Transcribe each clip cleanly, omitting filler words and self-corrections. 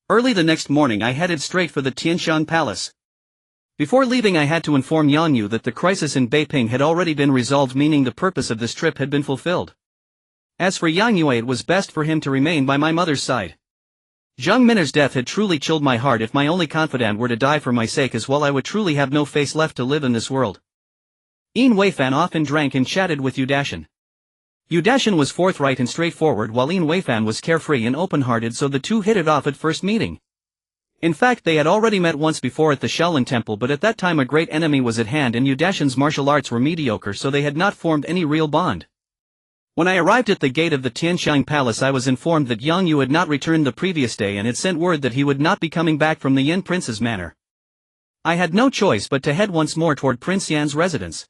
Early the next morning I headed straight for the Tianxiang Palace. Before leaving I had to inform Yang Yu that the crisis in Beiping had already been resolved, meaning the purpose of this trip had been fulfilled. As for Yang Yu, it was best for him to remain by my mother's side. Zhang Min'er's death had truly chilled my heart. If my only confidant were to die for my sake as well, I would truly have no face left to live in this world. Yin Weifan often drank and chatted with Yudashan. Yudashan was forthright and straightforward, while Yin Weifan was carefree and open-hearted, so the two hit it off at first meeting. In fact, they had already met once before at the Shaolin Temple, but at that time a great enemy was at hand and Yudashan's martial arts were mediocre, so they had not formed any real bond. When I arrived at the gate of the Tianxiang Palace, I was informed that Yang Yu had not returned the previous day and had sent word that he would not be coming back from the Yin Prince's manor. I had no choice but to head once more toward Prince Yan's residence.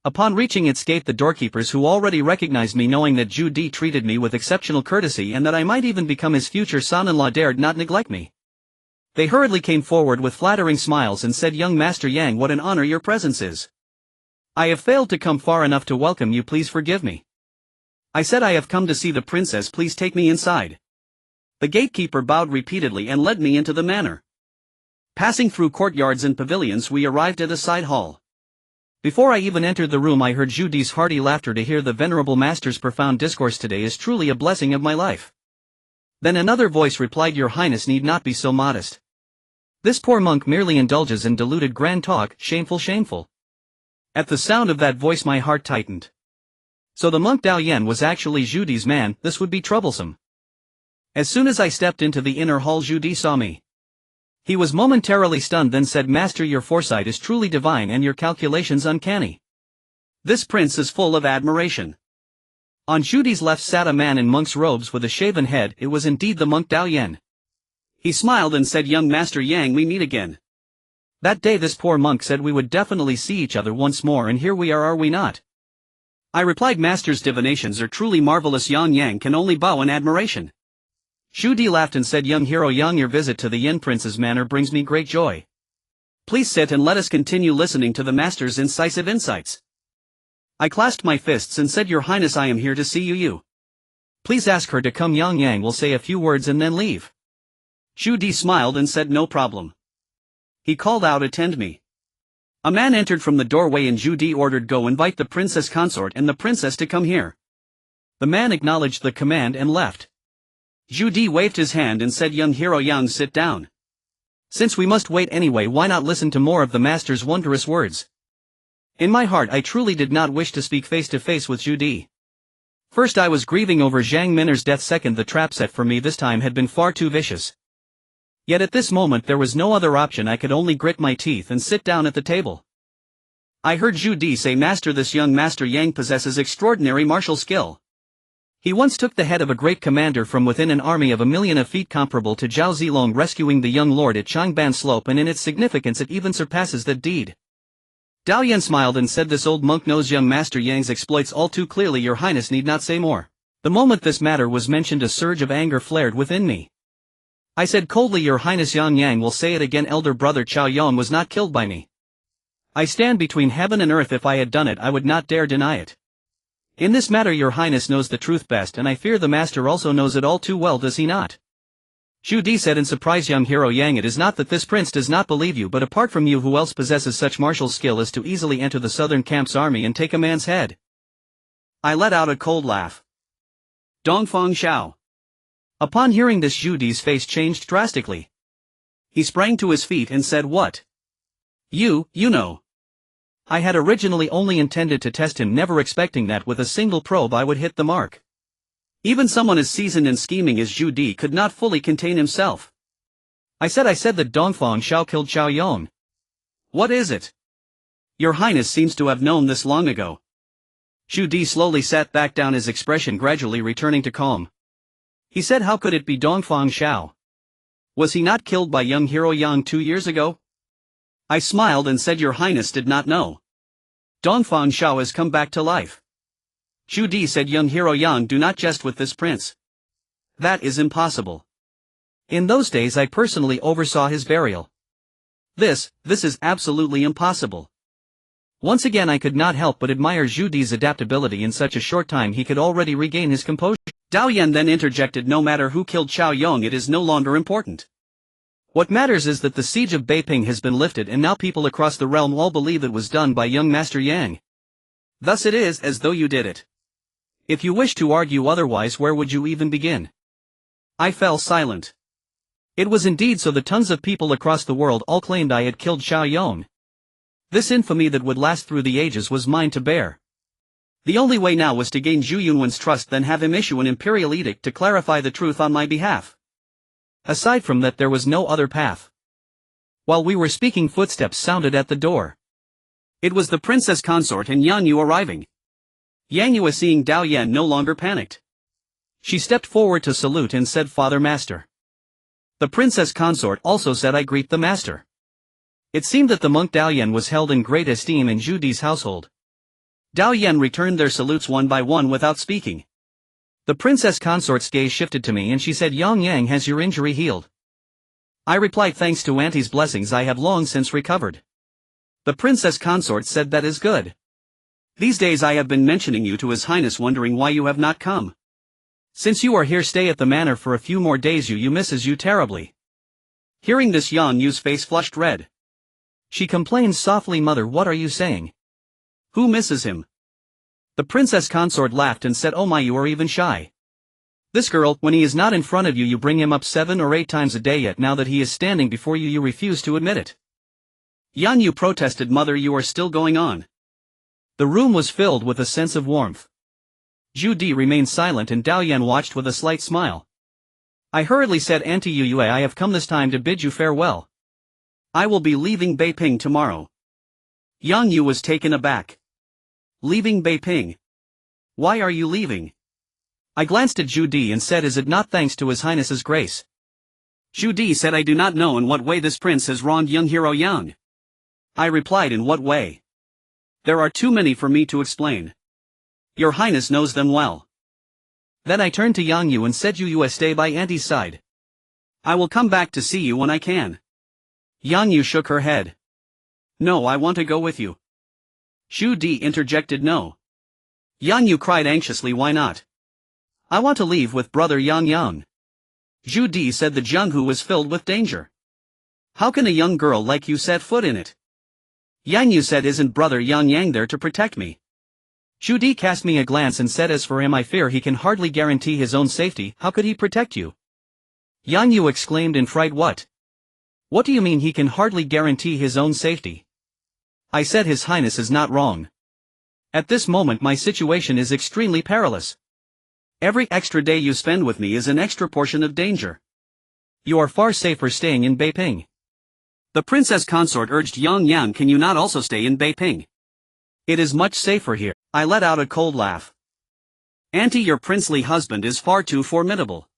Upon reaching its gate, the doorkeepers, who already recognized me, knowing that Zhu Di treated me with exceptional courtesy and that I might even become his future son-in-law, dared not neglect me. They hurriedly came forward with flattering smiles and said, "Young Master Yang, what an honor your presence is. I have failed to come far enough to welcome you, please forgive me." I said, "I have come to see the princess, please take me inside." The gatekeeper bowed repeatedly and led me into the manor. Passing through courtyards and pavilions, we arrived at a side hall. Before I even entered the room, I heard Zhu Di's hearty laughter. To hear the venerable master's profound discourse today is truly a blessing of my life. Then another voice replied, "Your Highness need not be so modest. This poor monk merely indulges in diluted grand talk, shameful, shameful." At the sound of that voice my heart tightened. So the monk Dao Yan was actually Zhu Di's man. This would be troublesome. As soon as I stepped into the inner hall, Zhu Di saw me. He was momentarily stunned, then said, "Master, your foresight is truly divine and your calculations uncanny. This prince is full of admiration." On Zhu Di's left sat a man in monk's robes with a shaven head. It was indeed the monk Dao Yan. He smiled and said, "Young Master Yang, we meet again. That day this poor monk said we would definitely see each other once more, and here we are we not?" I replied, "Master's divinations are truly marvelous." Yang Yang can only bow in admiration. Zhu Di laughed and said, "Young hero Yang, your visit to the Yin Prince's manor brings me great joy. Please sit and let us continue listening to the master's incisive insights." I clasped my fists and said, "Your Highness, I am here to see you. Please ask her to come." Yang Yang will say a few words and then leave. Zhu Di smiled and said, "No problem." He called out, "Attend me." A man entered from the doorway and Zhu Di ordered, "Go invite the princess consort and the princess to come here." The man acknowledged the command and left. Zhu Di waved his hand and said, "Young hero Yang, sit down. Since we must wait anyway, why not listen to more of the master's wondrous words?" In my heart I truly did not wish to speak face to face with Zhu Di. First, I was grieving over Zhang Min'er's death. Second, the trap set for me this time had been far too vicious. Yet at this moment there was no other option. I could only grit my teeth and sit down at the table. I heard Zhu Di say, "Master, this young Master Yang possesses extraordinary martial skill. He once took the head of a great commander from within an army of 1,000,000 of feet, comparable to Zhao Zilong rescuing the young lord at Changban Slope, and in its significance it even surpasses that deed." Dao Yan smiled and said, "This old monk knows young Master Yang's exploits all too clearly. Your Highness need not say more." The moment this matter was mentioned, a surge of anger flared within me. I said coldly, "Your Highness, Yang Yang will say it again. Elder brother Chao Yong was not killed by me. I stand between heaven and earth. If I had done it, I would not dare deny it. In this matter your Highness knows the truth best, and I fear the master also knows it all too well, does he not?" Zhu Di said in surprise, "Young hero Yang, it is not that this prince does not believe you, but apart from you, who else possesses such martial skill as to easily enter the southern camp's army and take a man's head?" I let out a cold laugh. Dongfang Xiao. Upon hearing this, Zhu Di's face changed drastically. He sprang to his feet and said, "What? You know." I had originally only intended to test him, never expecting that with a single probe I would hit the mark. Even someone as seasoned and scheming as Zhu Di could not fully contain himself. I said that Dongfang Xiao killed Chao Yong. What is it? Your Highness seems to have known this long ago. Zhu Di slowly sat back down, his expression gradually returning to calm. He said, "How could it be Dongfang Xiao? Was he not killed by young hero Yang 2 years ago?" I smiled and said, "Your Highness did not know. Dongfang Xiao has come back to life." Zhu Di said, "Young hero Yang, do not jest with this prince. That is impossible. In those days I personally oversaw his burial. This is absolutely impossible." Once again I could not help but admire Zhu Di's adaptability. In such a short time he could already regain his composure. Dao Yan then interjected, no matter who killed Qiao Yong, it is no longer important. What matters is that the siege of Beiping has been lifted and now people across the realm all believe it was done by young Master Yang. Thus it is as though you did it. If you wish to argue otherwise, where would you even begin? I fell silent. It was indeed so. The tons of people across the world all claimed I had killed Qiao Yong. This infamy that would last through the ages was mine to bear. The only way now was to gain Zhu Yunwen's trust, then have him issue an imperial edict to clarify the truth on my behalf. Aside from that, there was no other path. While we were speaking, footsteps sounded at the door. It was the princess consort and Yang Yu arriving. Yang Yu, seeing Dao Yan, no longer panicked. She stepped forward to salute and said, "Father Master." The princess consort also said, "I greet the master." It seemed that the monk Dao Yan was held in great esteem in Zhu Di's household. Dao Yan returned their salutes one by one without speaking. The princess consort's gaze shifted to me and she said, "Yang Yang, has your injury healed?" I replied, "Thanks to Auntie's blessings I have long since recovered." The princess consort said, "That is good. These days I have been mentioning you to His Highness, wondering why you have not come. Since you are here, stay at the manor for a few more days. You misses you terribly." Hearing this, Yang Yu's face flushed red. She complained softly, "Mother, what are you saying? Who misses him?" The princess consort laughed and said, "Oh my, you are even shy. This girl, when he is not in front of you, you bring him up 7 or 8 times a day, yet now that he is standing before you, you refuse to admit it." Yang Yu protested, "Mother, you are still going on." The room was filled with a sense of warmth. Zhu Di remained silent and Dao Yan watched with a slight smile. I hurriedly said, "Auntie Yue, I have come this time to bid you farewell. I will be leaving Beiping tomorrow." Yang Yu was taken aback. "Leaving Beiping? Why are you leaving?" I glanced at Zhu Di and said, "Is it not thanks to His Highness's grace?" Zhu Di said, "I do not know in what way this prince has wronged young hero Yang." I replied, "In what way? There are too many for me to explain. Your Highness knows them well." Then I turned to Yang Yu and said, "You stay by Auntie's side. I will come back to see you when I can." Yang Yu shook her head. "No, I want to go with you." Zhu Di interjected, "No." Yang Yu cried anxiously, "Why not?" "I want to leave with brother Yang Yang." Zhu Di said, "The Jianghu was filled with danger. How can a young girl like you set foot in it?" Yang Yu said, "Isn't brother Yang Yang there to protect me?" Zhu Di cast me a glance and said, "As for him, I fear he can hardly guarantee his own safety. How could he protect you?" Yang Yu exclaimed in fright, "What? What do you mean he can hardly guarantee his own safety?" I said, "His Highness is not wrong. At this moment my situation is extremely perilous. Every extra day you spend with me is an extra portion of danger. You are far safer staying in Beiping." The princess consort urged, "Yang Yang, can you not also stay in Beiping? It is much safer here." I let out a cold laugh. "Auntie, your princely husband is far too formidable.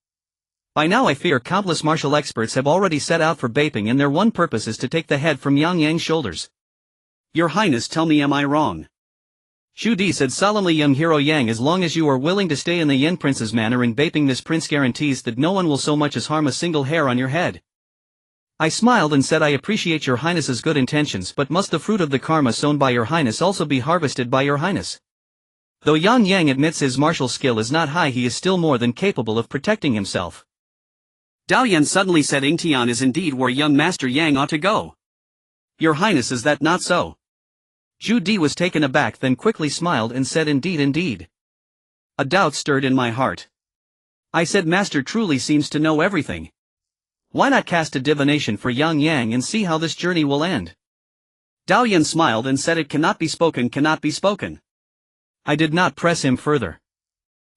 By now I fear countless martial experts have already set out for Beiping and their one purpose is to take the head from Yang Yang's shoulders. Your Highness, tell me, am I wrong?" Zhu Di said solemnly, "Young hero Yang, as long as you are willing to stay in the Yin Prince's manor in Beiping, this prince guarantees that no one will so much as harm a single hair on your head." I smiled and said, "I appreciate your Highness's good intentions, but must the fruit of the karma sown by your Highness also be harvested by your Highness? Though Yang Yang admits his martial skill is not high, he is still more than capable of protecting himself." Dao Yan suddenly said, "Ingtian is indeed where young Master Yang ought to go. Your Highness, is that not so?" Zhu Di was taken aback, then quickly smiled and said, "Indeed, indeed." A doubt stirred in my heart. I said, "Master truly seems to know everything. Why not cast a divination for Yang Yang and see how this journey will end?" Dao Yan smiled and said, "It cannot be spoken, cannot be spoken." I did not press him further.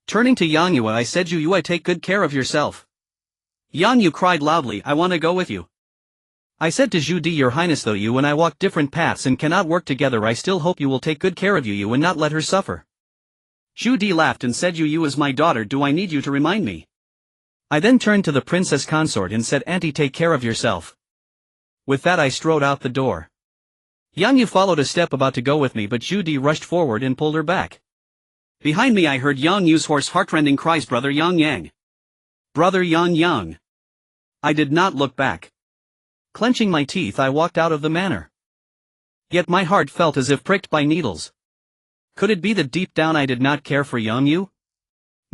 Turning to Yang Yu, I said, "You take good care of yourself." Yang Yu cried loudly, "I want to go with you." I said to Zhu Di, "Your Highness, though you and I walk different paths and cannot work together, I still hope you will take good care of Yu and not let her suffer." Zhu Di laughed and said, "You is my daughter, do I need you to remind me?" I then turned to the princess consort and said, "Auntie, take care of yourself." With that I strode out the door. Yang Yu followed a step, about to go with me, but Zhu Di rushed forward and pulled her back. Behind me I heard Yang Yu's hoarse, heartrending cries, "Brother Yang Yang! Brother Yang Yang!" I did not look back. Clenching my teeth, I walked out of the manor. Yet my heart felt as if pricked by needles. Could it be that deep down I did not care for Yang Yu?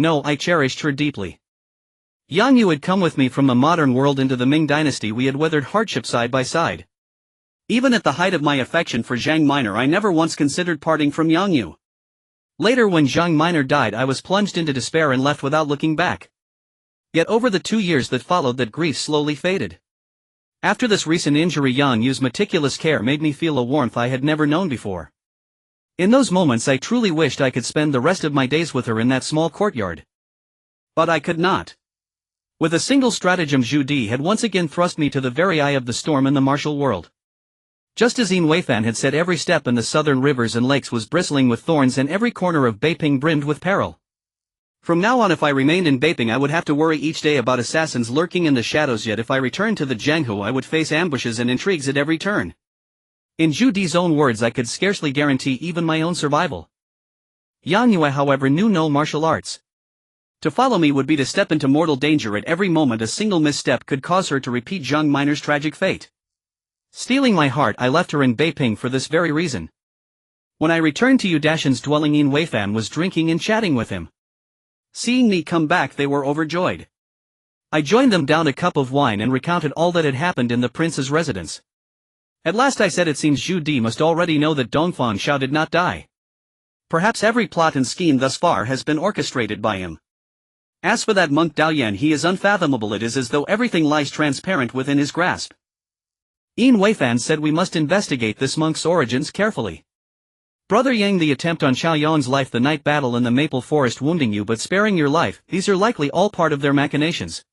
No, I cherished her deeply. Yang Yu had come with me from the modern world into the Ming dynasty. We had weathered hardship side by side. Even at the height of my affection for Zhang Minor, I never once considered parting from Yang Yu. Later, when Zhang Minor died, I was plunged into despair and left without looking back. Yet over the 2 years that followed, that grief slowly faded. After this recent injury, Yang Yu's meticulous care made me feel a warmth I had never known before. In those moments I truly wished I could spend the rest of my days with her in that small courtyard. But I could not. With a single stratagem, Zhu Di had once again thrust me to the very eye of the storm in the martial world. Just as Yin Weifan had said, every step in the southern rivers and lakes was bristling with thorns and every corner of Beiping brimmed with peril. From now on, if I remained in Beiping, I would have to worry each day about assassins lurking in the shadows, yet if I returned to the Jianghu, I would face ambushes and intrigues at every turn. In Zhu Di's own words, I could scarcely guarantee even my own survival. Yang Yu, however, knew no martial arts. To follow me would be to step into mortal danger at every moment. A single misstep could cause her to repeat Zhang Minor's tragic fate. Stealing my heart, I left her in Beiping for this very reason. When I returned to Yu Dashan's dwelling, Yin Weifan was drinking and chatting with him. Seeing me come back, they were overjoyed. I joined them, down a cup of wine, and recounted all that had happened in the prince's residence. At last I said, it seems Zhu Di must already know that Dongfang Xiao did not die. Perhaps every plot and scheme thus far has been orchestrated by him. As for that monk Daoyan, he is unfathomable. It is as though everything lies transparent within his grasp. Yin Weifan said, we must investigate this monk's origins carefully. Brother Yang, the attempt on Xiao Yang's life, the night battle in the maple forest wounding you but sparing your life, these are likely all part of their machinations.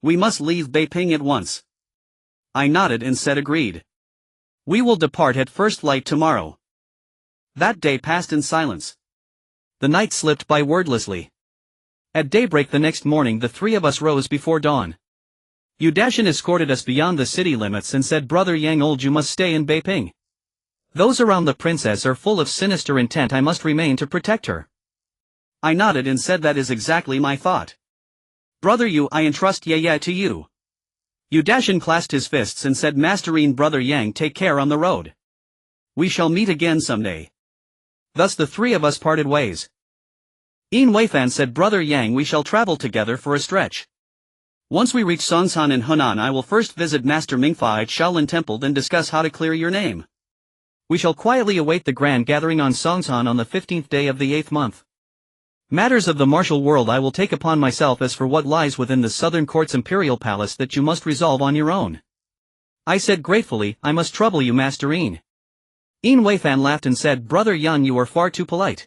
We must leave Beiping at once. I nodded and said agreed. We will depart at first light tomorrow. That day passed in silence. The night slipped by wordlessly. At daybreak the next morning, the three of us rose before dawn. Yu Dashan escorted us beyond the city limits and said, Brother Yang, old, you must stay in Beiping. Those around the princess are full of sinister intent. I must remain to protect her. I nodded and said, that is exactly my thought. Brother Yu, I entrust Ye to you. Yu Dashan clasped his fists and said, Master Yin, Brother Yang, take care on the road. We shall meet again someday. Thus the three of us parted ways. Yin Weifan said, Brother Yang, we shall travel together for a stretch. Once we reach Songshan in Hunan, I will first visit Master Mingfa at Shaolin Temple, then discuss how to clear your name. We shall quietly await the grand gathering on Songshan on the 15th day of the 8th month. Matters of the martial world I will take upon myself. As for what lies within the southern court's imperial palace, that you must resolve on your own. I said gratefully, I must trouble you, Master Yin. Yin Weifan laughed and said, Brother Yan, you are far too polite.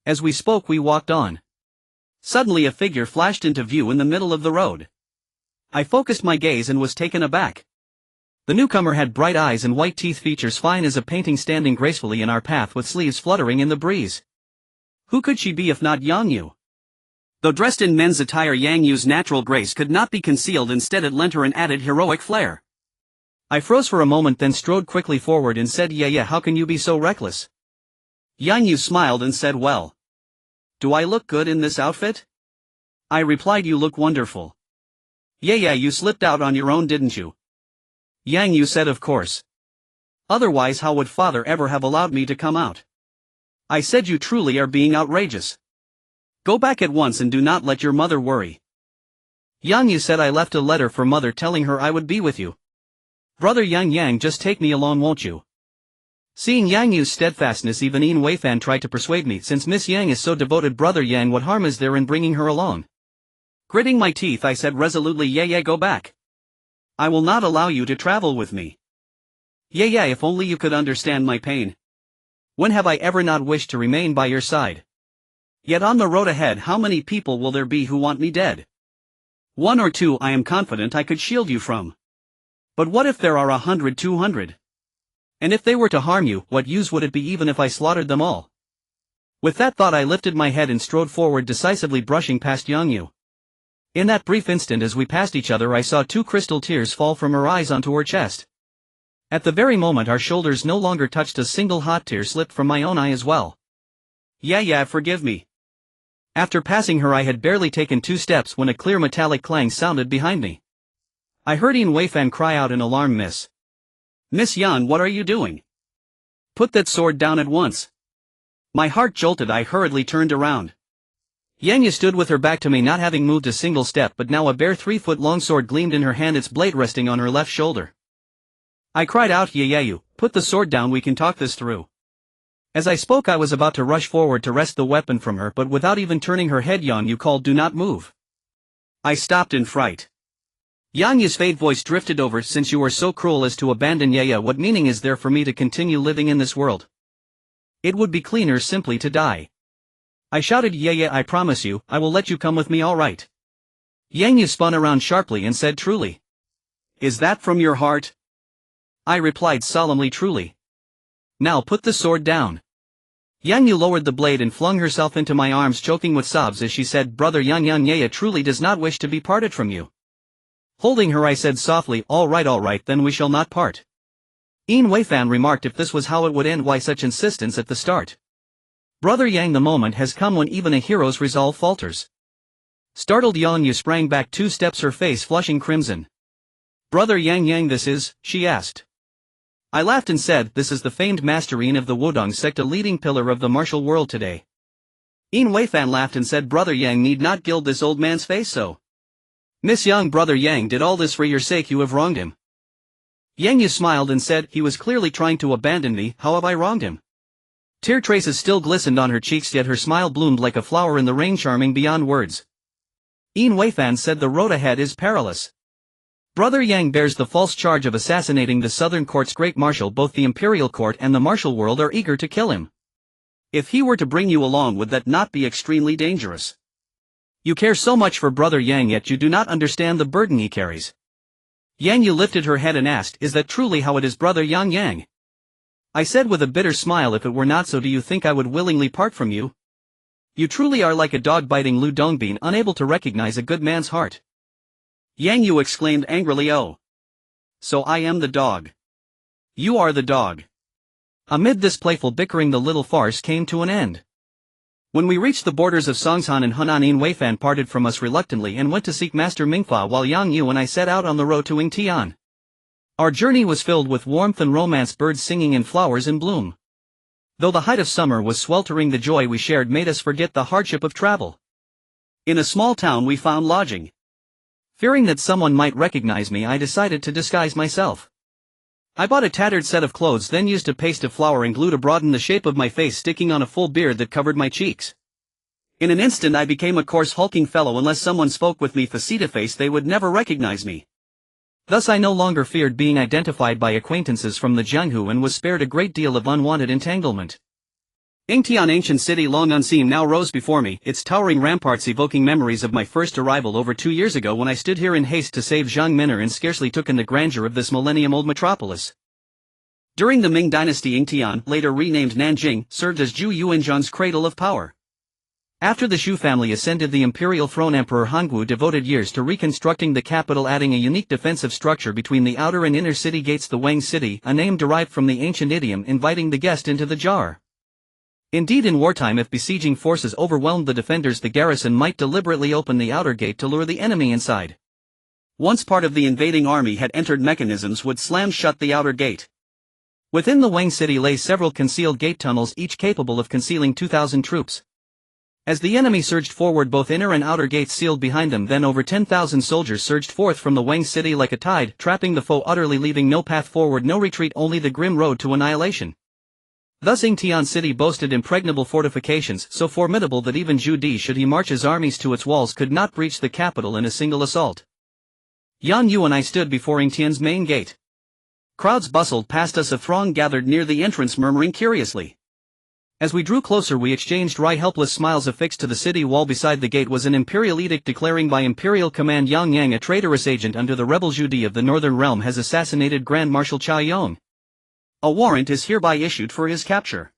As we spoke, we walked on. Suddenly a figure flashed into view in the middle of the road. I focused my gaze and was taken aback. The newcomer had bright eyes and white teeth, features fine as a painting, standing gracefully in our path with sleeves fluttering in the breeze. Who could she be if not Yang Yu? Though dressed in men's attire, Yang Yu's natural grace could not be concealed. Instead, it lent her an added heroic flair. I froze for a moment, then strode quickly forward and said, Yeah, how can you be so reckless? Yang Yu smiled and said, Well, do I look good in this outfit? I replied, You look wonderful. Yeah, you slipped out on your own, didn't you? Yang Yu said, Of course. Otherwise, how would father ever have allowed me to come out? I said, You truly are being outrageous. Go back at once and do not let your mother worry. Yang Yu said, I left a letter for mother telling her I would be with you. Brother Yang, just take me along, won't you? Seeing Yang Yu's steadfastness, even Yin Weifan tried to persuade me, since Miss Yang is so devoted. Brother Yang, what harm is there in bringing her along? Gritting my teeth, I said resolutely, Yeah, go back. I will not allow you to travel with me. Yeah, if only you could understand my pain. When have I ever not wished to remain by your side? Yet on the road ahead, how many people will there be who want me dead? 1 or 2 I am confident I could shield you from. But what if there are 100, 200? And if they were to harm you, what use would it be even if I slaughtered them all? With that thought, I lifted my head and strode forward, decisively brushing past Yang Yu. In that brief instant as we passed each other, I saw 2 crystal tears fall from her eyes onto her chest. At the very moment our shoulders no longer touched, a single hot tear slipped from my own eye as well. Yeah, forgive me. After passing her, I had barely taken 2 steps when a clear metallic clang sounded behind me. I heard Yin Weifan cry out in alarm, Miss Yan, what are you doing? Put that sword down at once. My heart jolted. I hurriedly turned around. Yang Yu stood with her back to me, not having moved a single step, but now a bare 3-foot-long sword gleamed in her hand, its blade resting on her left shoulder. I cried out, Yu, put the sword down, we can talk this through. As I spoke I was about to rush forward to wrest the weapon from her, but without even turning her head Yang Yu called, do not move. I stopped in fright. Yang Yu's faint voice drifted over, since you are so cruel as to abandon Yaya, what meaning is there for me to continue living in this world? It would be cleaner simply to die. I shouted, Yaya, I promise you, I will let you come with me, all right. Yang Yu spun around sharply and said, truly? Is that from your heart? I replied solemnly, truly. Now put the sword down. Yang Yu lowered the blade and flung herself into my arms, choking with sobs as she said, brother Yang Yaya truly does not wish to be parted from you. Holding her I said softly, all right, then we shall not part. Yin Weifan remarked, if this was how it would end, why such insistence at the start? Brother Yang, the moment has come when even a hero's resolve falters. Startled Yang Yu sprang back 2 steps, her face flushing crimson. Brother Yang, this is, she asked. I laughed and said, this is the famed Master Yin of the Wudong sect, a leading pillar of the martial world today. Yin Weifan laughed and said, brother Yang need not gild this old man's face so. Miss Yang, brother Yang did all this for your sake, you have wronged him. Yang Yu smiled and said, he was clearly trying to abandon me, how have I wronged him? Tear traces still glistened on her cheeks, yet her smile bloomed like a flower in the rain, charming beyond words. Yin Weifan said, the road ahead is perilous. Brother Yang bears the false charge of assassinating the Southern Court's great marshal. Both the Imperial Court and the martial world are eager to kill him. If he were to bring you along, would that not be extremely dangerous? You care so much for Brother Yang, yet you do not understand the burden he carries. Yang Yu lifted her head and asked, is that truly how it is, brother Yang? I said with a bitter smile, if it were not so, do you think I would willingly part from you? You truly are like a dog biting Lu Dongbin, unable to recognize a good man's heart. Yang Yu exclaimed angrily, oh. So I am the dog. You are the dog. Amid this playful bickering the little farce came to an end. When we reached the borders of Songshan and Hunan, Yin Weifan parted from us reluctantly and went to seek Master Mingfa, while Yang Yu and I set out on the road to Yingtian. Our journey was filled with warmth and romance, birds singing and flowers in bloom. Though the height of summer was sweltering, the joy we shared made us forget the hardship of travel. In a small town we found lodging. Fearing that someone might recognize me, I decided to disguise myself. I bought a tattered set of clothes, then used a paste of flour and glue to broaden the shape of my face, sticking on a full beard that covered my cheeks. In an instant I became a coarse, hulking fellow. Unless someone spoke with me face-to-face, they would never recognize me. Thus I no longer feared being identified by acquaintances from the Jianghu and was spared a great deal of unwanted entanglement. Yingtian, ancient city long unseen, now rose before me, its towering ramparts evoking memories of my first arrival over 2 years ago, when I stood here in haste to save Zhang Min'er and scarcely took in the grandeur of this millennium-old metropolis. During the Ming dynasty, Yingtian, later renamed Nanjing, served as Zhu Yuanzhang's cradle of power. After the Shu family ascended the imperial throne, Emperor Hongwu devoted years to reconstructing the capital, adding a unique defensive structure between the outer and inner city gates, the Wang City, a name derived from the ancient idiom inviting the guest into the jar. Indeed, in wartime, if besieging forces overwhelmed the defenders, the garrison might deliberately open the outer gate to lure the enemy inside. Once part of the invading army had entered, mechanisms would slam shut the outer gate. Within the Wang City lay several concealed gate tunnels, each capable of concealing 2,000 troops. As the enemy surged forward, both inner and outer gates sealed behind them. Then over 10,000 soldiers surged forth from the Wang City like a tide, trapping the foe utterly, leaving no path forward, no retreat, only the grim road to annihilation. Thus Yingtian city boasted impregnable fortifications, so formidable that even Zhu Di, should he march his armies to its walls, could not breach the capital in a single assault. Yan Yu and I stood before Yingtian's main gate. Crowds bustled past us, a throng gathered near the entrance murmuring curiously. As we drew closer we exchanged wry helpless smiles. Affixed to the city wall beside the gate was an imperial edict declaring by imperial command, Yang Yang, a traitorous agent under the rebel Zhu Di of the Northern Realm, has assassinated Grand Marshal Chai Yong. A warrant is hereby issued for his capture.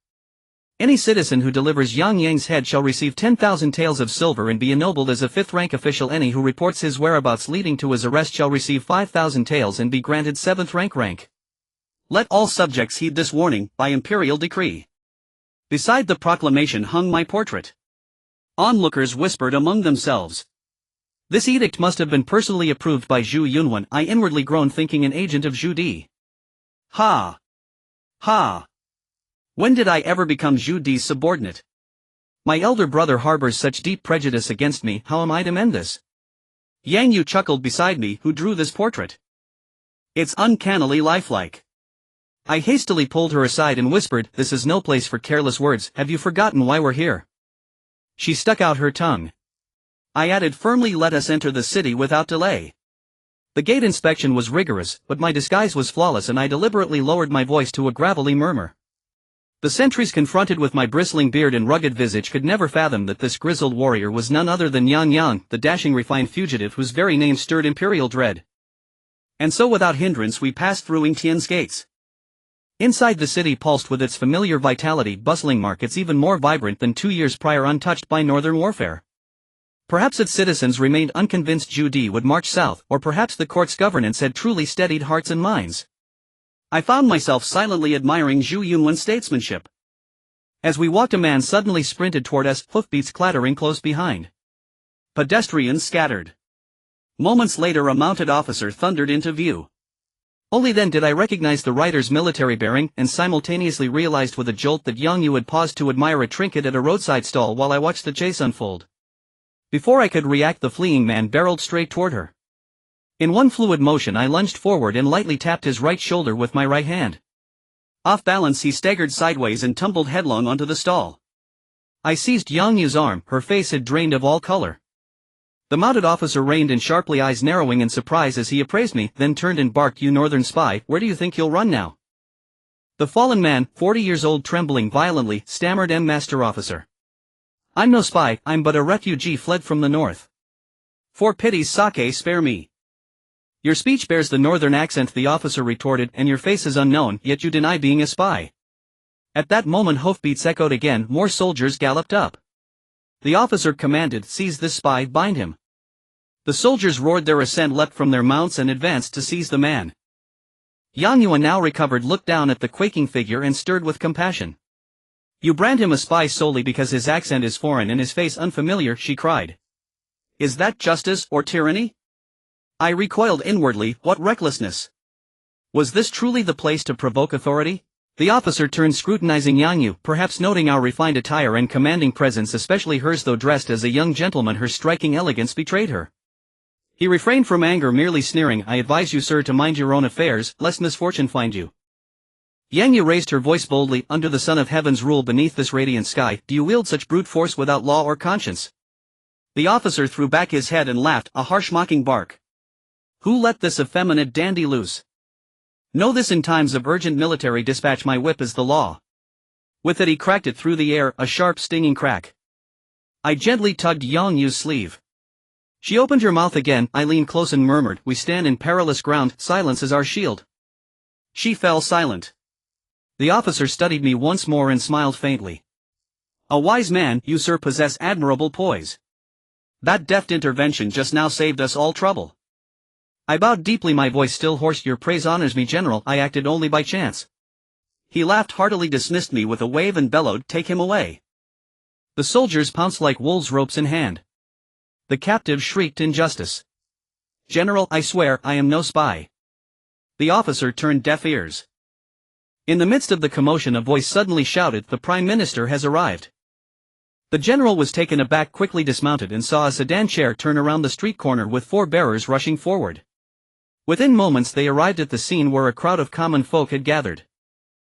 Any citizen who delivers Yang Yang's head shall receive 10,000 taels of silver and be ennobled as a 5th-rank official. Any who reports his whereabouts leading to his arrest shall receive 5,000 taels and be granted 7th rank. Let all subjects heed this warning, by imperial decree. Beside the proclamation hung my portrait. Onlookers whispered among themselves. This edict must have been personally approved by Zhu Yunwen, I inwardly groaned, thinking an agent of Zhu Di. Ha! Ha! When did I ever become Zhu Di's subordinate? My elder brother harbors such deep prejudice against me, how am I to mend this? Yang Yu chuckled beside me. Who drew this portrait? It's uncannily lifelike. I hastily pulled her aside and whispered, this is no place for careless words, have you forgotten why we're here? She stuck out her tongue. I added firmly, let us enter the city without delay. The gate inspection was rigorous, but my disguise was flawless and I deliberately lowered my voice to a gravelly murmur. The sentries confronted with my bristling beard and rugged visage could never fathom that this grizzled warrior was none other than Yan Yang, the dashing refined fugitive whose very name stirred imperial dread. And so without hindrance we passed through Yingtian's gates. Inside the city pulsed with its familiar vitality, bustling markets even more vibrant than 2 years prior, untouched by northern warfare. Perhaps its citizens remained unconvinced Zhu Di would march south, or perhaps the court's governance had truly steadied hearts and minds. I found myself silently admiring Zhu Yunwen's statesmanship. As we walked, a man suddenly sprinted toward us, hoofbeats clattering close behind. Pedestrians scattered. Moments later a mounted officer thundered into view. Only then did I recognize the rider's military bearing, and simultaneously realized with a jolt that Yang Yu had paused to admire a trinket at a roadside stall while I watched the chase unfold. Before I could react, the fleeing man barreled straight toward her. In one fluid motion I lunged forward and lightly tapped his right shoulder with my right hand. Off balance he staggered sideways and tumbled headlong onto the stall. I seized Yang Yu's arm, her face had drained of all color. The mounted officer reined in sharply, eyes narrowing in surprise as he appraised me, then turned and barked, you northern spy, where do you think you'll run now? The fallen man, 40 years old, trembling violently, stammered, Master Officer. I'm no spy, I'm but a refugee fled from the north. For pity's sake, spare me. Your speech bears the northern accent, the officer retorted, and your face is unknown, yet you deny being a spy. At that moment hoofbeats echoed again, more soldiers galloped up. The officer commanded, seize this spy, bind him. The soldiers roared their assent, leapt from their mounts and advanced to seize the man. Yang Yu, now recovered, looked down at the quaking figure and stirred with compassion. You brand him a spy solely because his accent is foreign and his face unfamiliar, she cried. Is that justice or tyranny? I recoiled inwardly, what recklessness! Was this truly the place to provoke authority? The officer turned, scrutinizing Yang Yu, perhaps noting our refined attire and commanding presence, especially hers, though dressed as a young gentleman her striking elegance betrayed her. He refrained from anger, merely sneering, I advise you, sir, to mind your own affairs, lest misfortune find you. Yang Yu raised her voice boldly, under the Son of Heaven's rule beneath this radiant sky, do you wield such brute force without law or conscience? The officer threw back his head and laughed, a harsh mocking bark. Who let this effeminate dandy loose? Know this, in times of urgent military dispatch my whip is the law. With it he cracked it through the air, a sharp stinging crack. I gently tugged Yang Yu's sleeve. She opened her mouth again, I leaned close and murmured, we stand in perilous ground, silence is our shield. She fell silent. The officer studied me once more and smiled faintly. A wise man, you sir possess admirable poise. That deft intervention just now saved us all trouble. I bowed deeply, my voice still hoarse, your praise honors me, General, I acted only by chance. He laughed heartily, dismissed me with a wave and bellowed, take him away. The soldiers pounced like wolves, ropes in hand. The captive shrieked injustice. General, I swear, I am no spy. The officer turned deaf ears. In the midst of the commotion a voice suddenly shouted, the Prime Minister has arrived. The general was taken aback, quickly dismounted and saw a sedan chair turn around the street corner with 4 bearers rushing forward. Within moments they arrived at the scene where a crowd of common folk had gathered.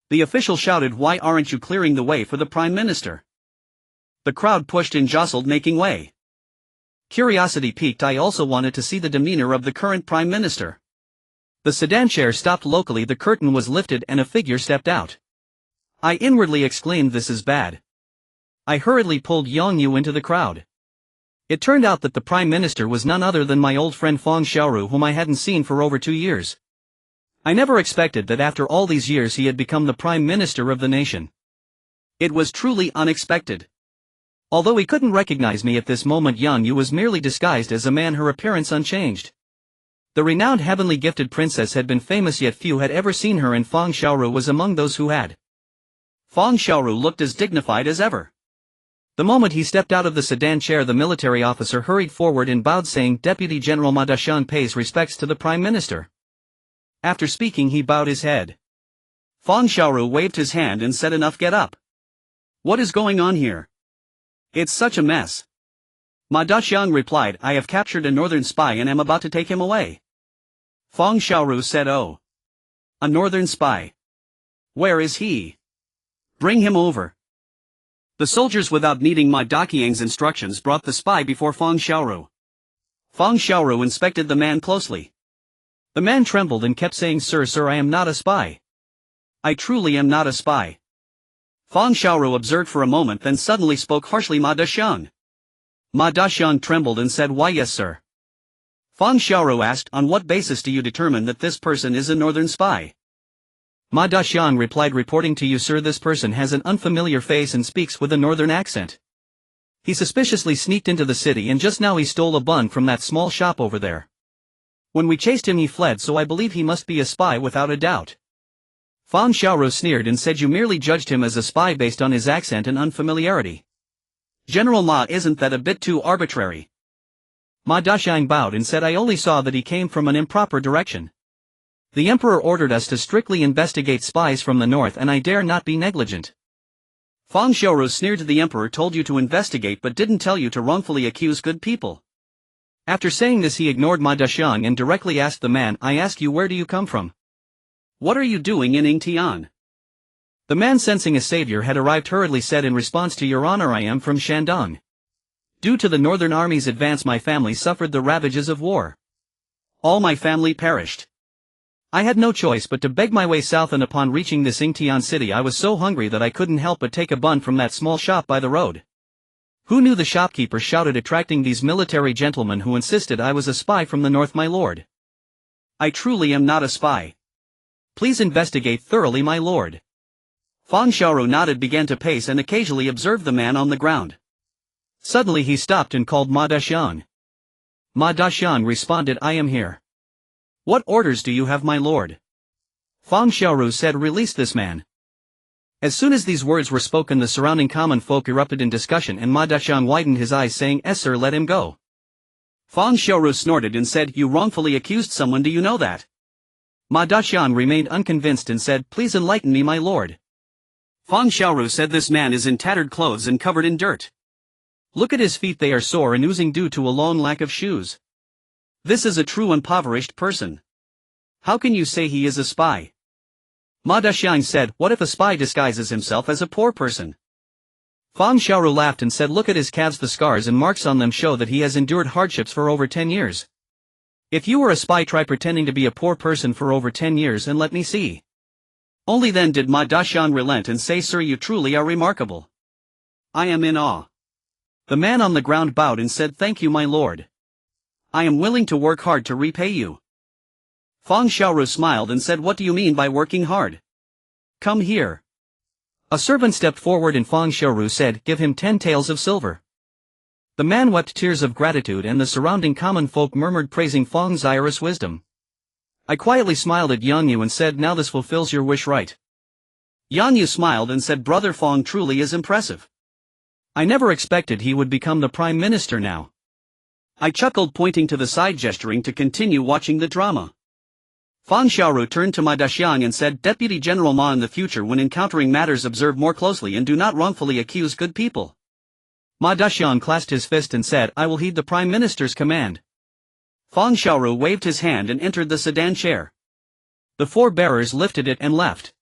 The official shouted, why aren't you clearing the way for the Prime Minister? The crowd pushed and jostled, making way. Curiosity piqued, I also wanted to see the demeanor of the current Prime Minister. The sedan chair stopped locally, the curtain was lifted and a figure stepped out. I inwardly exclaimed, this is bad. I hurriedly pulled Yang Yu into the crowd. It turned out that the Prime Minister was none other than my old friend Feng Xiaoru, whom I hadn't seen for over 2 years. I never expected that after all these years he had become the Prime Minister of the nation. It was truly unexpected. Although he couldn't recognize me at this moment, Yang Yu was merely disguised as a man, her appearance unchanged. The renowned heavenly gifted princess had been famous, yet few had ever seen her, and Feng Xiaoru was among those who had. Feng Xiaoru looked as dignified as ever. The moment he stepped out of the sedan chair, the military officer hurried forward and bowed, saying, Deputy General Ma Dashan pays respects to the Prime Minister. After speaking he bowed his head. Feng Xiaoru waved his hand and said, enough, get up. What is going on here? It's such a mess. Ma Daxiang replied, I have captured a northern spy and am about to take him away. Fang Xiaoru said, oh. A northern spy. Where is he? Bring him over. The soldiers, without needing Ma Daxiang's instructions, brought the spy before Fang Xiaoru. Fang Xiaoru inspected the man closely. The man trembled and kept saying, Sir, I am not a spy. I truly am not a spy. Fang Xiaoru observed for a moment, then suddenly spoke harshly, Ma Daxiang. Ma Daxiang trembled and said, why yes, sir. Fang Xiaoru asked, on what basis do you determine that this person is a northern spy? Ma Daxiang replied, reporting to you, sir, this person has an unfamiliar face and speaks with a northern accent. He suspiciously sneaked into the city and just now he stole a bun from that small shop over there. When we chased him he fled, so I believe he must be a spy without a doubt. Fang Xiaoru sneered and said, you merely judged him as a spy based on his accent and unfamiliarity. General Ma, isn't that a bit too arbitrary? Ma Daxiang bowed and said, I only saw that he came from an improper direction. The emperor ordered us to strictly investigate spies from the north and I dare not be negligent. Fang Xiaoru sneered, the emperor told you to investigate but didn't tell you to wrongfully accuse good people. After saying this he ignored Ma Daxiang and directly asked the man, I ask you, where do you come from? What are you doing in Yingtian? The man, sensing a savior had arrived, hurriedly said in response to, Your Honor, I am from Shandong. Due to the northern army's advance my family suffered the ravages of war. All my family perished. I had no choice but to beg my way south, and upon reaching this Yingtian city I was so hungry that I couldn't help but take a bun from that small shop by the road. Who knew, the shopkeeper shouted, attracting these military gentlemen who insisted I was a spy from the north, my lord. I truly am not a spy. Please investigate thoroughly, my lord. Fang Xiaoru nodded, began to pace and occasionally observed the man on the ground. Suddenly he stopped and called Ma Daxiang. Ma Daxiang responded, I am here. What orders do you have, my lord? Fang Xiaoru said, release this man. As soon as these words were spoken the surrounding common folk erupted in discussion and Ma Daxiang widened his eyes saying, sir, let him go. Fang Xiaoru snorted and said, you wrongfully accused someone, do you know that? Ma Daxiang remained unconvinced and said, please enlighten me, my lord. Fang Xiaoru said, this man is in tattered clothes and covered in dirt. Look at his feet, they are sore and oozing due to a long lack of shoes. This is a true impoverished person. How can you say he is a spy? Ma Daxiang said, what if a spy disguises himself as a poor person? Fang Xiaoru laughed and said, look at his calves, the scars and marks on them show that he has endured hardships for over 10 years. If you were a spy, try pretending to be a poor person for over 10 years and let me see. Only then did Ma Daxiang relent and say, sir, you truly are remarkable. I am in awe. The man on the ground bowed and said, thank you, my lord. I am willing to work hard to repay you. Fang Xiaoru smiled and said, what do you mean by working hard? Come here. A servant stepped forward and Fang Xiaoru said, give him 10 taels of silver. The man wept tears of gratitude and the surrounding common folk murmured praising Fang's iris wisdom. I quietly smiled at Yang Yu and said, now this fulfills your wish, right? Yang Yu smiled and said, brother Fang truly is impressive. I never expected he would become the prime minister now. I chuckled, pointing to the side, gesturing to continue watching the drama. Fang Xiaoru turned to Ma Daxiang and said, Deputy General Ma, in the future when encountering matters observe more closely and do not wrongfully accuse good people. Ma Daxiang clasped his fist and said, I will heed the Prime Minister's command. Fang Xiaoru waved his hand and entered the sedan chair. The 4 bearers lifted it and left.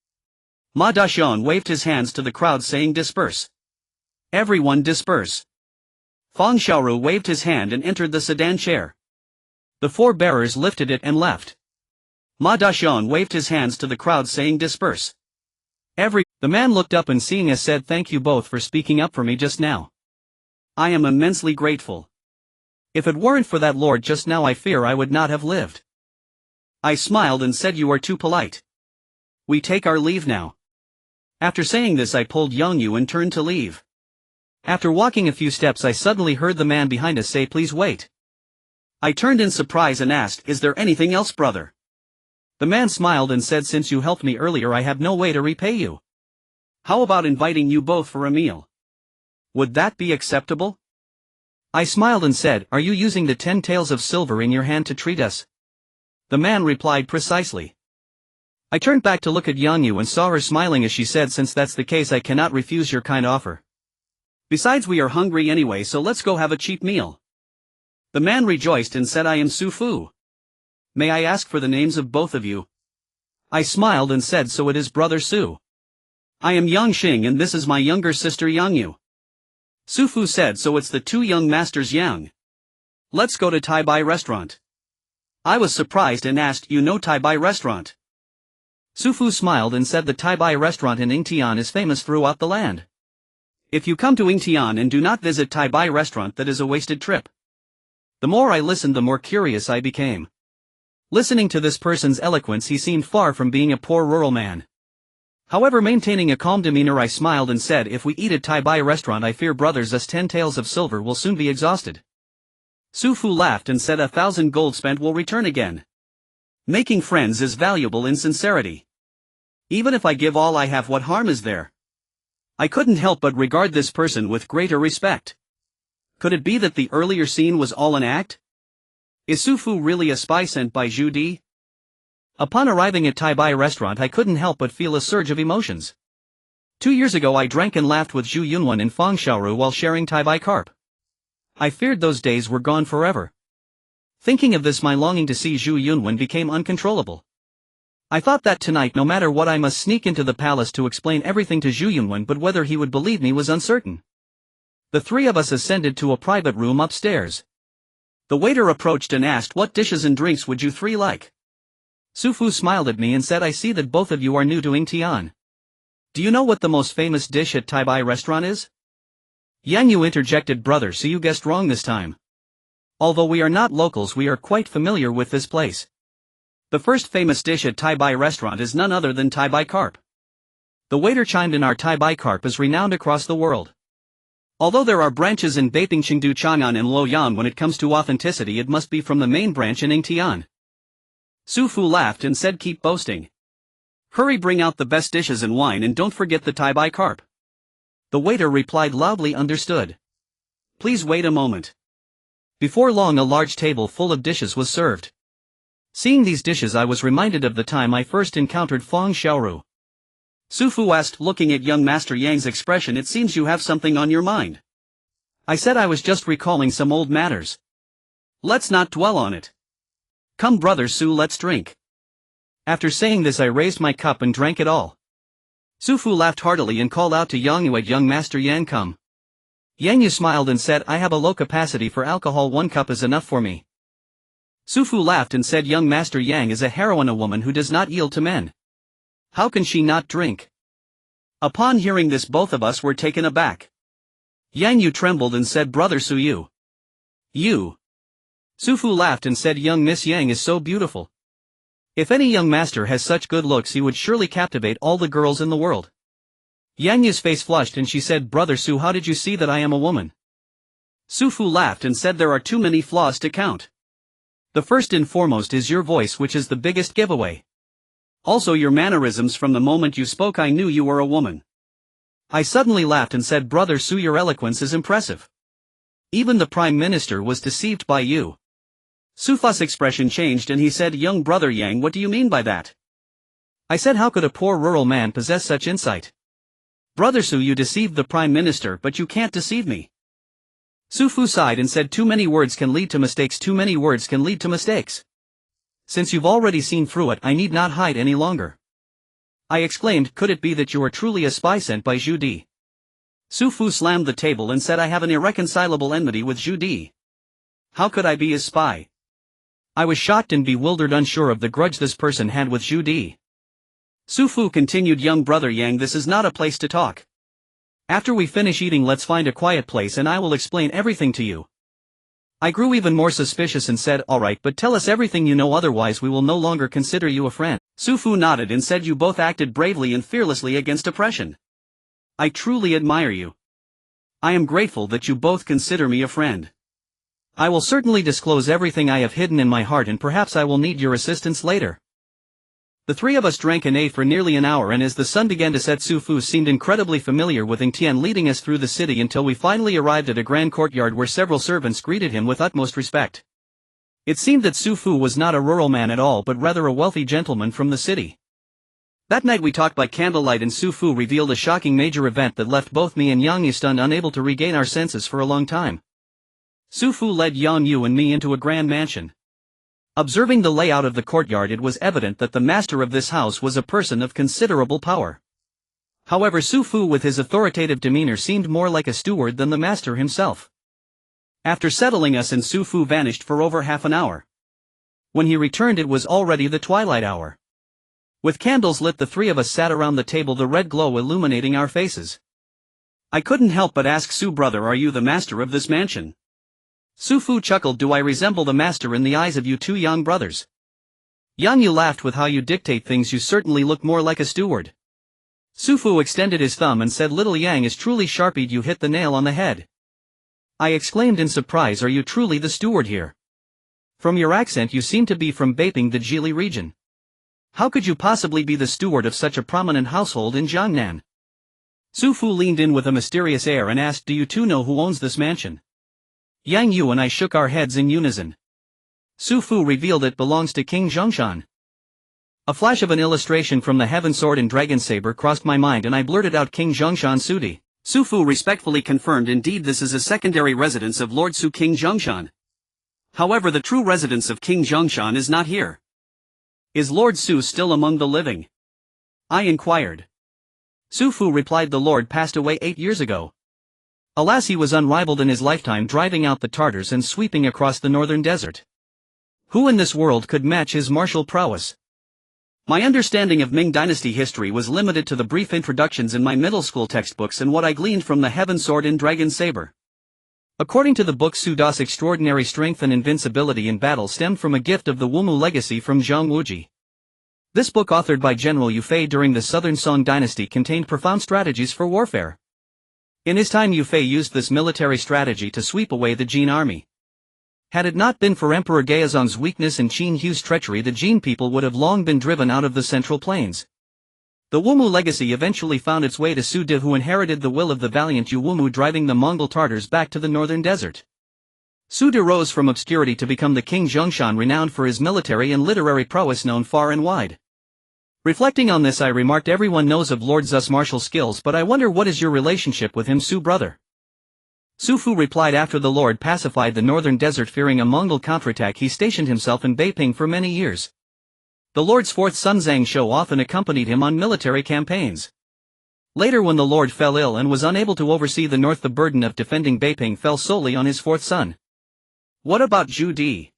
Ma Daxiang waved his hands to the crowd saying, disperse. Everyone disperse. Fang Xiaoru waved his hand and entered the sedan chair. The 4 bearers lifted it and left. Ma Daxiang waved his hands to the crowd saying, disperse. The man looked up and seeing us said, thank you both for speaking up for me just now. I am immensely grateful. If it weren't for that lord just now, I fear I would not have lived. I smiled and said, you are too polite. We take our leave now. After saying this I pulled Yang Yu and turned to leave. After walking a few steps I suddenly heard the man behind us say, please wait. I turned in surprise and asked, is there anything else, brother? The man smiled and said, since you helped me earlier I have no way to repay you. How about inviting you both for a meal? Would that be acceptable? I smiled and said, are you using the 10 taels of silver in your hand to treat us? The man replied, precisely. I turned back to look at Yang Yu and saw her smiling as she said, since that's the case I cannot refuse your kind offer. Besides, we are hungry anyway, so let's go have a cheap meal. The man rejoiced and said, I am Su Fu. May I ask for the names of both of you? I smiled and said, so it is Brother Su. I am Yang Xing and this is my younger sister Yang Yu. Su Fu said, so it's the two young masters Yang. Let's go to Tai Bai restaurant. I was surprised and asked, you know Tai Bai restaurant? Su Fu smiled and said the Tai Bai restaurant in Yingtian is famous throughout the land. If you come to Yingtian and do not visit Tai Bai restaurant, that is a wasted trip. The more I listened, the more curious I became. Listening to this person's eloquence, he seemed far from being a poor rural man. However, maintaining a calm demeanor, I smiled and said, if we eat at Tai Bai restaurant, I fear brothers us 10 taels of silver will soon be exhausted. Su Fu laughed and said 1,000 gold spent will return again. Making friends is valuable in sincerity. Even if I give all I have, what harm is there? I couldn't help but regard this person with greater respect. Could it be that the earlier scene was all an act? Is Su Fu really a spy sent by Zhu Di? Upon arriving at Tai Bai restaurant, I couldn't help but feel a surge of emotions. 2 years ago I drank and laughed with Zhu Yunwen in Fengshaoru while sharing Tai Bai carp. I feared those days were gone forever. Thinking of this, my longing to see Zhu Yunwen became uncontrollable. I thought that tonight, no matter what, I must sneak into the palace to explain everything to Zhu Yunwen, but whether he would believe me was uncertain. The three of us ascended to a private room upstairs. The waiter approached and asked, what dishes and drinks would you three like? Su Fu smiled at me and said, I see that both of you are new to Yingtian. Do you know what the most famous dish at Tai Bai restaurant is? Yang Yu interjected, brother, so you guessed wrong this time. Although we are not locals, we are quite familiar with this place. The first famous dish at Tai Bai restaurant is none other than Tai Bai carp. The waiter chimed in, our Tai Bai carp is renowned across the world. Although there are branches in Beiping, Chengdu, Chang'an and Luoyang, when it comes to authenticity it must be from the main branch in Yingtian. Su Fu laughed and said, keep boasting. Hurry, bring out the best dishes and wine, and don't forget the Tai Bai carp. The waiter replied loudly, understood. Please wait a moment. Before long a large table full of dishes was served. Seeing these dishes I was reminded of the time I first encountered Fengshaoru. Su Fu asked, looking at young Master Yang's expression, it seems you have something on your mind. I said I was just recalling some old matters. Let's not dwell on it. Come brother Su, let's drink. After saying this I raised my cup and drank it all. Su Fu laughed heartily and called out to Yang Yu, at young Master Yang, come. Yang Yu smiled and said, I have a low capacity for alcohol, 1 cup is enough for me. Su Fu laughed and said, young Master Yang is a heroine, a woman who does not yield to men. How can she not drink? Upon hearing this both of us were taken aback. Yang Yu trembled and said, brother Su, you. Su Fu laughed and said, young Miss Yang is so beautiful. If any young master has such good looks, he would surely captivate all the girls in the world. Yang Yu's face flushed and she said, brother Su, how did you see that I am a woman? Su Fu laughed and said, there are too many flaws to count. The first and foremost is your voice, which is the biggest giveaway. Also your mannerisms, from the moment you spoke I knew you were a woman. I suddenly laughed and said, brother Su, your eloquence is impressive. Even the Prime Minister was deceived by you. Su Fu's expression changed and he said, young brother Yang, what do you mean by that? I said, how could a poor rural man possess such insight? Brother Su, you deceived the Prime Minister, but you can't deceive me. Su Fu sighed and said, too many words can lead to mistakes, too many words can lead to mistakes. Since you've already seen through it, I need not hide any longer. I exclaimed, could it be that you are truly a spy sent by Zhu Di? Su Fu slammed the table and said, I have an irreconcilable enmity with Zhu Di. How could I be his spy? I was shocked and bewildered, unsure of the grudge this person had with Zhu Di. Su Fu continued, young brother Yang, this is not a place to talk. After we finish eating, let's find a quiet place and I will explain everything to you. I grew even more suspicious and said, all right, but tell us everything you know, otherwise we will no longer consider you a friend. Su Fu nodded and said, you both acted bravely and fearlessly against oppression. I truly admire you. I am grateful that you both consider me a friend. I will certainly disclose everything I have hidden in my heart, and perhaps I will need your assistance later. The three of us drank and ate for nearly an hour, and as the sun began to set, Su Fu seemed incredibly familiar with Yingtian, leading us through the city until we finally arrived at a grand courtyard where several servants greeted him with utmost respect. It seemed that Su Fu was not a rural man at all, but rather a wealthy gentleman from the city. That night we talked by candlelight and Su Fu revealed a shocking major event that left both me and Yang Yu stunned, unable to regain our senses for a long time. Su Fu led Yang Yu and me into a grand mansion. Observing the layout of the courtyard, it was evident that the master of this house was a person of considerable power. However, Su Fu with his authoritative demeanor seemed more like a steward than the master himself. After settling us in, Su Fu vanished for over half an hour. When he returned, it was already the twilight hour. With candles lit, the three of us sat around the table, the red glow illuminating our faces. I couldn't help but ask Su, brother, are you the master of this mansion? Su Fu chuckled, do I resemble the master in the eyes of you two young brothers? Yang Yu laughed, with how you dictate things you certainly look more like a steward. Su Fu extended his thumb and said, little Yang is truly sharpied, you hit the nail on the head. I exclaimed in surprise, are you truly the steward here? From your accent you seem to be from Beiping, the Jili region. How could you possibly be the steward of such a prominent household in Jiangnan? Su Fu leaned in with a mysterious air and asked, do you two know who owns this mansion? Yang Yu and I shook our heads in unison. Su Fu revealed it belongs to King Zhongshan. A flash of an illustration from the Heaven Sword and Dragon Saber crossed my mind and I blurted out, King Zhongshan Sudi. Su Fu respectfully confirmed, indeed this is a secondary residence of Lord Su, King Zhongshan. However, the true residence of King Zhongshan is not here. Is Lord Su still among the living? I inquired. Su Fu replied, the Lord passed away 8 years ago. Alas, he was unrivaled in his lifetime, driving out the Tartars and sweeping across the northern desert. Who in this world could match his martial prowess? My understanding of Ming Dynasty history was limited to the brief introductions in my middle school textbooks and what I gleaned from the Heaven Sword and Dragon Saber. According to the book, Su Da's extraordinary strength and invincibility in battle stemmed from a gift of the Wumu legacy from Zhang Wuji. This book, authored by General Yu Fei during the Southern Song Dynasty, contained profound strategies for warfare. In his time, Yu Fei used this military strategy to sweep away the Jin army. Had it not been for Emperor Gaozong's weakness and Qin Hu's treachery, the Jin people would have long been driven out of the central plains. The Wumu legacy eventually found its way to Su De, who inherited the will of the valiant Yu Wumu, driving the Mongol Tartars back to the northern desert. Su De rose from obscurity to become the King Zhongshan, renowned for his military and literary prowess, known far and wide. Reflecting on this, I remarked, everyone knows of Lord Zu's martial skills, but I wonder what is your relationship with him, Su, brother? Su Fu replied, after the Lord pacified the northern desert fearing a Mongol counterattack, he stationed himself in Beiping for many years. The Lord's fourth son Zhang Shou often accompanied him on military campaigns. Later, when the Lord fell ill and was unable to oversee the north, the burden of defending Beiping fell solely on his fourth son. What about Zhu Di?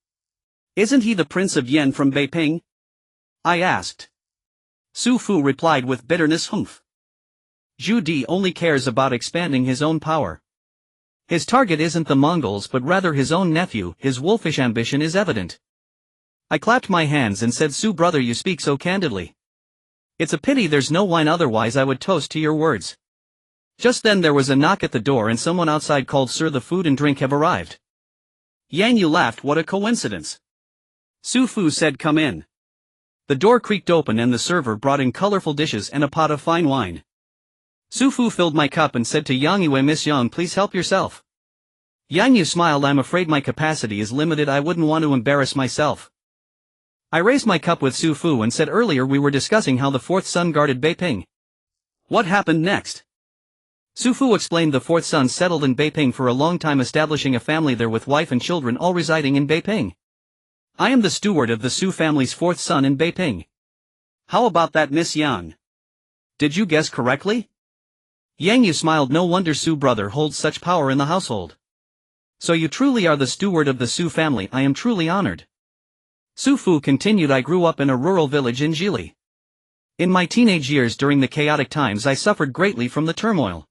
Isn't he the Prince of Yan from Beiping? I asked. Su Fu replied with bitterness, humph. Zhu Di only cares about expanding his own power. His target isn't the Mongols but rather his own nephew. His wolfish ambition is evident. I clapped my hands and said, Su, brother, you speak so candidly. It's a pity there's no wine, otherwise I would toast to your words. Just then there was a knock at the door and someone outside called, Sir, the food and drink have arrived. Yang Yu laughed, what a coincidence. Su Fu said, come in. The door creaked open and the server brought in colorful dishes and a pot of fine wine. Su Fu filled my cup and said to Yang Yu, Miss Yang, please help yourself. Yang Yu smiled, I'm afraid my capacity is limited, I wouldn't want to embarrass myself. I raised my cup with Su Fu and said, earlier we were discussing how the fourth son guarded Beiping. What happened next? Su Fu explained, the fourth son settled in Beiping for a long time, establishing a family there with wife and children, all residing in Beiping. I am the steward of the Su family's fourth son in Beiping. How about that, Miss Yang? Did you guess correctly? Yang Yu smiled, no wonder Su brother holds such power in the household. So you truly are the steward of the Su family, I am truly honored. Su Fu continued, I grew up in a rural village in Jili. In my teenage years during the chaotic times I suffered greatly from the turmoil.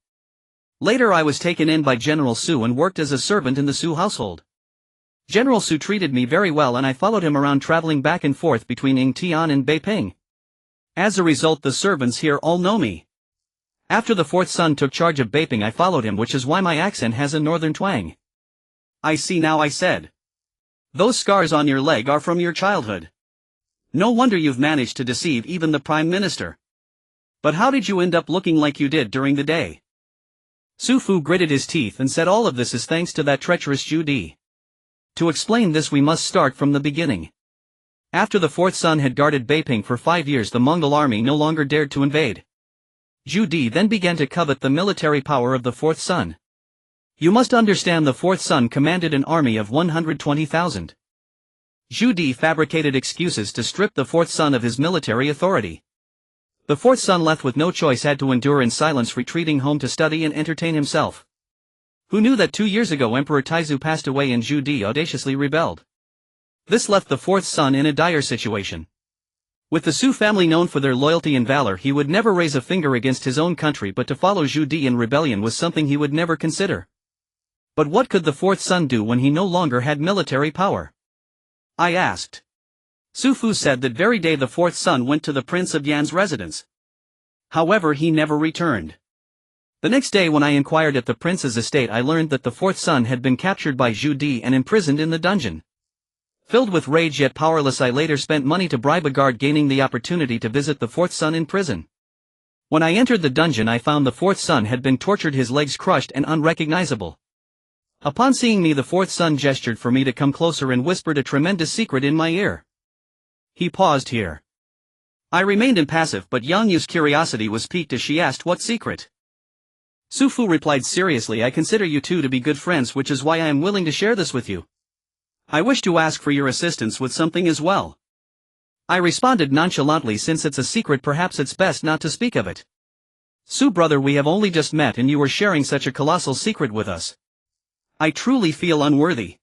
Later I was taken in by General Su and worked as a servant in the Su household. General Su treated me very well and I followed him around, traveling back and forth between Yingtian and Beiping. As a result, the servants here all know me. After the fourth son took charge of Beiping I followed him, which is why my accent has a northern twang. I see now, I said. Those scars on your leg are from your childhood. No wonder you've managed to deceive even the Prime Minister. But how did you end up looking like you did during the day? Su Fu gritted his teeth and said, all of this is thanks to that treacherous Zhu Di. To explain this we must start from the beginning. After the fourth son had guarded Beiping for 5 years, the Mongol army no longer dared to invade. Zhu Di then began to covet the military power of the fourth son. You must understand, the fourth son commanded an army of 120,000. Zhu Di fabricated excuses to strip the fourth son of his military authority. The fourth son, left with no choice, had to endure in silence, retreating home to study and entertain himself. Who knew that 2 years ago Emperor Taizu passed away and Zhu Di audaciously rebelled? This left the fourth son in a dire situation. With the Su family known for their loyalty and valor, he would never raise a finger against his own country, but to follow Zhu Di in rebellion was something he would never consider. But what could the fourth son do when he no longer had military power? I asked. Su Fu said that very day the fourth son went to the Prince of Yan's residence. However, he never returned. The next day when I inquired at the prince's estate, I learned that the fourth son had been captured by Zhu Di and imprisoned in the dungeon. Filled with rage yet powerless, I later spent money to bribe a guard, gaining the opportunity to visit the fourth son in prison. When I entered the dungeon, I found the fourth son had been tortured, his legs crushed and unrecognizable. Upon seeing me, the fourth son gestured for me to come closer and whispered a tremendous secret in my ear. He paused here. I remained impassive, but Yang Yu's curiosity was piqued as she asked what secret. Su Fu replied seriously, I consider you two to be good friends, which is why I am willing to share this with you. I wish to ask for your assistance with something as well. I responded nonchalantly, since it's a secret, perhaps it's best not to speak of it. Su brother, we have only just met and you are sharing such a colossal secret with us. I truly feel unworthy.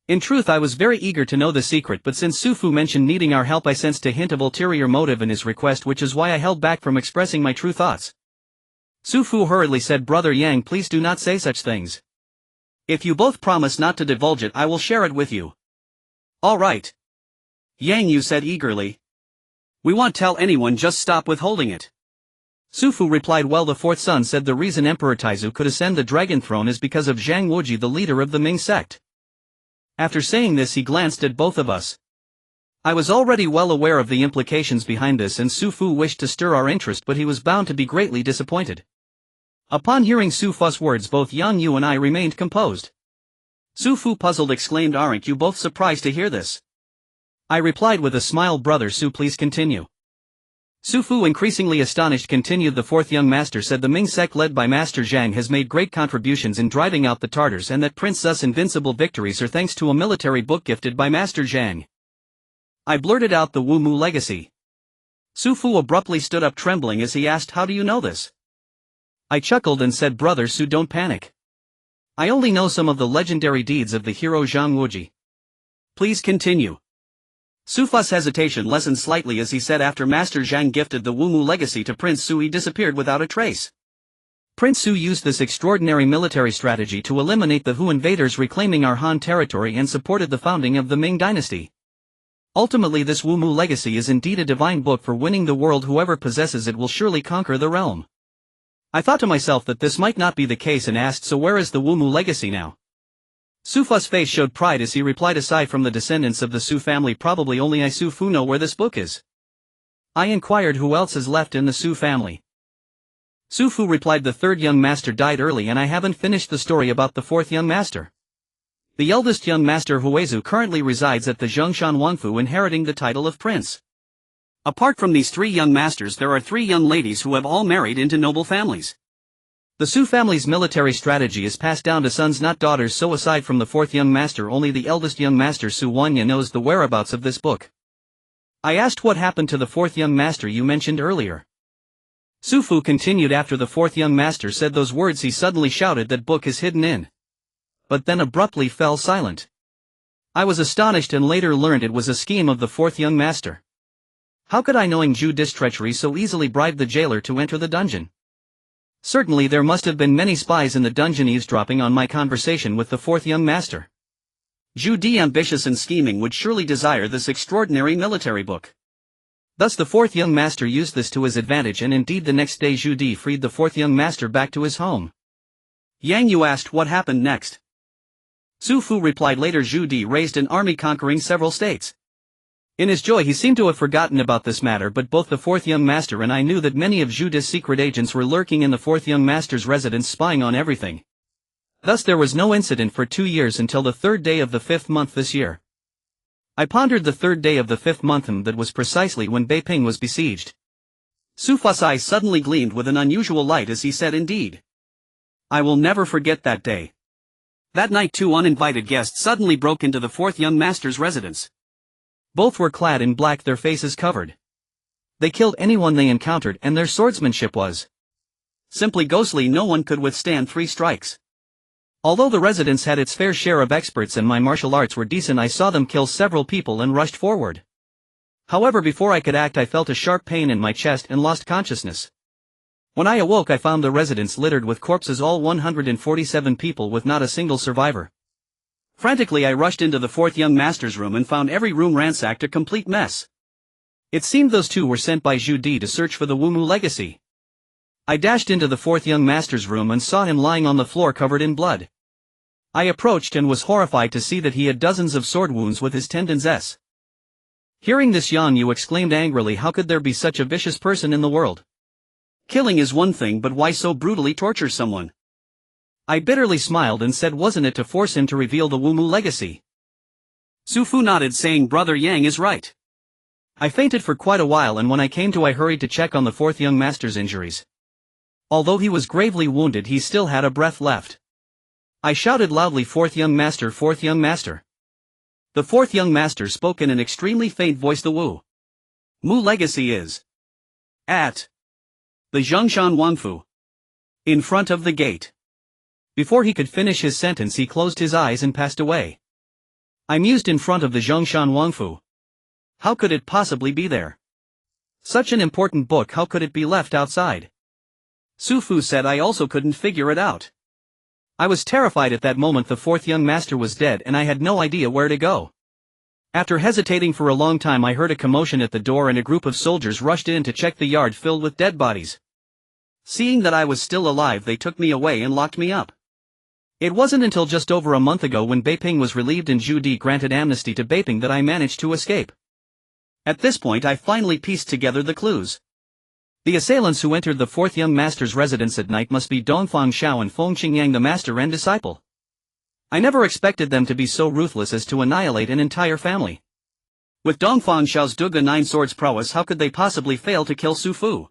In truth, I was very eager to know the secret, but since Su Fu mentioned needing our help, I sensed a hint of ulterior motive in his request, which is why I held back from expressing my true thoughts. Su Fu hurriedly said, Brother Yang, please do not say such things. If you both promise not to divulge it, I will share it with you. All right. Yang Yu said eagerly. We won't tell anyone, just stop withholding it. Su Fu replied, well, the fourth son said the reason Emperor Taizu could ascend the dragon throne is because of Zhang Wuji, the leader of the Ming sect. After saying this, he glanced at both of us. I was already well aware of the implications behind this, and Su Fu wished to stir our interest, but he was bound to be greatly disappointed. Upon hearing Su Fu's words, both Yang Yu and I remained composed. Su Fu, puzzled, exclaimed, aren't you both surprised to hear this? I replied with a smile, Brother Su, please continue. Su Fu, increasingly astonished, continued, the fourth young master said the Ming sect led by Master Zhang has made great contributions in driving out the Tartars, and that Prince Zu's invincible victories are thanks to a military book gifted by Master Zhang. I blurted out the Wu Mu legacy. Su Fu abruptly stood up, trembling, as he asked, how do you know this? I chuckled and said, Brother Su, don't panic. I only know some of the legendary deeds of the hero Zhang Wuji. Please continue. Su Fu's hesitation lessened slightly as he said, after Master Zhang gifted the Wu Mu legacy to Prince Su, he disappeared without a trace. Prince Su used this extraordinary military strategy to eliminate the Hu invaders reclaiming our Han territory and supported the founding of the Ming dynasty. Ultimately, this Wu Mu legacy is indeed a divine book for winning the world. Whoever possesses it will surely conquer the realm. I thought to myself that this might not be the case and asked, so where is the Wu Mu legacy now? Su Fu's face showed pride as he replied, aside from the descendants of the Su family, probably only I, Su Fu, know where this book is. I inquired who else is left in the Su family. Su Fu replied, the third young master died early and I haven't finished the story about the fourth young master. The eldest young master, Huizu, currently resides at the Zhongshan Wangfu, inheriting the title of prince. Apart from these three young masters, there are three young ladies who have all married into noble families. The Su family's military strategy is passed down to sons, not daughters, so aside from the fourth young master, only the eldest young master, Su Wanya, knows the whereabouts of this book. I asked what happened to the fourth young master you mentioned earlier. Su Fu continued, after the fourth young master said those words, he suddenly shouted, that book is hidden in. But then abruptly fell silent. I was astonished and later learned it was a scheme of the fourth young master. How could I, knowing Zhu Di's treachery, so easily bribe the jailer to enter the dungeon? Certainly there must have been many spies in the dungeon eavesdropping on my conversation with the fourth young master. Zhu Di, ambitious and scheming, would surely desire this extraordinary military book. Thus the fourth young master used this to his advantage, and indeed the next day Zhu Di freed the fourth young master back to his home. Yang Yu asked what happened next. Su Fu replied, later Zhu Di raised an army conquering several states. In his joy he seemed to have forgotten about this matter, but both the fourth young master and I knew that many of Zhu Di's secret agents were lurking in the fourth young master's residence, spying on everything. Thus there was no incident for 2 years until the third day of the 5th month this year. I pondered the third day of the 5th month, and that was precisely when Beiping was besieged. Su Fu's eyes suddenly gleamed with an unusual light as he said, "Indeed. I will never forget that day." That night 2 uninvited guests suddenly broke into the 4th young master's residence. Both were clad in black, their faces covered. They killed anyone they encountered, and their swordsmanship was simply ghostly. No one could withstand 3 strikes. Although the residence had its fair share of experts and my martial arts were decent, I saw them kill several people and rushed forward. However, before I could act, I felt a sharp pain in my chest and lost consciousness. When I awoke, I found the residence littered with corpses, all 147 people, with not a single survivor. Frantically, I rushed into the 4th young master's room and found every room ransacked, a complete mess. It seemed those 2 were sent by Zhu Di to search for the Wumu legacy. I dashed into the 4th young master's room and saw him lying on the floor covered in blood. I approached and was horrified to see that he had dozens of sword wounds with his tendons. Hearing this, Yan Yu exclaimed angrily, "How could there be such a vicious person in the world? Killing is one thing, but why so brutally torture someone?" I bitterly smiled and said, "Wasn't it to force him to reveal the Wumu legacy?" Su Fu nodded, saying, "Brother Yang is right." I fainted for quite a while, and when I came to, I hurried to check on the 4th young master's injuries. Although he was gravely wounded, he still had a breath left. I shouted loudly, "4th young master, 4th young master." The 4th young master spoke in an extremely faint voice, "The Mu legacy is at the Zhongshan Wangfu, in front of the gate." Before he could finish his sentence, he closed his eyes and passed away. I mused, in front of the Zhongshan Wangfu. How could it possibly be there? Such an important book, how could it be left outside? Su Fu said I also couldn't figure it out. I was terrified at that moment. The 4th young master was dead and I had no idea where to go. After hesitating for a long time, I heard a commotion at the door and a group of soldiers rushed in to check the yard filled with dead bodies. Seeing that I was still alive, they took me away and locked me up. It wasn't until just over a month ago, when Beiping was relieved and Zhu Di granted amnesty to Beiping, that I managed to escape. At this point I finally pieced together the clues. The assailants who entered the 4th young master's residence at night must be Dongfang Xiao and Feng Qingyang, the master and disciple. I never expected them to be so ruthless as to annihilate an entire family. With Dongfang Xiao's Duga 9 swords prowess, how could they possibly fail to kill Su Fu?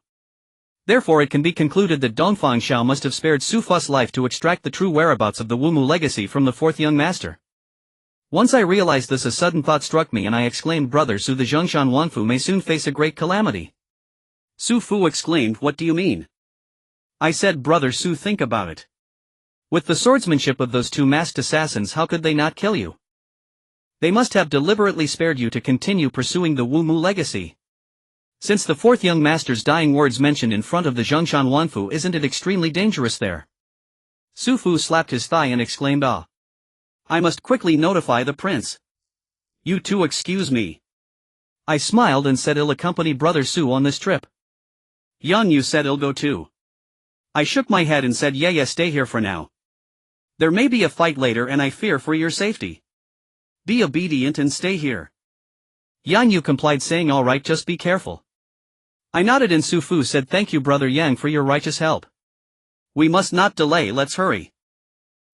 Therefore it can be concluded that Dongfang Xiao must have spared Su Fu's life to extract the true whereabouts of the Wumu legacy from the 4th young master. Once I realized this, a sudden thought struck me and I exclaimed, "Brother Su, the Zhongshan Wangfu may soon face a great calamity." Su Fu exclaimed, "What do you mean?" I said, "Brother Su, think about it. With the swordsmanship of those 2 masked assassins, how could they not kill you? They must have deliberately spared you to continue pursuing the Wumu legacy. Since the 4th young master's dying words mentioned in front of the Zhongshan Wangfu, isn't it extremely dangerous there?" Su Fu slapped his thigh and exclaimed, "Ah! I must quickly notify the prince." "You two excuse me." I smiled and said, "I'll accompany Brother Su on this trip." Yan Yu said, "I'll go too." I shook my head and said, Yeah, stay here for now. There may be a fight later and I fear for your safety. Be obedient and stay here." Yan Yu complied, saying, "All right, just be careful." I nodded and Su Fu said, "Thank you, Brother Yang, for your righteous help. We must not delay, let's hurry."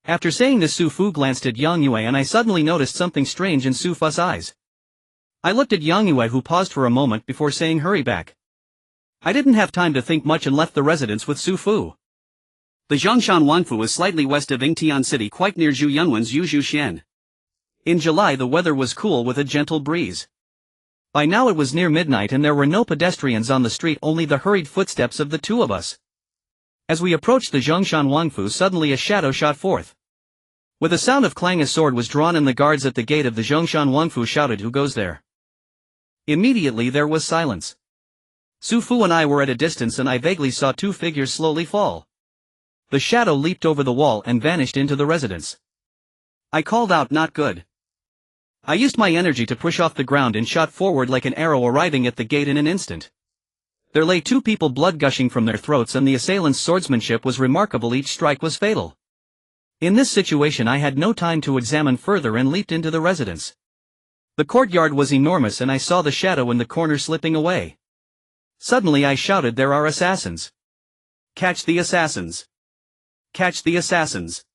After saying this, Su Fu glanced at Yang Yue and I suddenly noticed something strange in Su Fu's eyes. I looked at Yang Yue, who paused for a moment before saying, "Hurry back." I didn't have time to think much and left the residence with Su Fu. The Zhongshan Wangfu is slightly west of Yingtian City, quite near Zhu Yunwen's Yuzhu Xian. In July the weather was cool with a gentle breeze. By now it was near midnight and there were no pedestrians on the street, only the hurried footsteps of the 2 of us. As we approached the Zhongshan Wangfu, suddenly a shadow shot forth. With a sound of clang, a sword was drawn and the guards at the gate of the Zhongshan Wangfu shouted, "Who goes there?" Immediately there was silence. Su Fu and I were at a distance and I vaguely saw 2 figures slowly fall. The shadow leaped over the wall and vanished into the residence. I called out, "Not good." I used my energy to push off the ground and shot forward like an arrow, arriving at the gate in an instant. There lay 2 people, blood gushing from their throats, and the assailants' swordsmanship was remarkable. Each strike was fatal. In this situation I had no time to examine further and leaped into the residence. The courtyard was enormous and I saw the shadow in the corner slipping away. Suddenly I shouted, "There are assassins! Catch the assassins! Catch the assassins!"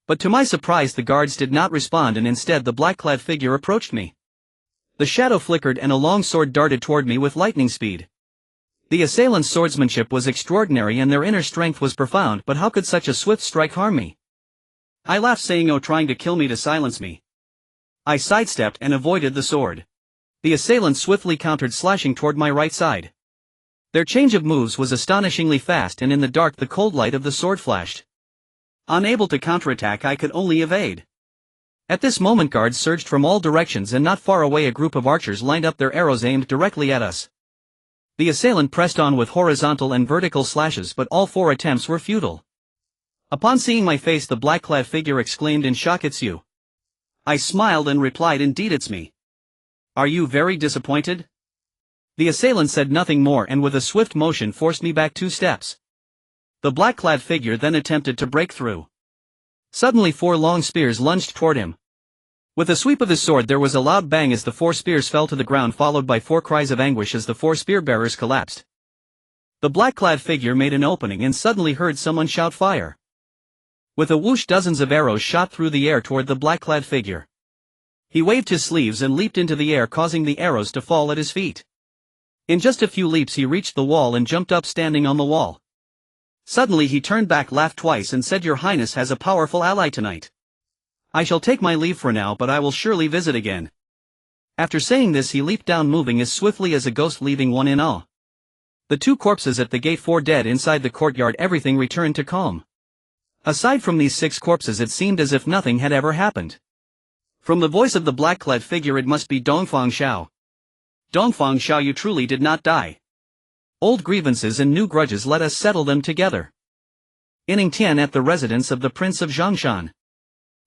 But to my surprise the guards did not respond and instead the black-clad figure approached me. The shadow flickered and a long sword darted toward me with lightning speed. The assailants' swordsmanship was extraordinary and their inner strength was profound, but how could such a swift strike harm me? I laughed, saying, "Oh, trying to kill me to silence me." I sidestepped and avoided the sword. The assailants swiftly countered, slashing toward my right side. Their change of moves was astonishingly fast, and in the dark the cold light of the sword flashed. Unable to counterattack, I could only evade. At this moment guards surged from all directions, and not far away a group of archers lined up, their arrows aimed directly at us. The assailant pressed on with horizontal and vertical slashes, but all 4 attempts were futile. Upon seeing my face, the black-clad figure exclaimed in shock, "It's you." I smiled and replied, "Indeed it's me." "Are you very disappointed?" The assailant said nothing more, and with a swift motion forced me back 2 steps. The black-clad figure then attempted to break through. Suddenly 4 long spears lunged toward him. With a sweep of his sword there was a loud bang as the 4 spears fell to the ground, followed by 4 cries of anguish as the 4 spear-bearers collapsed. The black-clad figure made an opening and suddenly heard someone shout, "Fire!" With a whoosh, dozens of arrows shot through the air toward the black-clad figure. He waved his sleeves and leaped into the air, causing the arrows to fall at his feet. In just a few leaps he reached the wall and jumped up, standing on the wall. Suddenly he turned back, laughed twice, and said, "Your Highness has a powerful ally tonight. I shall take my leave for now, but I will surely visit again." After saying this he leaped down, moving as swiftly as a ghost, leaving one in awe. The 2 corpses at the gate, 4 dead inside the courtyard, everything returned to calm. Aside from these 6 corpses it seemed as if nothing had ever happened. From the voice of the black-clad figure, "It must be Dongfang Xiao. Dongfang Xiao, you truly did not die. Old grievances and new grudges, let us settle them together." In Ningtian, at the residence of the Prince of Zhongshan.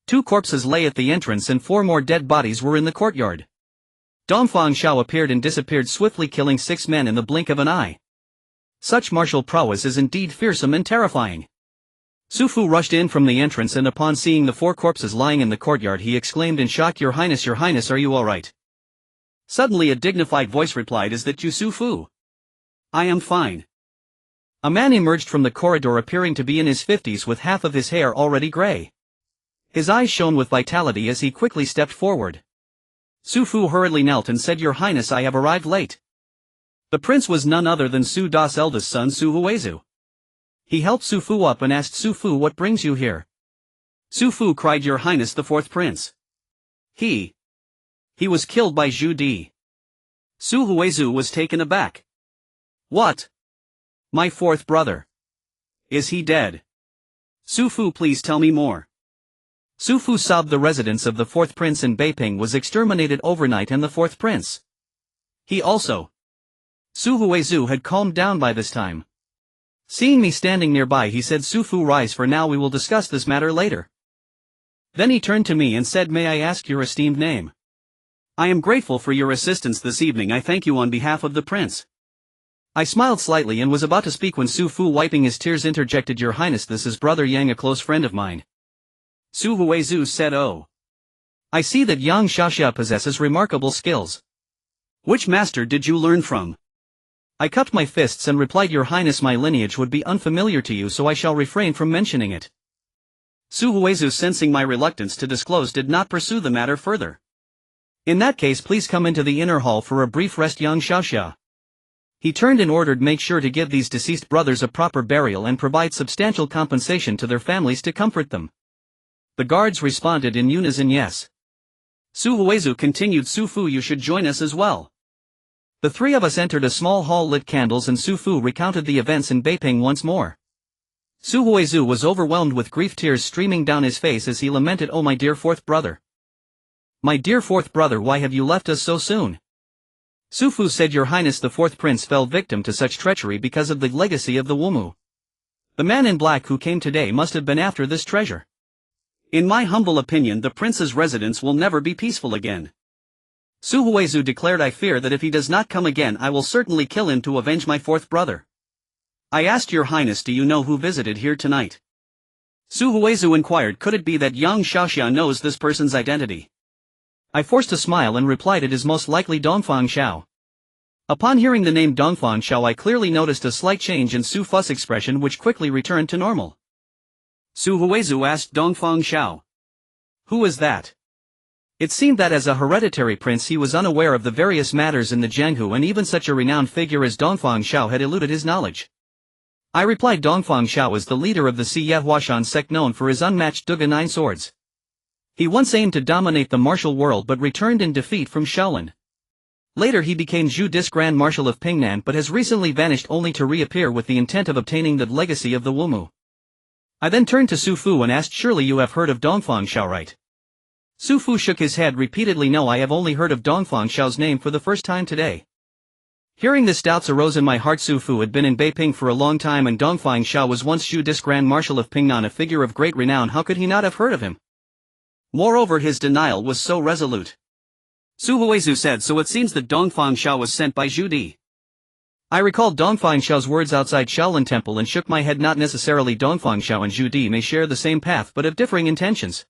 2 corpses lay at the entrance and 4 more dead bodies were in the courtyard. Dongfang Xiao appeared and disappeared swiftly, killing 6 men in the blink of an eye. Such martial prowess is indeed fearsome and terrifying. Su Fu rushed in from the entrance, and upon seeing the 4 corpses lying in the courtyard he exclaimed in shock, Your Highness, are you alright?" Suddenly a dignified voice replied, "Is that you, Su Fu?" "I am fine." A man emerged from the corridor, appearing to be in his 50s, with half of his hair already gray. His eyes shone with vitality as he quickly stepped forward. Su Fu hurriedly knelt and said, "Your Highness, I have arrived late." The prince was none other than Su Da's eldest son, Su Huizu. He helped Su Fu up and asked, "Su Fu, what brings you here?" Su Fu cried, "Your Highness, the 4th prince. He was killed by Zhu Di." Su Huizu was taken aback. "What? My 4th brother? Is he dead? Su Fu, please tell me more." Su Fu sobbed. The residence of the 4th prince in Beiping was exterminated overnight, and the 4th prince, he also. Su Huizu had calmed down by this time. Seeing me standing nearby he said, "Su Fu, rise, for now we will discuss this matter later." Then he turned to me and said, "May I ask your esteemed name?" "I am grateful for your assistance this evening. I thank you on behalf of the prince." I smiled slightly and was about to speak when Su Fu, wiping his tears, interjected, "Your Highness, this is Brother Yang, a close friend of mine." Su Huizu said, "Oh. I see that Yang Xiaoxia possesses remarkable skills. Which master did you learn from?" I cupped my fists and replied, "Your Highness, my lineage would be unfamiliar to you, so I shall refrain from mentioning it." Su Huizu, sensing my reluctance to disclose, did not pursue the matter further. "In that case, please come into the inner hall for a brief rest, Yang Xiaoxia." He turned and ordered, "Make sure to give these deceased brothers a proper burial and provide substantial compensation to their families to comfort them." The guards responded in unison, "Yes." Su Huizu continued, "Su Fu, you should join us as well." The 3 of us entered a small hall, lit candles, and Su Fu recounted the events in Beiping once more. Su Huizu was overwhelmed with grief, tears streaming down his face as he lamented, "Oh, my dear 4th brother. My dear 4th brother, why have you left us so soon?" Su Fu said, "Your Highness, the 4th prince fell victim to such treachery because of the legacy of the Wumu. The man in black who came today must have been after this treasure. In my humble opinion, the prince's residence will never be peaceful again. Su Huizu declared, I fear that if he does not come again I will certainly kill him to avenge my 4th brother. I asked Your Highness, do you know who visited here tonight? Su Huizu inquired, could it be that Yang Xiaoxia knows this person's identity? I forced a smile and replied, it is most likely Dongfang Xiao. Upon hearing the name Dongfang Xiao I clearly noticed a slight change in Su Fu's expression, which quickly returned to normal. Su Huizu asked, Dongfang Xiao. Who is that? It seemed that as a hereditary prince he was unaware of the various matters in the Jianghu, and even such a renowned figure as Dongfang Xiao had eluded his knowledge. I replied, Dongfang Xiao is the leader of the Siye Huashan sect, known for his unmatched Duga 9 swords. He once aimed to dominate the martial world but returned in defeat from Shaolin. Later he became Zhu Dis Grand Marshal of Pingnan, but has recently vanished only to reappear with the intent of obtaining the legacy of the Wumu. I then turned to Su Fu and asked, surely you have heard of Dongfang Xiao, right? Su Fu shook his head repeatedly. No, I have only heard of Dongfang Xiao's name for the first time today. Hearing this, doubts arose in my heart. Su Fu had been in Beiping for a long time, and Dongfang Xiao was once Zhu Dis Grand Marshal of Pingnan, a figure of great renown. How could he not have heard of him? Moreover, his denial was so resolute. Su Huizhu said, so it seems that Dongfang Xiao was sent by Zhu Di. I recalled Dongfang Xiao's words outside Shaolin Temple and shook my head. Not necessarily. Dongfang Xiao and Zhu Di may share the same path but have differing intentions.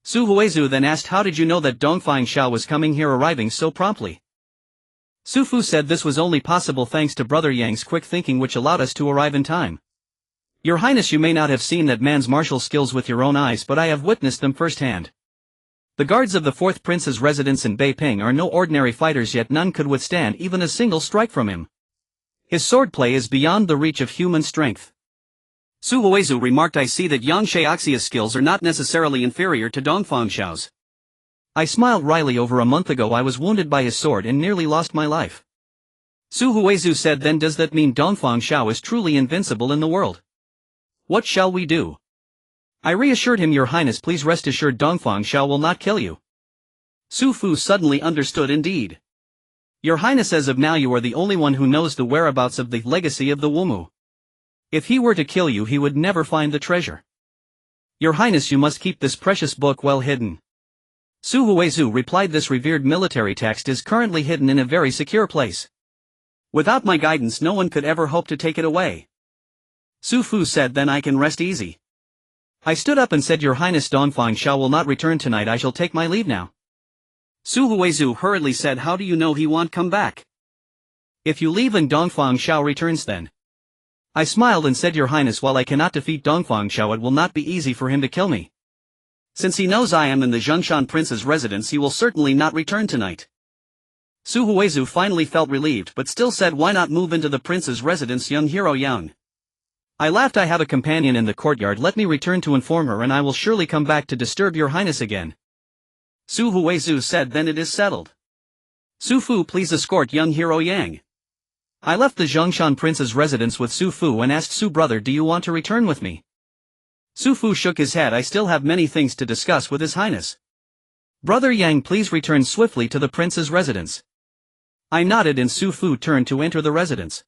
Su Huizhu then asked, how did you know that Dongfang Xiao was coming here, arriving so promptly? Su Fu said this was only possible thanks to Brother Yang's quick thinking, which allowed us to arrive in time. Your Highness, you may not have seen that man's martial skills with your own eyes, but I have witnessed them firsthand. The guards of the fourth prince's residence in Beiping are no ordinary fighters, yet none could withstand even a single strike from him. His swordplay is beyond the reach of human strength. Su Huizhu remarked, I see that Yang Xiaoxia's skills are not necessarily inferior to Dongfang Xiao's. I smiled wryly. Over a month ago I was wounded by his sword and nearly lost my life. Su Huizhu said, then does that mean Dongfang Xiao is truly invincible in the world? What shall we do? I reassured him, Your Highness, please rest assured Dongfang Xiao will not kill you. Su Fu suddenly understood. Indeed. Your Highness, as of now you are the only one who knows the whereabouts of the legacy of the Wumu. If he were to kill you, he would never find the treasure. Your Highness, you must keep this precious book well hidden. Su Huizhu replied, this revered military text is currently hidden in a very secure place. Without my guidance no one could ever hope to take it away. Su Fu said, then I can rest easy. I stood up and said, Your Highness, Dongfang Xiao will not return tonight. I shall take my leave now. Su Huizhu hurriedly said, how do you know he won't come back? If you leave and Dongfang Xiao returns, then. I smiled and said, Your Highness, while I cannot defeat Dongfang Xiao, it will not be easy for him to kill me. Since he knows I am in the Zhongshan prince's residence, he will certainly not return tonight. Su Huizhu finally felt relieved, but still said, why not move into the prince's residence, young hero Yang? I laughed, I have a companion in the courtyard, let me return to inform her and I will surely come back to disturb Your Highness again. Su Huizhu said, then it is settled. Su Fu, please escort young hero Yang. I left the Zhongshan prince's residence with Su Fu and asked Su, brother, do you want to return with me? Su Fu shook his head, I still have many things to discuss with His Highness. Brother Yang, please return swiftly to the prince's residence. I nodded and Su Fu turned to enter the residence.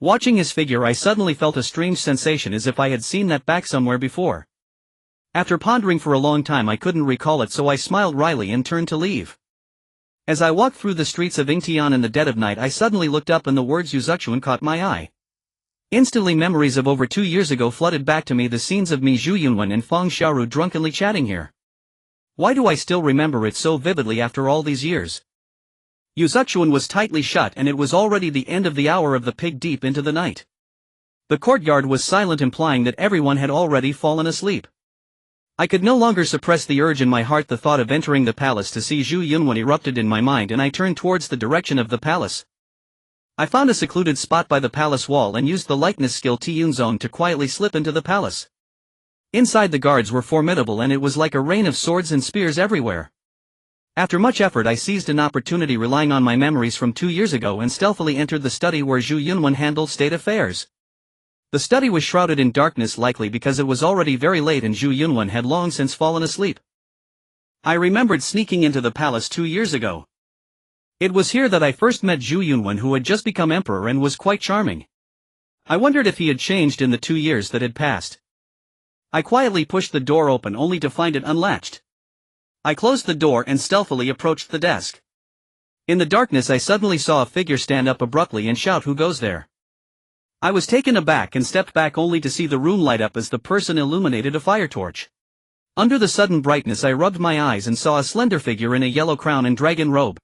Watching his figure I suddenly felt a strange sensation as if I had seen that back somewhere before. After pondering for a long time I couldn't recall it, so I smiled wryly and turned to leave. As I walked through the streets of Yingtian in the dead of night I suddenly looked up and the words Yuzuchuan caught my eye. Instantly memories of over 2 years ago flooded back to me, the scenes of me, Zhu Yunwen and Feng Xiaoru drunkenly chatting here. Why do I still remember it so vividly after all these years? Yuzuchuan was tightly shut and it was already the end of the hour of the pig, deep into the night. The courtyard was silent, implying that everyone had already fallen asleep. I could no longer suppress the urge in my heart. The thought of entering the palace to see Zhu Yunwen erupted in my mind and I turned towards the direction of the palace. I found a secluded spot by the palace wall and used the likeness skill Tiyun Zone to quietly slip into the palace. Inside the guards were formidable and it was like a rain of swords and spears everywhere. After much effort I seized an opportunity, relying on my memories from 2 years ago, and stealthily entered the study where Zhu Yunwen handled state affairs. The study was shrouded in darkness, likely because it was already very late and Zhu Yunwen had long since fallen asleep. I remembered sneaking into the palace 2 years ago. It was here that I first met Zhu Yunwen, who had just become emperor and was quite charming. I wondered if he had changed in the 2 years that had passed. I quietly pushed the door open only to find it unlatched. I closed the door and stealthily approached the desk. In the darkness I suddenly saw a figure stand up abruptly and shout, "Who goes there?" I was taken aback and stepped back only to see the room light up as the person illuminated a fire torch. Under the sudden brightness I rubbed my eyes and saw a slender figure in a yellow crown and dragon robe.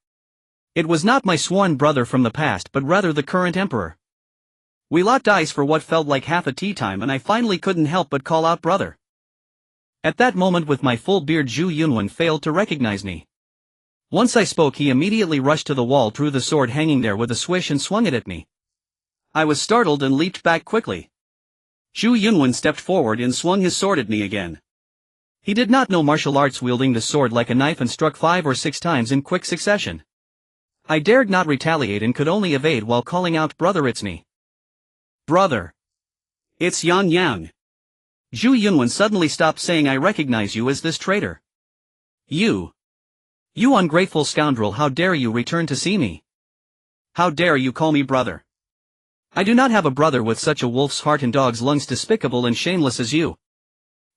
It was not my sworn brother from the past, but rather the current emperor. We locked eyes for what felt like half a tea time and I finally couldn't help but call out, "Brother." At that moment with my full beard Zhu Yunwen failed to recognize me. Once I spoke he immediately rushed to the wall, drew the sword hanging there with a swish and swung it at me. I was startled and leaped back quickly. Zhu Yunwen stepped forward and swung his sword at me again. He did not know martial arts, wielding the sword like a knife, and struck 5 or 6 times in quick succession. I dared not retaliate and could only evade while calling out, "Brother, it's me." "Brother. It's Yan Yang." Zhu Yunwen suddenly stopped, saying, "I recognize you as this traitor. You ungrateful scoundrel, how dare you return to see me? How dare you call me brother? I do not have a brother with such a wolf's heart and dog's lungs, despicable and shameless as you.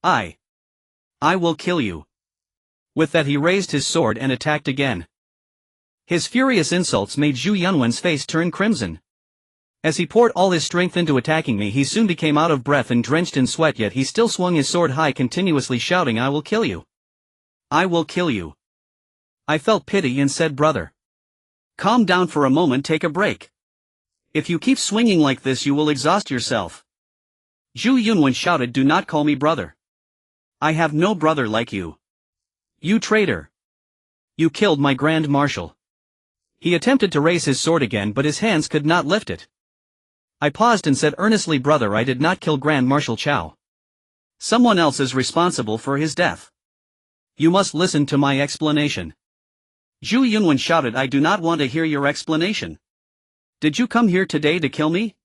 I will kill you." With that he raised his sword and attacked again. His furious insults made Zhu Yunwen's face turn crimson. As he poured all his strength into attacking me, he soon became out of breath and drenched in sweat, yet he still swung his sword high, continuously shouting, "I will kill you. I will kill you." I felt pity and said, "Brother, calm down for a moment, take a break. If you keep swinging like this you will exhaust yourself." Zhu Yunwen shouted, "Do not call me brother. I have no brother like you. You traitor. You killed my Grand Marshal." He attempted to raise his sword again, but his hands could not lift it. I paused and said earnestly, "Brother, I did not kill Grand Marshal Chao. Someone else is responsible for his death. You must listen to my explanation." Zhu Yunwen shouted, "I do not want to hear your explanation. Did you come here today to kill me?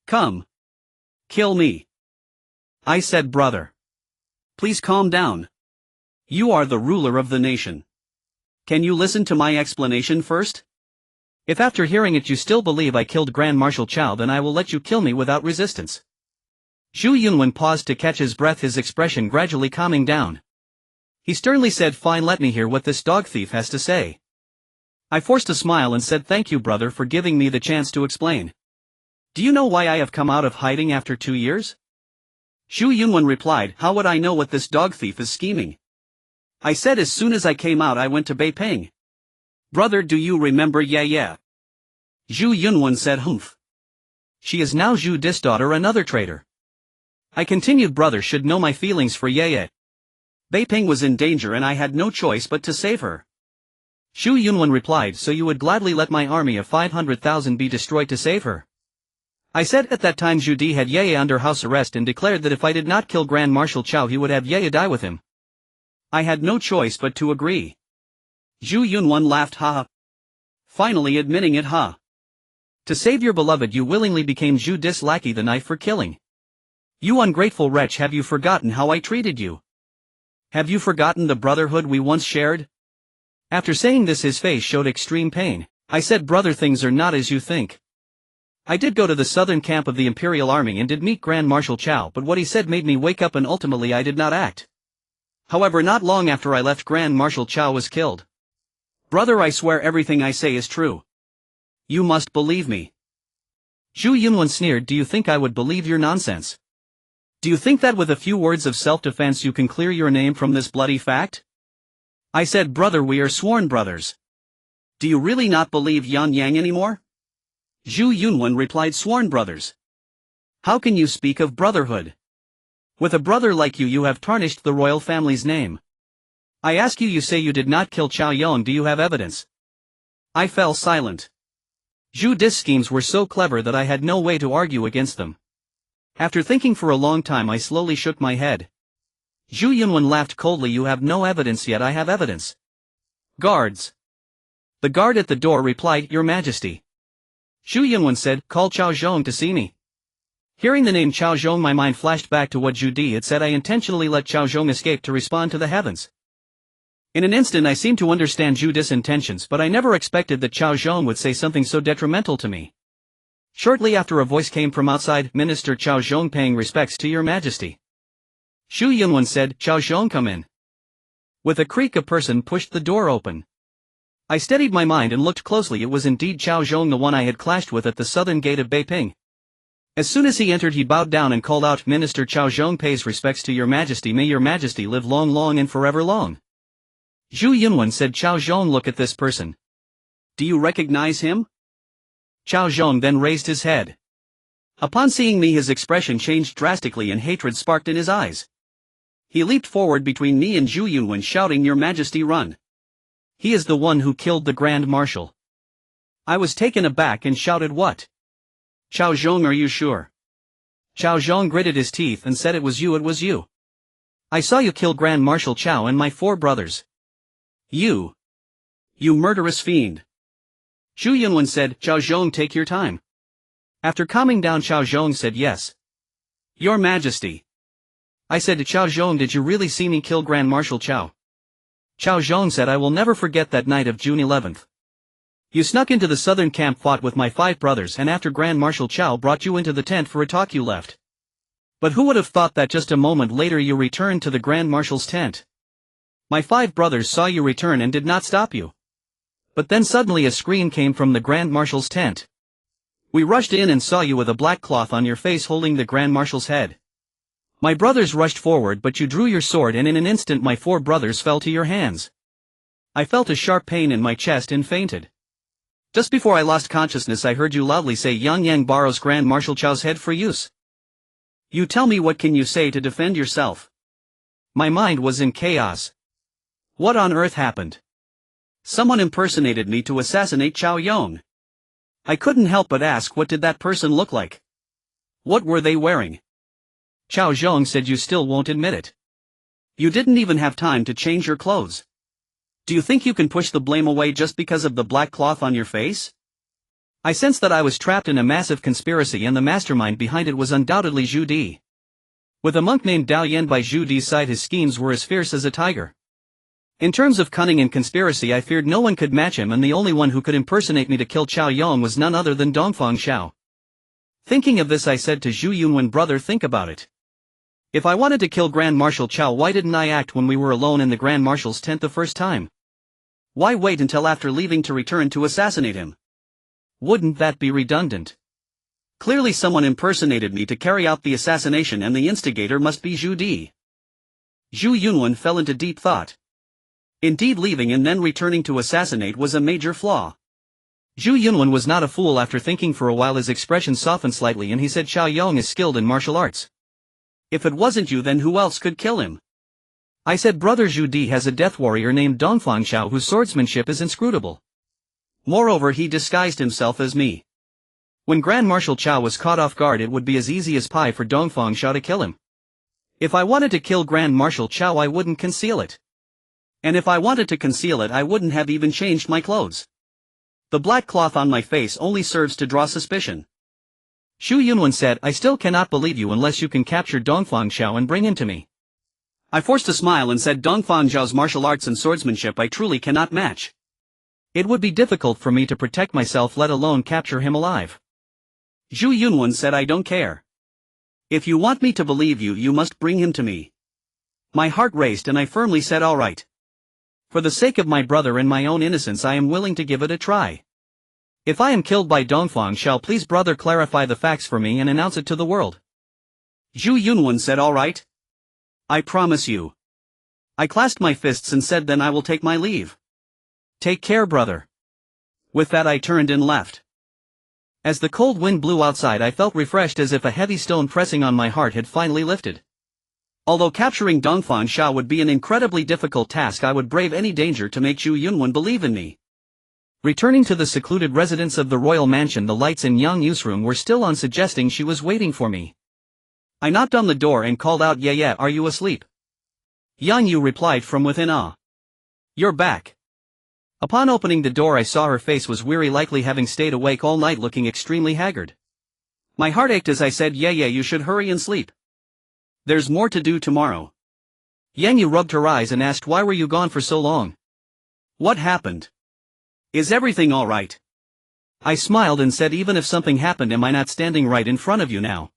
Come. Kill me." I said, "Brother, please calm down. You are the ruler of the nation. Can you listen to my explanation first? If after hearing it you still believe I killed Grand Marshal Chao, then I will let you kill me without resistance." Zhu Yunwen paused to catch his breath, his expression gradually calming down. He sternly said, "Fine, let me hear what this dog thief has to say." I forced a smile and said, "Thank you, brother, for giving me the chance to explain. Do you know why I have come out of hiding after 2 years? Zhu Yunwen replied, "How would I know what this dog thief is scheming? I said as soon as I came out I went to Beiping. Brother, do you remember Ye? Zhu Yunwen said, "Humph. She is now Zhu Dis' daughter, another traitor." I continued, "Brother should know my feelings for Ye. Beiping was in danger and I had no choice but to save her." Zhu Yunwen replied, "So you would gladly let my army of 500,000 be destroyed to save her?" I said at that time Zhu Di had Ye under house arrest and declared that if I did not kill Grand Marshal Chao he would have Ye die with him. I had no choice but to agree. Zhu Yunwen laughed, "Ha. Finally admitting it, ha. To save your beloved you willingly became Zhu Dis' lackey, the knife for killing. You ungrateful wretch, have you forgotten how I treated you? Have you forgotten the brotherhood we once shared?" After saying this his face showed extreme pain. I said, "Brother, things are not as you think. I did go to the southern camp of the Imperial Army and did meet Grand Marshal Chao, but what he said made me wake up and ultimately I did not act. However, not long after I left, Grand Marshal Chao was killed. Brother, I swear everything I say is true. You must believe me." Zhu Yunwen sneered, "Do you think I would believe your nonsense? Do you think that with a few words of self-defense you can clear your name from this bloody fact?" I said, "Brother, we are sworn brothers. Do you really not believe Yan Yang anymore?" Zhu Yunwen replied, "Sworn brothers. How can you speak of brotherhood? With a brother like you, you have tarnished the royal family's name. I ask you, you say you did not kill Chao Yong, do you have evidence?" I fell silent. Zhu Dis' schemes were so clever that I had no way to argue against them. After thinking for a long time I slowly shook my head. Zhu Yunwen laughed coldly, "You have no evidence, yet I have evidence." "Guards." The guard at the door replied, "Your Majesty." Zhu Yunwen said, "Call Chao Zhong to see me." Hearing the name Chao Zhong, my mind flashed back to what Zhu Di had said. I intentionally let Chao Zhong escape to respond to the heavens. In an instant I seemed to understand Zhu Dis' intentions, but I never expected that Chao Zhong would say something so detrimental to me. Shortly after a voice came from outside, "Minister Chao Zhong paying respects to your Majesty." Zhu Yunwen said, "Chao Zhong, come in." With a creak a person pushed the door open. I steadied my mind and looked closely. It was indeed Chao Zhong, the one I had clashed with at the southern gate of Beiping. As soon as he entered he bowed down and called out, "Minister Chao Zhong pays respects to your Majesty. May your Majesty live long, long and forever long." Zhu Yunwen said, "Chao Zhong, look at this person. Do you recognize him?" Chao Zhong then raised his head. Upon seeing me his expression changed drastically and hatred sparked in his eyes. He leaped forward between me and Zhu Yunwen, shouting, "Your Majesty, run! He is the one who killed the Grand Marshal." I was taken aback and shouted, "What? Chao Zhong, are you sure?" Chao Zhong gritted his teeth and said, "It was you. I saw you kill Grand Marshal Chao and my 4 brothers. You murderous fiend." Zhu Yunwen said, "Chao Zhong, take your time." After calming down, Chao Zhong said, "Yes, Your Majesty." I said to Chao Zhong, "Did you really see me kill Grand Marshal Chao?" Chao Zhong said, "I will never forget that night of June 11th. You snuck into the southern camp, fought with my 5 brothers, and after Grand Marshal Chao brought you into the tent for a talk, you left. But who would have thought that just a moment later you returned to the Grand Marshal's tent? My 5 brothers saw you return and did not stop you. But then suddenly a scream came from the Grand Marshal's tent. We rushed in and saw you with a black cloth on your face holding the Grand Marshal's head. My brothers rushed forward, but you drew your sword and in an instant my 4 brothers fell to your hands. I felt a sharp pain in my chest and fainted. Just before I lost consciousness, I heard you loudly say, 'Yang Yang borrows Grand Marshal Chao's head for use.' You tell me, what can you say to defend yourself?" My mind was in chaos. What on earth happened? Someone impersonated me to assassinate Chao Yong. I couldn't help but ask, what did that person look like? What were they wearing? Chao Zhong said, "You still won't admit it. You didn't even have time to change your clothes. Do you think you can push the blame away just because of the black cloth on your face?" I sensed that I was trapped in a massive conspiracy, and the mastermind behind it was undoubtedly Zhu Di. With a monk named Dao Yan by Zhu Di's side, his schemes were as fierce as a tiger. In terms of cunning and conspiracy, I feared no one could match him, and the only one who could impersonate me to kill Chao Yong was none other than Dongfang Xiao. Thinking of this, I said to Zhu Yunwen, "Brother, think about it. If I wanted to kill Grand Marshal Chao, why didn't I act when we were alone in the Grand Marshal's tent the first time? Why wait until after leaving to return to assassinate him? Wouldn't that be redundant? Clearly someone impersonated me to carry out the assassination, and the instigator must be Zhu Di." Zhu Yunwen fell into deep thought. Indeed, leaving and then returning to assassinate was a major flaw. Zhu Yunwen was not a fool. After thinking for a while, his expression softened slightly and he said, "Chao Yong is skilled in martial arts. If it wasn't you, then who else could kill him?" I said, "Brother, Zhu Di has a death warrior named Dongfang Xiao whose swordsmanship is inscrutable. Moreover, he disguised himself as me. When Grand Marshal Chao was caught off guard, it would be as easy as pie for Dongfang Xiao to kill him. If I wanted to kill Grand Marshal Chao, I wouldn't conceal it. And if I wanted to conceal it, I wouldn't have even changed my clothes. The black cloth on my face only serves to draw suspicion." Zhu Yunwen said, "I still cannot believe you unless you can capture Dongfang Xiao and bring him to me." I forced a smile and said, "Dongfang Xiao's martial arts and swordsmanship I truly cannot match. It would be difficult for me to protect myself, let alone capture him alive." Zhu Yunwen said, "I don't care. If you want me to believe you, you must bring him to me." My heart raced and I firmly said, "All right. For the sake of my brother and my own innocence, I am willing to give it a try. If I am killed by Dongfang Xiao, please, brother, clarify the facts for me and announce it to the world." Zhu Yunwen said, "All right. I promise you." I clasped my fists and said, "Then I will take my leave. Take care, brother." With that I turned and left. As the cold wind blew outside, I felt refreshed, as if a heavy stone pressing on my heart had finally lifted. Although capturing Dongfang Xiao would be an incredibly difficult task, I would brave any danger to make Zhu Yunwen believe in me. Returning to the secluded residence of the royal mansion, the lights in Yang Yu's room were still on, suggesting she was waiting for me. I knocked on the door and called out, "Yeah, are you asleep?" Yang Yu replied from within, "Ah. You're back." Upon opening the door, I saw her face was weary, likely having stayed awake all night, looking extremely haggard. My heart ached as I said, Yeah, you should hurry and sleep. There's more to do tomorrow." Yang Yu rubbed her eyes and asked, "Why were you gone for so long? What happened? Is everything all right?" I smiled and said, "Even if something happened, am I not standing right in front of you now?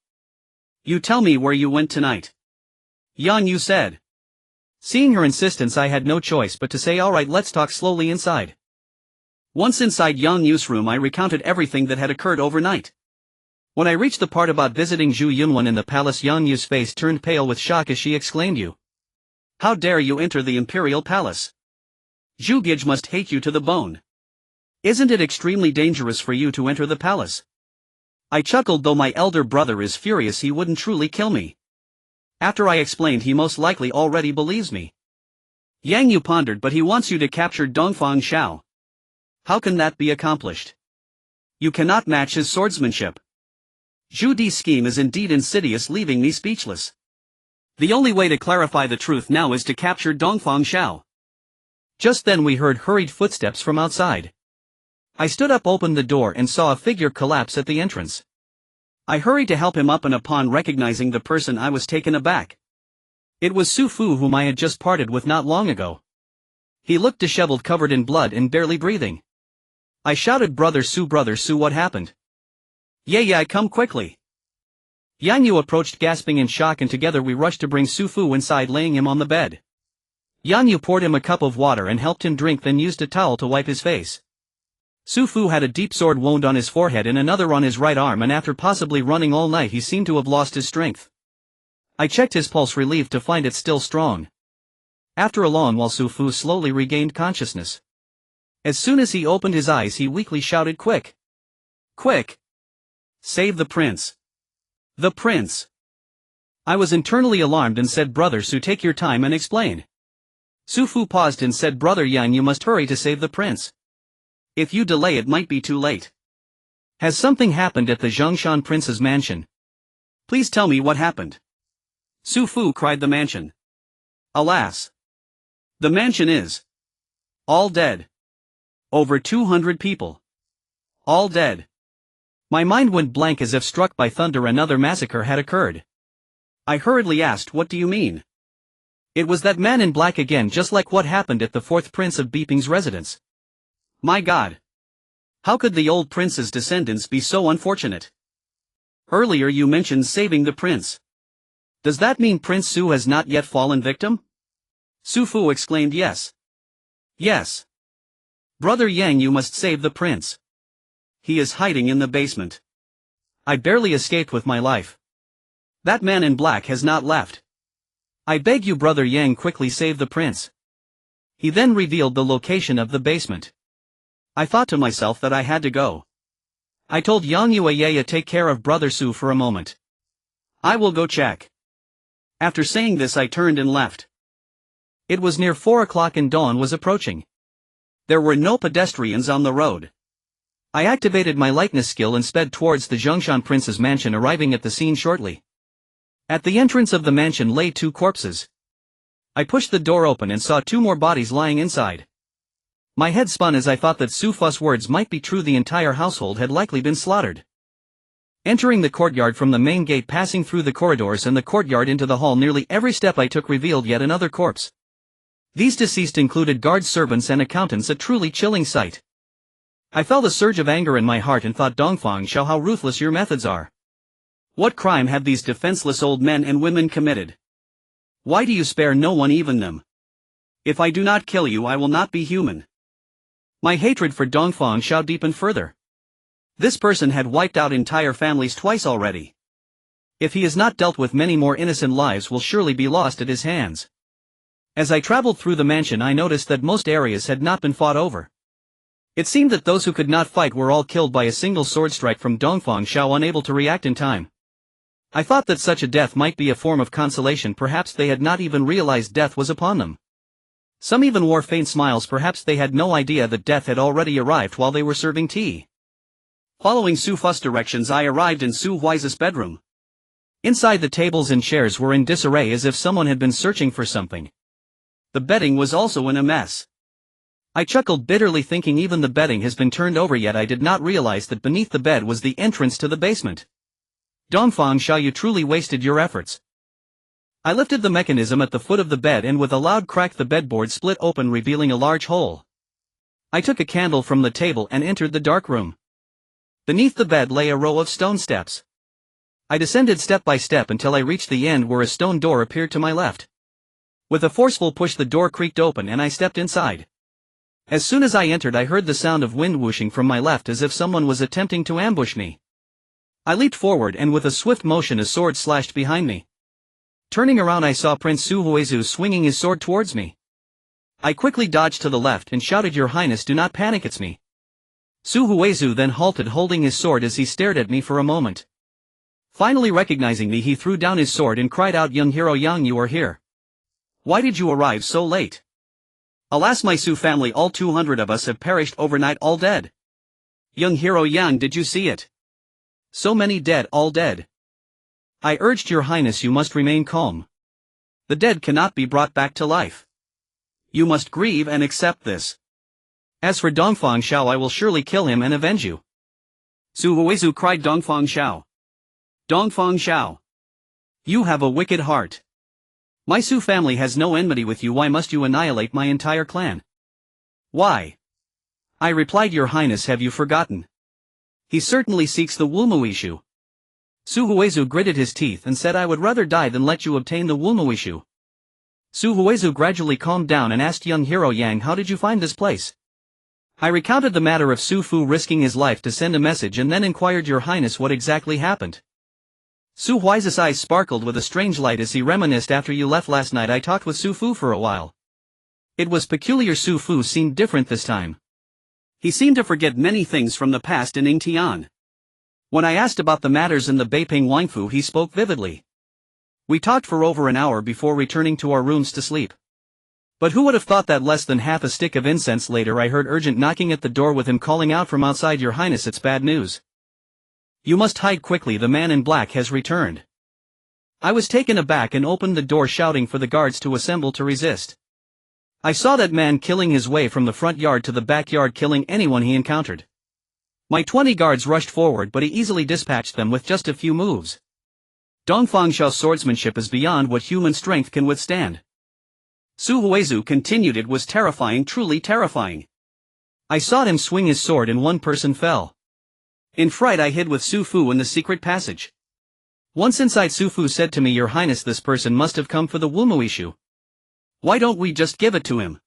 You tell me where you went tonight." Yang Yu said. Seeing her insistence, I had no choice but to say, "All right, let's talk slowly inside." Once inside Yang Yu's room, I recounted everything that had occurred overnight. When I reached the part about visiting Zhu Yunwen in the palace, Yang Yu's face turned pale with shock as she exclaimed, "You! How dare you enter the imperial palace? Zhu Gij must hate you to the bone. Isn't it extremely dangerous for you to enter the palace?" I chuckled. "Though my elder brother is furious, he wouldn't truly kill me. After I explained, he most likely already believes me. Yang Yu pondered, but he wants you to capture Dongfang Xiao. How can that be accomplished? You cannot match his swordsmanship. Zhu Di's scheme is indeed insidious, leaving me speechless. The only way to clarify the truth now is to capture Dongfang Xiao. Just then we heard hurried footsteps from outside. I stood up, opened the door, and saw a figure collapse at the entrance. I hurried to help him up, and upon recognizing the person I was taken aback. It was Su Fu, whom I had just parted with not long ago. He looked disheveled, covered in blood and barely breathing. I shouted, Brother Su, what happened? Yeah, come quickly. Yang Yu approached, gasping in shock, and together we rushed to bring Su Fu inside, laying him on the bed. Yang Yu poured him a cup of water and helped him drink, then used a towel to wipe his face. Su Fu had a deep sword wound on his forehead and another on his right arm, and after possibly running all night he seemed to have lost his strength. I checked his pulse, relieved to find it still strong. After a long while Su Fu slowly regained consciousness. As soon as he opened his eyes he weakly shouted, Quick! Quick! Save the prince! The prince! I was internally alarmed and said, Brother Su, take your time and explain. Su Fu paused and said, Brother Yang, you must hurry to save the prince. If you delay it might be too late. Has something happened at the Zhongshan prince's mansion? Please tell me what happened. Su Fu cried, the mansion. Alas! The mansion is all dead. Over 200 people. All dead. My mind went blank as if struck by thunder. Another massacre had occurred. I hurriedly asked, What do you mean? It was that man in black again, just like what happened at the fourth Prince of Beiping's residence. My God! How could the old prince's descendants be so unfortunate? Earlier you mentioned saving the prince. Does that mean Prince Su has not yet fallen victim? Su Fu exclaimed, Yes. Yes. Brother Yang, you must save the prince. He is hiding in the basement. I barely escaped with my life. That man in black has not left. I beg you, Brother Yang, quickly save the prince. He then revealed the location of the basement. I thought to myself that I had to go. I told Yang Yu, take care of Brother Su for a moment. I will go check. After saying this I turned and left. It was near 4 o'clock and dawn was approaching. There were no pedestrians on the road. I activated my likeness skill and sped towards the Zhongshan prince's mansion, arriving at the scene shortly. At the entrance of the mansion lay 2 corpses. I pushed the door open and saw 2 more bodies lying inside. My head spun as I thought that Su Fu's words might be true. The entire household had likely been slaughtered. Entering the courtyard from the main gate, passing through the corridors and the courtyard into the hall, nearly every step I took revealed yet another corpse. These deceased included guard servants and accountants, a truly chilling sight. I felt a surge of anger in my heart and thought, Dongfang Xiao, how ruthless your methods are. What crime have these defenseless old men and women committed? Why do you spare no one, even them? If I do not kill you, I will not be human. My hatred for Dongfang Xiao deepened further. This person had wiped out entire families twice already. If he has not dealt with, many more innocent lives will surely be lost at his hands. As I traveled through the mansion, I noticed that most areas had not been fought over. It seemed that those who could not fight were all killed by a single sword strike from Dongfang Xiao, unable to react in time. I thought that such a death might be a form of consolation. Perhaps they had not even realized death was upon them. Some even wore faint smiles. Perhaps they had no idea that death had already arrived while they were serving tea. Following Su Fu's directions, I arrived in Su Hui's bedroom. Inside, the tables and chairs were in disarray, as if someone had been searching for something. The bedding was also in a mess. I chuckled bitterly, thinking even the bedding has been turned over, yet I did not realize that beneath the bed was the entrance to the basement. Dongfang Xiao, you truly wasted your efforts. I lifted the mechanism at the foot of the bed, and with a loud crack the bedboard split open, revealing a large hole. I took a candle from the table and entered the dark room. Beneath the bed lay a row of stone steps. I descended step by step until I reached the end, where a stone door appeared to my left. With a forceful push the door creaked open and I stepped inside. As soon as I entered, I heard the sound of wind whooshing from my left, as if someone was attempting to ambush me. I leaped forward, and with a swift motion a sword slashed behind me. Turning around, I saw Prince Su Huizu swinging his sword towards me. I quickly dodged to the left and shouted, Your Highness, do not panic, it's me. Su Huizu then halted, holding his sword, as he stared at me for a moment. Finally recognizing me, he threw down his sword and cried out, "Young hero Yang, you are here. Why did you arrive so late? Alas, my Su family, all 200 of us have perished overnight, all dead. Young hero Yang, did you see it? So many dead, all dead. I urged your highness, you must remain calm. The dead cannot be brought back to life. You must grieve and accept this. As for Dongfang Xiao, I will surely kill him and avenge you." Su Huizu cried. "Dongfang Xiao. Dongfang Xiao. You have a wicked heart. My Su family has no enmity with you, why must you annihilate my entire clan?" "Why?" I replied, "Your highness, have you forgotten? He certainly seeks the Wumuishu." Su Huizu gritted his teeth and said, "I would rather die than let you obtain the Wumuishu." Su Huizu gradually calmed down and asked young hero Yang, "How did you find this place?" I recounted the matter of Su Fu risking his life to send a message and then inquired, "Your highness, what exactly happened?" Su Huizu's eyes sparkled with a strange light as he reminisced, "After you left last night I talked with Su Fu for a while. It was peculiar. Su Fu seemed different this time. He seemed to forget many things from the past in Yingtian. When I asked about the matters in the Beiping Wangfu, he spoke vividly. We talked for over an hour before returning to our rooms to sleep. But who would have thought that less than half a stick of incense later I heard urgent knocking at the door with him calling out from outside, 'Your highness, it's bad news. You must hide quickly, the man in black has returned.' I was taken aback and opened the door, shouting for the guards to assemble to resist. I saw that man killing his way from the front yard to the backyard, killing anyone he encountered. My 20 guards rushed forward, but he easily dispatched them with just a few moves. Dongfang Xiao's swordsmanship is beyond what human strength can withstand." Su Huizu continued, "It was terrifying, truly terrifying. I saw him swing his sword and one person fell. In fright I hid with Su Fu in the secret passage. Once inside, Su Fu said to me, 'Your highness, this person must have come for the Wumuishu. Why don't we just give it to him?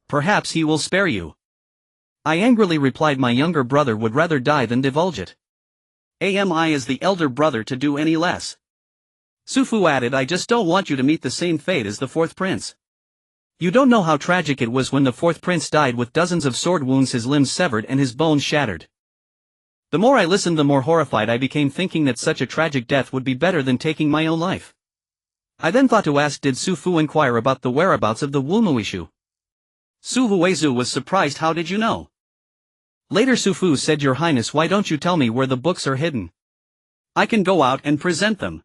Perhaps he will spare you.' I angrily replied, 'My younger brother would rather die than divulge it. Am I as the elder brother to do any less?' Su Fu added, 'I just don't want you to meet the same fate as the fourth prince. You don't know how tragic it was when the fourth prince died with dozens of sword wounds, his limbs severed and his bones shattered.' The more I listened, the more horrified I became, thinking that such a tragic death would be better than taking my own life. I then thought to ask, did Su Fu inquire about the whereabouts of the Wumuishu? Su Huizu was surprised. 'How did you know?' Later Su Fu said, 'Your highness, why don't you tell me where the books are hidden? I can go out and present them.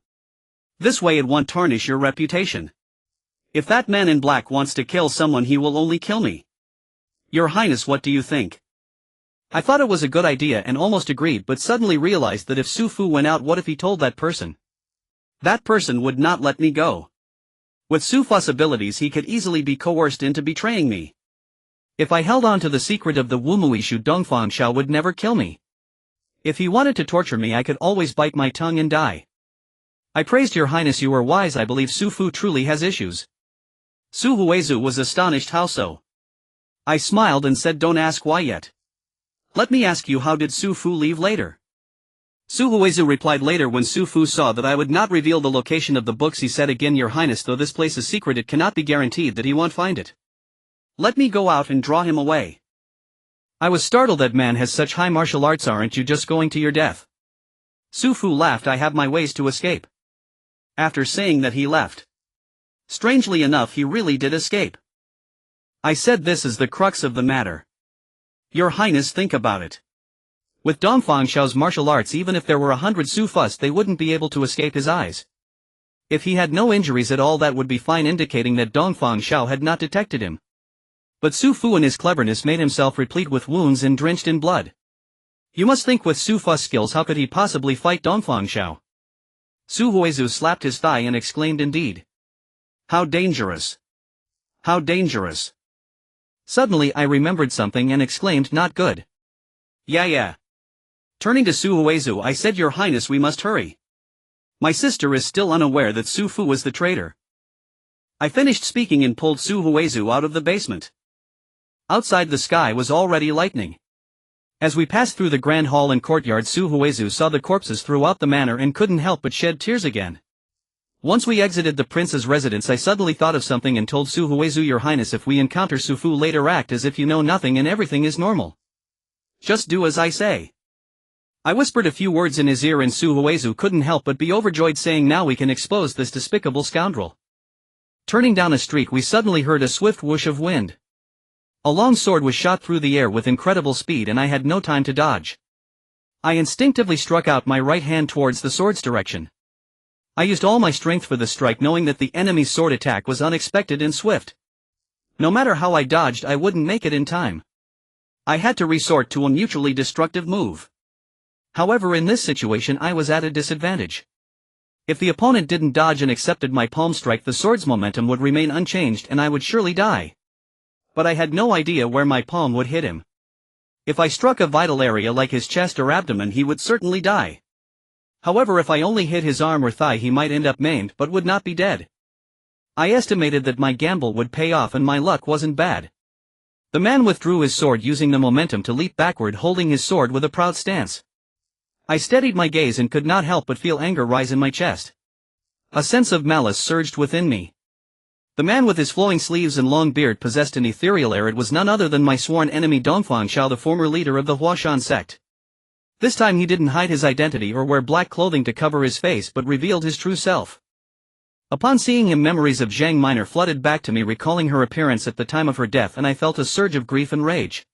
This way it won't tarnish your reputation. If that man in black wants to kill someone, he will only kill me. Your highness, what do you think?' I thought it was a good idea and almost agreed, but suddenly realized that if Su Fu went out, what if he told that person? That person would not let me go. With Su Fu's abilities, he could easily be coerced into betraying me. If I held on to the secret of the Wumuishu, Dongfang Xiao would never kill me. If he wanted to torture me, I could always bite my tongue and die. I praised, 'Your highness, you are wise. I believe Su Fu truly has issues.' Su Huizu was astonished. 'How so?' I smiled and said, 'Don't ask why yet. Let me ask you, how did Su Fu leave later?' Su Huizu replied, 'Later, when Su Fu saw that I would not reveal the location of the books, he said again, "Your highness, though this place is secret, it cannot be guaranteed that he won't find it. Let me go out and draw him away." I was startled. That man has such high martial arts, aren't you just going to your death? Su Fu laughed. 'I have my ways to escape.' After saying that, he left. Strangely enough, he really did escape. I said, 'This is the crux of the matter. Your highness, think about it. With Dongfang Xiao's martial arts, even if there were 100 Su Fus, they wouldn't be able to escape his eyes. If he had no injuries at all, that would be fine, indicating that Dongfang Xiao had not detected him. But Su Fu in his cleverness made himself replete with wounds and drenched in blood. You must think, with Su Fu's skills, how could he possibly fight Dongfang Xiao?" Su Huizu slapped his thigh and exclaimed, "Indeed. How dangerous. How dangerous." Suddenly I remembered something and exclaimed, "Not good." Yeah. Turning to Su Huizu, I said, "Your highness, we must hurry. My sister is still unaware that Su Fu was the traitor." I finished speaking and pulled Su Huizu out of the basement. Outside, the sky was already lightening. As we passed through the grand hall and courtyard, Su Huizu saw the corpses throughout the manor and couldn't help but shed tears again. Once we exited the prince's residence, I suddenly thought of something and told Su Huizu, "Your highness, if we encounter Su Fu later, act as if you know nothing and everything is normal. Just do as I say." I whispered a few words in his ear and Su Huizu couldn't help but be overjoyed, saying, "Now we can expose this despicable scoundrel." Turning down a street, we suddenly heard a swift whoosh of wind. A long sword was shot through the air with incredible speed and I had no time to dodge. I instinctively struck out my right hand towards the sword's direction. I used all my strength for the strike, knowing that the enemy's sword attack was unexpected and swift. No matter how I dodged, I wouldn't make it in time. I had to resort to a mutually destructive move. However, in this situation I was at a disadvantage. If the opponent didn't dodge and accepted my palm strike, the sword's momentum would remain unchanged and I would surely die. But I had no idea where my palm would hit him. If I struck a vital area like his chest or abdomen, he would certainly die. However, if I only hit his arm or thigh, he might end up maimed but would not be dead. I estimated that my gamble would pay off and my luck wasn't bad. The man withdrew his sword, using the momentum to leap backward, holding his sword with a proud stance. I steadied my gaze and could not help but feel anger rise in my chest. A sense of malice surged within me. The man with his flowing sleeves and long beard possessed an ethereal air. It was none other than my sworn enemy Dongfang Xiao, the former leader of the Huashan sect. This time he didn't hide his identity or wear black clothing to cover his face, but revealed his true self. Upon seeing him, memories of Zhang Minor flooded back to me, recalling her appearance at the time of her death, and I felt a surge of grief and rage.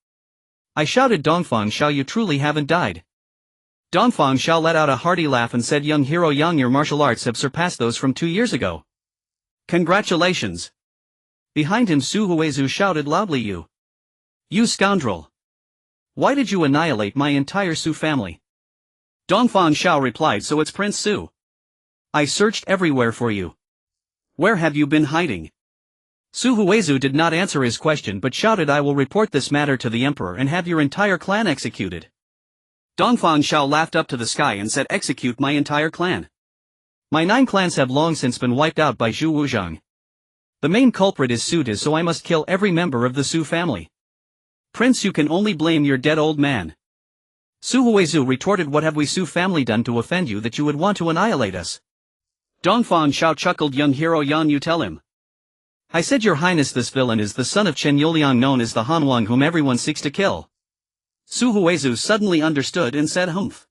I shouted, "Dongfang Xiao, you truly haven't died." Dongfang Xiao let out a hearty laugh and said, "Young hero Yang, your martial arts have surpassed those from 2 years ago. Congratulations." Behind him, Su Huizu shouted loudly, You scoundrel! Why did you annihilate my entire Su family?" Dongfang Xiao replied, "So it's Prince Su. I searched everywhere for you. Where have you been hiding?" Su Huizu did not answer his question but shouted, "I will report this matter to the emperor and have your entire clan executed." Dongfang Xiao laughed up to the sky and said, "Execute my entire clan? My 9 clans have long since been wiped out by Zhu Wuzhang. The main culprit is Su De, so I must kill every member of the Su family." "Prince, you can only blame your dead old man." Su Huizu retorted, "What have we Su family done to offend you that you would want to annihilate us?" Dongfang Xiao chuckled, "Young hero Yan, you tell him." I said, "Your Highness, this villain is the son of Chen Yuliang, known as the Han Wang, whom everyone seeks to kill." Su Huizu suddenly understood and said, "Humph.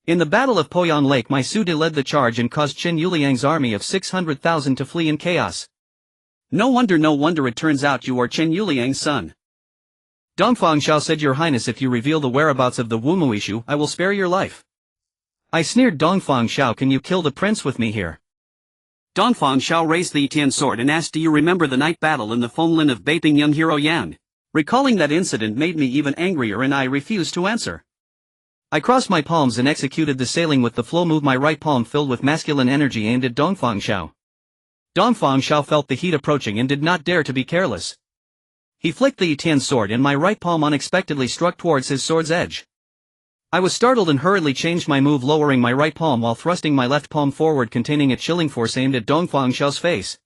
In the Battle of Poyan Lake, my Su De led the charge and caused Chen Yuliang's army of 600,000 to flee in chaos. No wonder it turns out you are Chen Yuliang's son." Dongfang Xiao said, "Your Highness, if you reveal the whereabouts of the Wumuishu, I will spare your life." I sneered, "Dongfang Xiao, can you kill the prince with me here?" Dongfang Xiao raised the Tian sword and asked, "Do you remember the night battle in the Fenglin of Beiping, young hero Yan?" Recalling that incident made me even angrier and I refused to answer. I crossed my palms and executed the sailing with the flow move, my right palm filled with masculine energy aimed at Dongfang Xiao. Dongfang Xiao felt the heat approaching and did not dare to be careless. He flicked the Tian sword and my right palm unexpectedly struck towards his sword's edge. I was startled and hurriedly changed my move, lowering my right palm while thrusting my left palm forward, containing a chilling force aimed at Dongfang Xiao's face.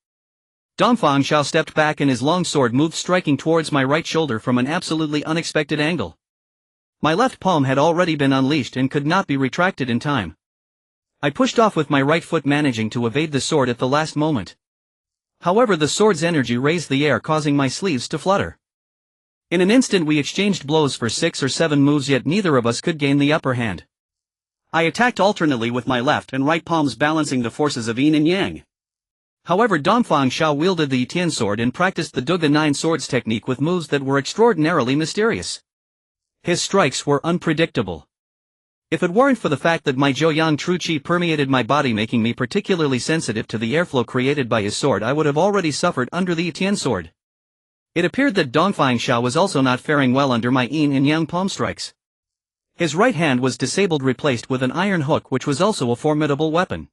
Dongfang Xiao stepped back and his long sword moved, striking towards my right shoulder from an absolutely unexpected angle. My left palm had already been unleashed and could not be retracted in time. I pushed off with my right foot, managing to evade the sword at the last moment. However, the sword's energy raised the air, causing my sleeves to flutter. In an instant we exchanged blows for 6 or 7 moves, yet neither of us could gain the upper hand. I attacked alternately with my left and right palms, balancing the forces of yin and yang. However, Dongfang Xiao wielded the Tian sword and practiced the Duga 9 swords technique with moves that were extraordinarily mysterious. His strikes were unpredictable. If it weren't for the fact that my Zhouyang true qi permeated my body, making me particularly sensitive to the airflow created by his sword, I would have already suffered under the Tian sword. It appeared that Dongfang Xiao was also not faring well under my yin and yang palm strikes. His right hand was disabled, replaced with an iron hook, which was also a formidable weapon.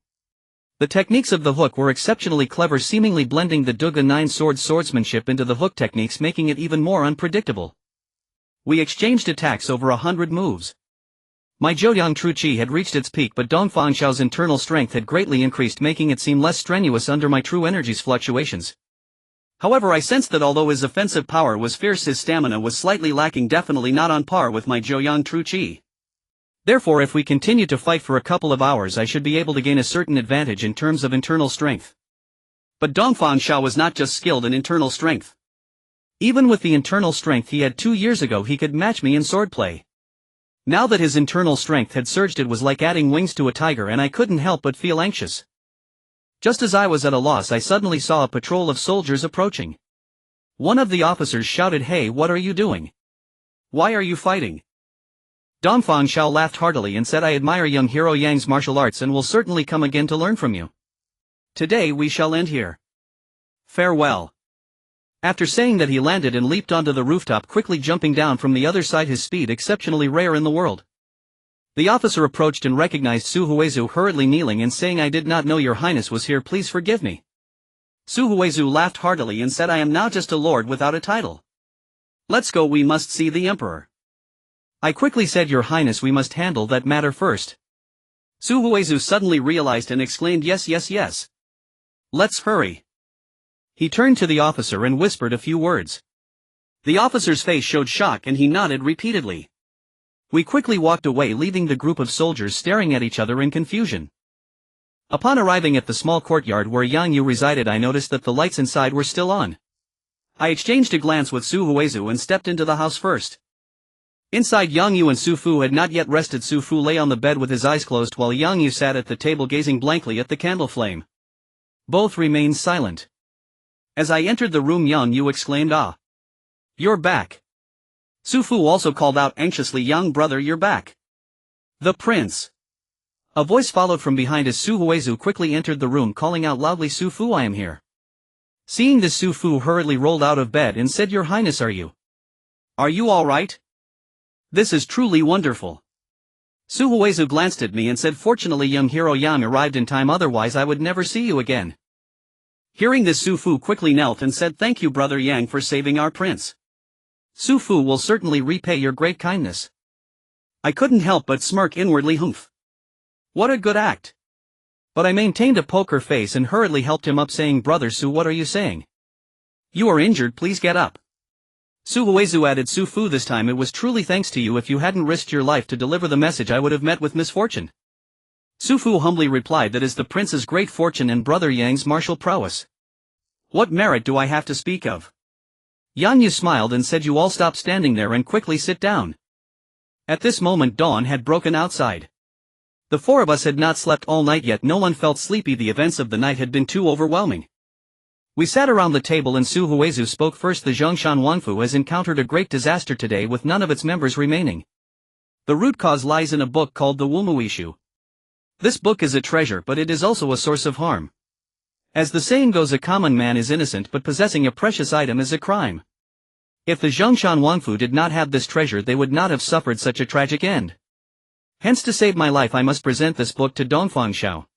The techniques of the hook were exceptionally clever, seemingly blending the Duga 9 swordsmanship into the hook techniques, making it even more unpredictable. We exchanged attacks over 100 moves. My Zhouyang true qi had reached its peak, but Dongfang Xiao's internal strength had greatly increased, making it seem less strenuous under my true energy's fluctuations. However, I sensed that although his offensive power was fierce, his stamina was slightly lacking, definitely not on par with my Zhouyang true qi. Therefore, if we continue to fight for a couple of hours, I should be able to gain a certain advantage in terms of internal strength. But Dongfang Xiao was not just skilled in internal strength. Even with the internal strength he had 2 years ago, he could match me in swordplay. Now that his internal strength had surged, it was like adding wings to a tiger, and I couldn't help but feel anxious. Just as I was at a loss, I suddenly saw a patrol of soldiers approaching. One of the officers shouted, "Hey, what are you doing? Why are you fighting?" Dongfang Xiao laughed heartily and said, "I admire young hero Yang's martial arts and will certainly come again to learn from you. Today we shall end here. Farewell." After saying that, he landed and leaped onto the rooftop, quickly jumping down from the other side, his speed exceptionally rare in the world. The officer approached and recognized Su Huizu, hurriedly kneeling and saying, "I did not know your highness was here, please forgive me." Su Huizu laughed heartily and said, "I am now just a lord without a title. Let's go, we must see the emperor." I quickly said, "Your highness, we must handle that matter first." Su Huizu suddenly realized and exclaimed, "Yes, yes, yes. Let's hurry." He turned to the officer and whispered a few words. The officer's face showed shock and he nodded repeatedly. We quickly walked away, leaving the group of soldiers staring at each other in confusion. Upon arriving at the small courtyard where Yang Yu resided, I noticed that the lights inside were still on. I exchanged a glance with Su Huizu and stepped into the house first. Inside, Yang Yu and Su Fu had not yet rested. Su Fu lay on the bed with his eyes closed while Yang Yu sat at the table gazing blankly at the candle flame. Both remained silent. As I entered the room, Yang Yu exclaimed, "Ah! You're back." Su Fu also called out anxiously, "Young brother, you're back." "The prince." A voice followed from behind as Su Huizu quickly entered the room, calling out loudly, "Su Fu, I am here." Seeing this, Su Fu hurriedly rolled out of bed and said, "Your highness, are you all right? This is truly wonderful." Su Huizu glanced at me and said, "Fortunately young hero Yang arrived in time, otherwise I would never see you again." Hearing this, Su Fu quickly knelt and said, "Thank you, brother Yang, for saving our prince. Su Fu will certainly repay your great kindness." I couldn't help but smirk inwardly. Humph. What a good act. But I maintained a poker face and hurriedly helped him up, saying, "Brother Su, what are you saying? You are injured, please get up." Su Huizu added, "Su Fu, this time it was truly thanks to you. If you hadn't risked your life to deliver the message, I would have met with misfortune." Su Fu humbly replied, "That is the prince's great fortune and brother Yang's martial prowess. What merit do I have to speak of?" Yang Yu smiled and said, "You all stop standing there and quickly sit down." At this moment dawn had broken outside. The four of us had not slept all night yet. No one felt sleepy. The events of the night had been too overwhelming. We sat around the table and Su Huizu spoke first. "The Zhongshan Wanfu has encountered a great disaster today, with none of its members remaining. The root cause lies in a book called the Wumuishu. This book is a treasure, but it is also a source of harm. As the saying goes, a common man is innocent, but possessing a precious item is a crime. If the Zhongshan Wanfu did not have this treasure, they would not have suffered such a tragic end. Hence, to save my life, I must present this book to Dongfang Xiao."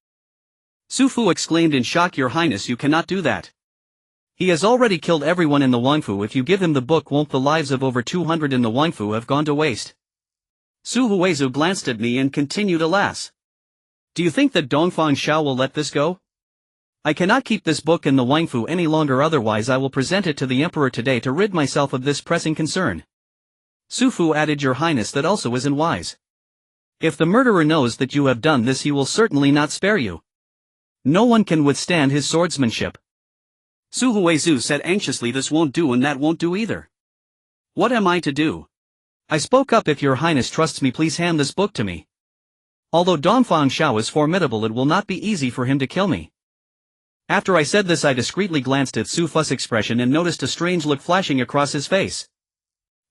Su Fu exclaimed in shock, "Your highness, you cannot do that. He has already killed everyone in the Wanfu. If you give him the book, won't the lives of over 200 in the Wanfu have gone to waste?" Su Huizu glanced at me and continued, "Alas. Do you think that Dongfang Xiao will let this go? I cannot keep this book in the Wanfu any longer, otherwise I will present it to the emperor today to rid myself of this pressing concern." Su Fu added, "Your highness, that also isn't wise. If the murderer knows that you have done this, he will certainly not spare you. No one can withstand his swordsmanship." Su Huizu said anxiously, "This won't do and that won't do either. What am I to do?" I spoke up, "If your highness trusts me, please hand this book to me. Although Dongfang Xiao is formidable, it will not be easy for him to kill me." After I said this, I discreetly glanced at Su Fu's expression and noticed a strange look flashing across his face.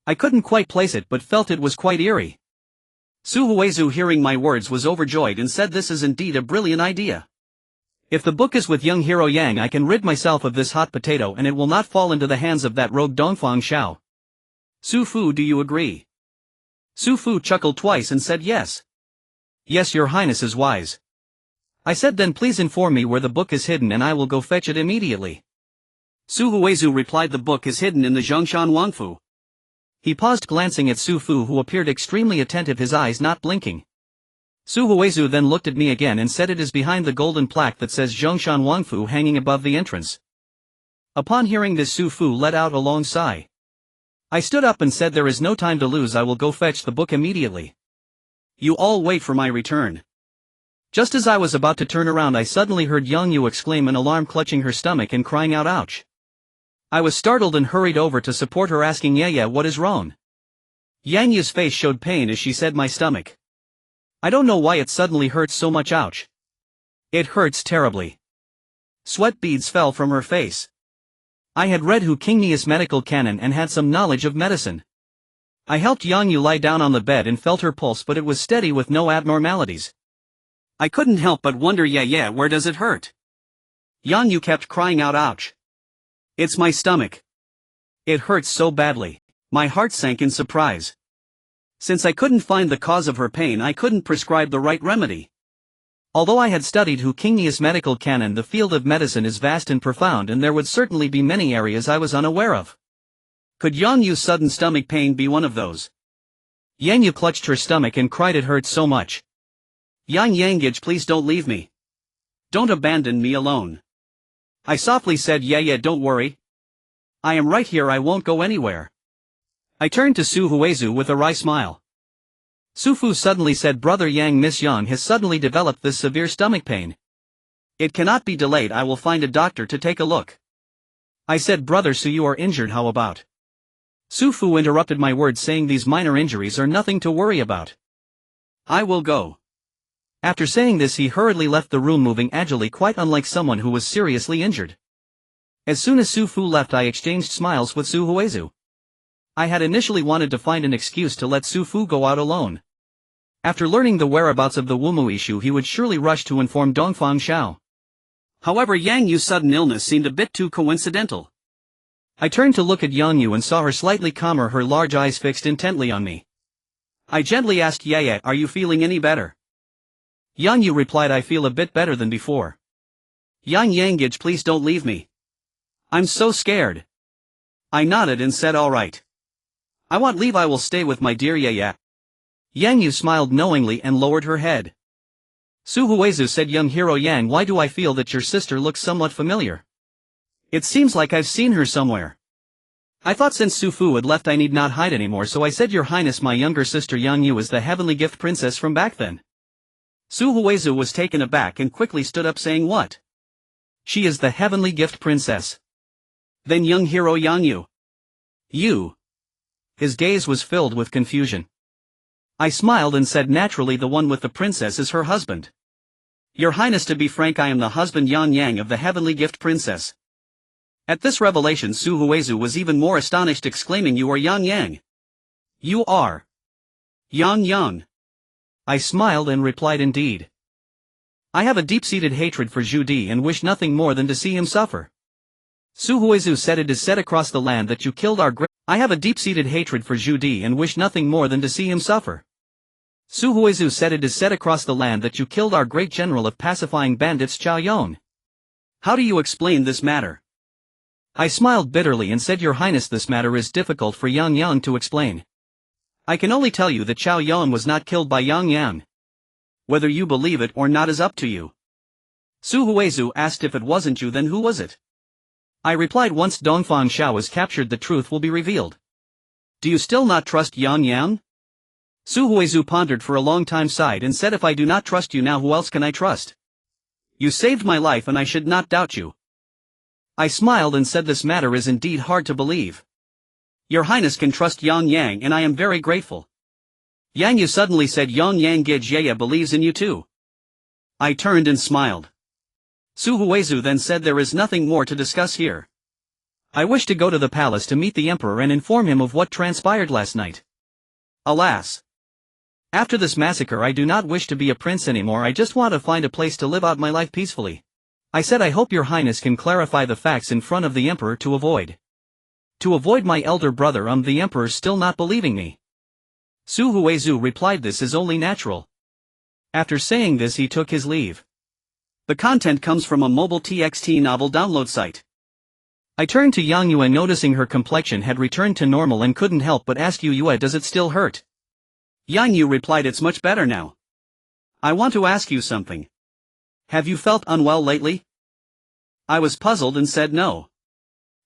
I couldn't quite place it, but felt it was quite eerie. Su Huizu, hearing my words, was overjoyed and said, "This is indeed a brilliant idea. If the book is with young hero Yang, I can rid myself of this hot potato and it will not fall into the hands of that rogue Dongfang Xiao. Su Fu, do you agree?" Su Fu chuckled twice and said, "Yes. Yes, your highness is wise." I said, "Then please inform me where the book is hidden and I will go fetch it immediately." Su Huizu replied, "The book is hidden in the Zhongshan Wanfu." He paused, glancing at Su Fu, who appeared extremely attentive, his eyes not blinking. Su Huizu then looked at me again and said, "It is behind the golden plaque that says Zhongshan Wanfu hanging above the entrance." Upon hearing this, Su Fu let out a long sigh. I stood up and said, "There is no time to lose, I will go fetch the book immediately. You all wait for my return." Just as I was about to turn around, I suddenly heard Yang Yu exclaim in alarm, clutching her stomach and crying out, "Ouch!" I was startled and hurried over to support her, asking, "Yeah, what is wrong?" Yang Yu's face showed pain as she said my stomach. I don't know why it suddenly hurts so much, ouch. It hurts terribly. Sweat beads fell from her face. I had read Hu Qingnius medical canon and had some knowledge of medicine. I helped Yang Yu lie down on the bed and felt her pulse, but it was steady with no abnormalities. I couldn't help but wonder, where does it hurt? Yang Yu kept crying out, ouch. It's my stomach. It hurts so badly. My heart sank in surprise. Since I couldn't find the cause of her pain, I couldn't prescribe the right remedy. Although I had studied Hu Qingnius medical canon, the field of medicine is vast and profound, and there would certainly be many areas I was unaware of. Could Yang Yu's sudden stomach pain be one of those? Yang Yu clutched her stomach and cried it hurt so much. Yang Yanggage, please don't leave me. Don't abandon me alone. I softly said, don't worry. I am right here, I won't go anywhere. I turned to Su Huizu with a wry smile. Su Fu suddenly said, Brother Yang, Miss Yang has suddenly developed this severe stomach pain. It cannot be delayed, I will find a doctor to take a look. I said, Brother Su, you are injured, how about? Su Fu interrupted my words, saying these minor injuries are nothing to worry about. I will go. After saying this, he hurriedly left the room, moving agilely, quite unlike someone who was seriously injured. As soon as Su Fu left, I exchanged smiles with Su Huizu. I had initially wanted to find an excuse to let Su Fu go out alone. After learning the whereabouts of the Wumu issue, he would surely rush to inform Dongfang Xiao. However, Yang Yu's sudden illness seemed a bit too coincidental. I turned to look at Yang Yu and saw her slightly calmer, her large eyes fixed intently on me. I gently asked, are you feeling any better? Yang Yu replied, I feel a bit better than before. Yang Yanggage, please don't leave me. I'm so scared. I nodded and said, all right. I want leave, I will stay with my dear Yang Yu smiled knowingly and lowered her head. Su Huizu said, young hero Yang, why do I feel that your sister looks somewhat familiar? It seems like I've seen her somewhere. I thought since Su Fu had left I need not hide anymore, so I said, Your Highness, my younger sister Yang Yu is the heavenly gift princess from back then. Su Huizu was taken aback and quickly stood up, saying, what? She is the heavenly gift princess. Then young hero Yang Yu. You. His gaze was filled with confusion. I smiled and said, naturally, the one with the princess is her husband. Your Highness, to be frank, I am the husband Yang Yang of the heavenly gift princess. At this revelation, Su Huizu was even more astonished, exclaiming, You are Yang Yang. You are Yang Yang. I smiled and replied, indeed. I have a deep-seated hatred for Zhu Di and wish nothing more than to see him suffer. Su Huizu said, It is said across the land that you killed our great... I have a deep-seated hatred for Zhu Di and wish nothing more than to see him suffer. Su Huizu said, It is said across the land that you killed our great general of pacifying bandits, Qiao Yong. How do you explain this matter? I smiled bitterly and said, Your Highness, this matter is difficult for Yang Yang to explain. I can only tell you that Qiao Yong was not killed by Yang Yang. Whether you believe it or not is up to you. Su Huizu asked, If it wasn't you, then who was it? I replied, Once Dongfang Xiao is captured, the truth will be revealed. Do you still not trust Yang Yang? Su Huizu pondered for a long time, sighed, and said, If I do not trust you now, who else can I trust? You saved my life and I should not doubt you. I smiled and said, This matter is indeed hard to believe. Your Highness can trust Yang Yang and I am very grateful. Yang Yu suddenly said, Yang Yanggage believes in you too. I turned and smiled. Su Huizu then said, There is nothing more to discuss here. I wish to go to the palace to meet the emperor and inform him of what transpired last night. Alas! After this massacre I do not wish to be a prince anymore, I just want to find a place to live out my life peacefully. I said, I hope your Highness can clarify the facts in front of the emperor to avoid my elder brother the emperor still not believing me. Su Huizu replied, This is only natural. After saying this he took his leave. The content comes from a mobile TXT novel download site. I turned to Yang Yu and noticing her complexion had returned to normal and couldn't help but ask Yue, does it still hurt? Yang Yu replied, It's much better now. I want to ask you something. Have you felt unwell lately? I was puzzled and said no.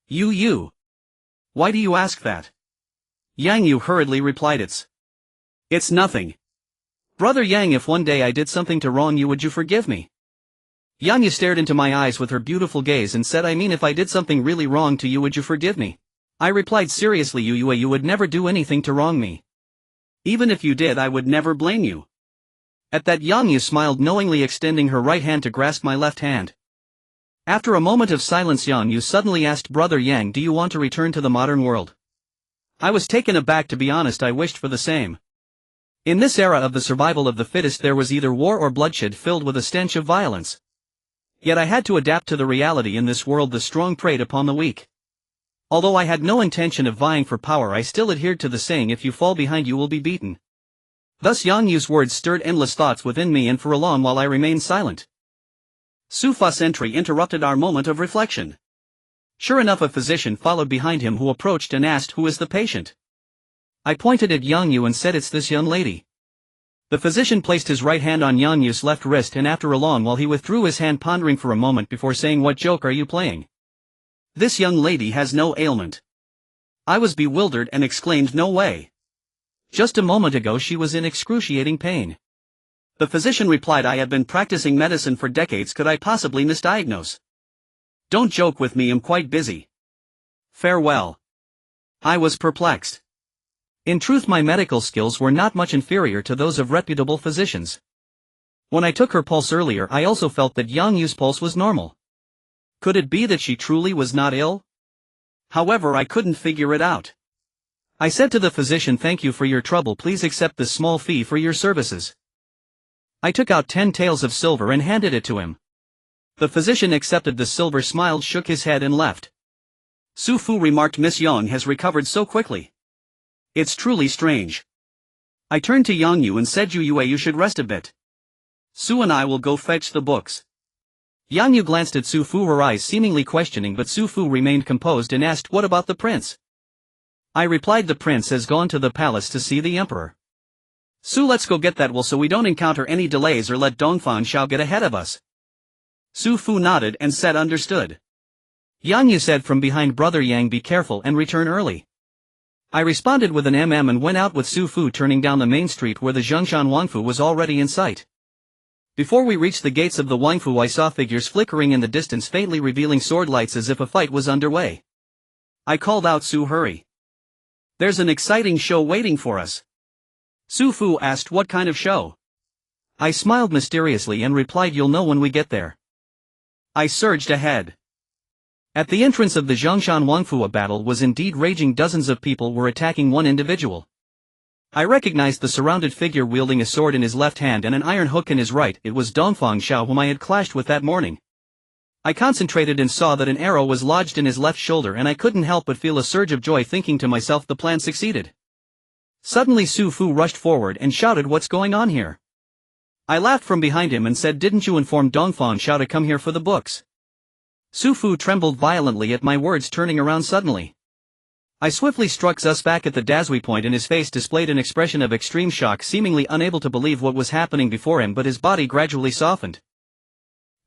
You. Why do you ask that? Yang Yu hurriedly replied, It's nothing. Brother Yang, if one day I did something to wrong you, would you forgive me? Yang Yu stared into my eyes with her beautiful gaze and said, I mean, if I did something really wrong to you, would you forgive me? I replied seriously, you would never do anything to wrong me. Even if you did, I would never blame you. At that, Yang Yu smiled knowingly, extending her right hand to grasp my left hand. After a moment of silence, Yang Yu suddenly asked, Brother Yang, do you want to return to the modern world? I was taken aback, to be honest. I wished for the same. In this era of the survival of the fittest, there was either war or bloodshed filled with a stench of violence. Yet I had to adapt to the reality. In this world, the strong preyed upon the weak. Although I had no intention of vying for power, I still adhered to the saying, if you fall behind you will be beaten. Thus Yang Yu's words stirred endless thoughts within me, and for a long while I remained silent. Su Fu's entry interrupted our moment of reflection. Sure enough, a physician followed behind him, who approached and asked, who is the patient? I pointed at Yang Yu and said, it's this young lady. The physician placed his right hand on Yang Yu's left wrist, and after a long while he withdrew his hand, pondering for a moment before saying, what joke are you playing? This young lady has no ailment. I was bewildered and exclaimed, no way. Just a moment ago she was in excruciating pain. The physician replied, I have been practicing medicine for decades, could I possibly misdiagnose? Don't joke with me, I'm quite busy. Farewell. I was perplexed. In truth, my medical skills were not much inferior to those of reputable physicians. When I took her pulse earlier, I also felt that Yang Yu's pulse was normal. Could it be that she truly was not ill? However, I couldn't figure it out. I said to the physician, thank you for your trouble, please accept this small fee for your services. I took out 10 taels of silver and handed it to him. The physician accepted the silver, smiled, shook his head and left. Su Fu remarked, Miss Yong has recovered so quickly. It's truly strange. I turned to Yang Yu and said, you should rest a bit. Su and I will go fetch the books. Yang Yu glanced at Su Fu, her eyes seemingly questioning, but Su Fu remained composed and asked, what about the prince? I replied, the prince has gone to the palace to see the emperor. Su, let's go get that will, so we don't encounter any delays or let Dongfang Xiao get ahead of us. Su Fu nodded and said, understood. Yang Yu said from behind, Brother Yang, be careful and return early. I responded with an and went out with Su Fu, turning down the main street where the Zhongshan Wangfu was already in sight. Before we reached the gates of the Wangfu, I saw figures flickering in the distance, faintly revealing sword lights as if a fight was underway. I called out, Su, hurry. There's an exciting show waiting for us. Su Fu asked, what kind of show? I smiled mysteriously and replied, you'll know when we get there. I surged ahead. At the entrance of the Zhongshan Wangfu, a battle was indeed raging. Dozens of people were attacking one individual. I recognized the surrounded figure wielding a sword in his left hand and an iron hook in his right. It was Dongfang Xiao, whom I had clashed with that morning. I concentrated and saw that an arrow was lodged in his left shoulder, and I couldn't help but feel a surge of joy, thinking to myself, the plan succeeded. Suddenly Su Fu rushed forward and shouted, what's going on here? I laughed from behind him and said, didn't you inform Dongfang Xiao to come here for the books? Su Fu trembled violently at my words, turning around suddenly. I swiftly struck Zus back at the Dazui point, and his face displayed an expression of extreme shock, seemingly unable to believe what was happening before him, but his body gradually softened.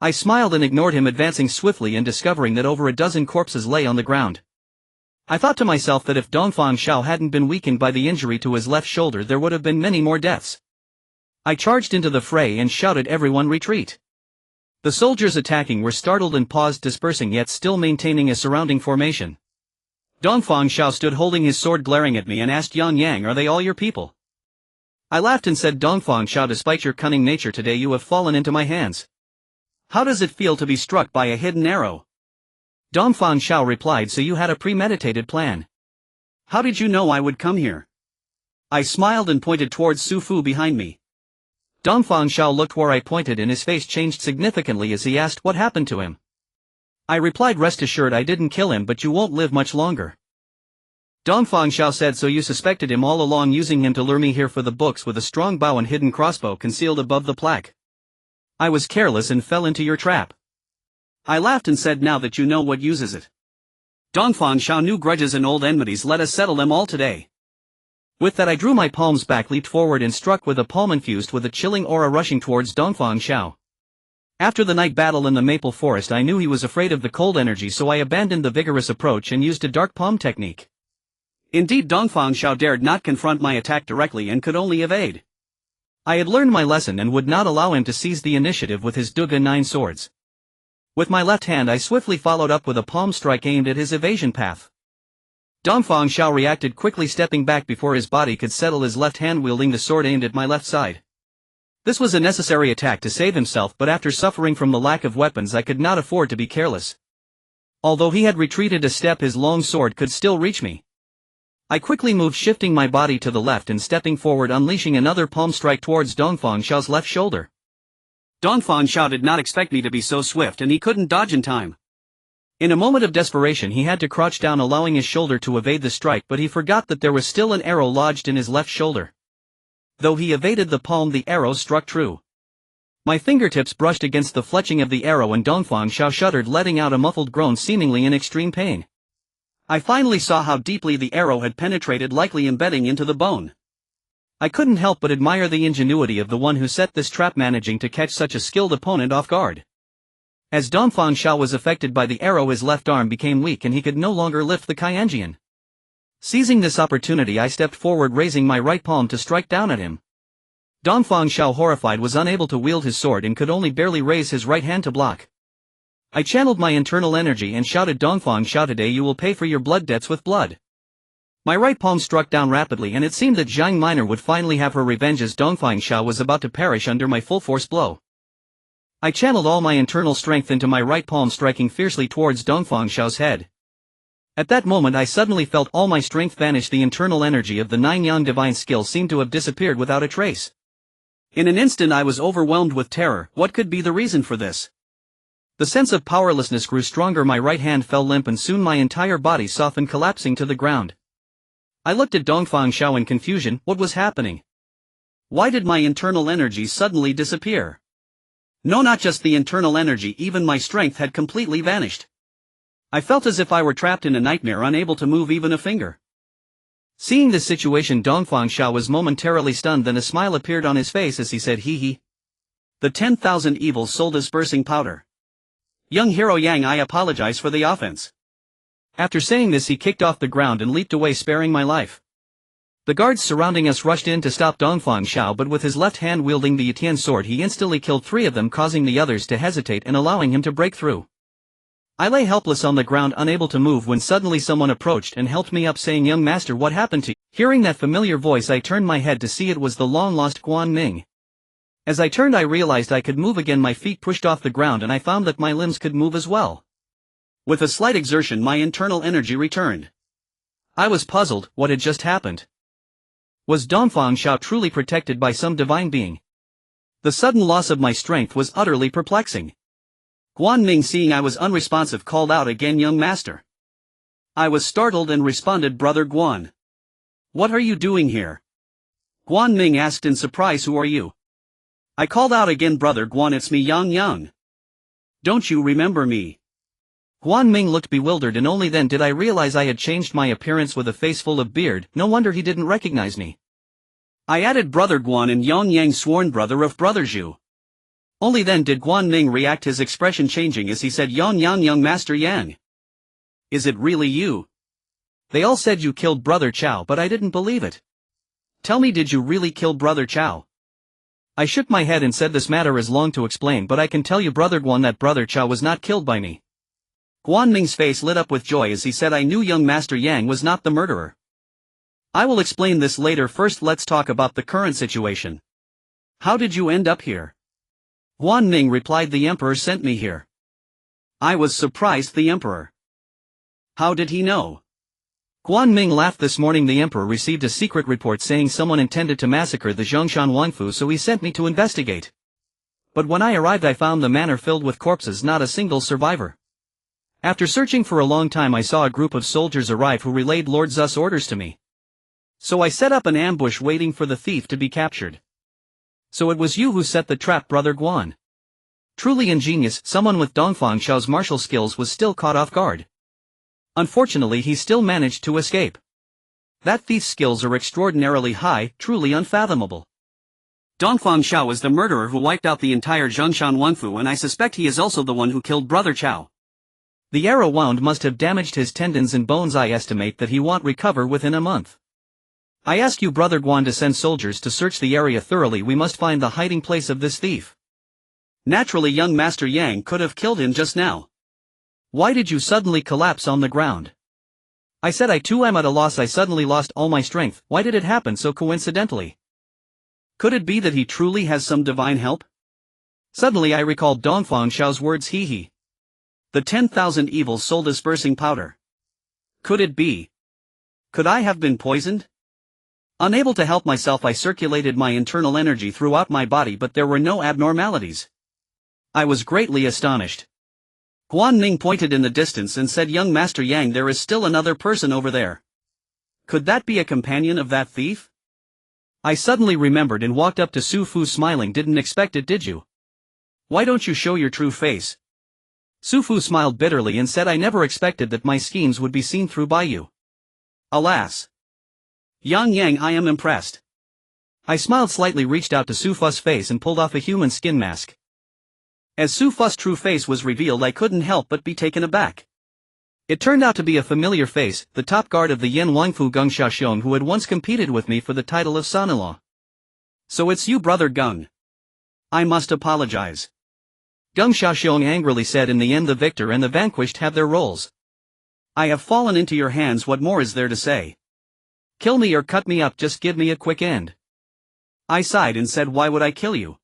I smiled and ignored him, advancing swiftly and discovering that over a dozen corpses lay on the ground. I thought to myself that if Dongfang Xiao hadn't been weakened by the injury to his left shoulder, there would have been many more deaths. I charged into the fray and shouted, everyone retreat. The soldiers attacking were startled and paused, dispersing, yet still maintaining a surrounding formation. Dongfang Xiao stood holding his sword, glaring at me, and asked, Yang, are they all your people? I laughed and said, Dongfang Xiao, despite your cunning nature today, you have fallen into my hands. How does it feel to be struck by a hidden arrow? Dongfang Xiao replied, so you had a premeditated plan. How did you know I would come here? I smiled and pointed towards Su Fu behind me. Dongfang Xiao looked where I pointed, and his face changed significantly as he asked, what happened to him? I replied, rest assured I didn't kill him, but you won't live much longer. Dongfang Xiao said, so you suspected him all along, using him to lure me here for the books, with a strong bow and hidden crossbow concealed above the plaque. I was careless and fell into your trap. I laughed and said, now that you know what uses it. Dongfang Xiao, new grudges and old enmities, let us settle them all today. With that I drew my palms back, leaped forward and struck with a palm infused with a chilling aura, rushing towards Dongfang Xiao. After the night battle in the maple forest, I knew he was afraid of the cold energy, so I abandoned the vigorous approach and used a dark palm technique. Indeed, Dongfang Xiao dared not confront my attack directly and could only evade. I had learned my lesson and would not allow him to seize the initiative with his Duga 9 swords. With my left hand I swiftly followed up with a palm strike aimed at his evasion path. Dongfang Xiao reacted quickly, stepping back before his body could settle, his left hand wielding the sword aimed at my left side. This was a necessary attack to save himself, but after suffering from the lack of weapons I could not afford to be careless. Although he had retreated a step, his long sword could still reach me. I quickly moved, shifting my body to the left and stepping forward, unleashing another palm strike towards Dongfang Xiao's left shoulder. Dongfang Xiao did not expect me to be so swift, and he couldn't dodge in time. In a moment of desperation he had to crouch down, allowing his shoulder to evade the strike, but he forgot that there was still an arrow lodged in his left shoulder. Though he evaded the palm, the arrow struck true. My fingertips brushed against the fletching of the arrow and Dongfang Xiao shuddered, letting out a muffled groan, seemingly in extreme pain. I finally saw how deeply the arrow had penetrated, likely embedding into the bone. I couldn't help but admire the ingenuity of the one who set this trap, managing to catch such a skilled opponent off guard. As Dongfang Xiao was affected by the arrow, his left arm became weak and he could no longer lift the Qianjian. Seizing this opportunity, I stepped forward, raising my right palm to strike down at him. Dongfang Xiao, horrified, was unable to wield his sword and could only barely raise his right hand to block. I channeled my internal energy and shouted, "Dongfang Xiao, today you will pay for your blood debts with blood." My right palm struck down rapidly, and it seemed that Jiang Minor would finally have her revenge, as Dongfang Xiao was about to perish under my full force blow. I channeled all my internal strength into my right palm, striking fiercely towards Dongfang Xiao's head. At that moment I suddenly felt all my strength vanish. The internal energy of the 9 Yang divine skill seemed to have disappeared without a trace. In an instant I was overwhelmed with terror. What could be the reason for this? The sense of powerlessness grew stronger. My right hand fell limp and soon my entire body softened, collapsing to the ground. I looked at Dongfang Xiao in confusion. What was happening? Why did my internal energy suddenly disappear? No, not just the internal energy, even my strength had completely vanished. I felt as if I were trapped in a nightmare, unable to move even a finger. Seeing this situation, Dongfang Xiao was momentarily stunned, then a smile appeared on his face as he said, "Hee hee. The 10,000 evils soul dispersing powder. Young hero Yang, I apologize for the offense." After saying this he kicked off the ground and leaped away, sparing my life. The guards surrounding us rushed in to stop Dongfang Xiao, but with his left hand wielding the Yitian sword he instantly killed 3 of them, causing the others to hesitate and allowing him to break through. I lay helpless on the ground, unable to move, when suddenly someone approached and helped me up, saying, "Young master, what happened to you?" Hearing that familiar voice I turned my head to see it was the long-lost Guan Ming. As I turned I realized I could move again. My feet pushed off the ground and I found that my limbs could move as well. With a slight exertion my internal energy returned. I was puzzled. What had just happened? Was Dongfang Xiao truly protected by some divine being? The sudden loss of my strength was utterly perplexing. Guan Ming, seeing I was unresponsive, called out again, "Young master." I was startled and responded, "Brother Guan. What are you doing here?" Guan Ming asked in surprise, "Who are you?" I called out again, "Brother Guan, it's me, Yang Yang. Don't you remember me?" Guan Ming looked bewildered, and only then did I realize I had changed my appearance with a face full of beard. No wonder he didn't recognize me. I added, "Brother Guan and Yang Yang, sworn brother of Brother Zhu." Only then did Guan Ming react, his expression changing as he said, "Yang Yang, young master Yang. Is it really you? They all said you killed Brother Chao, but I didn't believe it. Tell me, did you really kill Brother Chao?" I shook my head and said, "This matter is long to explain, but I can tell you, Brother Guan, that Brother Chao was not killed by me." Guan Ming's face lit up with joy as he said, "I knew young master Yang was not the murderer. I will explain this later. First let's talk about the current situation. How did you end up here?" Guan Ming replied, "The emperor sent me here." I was surprised. The emperor? How did he know? Guan Ming laughed. "This morning the emperor received a secret report saying someone intended to massacre the Zhongshan Wangfu, so he sent me to investigate. But when I arrived I found the manor filled with corpses, not a single survivor. After searching for a long time I saw a group of soldiers arrive who relayed Lord Zu's orders to me. So I set up an ambush waiting for the thief to be captured." "So it was you who set the trap, Brother Guan. Truly ingenious." Someone with Dongfang Xiao's martial skills was still caught off guard. Unfortunately he still managed to escape. That thief's skills are extraordinarily high, truly unfathomable. Dongfang Xiao is the murderer who wiped out the entire Zhongshan Wangfu, and I suspect he is also the one who killed Brother Chao. The arrow wound must have damaged his tendons and bones. I estimate that he won't recover within a month. I ask you, Brother Guan, to send soldiers to search the area thoroughly. We must find the hiding place of this thief." Naturally young master Yang could have killed him just now. Why did you suddenly collapse on the ground? I said I too am at a loss. I suddenly lost all my strength. Why did it happen so coincidentally? Could it be that he truly has some divine help? Suddenly I recalled Dongfang Xiao's words, he. The 10,000 evil soul dispersing powder. Could it be? Could I have been poisoned? Unable to help myself, I circulated my internal energy throughout my body, but there were no abnormalities. I was greatly astonished. Guan Ning pointed in the distance and said, "Young Master Yang, there is still another person over there. Could that be a companion of that thief?" I suddenly remembered and walked up to Su Fu, smiling. "Didn't expect it, did you? Why don't you show your true face?" Su Fu smiled bitterly and said, "I never expected that my schemes would be seen through by you. Alas. Yang Yang, I am impressed." I smiled slightly, reached out to Su Fu's face and pulled off a human skin mask. As Su Fu's true face was revealed, I couldn't help but be taken aback. It turned out to be a familiar face, the top guard of the Yan Wangfu Gung Xiaoxiong, who had once competed with me for the title of son-in-law. "So it's you, brother Gung. I must apologize," Gung Xiaoxiong angrily said. "In the end, the victor and the vanquished have their roles. I have fallen into your hands. What more is there to say? Kill me or cut me up, just give me a quick end." I sighed and said, "Why would I kill you?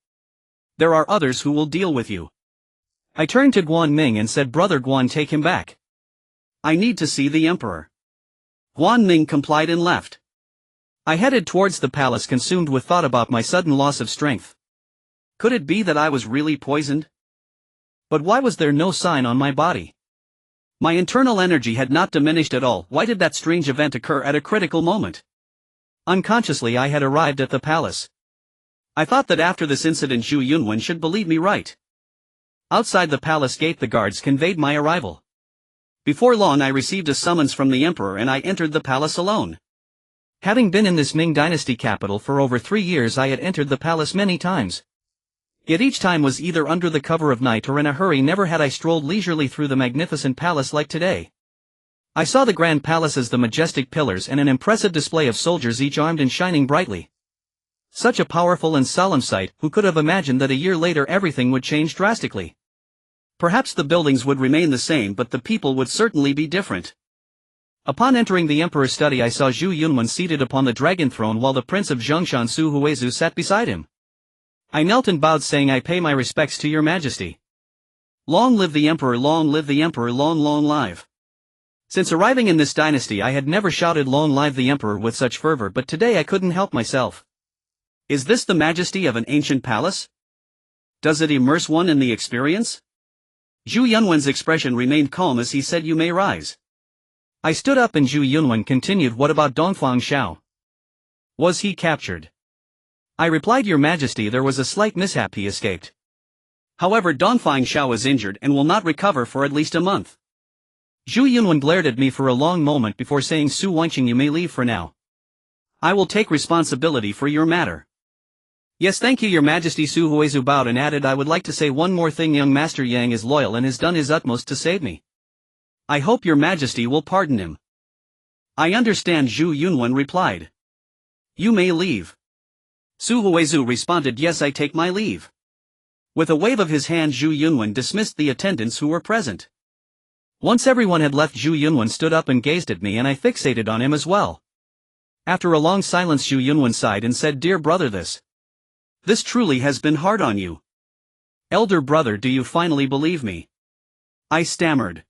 There are others who will deal with you." I turned to Guan Ming and said, "Brother Guan, take him back. I need to see the emperor." Guan Ming complied and left. I headed towards the palace, consumed with thought about my sudden loss of strength. Could it be that I was really poisoned? But why was there no sign on my body? My internal energy had not diminished at all. Why did that strange event occur at a critical moment? Unconsciously I had arrived at the palace. I thought that after this incident Zhu Yunwen should believe me right. Outside the palace gate the guards conveyed my arrival. Before long I received a summons from the emperor and I entered the palace alone. Having been in this Ming dynasty capital for over 3 years, I had entered the palace many times. Yet each time was either under the cover of night or in a hurry. Never had I strolled leisurely through the magnificent palace like today. I saw the grand palace as the majestic pillars and an impressive display of soldiers, each armed and shining brightly. Such a powerful and solemn sight. Who could have imagined that a year later everything would change drastically? Perhaps the buildings would remain the same, but the people would certainly be different. Upon entering the emperor's study, I saw Zhu Yunwen seated upon the dragon throne while the prince of Zhongshan Su Huizu sat beside him. I knelt and bowed, saying, "I pay my respects to your majesty." Long live the emperor, long live the emperor, long live. Since arriving in this dynasty I had never shouted "Long live the emperor" with such fervor, but today I couldn't help myself. Is this the majesty of an ancient palace? Does it immerse one in the experience? Zhu Yunwen's expression remained calm as he said, "You may rise." I stood up and Zhu Yunwen continued, "What about Dongfang Xiao? Was he captured?" I replied, "Your Majesty, there was a slight mishap, he escaped. However, Dongfang Xiao is injured and will not recover for at least a month." Zhu Yunwen glared at me for a long moment before saying, "Su Wanqing, you may leave for now. I will take responsibility for your matter." "Yes, thank you, Your Majesty." Su Huizu bowed and added, "I would like to say one more thing. Young Master Yang is loyal and has done his utmost to save me. I hope Your Majesty will pardon him." "I understand," Zhu Yunwen replied. "You may leave." Su Huizu responded, "Yes, I take my leave." With a wave of his hand Zhu Yunwen dismissed the attendants who were present. Once everyone had left, Zhu Yunwen stood up and gazed at me, and I fixated on him as well. After a long silence Zhu Yunwen sighed and said, "Dear brother, this truly has been hard on you. Elder brother, do you finally believe me?" I stammered.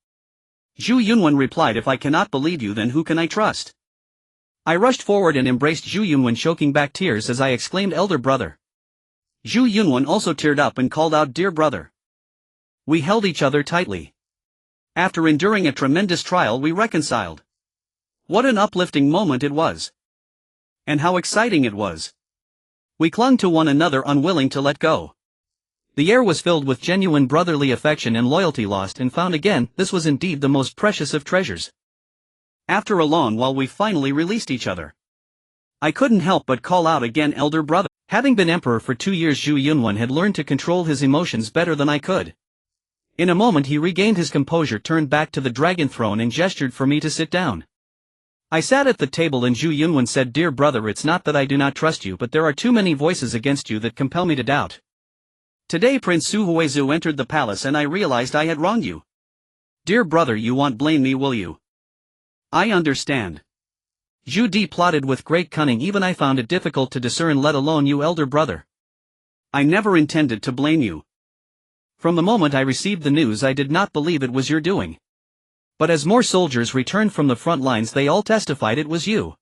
Zhu Yunwen replied, "If I cannot believe you, then who can I trust?" I rushed forward and embraced Zhu Yunwen, choking back tears as I exclaimed, "Elder brother." Zhu Yunwen also teared up and called out, "Dear brother." We held each other tightly. After enduring a tremendous trial, we reconciled. What an uplifting moment it was. And how exciting it was. We clung to one another, unwilling to let go. The air was filled with genuine brotherly affection and loyalty. Lost and found again, this was indeed the most precious of treasures. After a long while we finally released each other. I couldn't help but call out again, "Elder brother." Having been emperor for 2 years, Zhu Yunwen had learned to control his emotions better than I could. In a moment he regained his composure, turned back to the dragon throne and gestured for me to sit down. I sat at the table and Zhu Yunwen said, "Dear brother, it's not that I do not trust you, but there are too many voices against you that compel me to doubt. Today Prince Su Huizu entered the palace and I realized I had wronged you. Dear brother, you won't blame me, will you?" I understand. Zhu Di plotted with great cunning. Even I found it difficult to discern, let alone you, elder brother. I never intended to blame you. From the moment I received the news, I did not believe it was your doing. But as more soldiers returned from the front lines, they all testified it was you.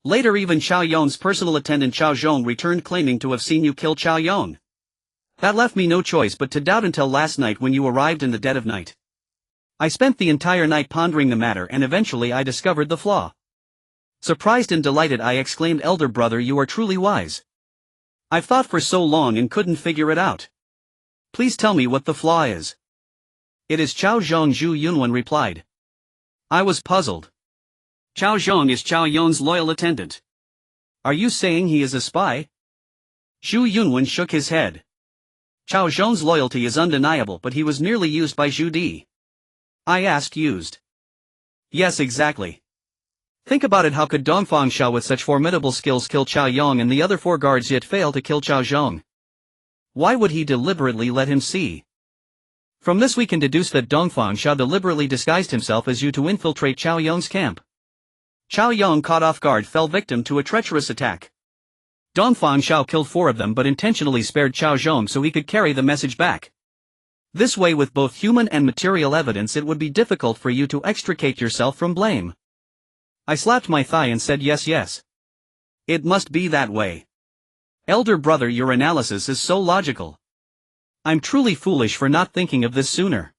Later even Chao Yong's personal attendant Chao Zhong returned claiming to have seen you kill Chao Yong. That left me no choice but to doubt until last night when you arrived in the dead of night. I spent the entire night pondering the matter and eventually I discovered the flaw. Surprised and delighted, I exclaimed, elder brother, you are truly wise. I've thought for so long and couldn't figure it out. Please tell me what the flaw is. It is Chao Zhong, Zhu Yunwen replied. I was puzzled. Chao Zhong is Chao Yong's loyal attendant. Are you saying he is a spy? Zhu Yunwen shook his head. Chao Zhong's loyalty is undeniable, but he was merely used by Zhu Di. I asked, used? Yes, exactly. Think about it, how could Dongfang Xiao with such formidable skills kill Chao Yong and the other 4 guards yet fail to kill Chao Zhong? Why would he deliberately let him see? From this we can deduce that Dongfang Xiao deliberately disguised himself as you to infiltrate Chao Yong's camp. Chao Yong, caught off guard, fell victim to a treacherous attack. Dongfang Xiao killed 4 of them but intentionally spared Chao Zhong so he could carry the message back. This way, with both human and material evidence, it would be difficult for you to extricate yourself from blame. I slapped my thigh and said, yes, yes. It must be that way. Elder brother, your analysis is so logical. I'm truly foolish for not thinking of this sooner.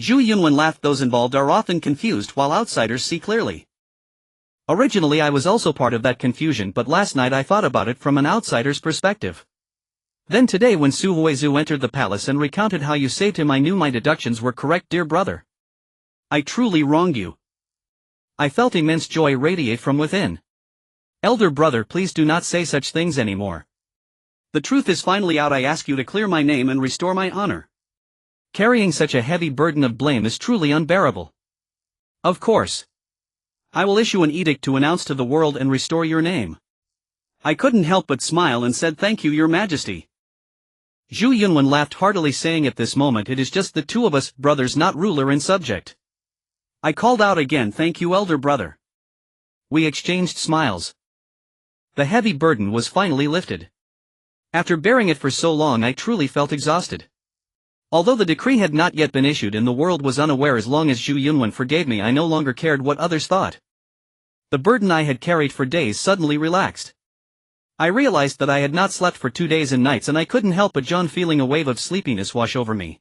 Zhu Yunwen laughed. Those involved are often confused while outsiders see clearly. Originally I was also part of that confusion, but last night I thought about it from an outsider's perspective. Then today when Su Huizhu entered the palace and recounted how you saved him, I knew my deductions were correct, dear brother. I truly wronged you. I felt immense joy radiate from within. Elder brother, please do not say such things anymore. The truth is finally out. I ask you to clear my name and restore my honor. Carrying such a heavy burden of blame is truly unbearable. Of course. I will issue an edict to announce to the world and restore your name. I couldn't help but smile and said, thank you, your majesty. Zhu Yunwen laughed heartily, saying, at this moment it is just the 2 of us, brothers, not ruler and subject. I called out again, thank you, elder brother. We exchanged smiles. The heavy burden was finally lifted. After bearing it for so long, I truly felt exhausted. Although the decree had not yet been issued and the world was unaware, as long as Zhu Yunwen forgave me, I no longer cared what others thought. The burden I had carried for days suddenly relaxed. I realized that I had not slept for 2 days and nights, and I couldn't help but feeling a wave of sleepiness wash over me.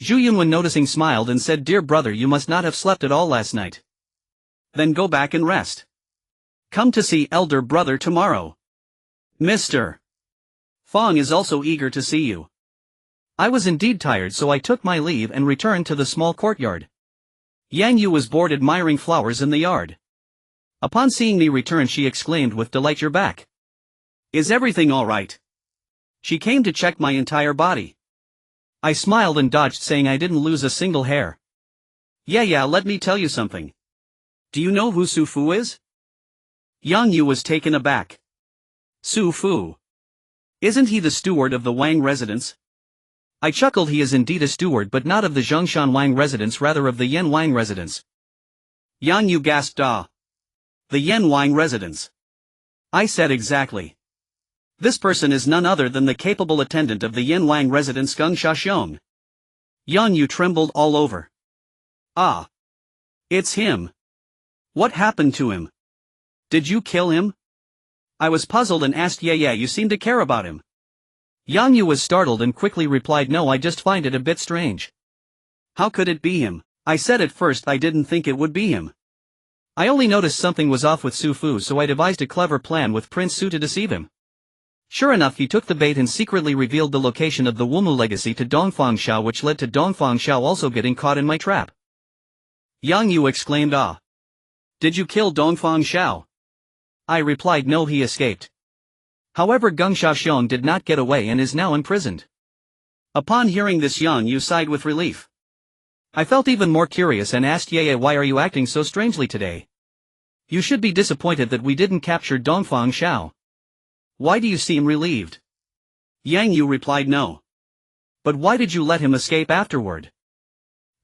Zhu Yunwen, noticing, smiled and said, dear brother, you must not have slept at all last night. Then go back and rest. Come to see elder brother tomorrow. Mr. Fong is also eager to see you. I was indeed tired, so I took my leave and returned to the small courtyard. Yang Yu was bored admiring flowers in the yard. Upon seeing me return, she exclaimed with delight, you're back. Is everything all right? She came to check my entire body. I smiled and dodged, saying I didn't lose a single hair. Yeah, let me tell you something. Do you know who Su Fu is? Yang Yu was taken aback. Su Fu? Isn't he the steward of the Wang residence? I chuckled. He is indeed a steward, but not of the Zhongshan Wang residence, rather of the Yan Wang residence. Yang Yu gasped, ah. The Yan Wang residence. I said, exactly. This person is none other than the capable attendant of the Yan Wang residence, Geng Xiaxiong. Yang Yu trembled all over. Ah. It's him. What happened to him? Did you kill him? I was puzzled and asked, yeah, you seem to care about him. Yang Yu was startled and quickly replied, no, I just find it a bit strange. How could it be him? I said at first I didn't think it would be him. I only noticed something was off with Su Fu, so I devised a clever plan with Prince Su to deceive him. Sure enough, he took the bait and secretly revealed the location of the Wumu legacy to Dongfang Xiao, which led to Dongfang Xiao also getting caught in my trap. Yang Yu exclaimed, ah. Did you kill Dongfang Xiao? I replied, no, he escaped. However, Geng Xiaxiong did not get away and is now imprisoned. Upon hearing this, Yang Yu sighed with relief. I felt even more curious and asked, yeah, why are you acting so strangely today? You should be disappointed that we didn't capture Dongfang Xiao. Why do you seem relieved? Yang Yu replied, no. But why did you let him escape afterward?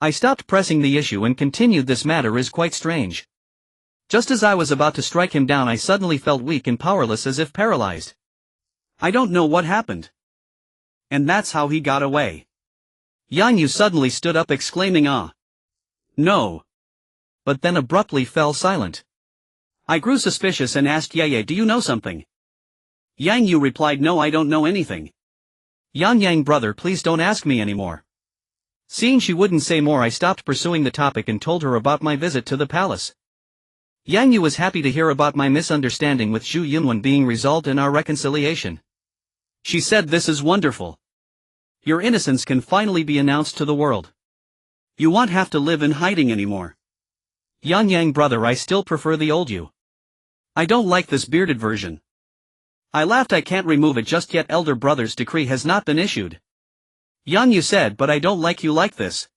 I stopped pressing the issue and continued, this matter is quite strange. Just as I was about to strike him down, I suddenly felt weak and powerless, as if paralyzed. I don't know what happened. And that's how he got away. Yang Yu suddenly stood up, exclaiming, "Ah! No!" But then abruptly fell silent. I grew suspicious and asked, "Ye, do you know something?" Yang Yu replied, "No, I don't know anything." Yang, brother, please don't ask me anymore." Seeing she wouldn't say more, I stopped pursuing the topic and told her about my visit to the palace. Yang Yu was happy to hear about my misunderstanding with Zhu Yunwen being resolved and our reconciliation. She said, "This is wonderful. Your innocence can finally be announced to the world. You won't have to live in hiding anymore." Yang, brother, I still prefer the old you. I don't like this bearded version. I laughed. I can't remove it just yet. Elder brother's decree has not been issued. Yang Yu said, "But I don't like you like this."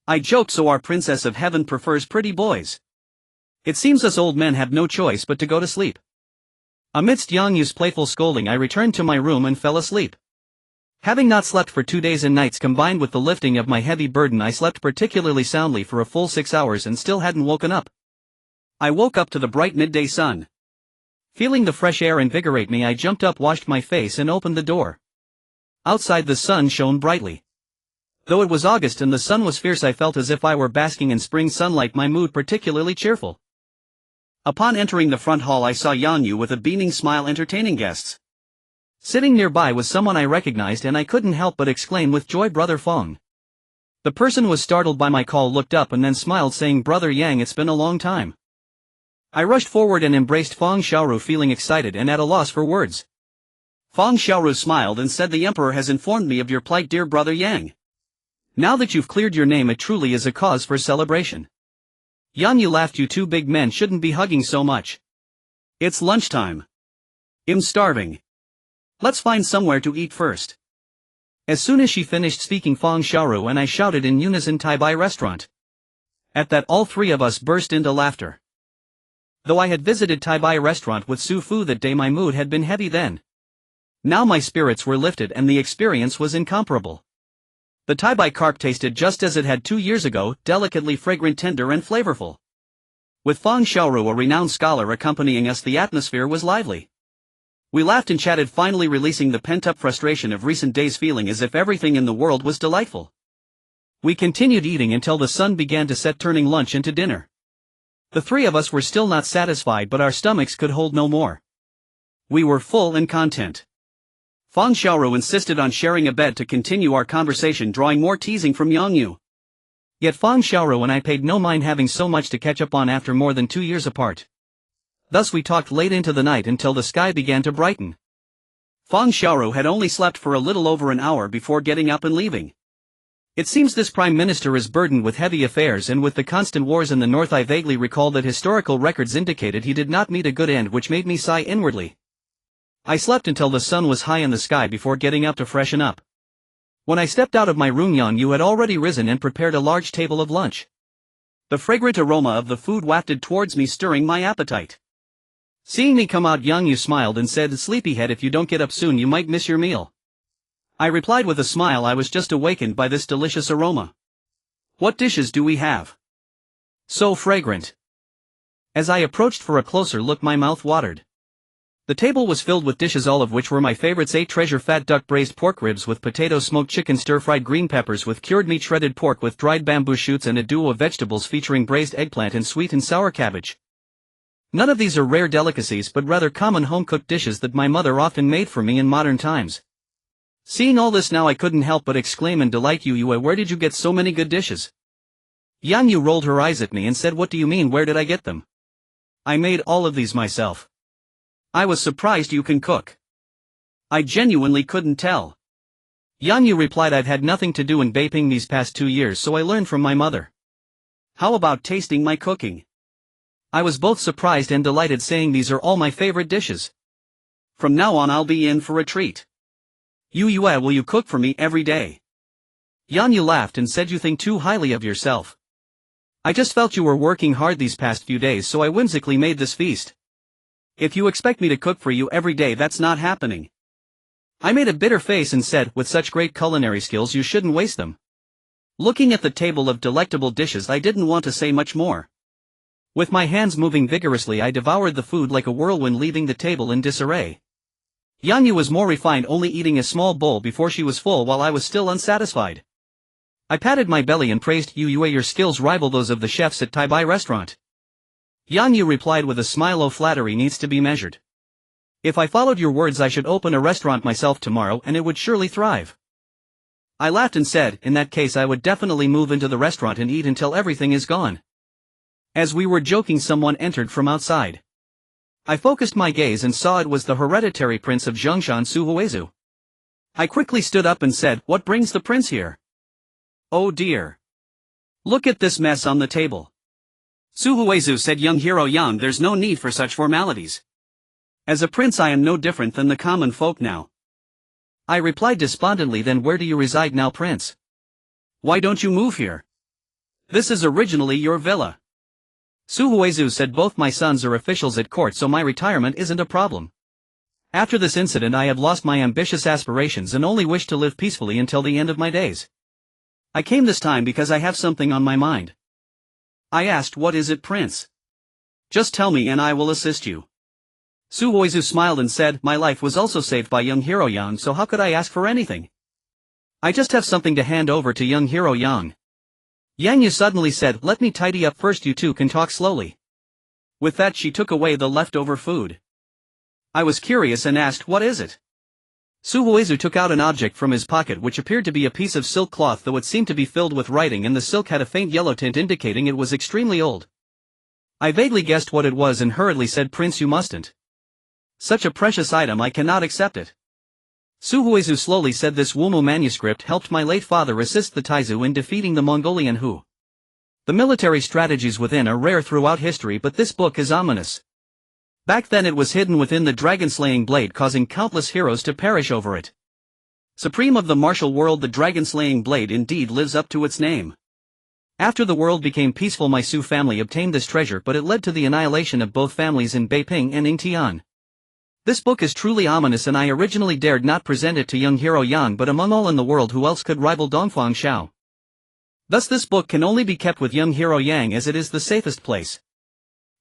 I joked, "So our princess of heaven prefers pretty boys. It seems us old men have no choice but to go to sleep." Amidst Yang Yu's playful scolding, I returned to my room and fell asleep. Having not slept for 2 days and nights, combined with the lifting of my heavy burden, I slept particularly soundly for a full 6 hours and still hadn't woken up. I woke up to the bright midday sun. Feeling the fresh air invigorate me, I jumped up, washed my face and opened the door. Outside the sun shone brightly. Though it was August and the sun was fierce, I felt as if I were basking in spring sunlight, my mood particularly cheerful. Upon entering the front hall, I saw Yang Yu with a beaming smile entertaining guests. Sitting nearby was someone I recognized, and I couldn't help but exclaim with joy, "Brother Feng." The person was startled by my call, looked up and then smiled, saying, "Brother Yang, it's been a long time." I rushed forward and embraced Feng Xiaoru, feeling excited and at a loss for words. Feng Xiaoru smiled and said, "The emperor has informed me of your plight, dear brother Yang. Now that you've cleared your name, it truly is a cause for celebration." Yang Yu laughed, "You two big men shouldn't be hugging so much. It's lunchtime. I'm starving. Let's find somewhere to eat first." As soon as she finished speaking, Feng Xiaoru and I shouted in unison, "Taibai restaurant." At that, all three of us burst into laughter. Though I had visited Taibai restaurant with Su Fu that day, my mood had been heavy then. Now my spirits were lifted and the experience was incomparable. The Taibai carp tasted just as it had 2 years ago, delicately fragrant, tender and flavorful. With Feng Xiaoru, a renowned scholar, accompanying us, the atmosphere was lively. We laughed and chatted, finally releasing the pent-up frustration of recent days, feeling as if everything in the world was delightful. We continued eating until the sun began to set, turning lunch into dinner. The three of us were still not satisfied, but our stomachs could hold no more. We were full and content. Feng Xiaoru insisted on sharing a bed to continue our conversation, drawing more teasing from Yang Yu. Yet Feng Xiaoru and I paid no mind, having so much to catch up on after more than 2 years apart. Thus we talked late into the night until the sky began to brighten. Feng Xiaoru had only slept for a little over an hour before getting up and leaving. It seems this prime minister is burdened with heavy affairs, and with the constant wars in the north, I vaguely recall that historical records indicated he did not meet a good end, which made me sigh inwardly. I slept until the sun was high in the sky before getting up to freshen up. When I stepped out of my room, Yang Yu had already risen and prepared a large table of lunch. The fragrant aroma of the food wafted towards me, stirring my appetite. Seeing me come out, Yang Yu smiled and said, "Sleepyhead, if you don't get up soon you might miss your meal." I replied with a smile, I was just awakened by this delicious aroma. "What dishes do we have? So fragrant." As I approached for a closer look, my mouth watered. The table was filled with dishes, all of which were my favorites: 8 treasure fat duck braised pork ribs with potato, smoked chicken, stir-fried green peppers with cured meat, shredded pork with dried bamboo shoots, and a duo of vegetables featuring braised eggplant and sweet and sour cabbage. None of these are rare delicacies, but rather common home-cooked dishes that my mother often made for me in modern times. Seeing all this now, I couldn't help but exclaim in delight, "Yu, where did you get so many good dishes?" Yang Yu rolled her eyes at me and said, "What do you mean, where did I get them? I made all of these myself." I was surprised. "You can cook?" I genuinely couldn't tell. Yang Yu replied, "I've had nothing to do in Beiping these past 2 years, so I learned from my mother. How about tasting my cooking?" I was both surprised and delighted, saying, "These are all my favorite dishes. From now on I'll be in for a treat. Yu, will you cook for me every day?" Yang Yu laughed and said, "You think too highly of yourself. I just felt you were working hard these past few days, so I whimsically made this feast. If you expect me to cook for you every day, that's not happening." I made a bitter face and said, "With such great culinary skills you shouldn't waste them." Looking at the table of delectable dishes, I didn't want to say much more. With my hands moving vigorously, I devoured the food like a whirlwind, leaving the table in disarray. Yang Yu was more refined, only eating a small bowl before she was full while I was still unsatisfied. I patted my belly and praised Yu Yue, your skills rival those of the chefs at Tai Bai restaurant. Yang Yu replied with a smile, oh, flattery needs to be measured. If I followed your words, I should open a restaurant myself tomorrow and it would surely thrive. I laughed and said, in that case I would definitely move into the restaurant and eat until everything is gone. As we were joking, someone entered from outside. I focused my gaze and saw it was the hereditary prince of Zhongshan, Su Huizu. I quickly stood up and said, what brings the prince here? Oh dear. Look at this mess on the table. Su Huizu said, young hero Yang, there's no need for such formalities. As a prince I am no different than the common folk now. I replied despondently, then where do you reside now, prince? Why don't you move here? This is originally your villa. Su Huizu said, both my sons are officials at court, so my retirement isn't a problem. After this incident I have lost my ambitious aspirations and only wish to live peacefully until the end of my days. I came this time because I have something on my mind. I asked, what is it, prince? Just tell me and I will assist you. Su Huizu smiled and said, my life was also saved by young hero Yang, so how could I ask for anything? I just have something to hand over to young hero Yang. Yang Yu suddenly said, let me tidy up first, you two can talk slowly. With that she took away the leftover food. I was curious and asked, what is it? Su Huizu took out an object from his pocket which appeared to be a piece of silk cloth, though it seemed to be filled with writing and the silk had a faint yellow tint indicating it was extremely old. I vaguely guessed what it was and hurriedly said, Prince, you mustn't. Such a precious item, I cannot accept it. Su Huizu slowly said, this Wumu manuscript helped my late father assist the Taizu in defeating the Mongolian Hu. The military strategies within are rare throughout history, but this book is ominous. Back then it was hidden within the dragon-slaying blade, causing countless heroes to perish over it. Supreme of the martial world, the dragon-slaying blade indeed lives up to its name. After the world became peaceful, my Su family obtained this treasure, but it led to the annihilation of both families in Beiping and Yingtian. This book is truly ominous, and I originally dared not present it to young hero Yang, but among all in the world who else could rival Dongfang Xiao? Thus this book can only be kept with young hero Yang, as it is the safest place.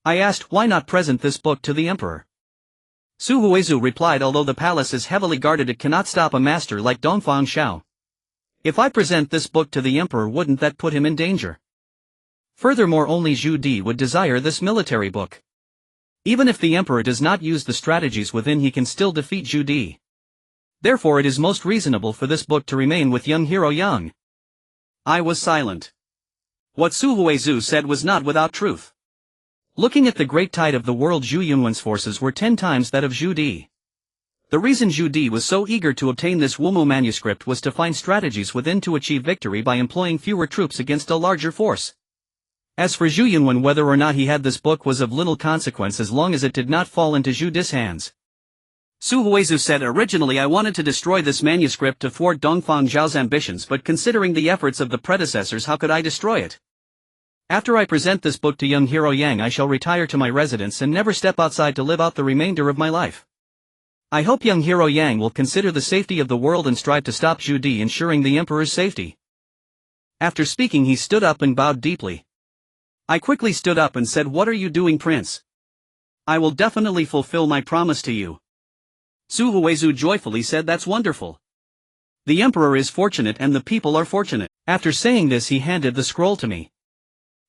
I asked, why not present this book to the emperor? Su Huizu replied, although the palace is heavily guarded, it cannot stop a master like Dongfang Xiao. If I present this book to the emperor, wouldn't that put him in danger? Furthermore, only Zhu Di would desire this military book. Even if the emperor does not use the strategies within, he can still defeat Zhu Di. Therefore it is most reasonable for this book to remain with young hero Yang. I was silent. What Su Huizu said was not without truth. Looking at the great tide of the world, Zhu Yunwen's forces were 10 times that of Zhu Di. The reason Zhu Di was so eager to obtain this Wumu manuscript was to find strategies within to achieve victory by employing fewer troops against a larger force. As for Zhu Yunwen, whether or not he had this book was of little consequence as long as it did not fall into Zhu Di's hands. Su Huizu said, originally I wanted to destroy this manuscript to thwart Dongfang Zhao's ambitions, but considering the efforts of the predecessors, how could I destroy it? After I present this book to young hero Yang, I shall retire to my residence and never step outside to live out the remainder of my life. I hope young hero Yang will consider the safety of the world and strive to stop Zhu Di, ensuring the emperor's safety. After speaking, he stood up and bowed deeply. I quickly stood up and said, what are you doing, prince? I will definitely fulfill my promise to you. Su Huizu joyfully said, that's wonderful. The emperor is fortunate and the people are fortunate. After saying this, he handed the scroll to me.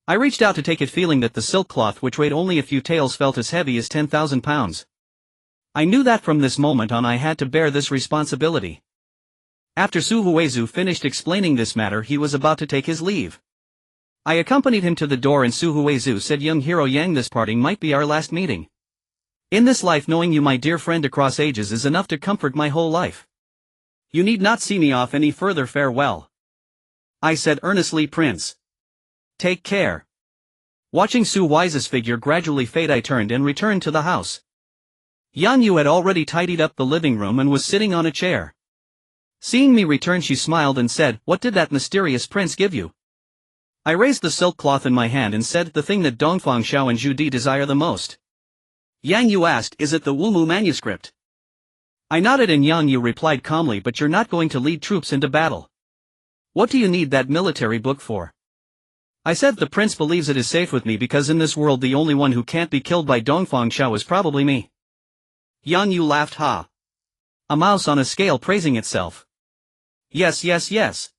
I reached out to take it, feeling that the silk cloth, which weighed only a few taels, felt as heavy as 10,000 pounds. I knew that from this moment on I had to bear this responsibility. After Su Huizu finished explaining this matter, he was about to take his leave. I accompanied him to the door and Su Huizu said, young hero Yang, this parting might be our last meeting. In this life, knowing you, my dear friend across ages, is enough to comfort my whole life. You need not see me off any further. Farewell. I said earnestly, prince. Take care. Watching Su Huizu's figure gradually fade, I turned and returned to the house. Yang Yu had already tidied up the living room and was sitting on a chair. Seeing me return, she smiled and said, what did that mysterious prince give you? I raised the silk cloth in my hand and said, the thing that Dongfang Xiao and Zhu Di desire the most. Yang Yu asked, is it the Wumu manuscript? I nodded and Yang Yu replied calmly, but you're not going to lead troops into battle. What do you need that military book for? I said the prince believes it is safe with me because in this world the only one who can't be killed by Dongfang Xiao is probably me. Yan Yu laughed ha. A mouse on a scale praising itself. Yes yes yes.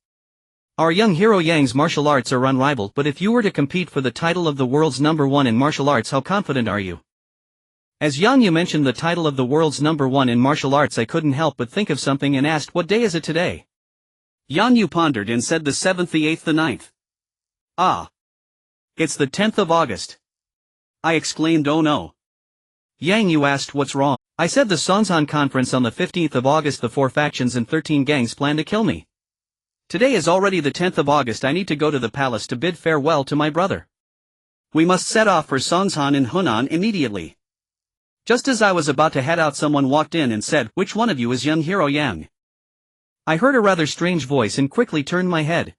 Our young hero Yang's martial arts are unrivaled, but if you were to compete for the title of the world's #1 in martial arts, how confident are you? As Yang Yu mentioned the title of the world's #1 in martial arts, I couldn't help but think of something and asked, what day is it today? Yang Yu pondered and said the 7th, the 8th, the 9th. Ah. It's the 10th of August. I exclaimed, oh no. Yang Yu asked what's wrong. I said the Songzhan conference on the 15th of August, the 4 factions and 13 gangs plan to kill me. Today is already the 10th of August, I need to go to the palace to bid farewell to my brother. We must set off for Songzhan in Hunan immediately. Just as I was about to head out, someone walked in and said, which one of you is young hero Yang? I heard a rather strange voice and quickly turned my head.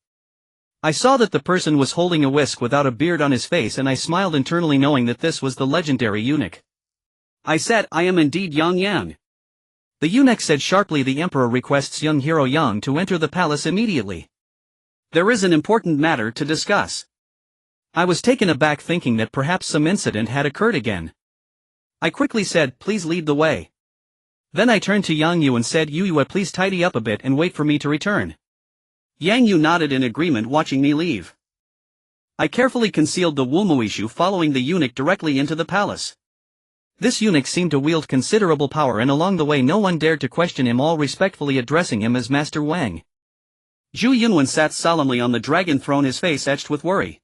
I saw that the person was holding a whisk without a beard on his face, and I smiled internally knowing that this was the legendary eunuch. I said, I am indeed Yang Yang. The eunuch said sharply, the emperor requests young hero Yang to enter the palace immediately. There is an important matter to discuss. I was taken aback, thinking that perhaps some incident had occurred again. I quickly said, please lead the way. Then I turned to Yang Yu and said, Yu, please tidy up a bit and wait for me to return. Yang Yu nodded in agreement, watching me leave. I carefully concealed the Wumoishu, following the eunuch directly into the palace. This eunuch seemed to wield considerable power, and along the way no one dared to question him, all respectfully addressing him as Master Wang. Zhu Yunwen sat solemnly on the dragon throne, his face etched with worry.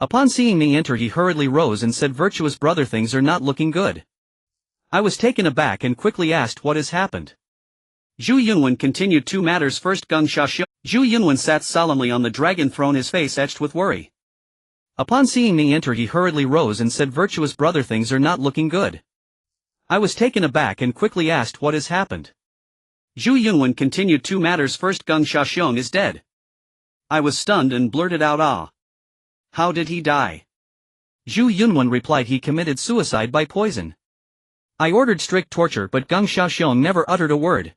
Upon seeing me enter, he hurriedly rose and said, virtuous brother, things are not looking good. I was taken aback and quickly asked, what has happened? Zhu Yunwen continued, two matters first. Zhu Yunwen sat solemnly on the dragon throne, his face etched with worry. Upon seeing me enter, he hurriedly rose and said, virtuous brother, things are not looking good. I was taken aback and quickly asked, what has happened? Zhu Yunwen continued, two matters first. Geng Xiaoxiong is dead. I was stunned and blurted out, ah. How did he die? Zhu Yunwen replied, he committed suicide by poison. I ordered strict torture, but Geng Xiaoxiong never uttered a word.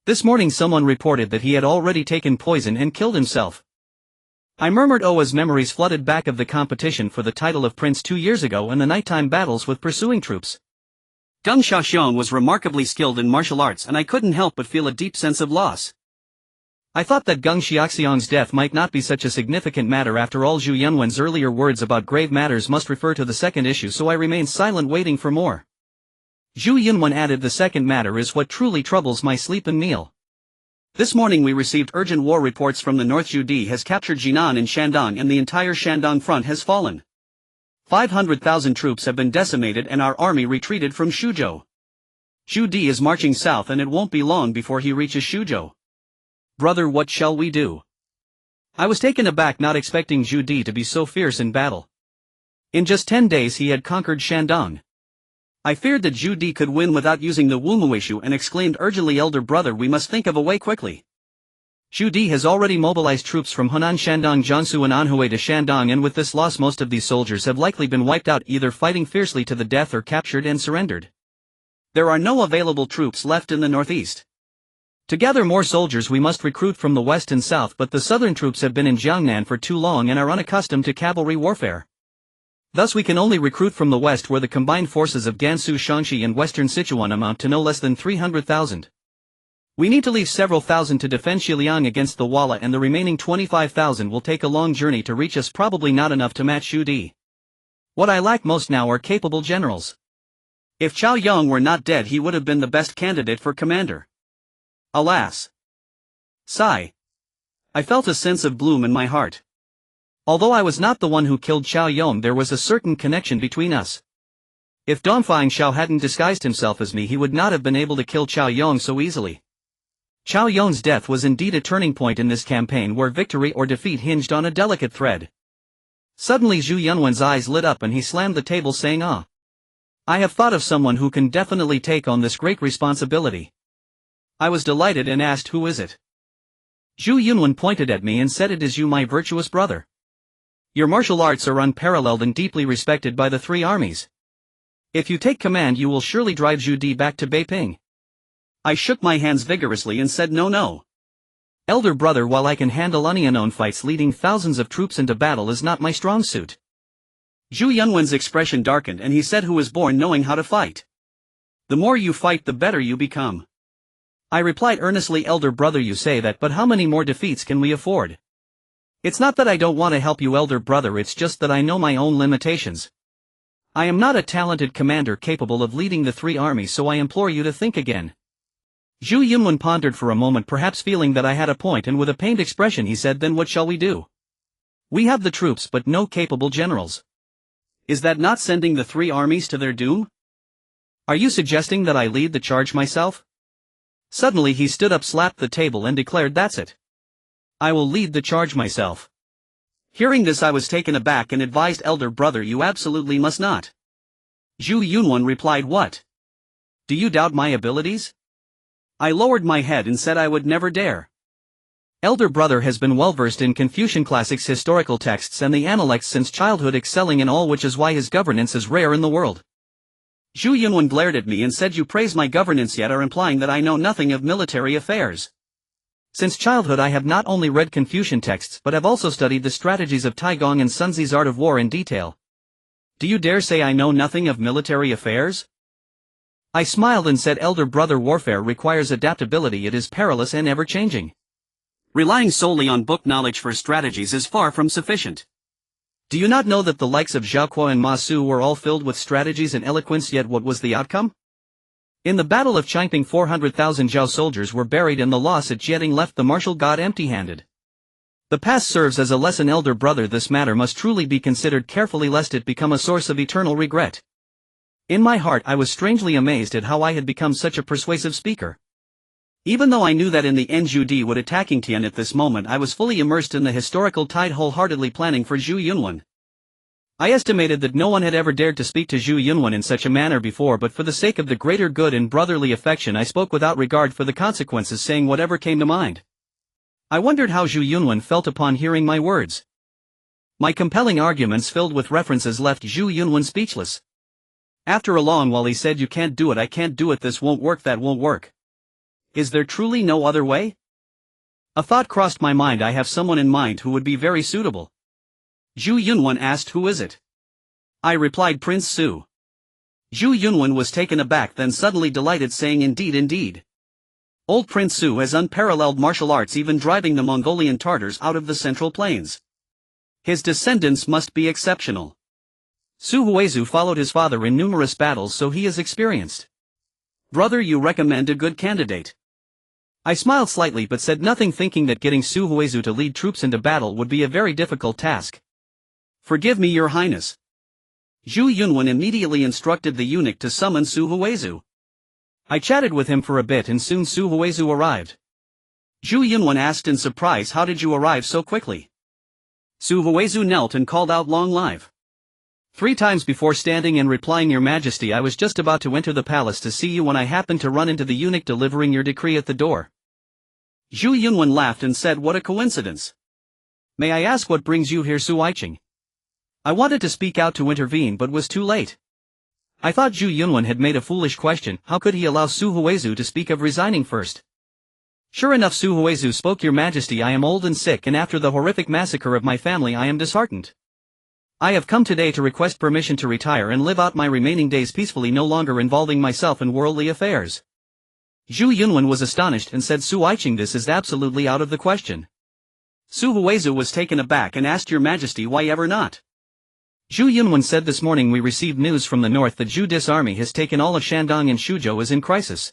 This morning someone reported that he had already taken poison and killed himself. I murmured, oh, as memories flooded back of the competition for the title of prince 2 years ago and the nighttime battles with pursuing troops. Geng Xiaoxiong was remarkably skilled in martial arts, and I couldn't help but feel a deep sense of loss. I thought that Geng Xiaoxiong's death might not be such a significant matter after all. Zhu Yunwen's earlier words about grave matters must refer to the second issue, so I remained silent, waiting for more. Zhu Yunwen added, the second matter is what truly troubles my sleep and meal. This morning we received urgent war reports from the north. Zhu Di has captured Jinan and Shandong, and the entire Shandong front has fallen. 500,000 troops have been decimated and our army retreated from Shuzhou. Zhu Di is marching south and it won't be long before he reaches Shuzhou. Brother, what shall we do? I was taken aback, not expecting Zhu Di to be so fierce in battle. In just 10 days he had conquered Shandong. I feared that Zhu Di could win without using the Wumoishu and exclaimed urgently, elder brother, we must think of a way quickly. Zhu Di has already mobilized troops from Hunan, Shandong, Jiangsu and Anhui to Shandong, and with this loss most of these soldiers have likely been wiped out, either fighting fiercely to the death or captured and surrendered. There are no available troops left in the northeast. To gather more soldiers we must recruit from the west and south, but the southern troops have been in Jiangnan for too long and are unaccustomed to cavalry warfare. Thus we can only recruit from the west, where the combined forces of Gansu, Shaanxi and western Sichuan amount to no less than 300,000. We need to leave several thousand to defend Xiliang against the Walla, and the remaining 25,000 will take a long journey to reach us, probably not enough to match Zhu Di. What I lack most now are capable generals. If Chao Yong were not dead, he would have been the best candidate for commander. Alas. Sigh. I felt a sense of gloom in my heart. Although I was not the one who killed Chao Yong, there was a certain connection between us. If Dongfang Xiao hadn't disguised himself as me, he would not have been able to kill Chao Yong so easily. Chao Yong's death was indeed a turning point in this campaign, where victory or defeat hinged on a delicate thread. Suddenly Zhu Yunwen's eyes lit up and he slammed the table, saying, ah. I have thought of someone who can definitely take on this great responsibility. I was delighted and asked, who is it? Zhu Yunwen pointed at me and said, it is you, my virtuous brother. Your martial arts are unparalleled and deeply respected by the 3 armies. If you take command, you will surely drive Zhu Di back to Beiping. I shook my hands vigorously and said, no. Elder brother, while I can handle unknown fights, leading thousands of troops into battle is not my strong suit. Zhu Yunwen's expression darkened and he said, who was born knowing how to fight. The more you fight, the better you become. I replied earnestly, elder brother, you say that, but how many more defeats can we afford? It's not that I don't want to help you, elder brother, it's just that I know my own limitations. I am not a talented commander capable of leading the three armies, so I implore you to think again. Zhu Yunwen pondered for a moment, perhaps feeling that I had a point, and with a pained expression he said, then what shall we do? We have the troops but no capable generals. Is that not sending the three armies to their doom? Are you suggesting that I lead the charge myself? Suddenly he stood up, slapped the table and declared, that's it. I will lead the charge myself. Hearing this I was taken aback and advised, elder brother, you absolutely must not. Zhu Yunwen replied, what? Do you doubt my abilities? I lowered my head and said I would never dare. Elder brother has been well versed in Confucian classics, historical texts and the Analects since childhood, excelling in all, which is why his governance is rare in the world. Zhu Yunwen glared at me and said, you praise my governance yet are implying that I know nothing of military affairs. Since childhood I have not only read Confucian texts but have also studied the strategies of Taigong and Sun Tzu's art of war in detail. Do you dare say I know nothing of military affairs? I smiled and said, elder brother, warfare requires adaptability, it is perilous and ever-changing. Relying solely on book knowledge for strategies is far from sufficient. Do you not know that the likes of Zhao Kuo and Ma Su were all filled with strategies and eloquence, yet what was the outcome? In the Battle of Changping 400,000 Zhao soldiers were buried and the loss at Jieting left the martial god empty-handed. The past serves as a lesson, elder brother, this matter must truly be considered carefully lest it become a source of eternal regret. In my heart I was strangely amazed at how I had become such a persuasive speaker. Even though I knew that in the end Zhu Di would attacking Tian at this moment, I was fully immersed in the historical tide, wholeheartedly planning for Zhu Yunwen. I estimated that no one had ever dared to speak to Zhu Yunwen in such a manner before, but for the sake of the greater good and brotherly affection I spoke without regard for the consequences, saying whatever came to mind. I wondered how Zhu Yunwen felt upon hearing my words. My compelling arguments filled with references left Zhu Yunwen speechless. After a long while he said, you can't do it, I can't do it, this won't work, that won't work. Is there truly no other way? A thought crossed my mind, I have someone in mind who would be very suitable. Zhu Yunwen asked, who is it? I replied, Prince Su. Zhu Yunwen was taken aback, then suddenly delighted, saying, indeed, indeed. Old Prince Su has unparalleled martial arts, even driving the Mongolian Tartars out of the Central Plains. His descendants must be exceptional. Su Huizu followed his father in numerous battles, so he is experienced. Brother, you recommend a good candidate. I smiled slightly but said nothing, thinking that getting Su Huizu to lead troops into battle would be a very difficult task. Forgive me, your highness. Zhu Yunwen immediately instructed the eunuch to summon Su Huizu. I chatted with him for a bit and soon Su Huizu arrived. Zhu Yunwen asked in surprise, how did you arrive so quickly? Su Huizu knelt and called out, long live. 3 times before standing and replying, your majesty, I was just about to enter the palace to see you when I happened to run into the eunuch delivering your decree at the door. Zhu Yunwen laughed and said, what a coincidence. May I ask what brings you here, Su Aiqing? I wanted to speak out to intervene but was too late. I thought Zhu Yunwen had made a foolish question, how could he allow Su Huizu to speak of resigning first? Sure enough, Su Huizu spoke, your majesty, I am old and sick, and after the horrific massacre of my family I am disheartened. I have come today to request permission to retire and live out my remaining days peacefully, no longer involving myself in worldly affairs. Zhu Yunwen was astonished and said, Su Aiqing, this is absolutely out of the question. Su Huizu was taken aback and asked, your majesty, why ever not? Zhu Yunwen said, this morning we received news from the north that Zhu Dis army has taken all of Shandong and Shuzhou is in crisis.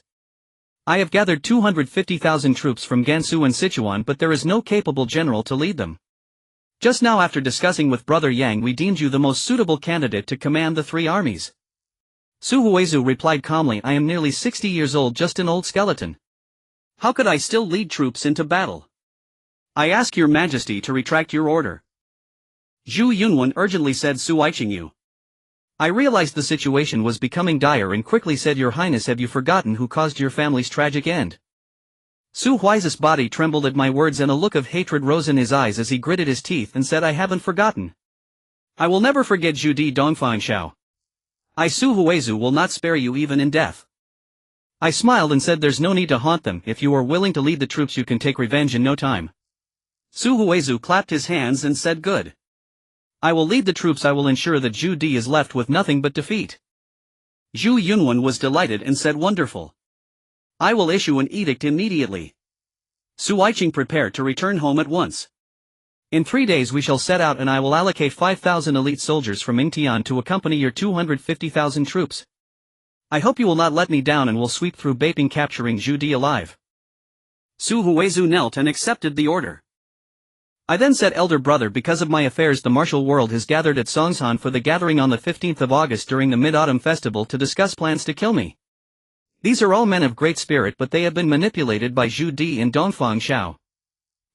I have gathered 250,000 troops from Gansu and Sichuan, but there is no capable general to lead them. Just now, after discussing with Brother Yang, we deemed you the most suitable candidate to command the 3 armies. Su Huizu replied calmly, I am nearly 60 years old, just an old skeleton. How could I still lead troops into battle? I ask your majesty to retract your order. Zhu Yunwen urgently said, Su Aiqing, you. I realized the situation was becoming dire and quickly said, your highness, have you forgotten who caused your family's tragic end? Su Huizu's body trembled at my words and a look of hatred rose in his eyes as he gritted his teeth and said, I haven't forgotten. I will never forget Zhu Di Dongfang Shao. I, Su Huizu, will not spare you even in death. I smiled and said there's no need to haunt them, if you are willing to lead the troops you can take revenge in no time. Su Huizu clapped his hands and said good. I will lead the troops. I will ensure that Zhu Di is left with nothing but defeat. Zhu Yunwen was delighted and said wonderful. I will issue an edict immediately. Su Aiqing prepared to return home at once. In 3 days we shall set out and I will allocate 5,000 elite soldiers from Yingtian to accompany your 250,000 troops. I hope you will not let me down and will sweep through Beiping capturing Zhu Di alive. Su Huizu knelt and accepted the order. I then said, elder brother, because of my affairs the martial world has gathered at Songshan for the gathering on the 15th of August during the Mid-Autumn Festival to discuss plans to kill me. These are all men of great spirit but they have been manipulated by Zhu Di and Dongfang Xiao.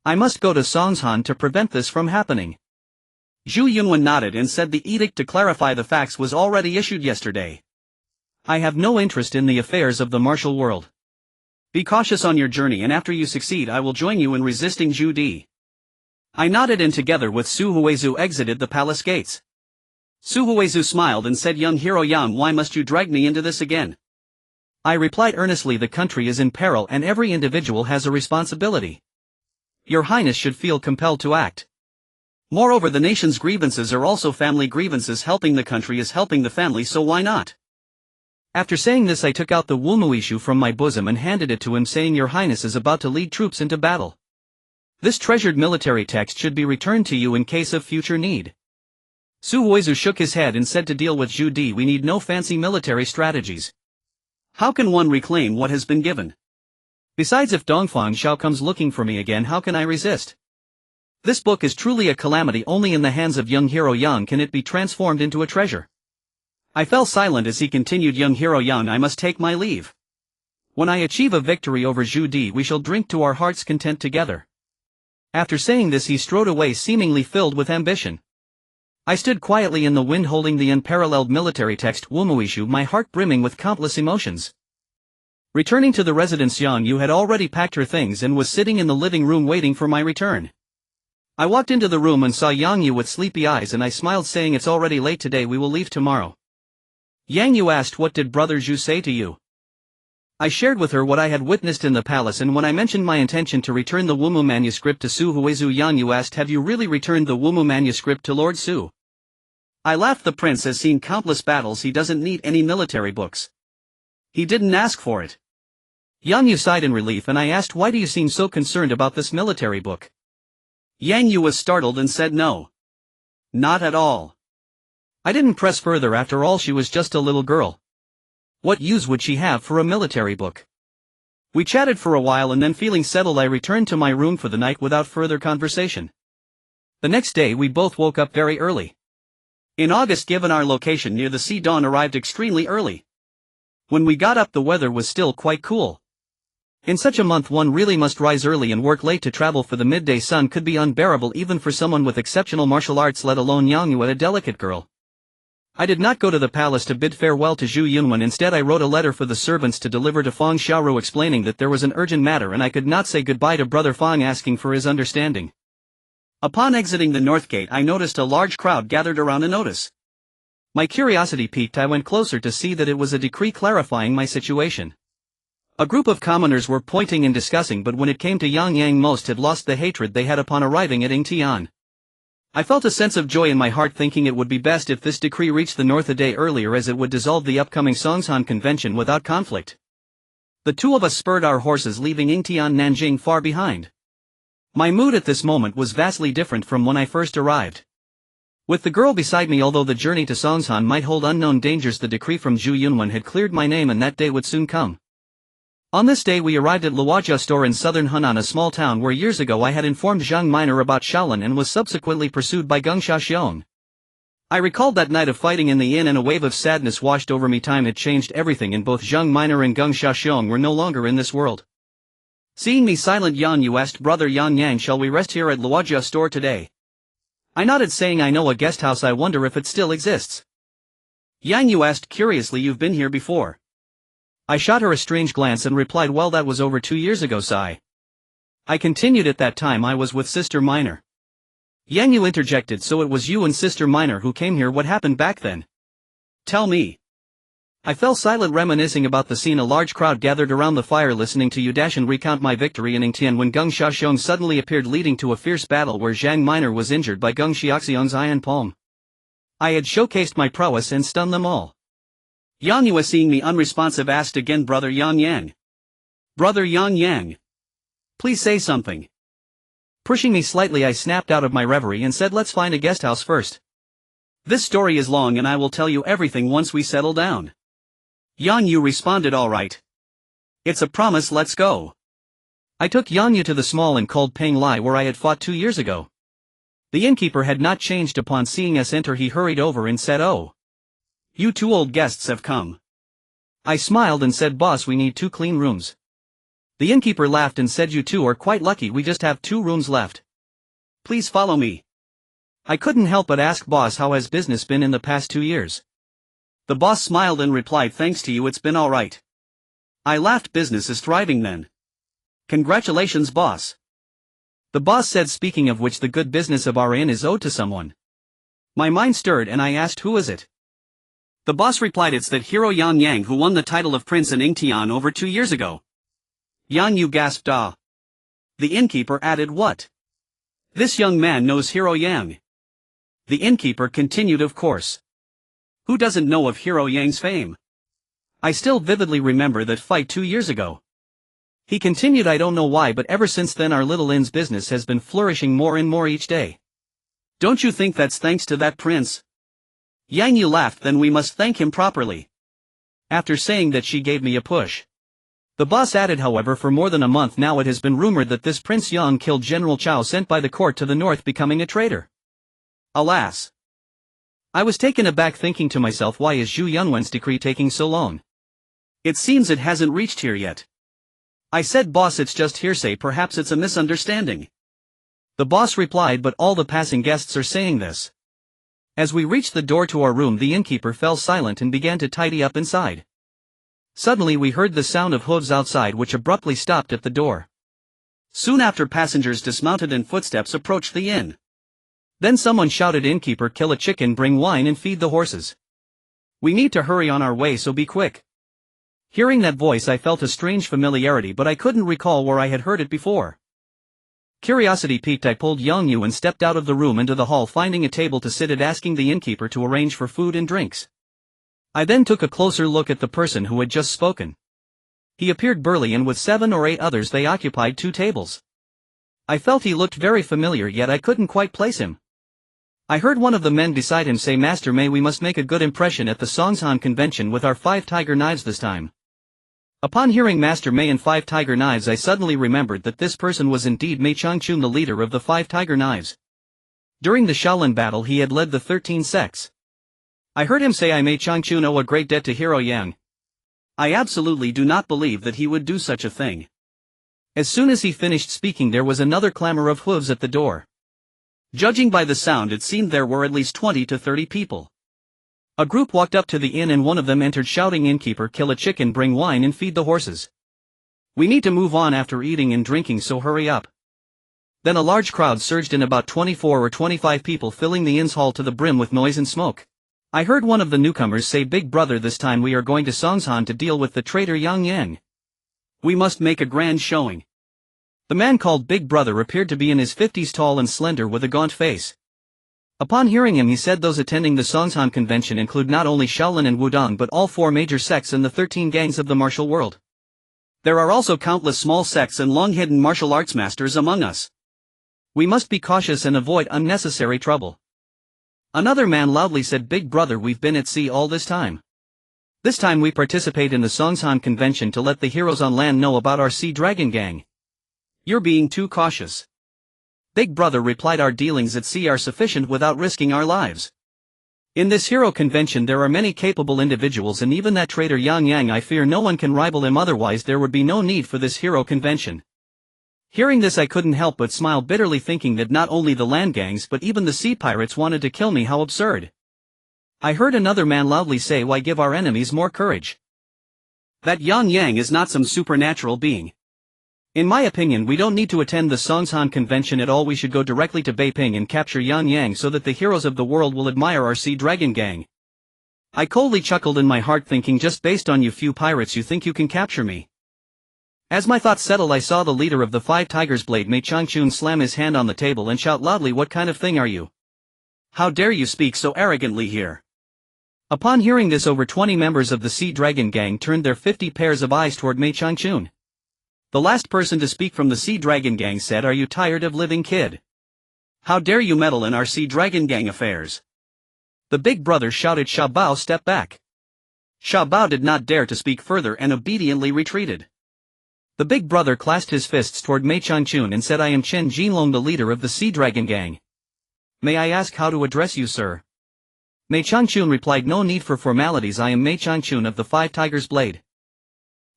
I must go to Songshan to prevent this from happening. Zhu Yunwen nodded and said the edict to clarify the facts was already issued yesterday. I have no interest in the affairs of the martial world. Be cautious on your journey and after you succeed I will join you in resisting Zhu Di. I nodded and together with Su Huizu exited the palace gates. Su Huizu smiled and said, young hero Yang, why must you drag me into this again? I replied earnestly, the country is in peril and every individual has a responsibility. Your Highness should feel compelled to act. Moreover, the nation's grievances are also family grievances. Helping the country is helping the family, so why not? After saying this I took out the Wumuishu from my bosom and handed it to him, saying, Your Highness is about to lead troops into battle. This treasured military text should be returned to you in case of future need. Su Huizu shook his head and said, to deal with Zhu Di we need no fancy military strategies. How can one reclaim what has been given? Besides, if Dongfang Xiao comes looking for me again, how can I resist? This book is truly a calamity. Only in the hands of young hero Yang can it be transformed into a treasure. I fell silent as he continued, young hero Yang, I must take my leave. When I achieve a victory over Zhu Di we shall drink to our heart's content together. After saying this he strode away, seemingly filled with ambition. I stood quietly in the wind holding the unparalleled military text Wumuishu, my heart brimming with countless emotions. Returning to the residence, Yang Yu had already packed her things and was sitting in the living room waiting for my return. I walked into the room and saw Yang Yu with sleepy eyes and I smiled, saying, it's already late today, we will leave tomorrow. Yang Yu asked, what did Brother Zhu say to you? I shared with her what I had witnessed in the palace, and when I mentioned my intention to return the Wumu manuscript to Su Huizu, Yang Yu asked, have you really returned the Wumu manuscript to Lord Su? I laughed. The prince has seen countless battles, he doesn't need any military books. He didn't ask for it. Yang Yu sighed in relief and I asked, why do you seem so concerned about this military book? Yang Yu was startled and said, no. Not at all. I didn't press further, after all she was just a little girl. What use would she have for a military book? We chatted for a while and then, feeling settled, I returned to my room for the night without further conversation. The next day we both woke up very early. In August, given our location near the sea, dawn arrived extremely early. When we got up the weather was still quite cool. In such a month one really must rise early and work late. To travel for the midday sun could be unbearable even for someone with exceptional martial arts, let alone Yang Yu, a delicate girl. I did not go to the palace to bid farewell to Zhu Yunwen. Instead I wrote a letter for the servants to deliver to Fang Xiaoru, explaining that there was an urgent matter and I could not say goodbye to brother Fang, asking for his understanding. Upon exiting the north gate I noticed a large crowd gathered around a notice. My curiosity piqued, I went closer to see that it was a decree clarifying my situation. A group of commoners were pointing and discussing, but when it came to Yang, most had lost the hatred they had upon arriving at Yingtian. I felt a sense of joy in my heart, thinking it would be best if this decree reached the north a day earlier, as it would dissolve the upcoming Songshan convention without conflict. The two of us spurred our horses, leaving Yingtian Nanjing far behind. My mood at this moment was vastly different from when I first arrived. With the girl beside me, although the journey to Songshan might hold unknown dangers, the decree from Zhu Yunwen had cleared my name and that day would soon come. On this day we arrived at Luojia Store in southern Hunan, a small town where years ago I had informed Zhang Minor about Shaolin and was subsequently pursued by Gengsha Xiong. I recalled that night of fighting in the inn and a wave of sadness washed over me. Time had changed everything, and both Zhang Minor and Gengsha Xiong were no longer in this world. Seeing me silent, Yang Yu asked, brother Yang, shall we rest here at Luojia Store today? I nodded, saying, I know a guest house, I wonder if it still exists. Yang Yu asked curiously, you've been here before? I shot her a strange glance and replied, well, that was over 2 years ago, sigh. I continued, at that time I was with Sister Minor. Yang Yu interjected, so it was you and Sister Minor who came here, what happened back then? Tell me. I fell silent reminiscing about the scene. A large crowd gathered around the fire listening to Yudashan recount my victory in Ingtian when Geng Xiaoxiong suddenly appeared, leading to a fierce battle where Zhang Minor was injured by Geng Xiaoxiong's iron palm. I had showcased my prowess and stunned them all. Yang Yue, seeing me unresponsive, asked again, Brother Yang Yang. Brother Yang Yang. Please say something. Pushing me slightly, I snapped out of my reverie and said, let's find a guest house first. This story is long and I will tell you everything once we settle down. Yang Yu responded, all right. It's a promise, let's go. I took Yang Yu to the small and cold Peng Lai where I had fought 2 years ago. The innkeeper had not changed. Upon seeing us enter, he hurried over and said, oh. You 2 old guests have come. I smiled and said, boss, we need 2 clean rooms. The innkeeper laughed and said, you 2 are quite lucky, we just have 2 rooms left. Please follow me. I couldn't help but ask, boss, how has business been in the past 2 years? The boss smiled and replied, thanks to you it's been alright. I laughed, business is thriving then. Congratulations, boss. The boss said, speaking of which, the good business of our inn is owed to someone. My mind stirred and I asked, who is it? The boss replied, it's that hero Yang Yang who won the title of prince in Ingtian over 2 years ago. Yang Yu gasped, ah. The innkeeper added, what? This young man knows Hero Yang. The innkeeper continued, of course. Who doesn't know of Hero Yang's fame? I still vividly remember that fight 2 years ago. He continued, I don't know why, but ever since then our little inn's business has been flourishing more and more each day. Don't you think that's thanks to that prince? Yang Yu laughed, then we must thank him properly. After saying that, she gave me a push. The boss added, however, for more than a month now it has been rumored that this Prince Yang killed General Chao sent by the court to the north, becoming a traitor. Alas. I was taken aback, thinking to myself, why is Zhu Yunwen's decree taking so long? It seems it hasn't reached here yet. I said, boss, it's just hearsay, perhaps it's a misunderstanding. The boss replied, but all the passing guests are saying this. As we reached the door to our room, the innkeeper fell silent and began to tidy up inside. Suddenly we heard the sound of hooves outside, which abruptly stopped at the door. Soon after, passengers dismounted and footsteps approached the inn. Then someone shouted, innkeeper, kill a chicken, bring wine and feed the horses. We need to hurry on our way, so be quick. Hearing that voice I felt a strange familiarity, but I couldn't recall where I had heard it before. Curiosity piqued, I pulled Yang Yu and stepped out of the room into the hall, finding a table to sit at, asking the innkeeper to arrange for food and drinks. I then took a closer look at the person who had just spoken. He appeared burly, and with 7 or 8 others they occupied 2 tables. I felt he looked very familiar, yet I couldn't quite place him. I heard one of the men beside him say, Master Mei, we must make a good impression at the Songshan convention with our 5 tiger knives this time. Upon hearing Master Mei and 5 tiger knives, I suddenly remembered that this person was indeed Mei Changchun, the leader of the 5 tiger knives. During the Shaolin battle he had led the 13 sects. I heard him say, I Mei Changchun owe a great debt to Hero Yang. I absolutely do not believe that he would do such a thing. As soon as he finished speaking, there was another clamor of hooves at the door. Judging by the sound, it seemed there were at least 20 to 30 people. A group walked up to the inn and one of them entered shouting, innkeeper, kill a chicken, bring wine and feed the horses. We need to move on after eating and drinking, so hurry up. Then a large crowd surged in, about 24 or 25 people, filling the inn's hall to the brim with noise and smoke. I heard one of the newcomers say, big brother, this time we are going to Songshan to deal with the traitor Yang Yang. We must make a grand showing. The man called Big Brother appeared to be in his 50s, tall and slender with a gaunt face. Upon hearing him, he said those attending the Songshan convention include not only Shaolin and Wudong but all 4 major sects and the 13 gangs of the martial world. There are also countless small sects and long-hidden martial arts masters among us. We must be cautious and avoid unnecessary trouble. Another man loudly said, Big Brother, we've been at sea all this time. This time we participate in the Songshan convention to let the heroes on land know about our Sea Dragon gang. You're being too cautious. Big Brother replied, our dealings at sea are sufficient without risking our lives. In this hero convention there are many capable individuals, and even that traitor Yang Yang, I fear no one can rival him, otherwise there would be no need for this hero convention. Hearing this, I couldn't help but smile bitterly, thinking that not only the land gangs but even the sea pirates wanted to kill me. How absurd. I heard another man loudly say, why give our enemies more courage? That Yang Yang is not some supernatural being. In my opinion, we don't need to attend the Songshan convention at all. We should go directly to Beiping and capture Yang Yang so that the heroes of the world will admire our Sea Dragon gang. I coldly chuckled in my heart, thinking, just based on you few pirates you think you can capture me. As my thoughts settled, I saw the leader of the Five Tigers Blade, Mei Changchun, slam his hand on the table and shout loudly, "What kind of thing are you? How dare you speak so arrogantly here?" Upon hearing this, over 20 members of the Sea Dragon Gang turned their 50 pairs of eyes toward Mei Changchun. The last person to speak from the Sea Dragon Gang said, "Are you tired of living, kid? How dare you meddle in our Sea Dragon Gang affairs?" The big brother shouted, "Sha Bao, step back." Sha Bao did not dare to speak further and obediently retreated. The big brother clasped his fists toward Mei Changchun and said, "I am Jin Yong, the leader of the Sea Dragon Gang. May I ask how to address you, sir?" Mei Changchun replied, "No need for formalities, I am Mei Changchun of the Five Tigers Blade."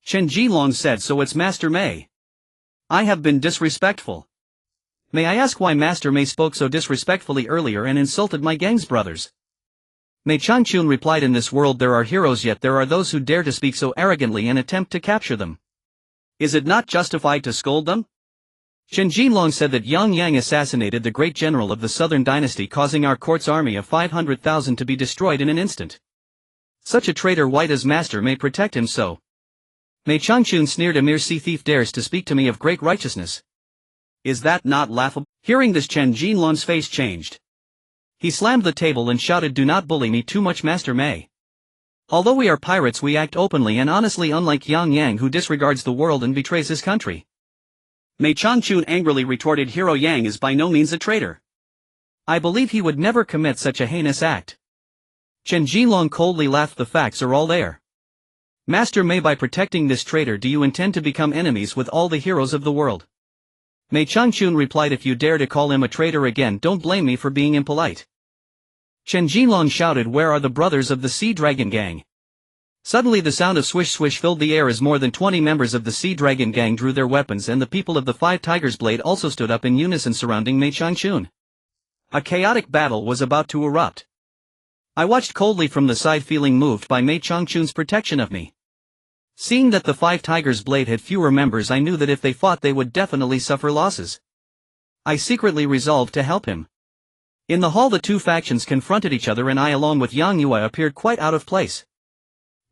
Chen Jilong said, "So it's Master Mei. I have been disrespectful. May I ask why Master Mei spoke so disrespectfully earlier and insulted my gang's brothers?" Mei Changchun replied, "In this world there are heroes, yet there are those who dare to speak so arrogantly and attempt to capture them. Is it not justified to scold them?" Chen Jinlong said that Yang assassinated the great general of the Southern Dynasty, causing our court's army of 500,000 to be destroyed in an instant. Such a traitor white as Master may protect him so. Mei Changchun sneered, "A mere sea thief dares to speak to me of great righteousness. Is that not laughable?" Hearing this, Chen Jinlong's face changed. He slammed the table and shouted, "Do not bully me too much, Master Mei. Although we are pirates, we act openly and honestly, unlike Yang, who disregards the world and betrays his country." Mei Changchun angrily retorted, "Hero Yang is by no means a traitor. I believe he would never commit such a heinous act." Chen Jinlong coldly laughed, "The facts are all there. Master Mei, by protecting this traitor, do you intend to become enemies with all the heroes of the world?" Mei Changchun replied, "If you dare to call him a traitor again, don't blame me for being impolite." Chen Jinlong shouted, "Where are the brothers of the Sea Dragon Gang?" Suddenly the sound of swish swish filled the air as more than 20 members of the Sea Dragon Gang drew their weapons, and the people of the Five Tigers Blade also stood up in unison surrounding Mei Changchun. A chaotic battle was about to erupt. I watched coldly from the side, feeling moved by Mei Changchun's protection of me. Seeing that the Five Tigers Blade had fewer members, I knew that if they fought they would definitely suffer losses. I secretly resolved to help him. In the hall the two factions confronted each other, and I, along with Yang Yue, appeared quite out of place.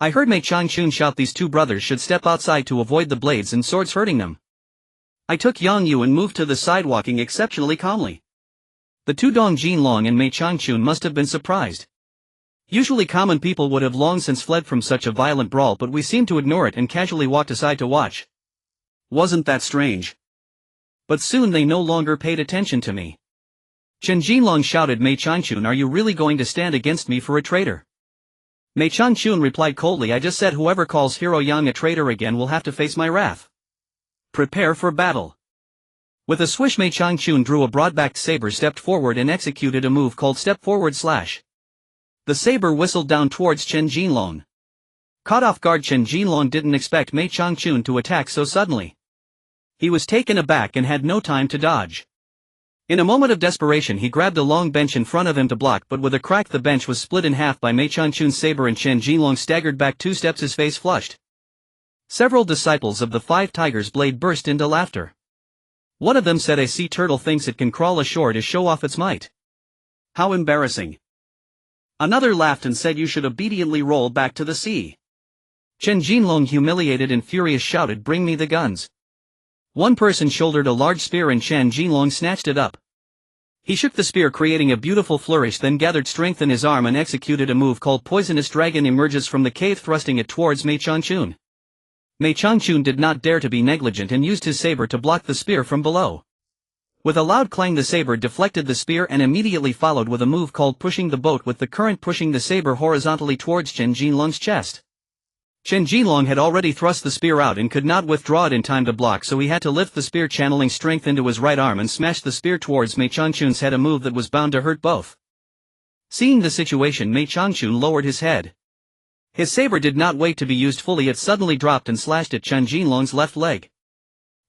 I heard Mei Changchun shout these two brothers should step outside to avoid the blades and swords hurting them. I took Yang Yue and moved to the side, walking exceptionally calmly. The two Dong Jinlong and Mei Changchun must have been surprised. Usually common people would have long since fled from such a violent brawl, but we seemed to ignore it and casually walked aside to watch. Wasn't that strange? But soon they no longer paid attention to me. Chen Jinlong shouted, "Mei Changchun, are you really going to stand against me for a traitor?" Mei Changchun replied coldly, "I just said whoever calls Hero Yang a traitor again will have to face my wrath. Prepare for battle." With a swish, Mei Changchun drew a broad-backed saber, stepped forward and executed a move called Step Forward Slash. The saber whistled down towards Chen Jinlong. Caught off guard, Chen Jinlong didn't expect Mei Changchun to attack so suddenly. He was taken aback and had no time to dodge. In a moment of desperation he grabbed a long bench in front of him to block, but with a crack the bench was split in half by Mei Changchun's saber and Chen Jinlong staggered back 2 steps, his face flushed. Several disciples of the Five Tigers Blade burst into laughter. One of them said, "A sea turtle thinks it can crawl ashore to show off its might. How embarrassing." Another laughed and said, "You should obediently roll back to the sea." Chen Jinlong, humiliated and furious, shouted, "Bring me the guns." One person shouldered a large spear and Chen Jinlong snatched it up. He shook the spear, creating a beautiful flourish, then gathered strength in his arm and executed a move called Poisonous Dragon, emerges from the cave thrusting it towards Mei Changchun. Mei Changchun did not dare to be negligent and used his saber to block the spear from below. With a loud clang the saber deflected the spear and immediately followed with a move called Pushing the Boat, with the current pushing the saber horizontally towards Chen Jinlong's chest. Chen Jinlong had already thrust the spear out and could not withdraw it in time to block, so he had to lift the spear, channeling strength into his right arm, and smash the spear towards Mei Changchun's head, a move that was bound to hurt both. Seeing the situation, Mei Changchun lowered his head. His saber did not wait to be used fully, it suddenly dropped and slashed at Chen Jinlong's left leg.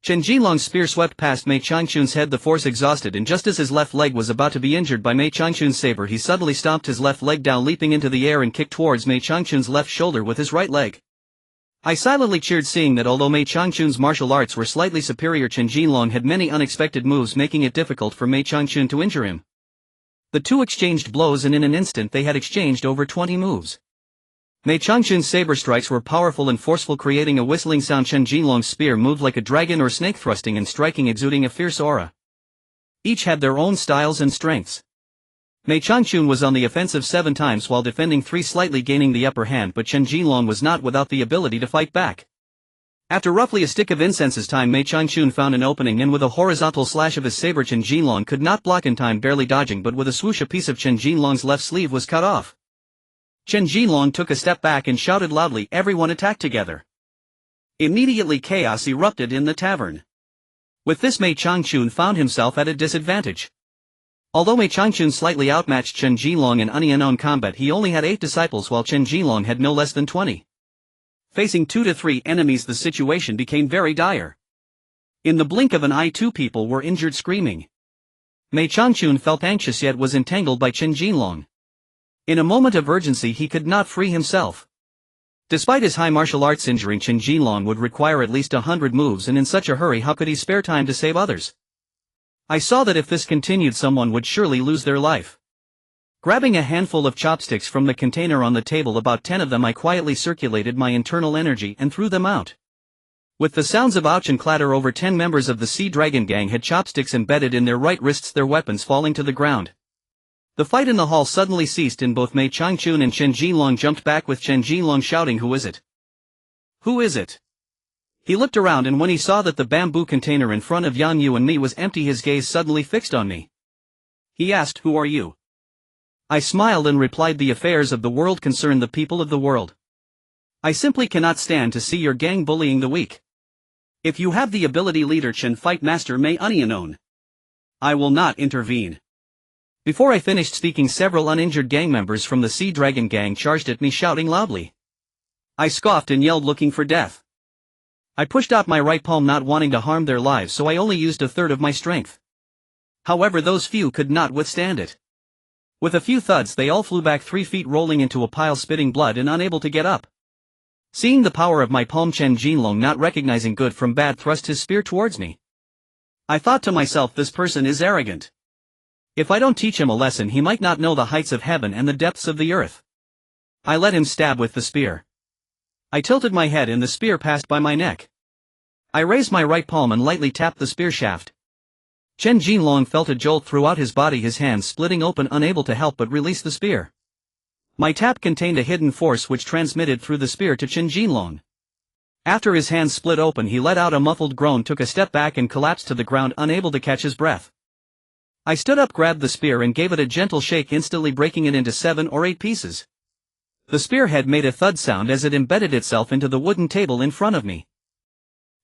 Chen Jinlong's spear swept past Mei Changchun's head, the force exhausted, and just as his left leg was about to be injured by Mei Changchun's saber, he suddenly stomped his left leg down, leaping into the air and kicked towards Mei Changchun's left shoulder with his right leg. I silently cheered, seeing that although Mei Changchun's martial arts were slightly superior, Chen Jinlong had many unexpected moves, making it difficult for Mei Changchun to injure him. The two exchanged blows, and in an instant they had exchanged over 20 moves. Mei Changchun's saber strikes were powerful and forceful, creating a whistling sound. Chen Jinlong's spear moved like a dragon or snake, thrusting and striking, exuding a fierce aura. Each had their own styles and strengths. Mei Changchun was on the offensive 7 times while defending 3, slightly gaining the upper hand, but Chen Jinlong was not without the ability to fight back. After roughly a stick of incense's time, Mei Changchun found an opening, and with a horizontal slash of his saber, Chen Jinlong could not block in time, barely dodging, but with a swoosh a piece of Chen Jinlong's left sleeve was cut off. Chen Jinlong took a step back and shouted loudly, "Everyone attack together!" Immediately chaos erupted in the tavern. With this, Mei Changchun found himself at a disadvantage. Although Mei Changchun slightly outmatched Chen Jinlong in unknown combat, he only had 8 disciples while Chen Jinlong had no less than 20. Facing 2 to 3 enemies, the situation became very dire. In the blink of an eye, 2 people were injured, screaming. Mei Changchun felt anxious yet was entangled by Chen Jinlong. In a moment of urgency he could not free himself. Despite his high martial arts, injuring Chen Jinlong would require at least 100 moves, and in such a hurry how could he spare time to save others? I saw that if this continued, someone would surely lose their life. Grabbing a handful of chopsticks from the container on the table, about 10 of them, I quietly circulated my internal energy and threw them out. With the sounds of ouch and clatter, over 10 members of the Sea Dragon gang had chopsticks embedded in their right wrists, their weapons falling to the ground. The fight in the hall suddenly ceased, and both Mei Changchun and Chen Jinlong jumped back, with Chen Jinlong shouting, "Who is it? Who is it?" He looked around, and when he saw that the bamboo container in front of Yan Yu and me was empty, his gaze suddenly fixed on me. He asked, "Who are you?" I smiled and replied, "The affairs of the world concern the people of the world. I simply cannot stand to see your gang bullying the weak. If you have the ability, Leader Chen, fight Master Mei unknown. I will not intervene." Before I finished speaking, several uninjured gang members from the Sea Dragon gang charged at me, shouting loudly. I scoffed and yelled, looking for death. I pushed out my right palm, not wanting to harm their lives, so I only used 1/3 of my strength. However, those few could not withstand it. With a few thuds, they all flew back 3 feet, rolling into a pile, spitting blood and unable to get up. Seeing the power of my palm, Chen Jinlong, not recognizing good from bad, thrust his spear towards me. I thought to myself, this person is arrogant. If I don't teach him a lesson, he might not know the heights of heaven and the depths of the earth. I let him stab with the spear. I tilted my head and the spear passed by my neck. I raised my right palm and lightly tapped the spear shaft. Chen Jinlong felt a jolt throughout his body, his hands splitting open, unable to help but release the spear. My tap contained a hidden force which transmitted through the spear to Chen Jinlong. After his hands split open, he let out a muffled groan, took a step back and collapsed to the ground, unable to catch his breath. I stood up, grabbed the spear and gave it a gentle shake, instantly breaking it into 7 or 8 pieces. The spearhead made a thud sound as it embedded itself into the wooden table in front of me.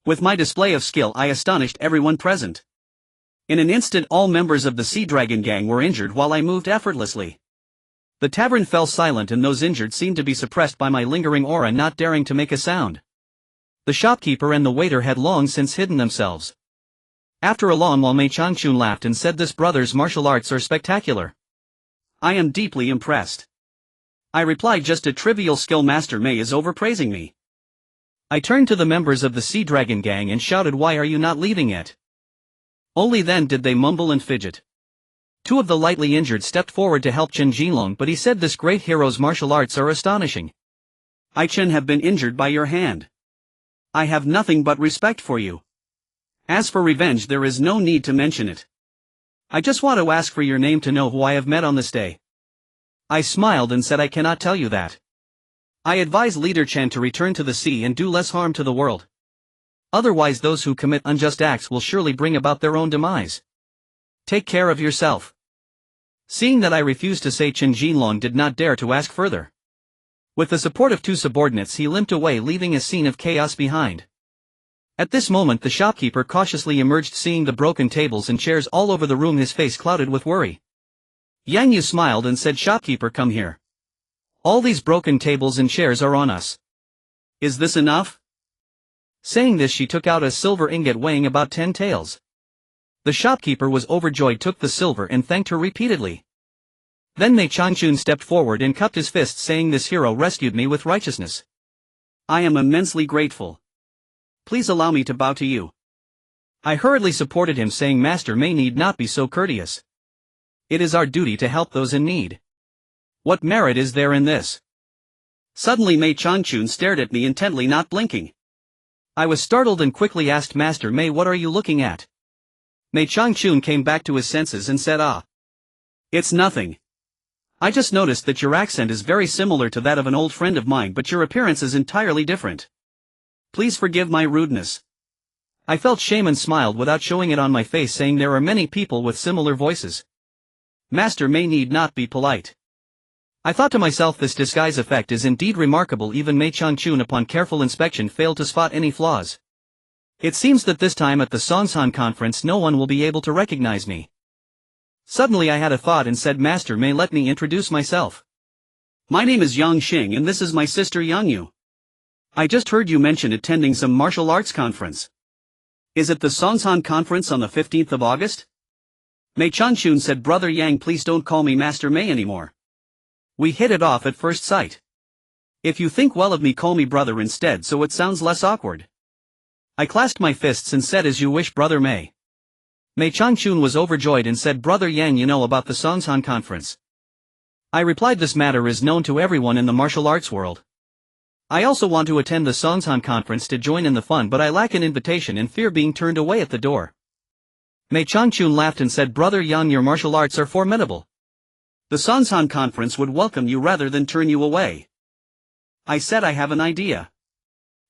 With my display of skill, I astonished everyone present. In an instant, all members of the Sea Dragon gang were injured while I moved effortlessly. The tavern fell silent, and those injured seemed to be suppressed by my lingering aura, not daring to make a sound. The shopkeeper and the waiter had long since hidden themselves. After a long while, Mei Changchun laughed and said, "This brother's martial arts are spectacular. I am deeply impressed." I replied, "Just a trivial skill, Master Mei is overpraising me." I turned to the members of the Sea Dragon gang and shouted, "Why are you not leaving yet?" Only then did they mumble and fidget. 2 of the lightly injured stepped forward to help Chen Jinlong, but he said, "This great hero's martial arts are astonishing. I, Chen, have been injured by your hand. I have nothing but respect for you. As for revenge, there is no need to mention it. I just want to ask for your name to know who I have met on this day." I smiled and said, "I cannot tell you that. I advise Leader Chen to return to the sea and do less harm to the world. Otherwise those who commit unjust acts will surely bring about their own demise. Take care of yourself." Seeing that I refused to say, Chen Jinlong did not dare to ask further. With the support of 2 subordinates, he limped away, leaving a scene of chaos behind. At this moment the shopkeeper cautiously emerged, seeing the broken tables and chairs all over the room, his face clouded with worry. Yang Yu smiled and said, "Shopkeeper, come here. All these broken tables and chairs are on us. Is this enough?" Saying this, she took out a silver ingot weighing about 10 taels. The shopkeeper was overjoyed, took the silver and thanked her repeatedly. Then Mei Changchun stepped forward and cupped his fist, saying, "This hero rescued me with righteousness. I am immensely grateful. Please allow me to bow to you." I hurriedly supported him, saying, "Master Mei need not be so courteous. It is our duty to help those in need. What merit is there in this?" Suddenly Mei Changchun stared at me intently, not blinking. I was startled and quickly asked, Master Mei, what are you looking at? Mei Changchun came back to his senses and said, it's nothing. I just noticed that your accent is very similar to that of an old friend of mine, but your appearance is entirely different. Please forgive my rudeness. I felt shame and smiled without showing it on my face, saying there are many people with similar voices. Master Mei need not be polite. I thought to myself, this disguise effect is indeed remarkable. Even Mei Changchun upon careful inspection failed to spot any flaws. It seems that this time at the Songsan conference no one will be able to recognize me. Suddenly I had a thought and said, Master Mei, let me introduce myself. My name is Yang Xing and this is my sister Yang Yu. I just heard you mention attending some martial arts conference. Is it the Songsan conference on the 15th of August? Mei Changchun said, Brother Yang, please don't call me Master Mei anymore. We hit it off at first sight. If you think well of me, call me brother instead, so it sounds less awkward. I clasped my fists and said, as you wish, Brother Mei. Mei Changchun was overjoyed and said, Brother Yang, you know about the Songsan conference? I replied, this matter is known to everyone in the martial arts world. I also want to attend the Songsan conference to join in the fun, but I lack an invitation and fear being turned away at the door. Mei Changchun laughed and said, Brother Yang, your martial arts are formidable. The Songsan conference would welcome you rather than turn you away. I said, I have an idea.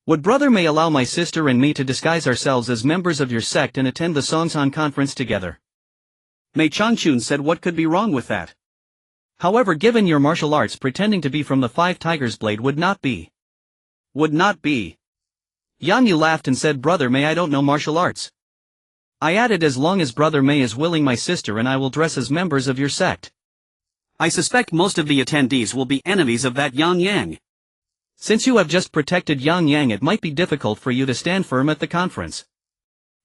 Would Brother Mei allow my sister and me to disguise ourselves as members of your sect and attend the Songsan conference together? Mei Changchun said, what could be wrong with that? However, given your martial arts, pretending to be from the Five Tigers Blade would not be. Would not be. Yang Yu laughed and said, Brother Mei, I don't know martial arts. I added, as long as Brother Mei is willing, my sister and I will dress as members of your sect. I suspect most of the attendees will be enemies of that Yang Yang. Since you have just protected Yang Yang, it might be difficult for you to stand firm at the conference.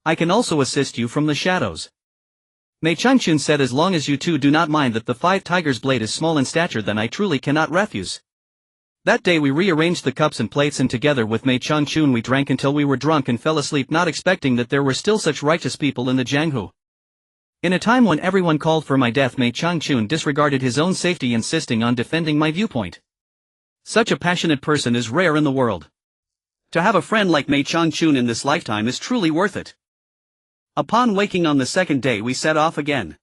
I can also assist you from the shadows. Mei Changchun said, as long as you two do not mind that the Five Tigers Blade is small in stature, then I truly cannot refuse. That day we rearranged the cups and plates, and together with Mei Changchun we drank until we were drunk and fell asleep, not expecting that there were still such righteous people in the Jianghu. In a time when everyone called for my death, Mei Changchun disregarded his own safety, insisting on defending my viewpoint. Such a passionate person is rare in the world. To have a friend like Mei Changchun in this lifetime is truly worth it. Upon waking on the second day, we set off again.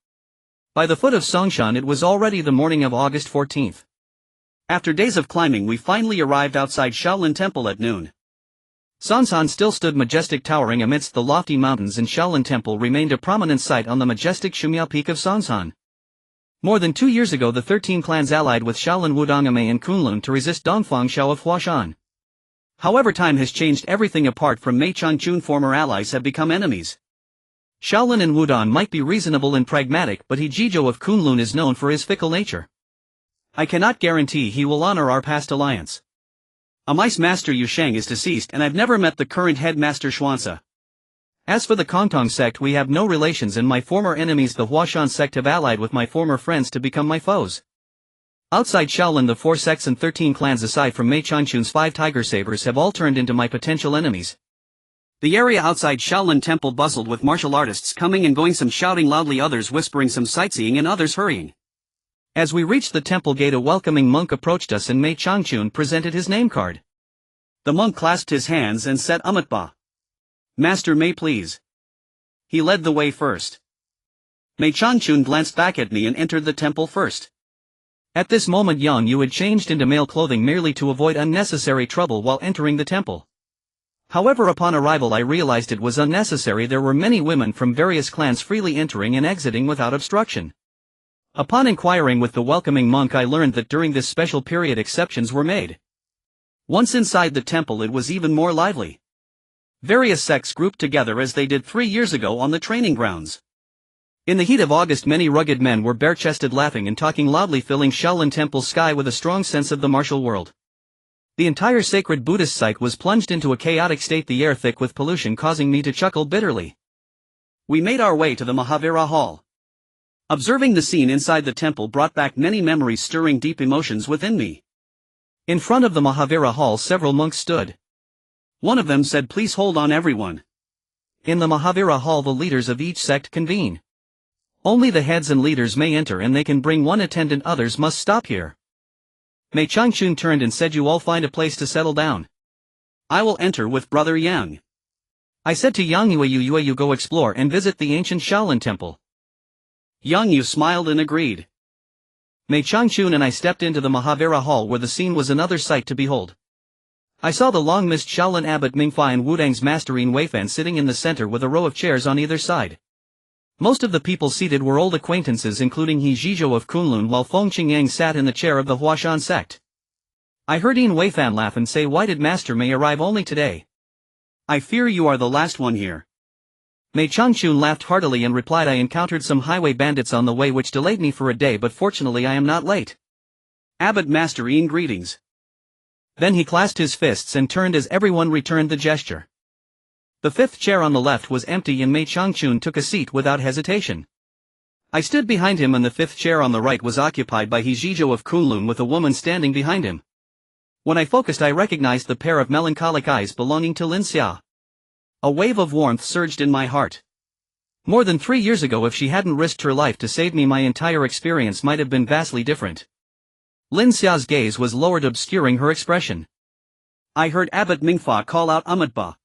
By the foot of Songshan it was already the morning of August 14th. After days of climbing, we finally arrived outside Shaolin Temple at noon. Sansan still stood majestic, towering amidst the lofty mountains, and Shaolin Temple remained a prominent sight on the majestic Shumyao Peak of Sansan. More than 2 years ago, the 13 clans allied with Shaolin Wudongame and Kunlun to resist Dongfang Xiao of Huashan. However, time has changed everything. Apart from Mei Changchun, former allies have become enemies. Shaolin and Wudong might be reasonable and pragmatic, but Jijo of Kunlun is known for his fickle nature. I cannot guarantee he will honor our past alliance. Amice Master Yu Sheng is deceased, and I've never met the current headmaster Xuanza. As for the Kongtong sect, we have no relations, and my former enemies the Huashan sect have allied with my former friends to become my foes. Outside Shaolin, the 4 sects and 13 clans aside from Mei Changchun's 5 Tiger Sabers have all turned into my potential enemies. The area outside Shaolin Temple bustled with martial artists coming and going, some shouting loudly, others whispering, some sightseeing and others hurrying. As we reached the temple gate, a welcoming monk approached us and Mei Changchun presented his name card. The monk clasped his hands and said, Amatba. Master Mei, please. He led the way first. Mei Changchun glanced back at me and entered the temple first. At this moment Yang Yu had changed into male clothing merely to avoid unnecessary trouble while entering the temple. However, upon arrival I realized it was unnecessary. There were many women from various clans freely entering and exiting without obstruction. Upon inquiring with the welcoming monk, I learned that during this special period exceptions were made. Once inside the temple, it was even more lively. Various sects grouped together as they did 3 years ago on the training grounds. In the heat of August, many rugged men were bare-chested, laughing and talking loudly, filling Shaolin Temple's sky with a strong sense of the martial world. The entire sacred Buddhist site was plunged into a chaotic state, the air thick with pollution causing me to chuckle bitterly. We made our way to the Mahavira Hall. Observing the scene inside the temple brought back many memories, stirring deep emotions within me. In front of the Mahavira Hall several monks stood. One of them said, Please hold on, everyone. In the Mahavira Hall the leaders of each sect convene. Only the heads and leaders may enter, and they can bring one attendant, others must stop here. Mei Changchun turned and said, you all find a place to settle down. I will enter with Brother Yang. I said to Yang you go explore and visit the ancient Shaolin temple. Yang Yu smiled and agreed. Mei Changchun and I stepped into the Mahavira Hall where the scene was another sight to behold. I saw the long-missed Shaolin abbot Mingfei and Wudang's master Yin Weifan sitting in the center with a row of chairs on either side. Most of the people seated were old acquaintances including He Zhizhou of Kunlun while Feng Qingyang sat in the chair of the Huashan sect. I heard Yin Weifan laugh and say, why did Master Mei arrive only today? I fear you are the last one here. Mei Changchun laughed heartily and replied, I encountered some highway bandits on the way which delayed me for a day, but fortunately I am not late. Abbot Master Yin, greetings. Then he clasped his fists and turned as everyone returned the gesture. The fifth chair on the left was empty and Mei Changchun took a seat without hesitation. I stood behind him and the fifth chair on the right was occupied by He Zhizhou of Kunlun with a woman standing behind him. When I focused I recognized the pair of melancholic eyes belonging to Lin Xia. A wave of warmth surged in my heart. More than 3 years ago, if she hadn't risked her life to save me, my entire experience might have been vastly different. Lin Xia's gaze was lowered, obscuring her expression. I heard Abbot Mingfa call out Amatba.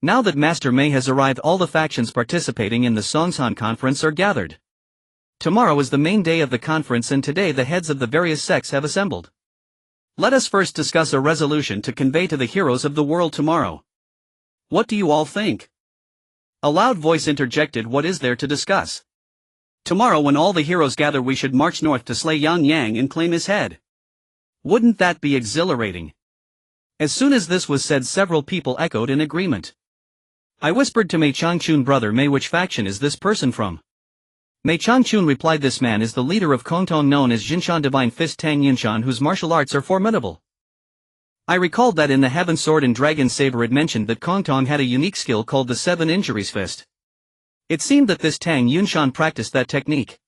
Now that Master Mei has arrived, all the factions participating in the Songshan conference are gathered. Tomorrow is the main day of the conference and today the heads of the various sects have assembled. Let us first discuss a resolution to convey to the heroes of the world tomorrow. What do you all think? A loud voice interjected, what is there to discuss? Tomorrow when all the heroes gather we should march north to slay Yang Yang and claim his head. Wouldn't that be exhilarating? As soon as this was said several people echoed in agreement. I whispered to Mei Changchun, brother Mei, which faction is this person from? Mei Changchun replied, this man is the leader of Kongtong known as Jinshan Divine Fist Tang Yinshan, whose martial arts are formidable. I recalled that in the Heaven Sword and Dragon Saber it mentioned that Kongtong had a unique skill called the Seven Injuries Fist. It seemed that this Tang Yunshan practiced that technique.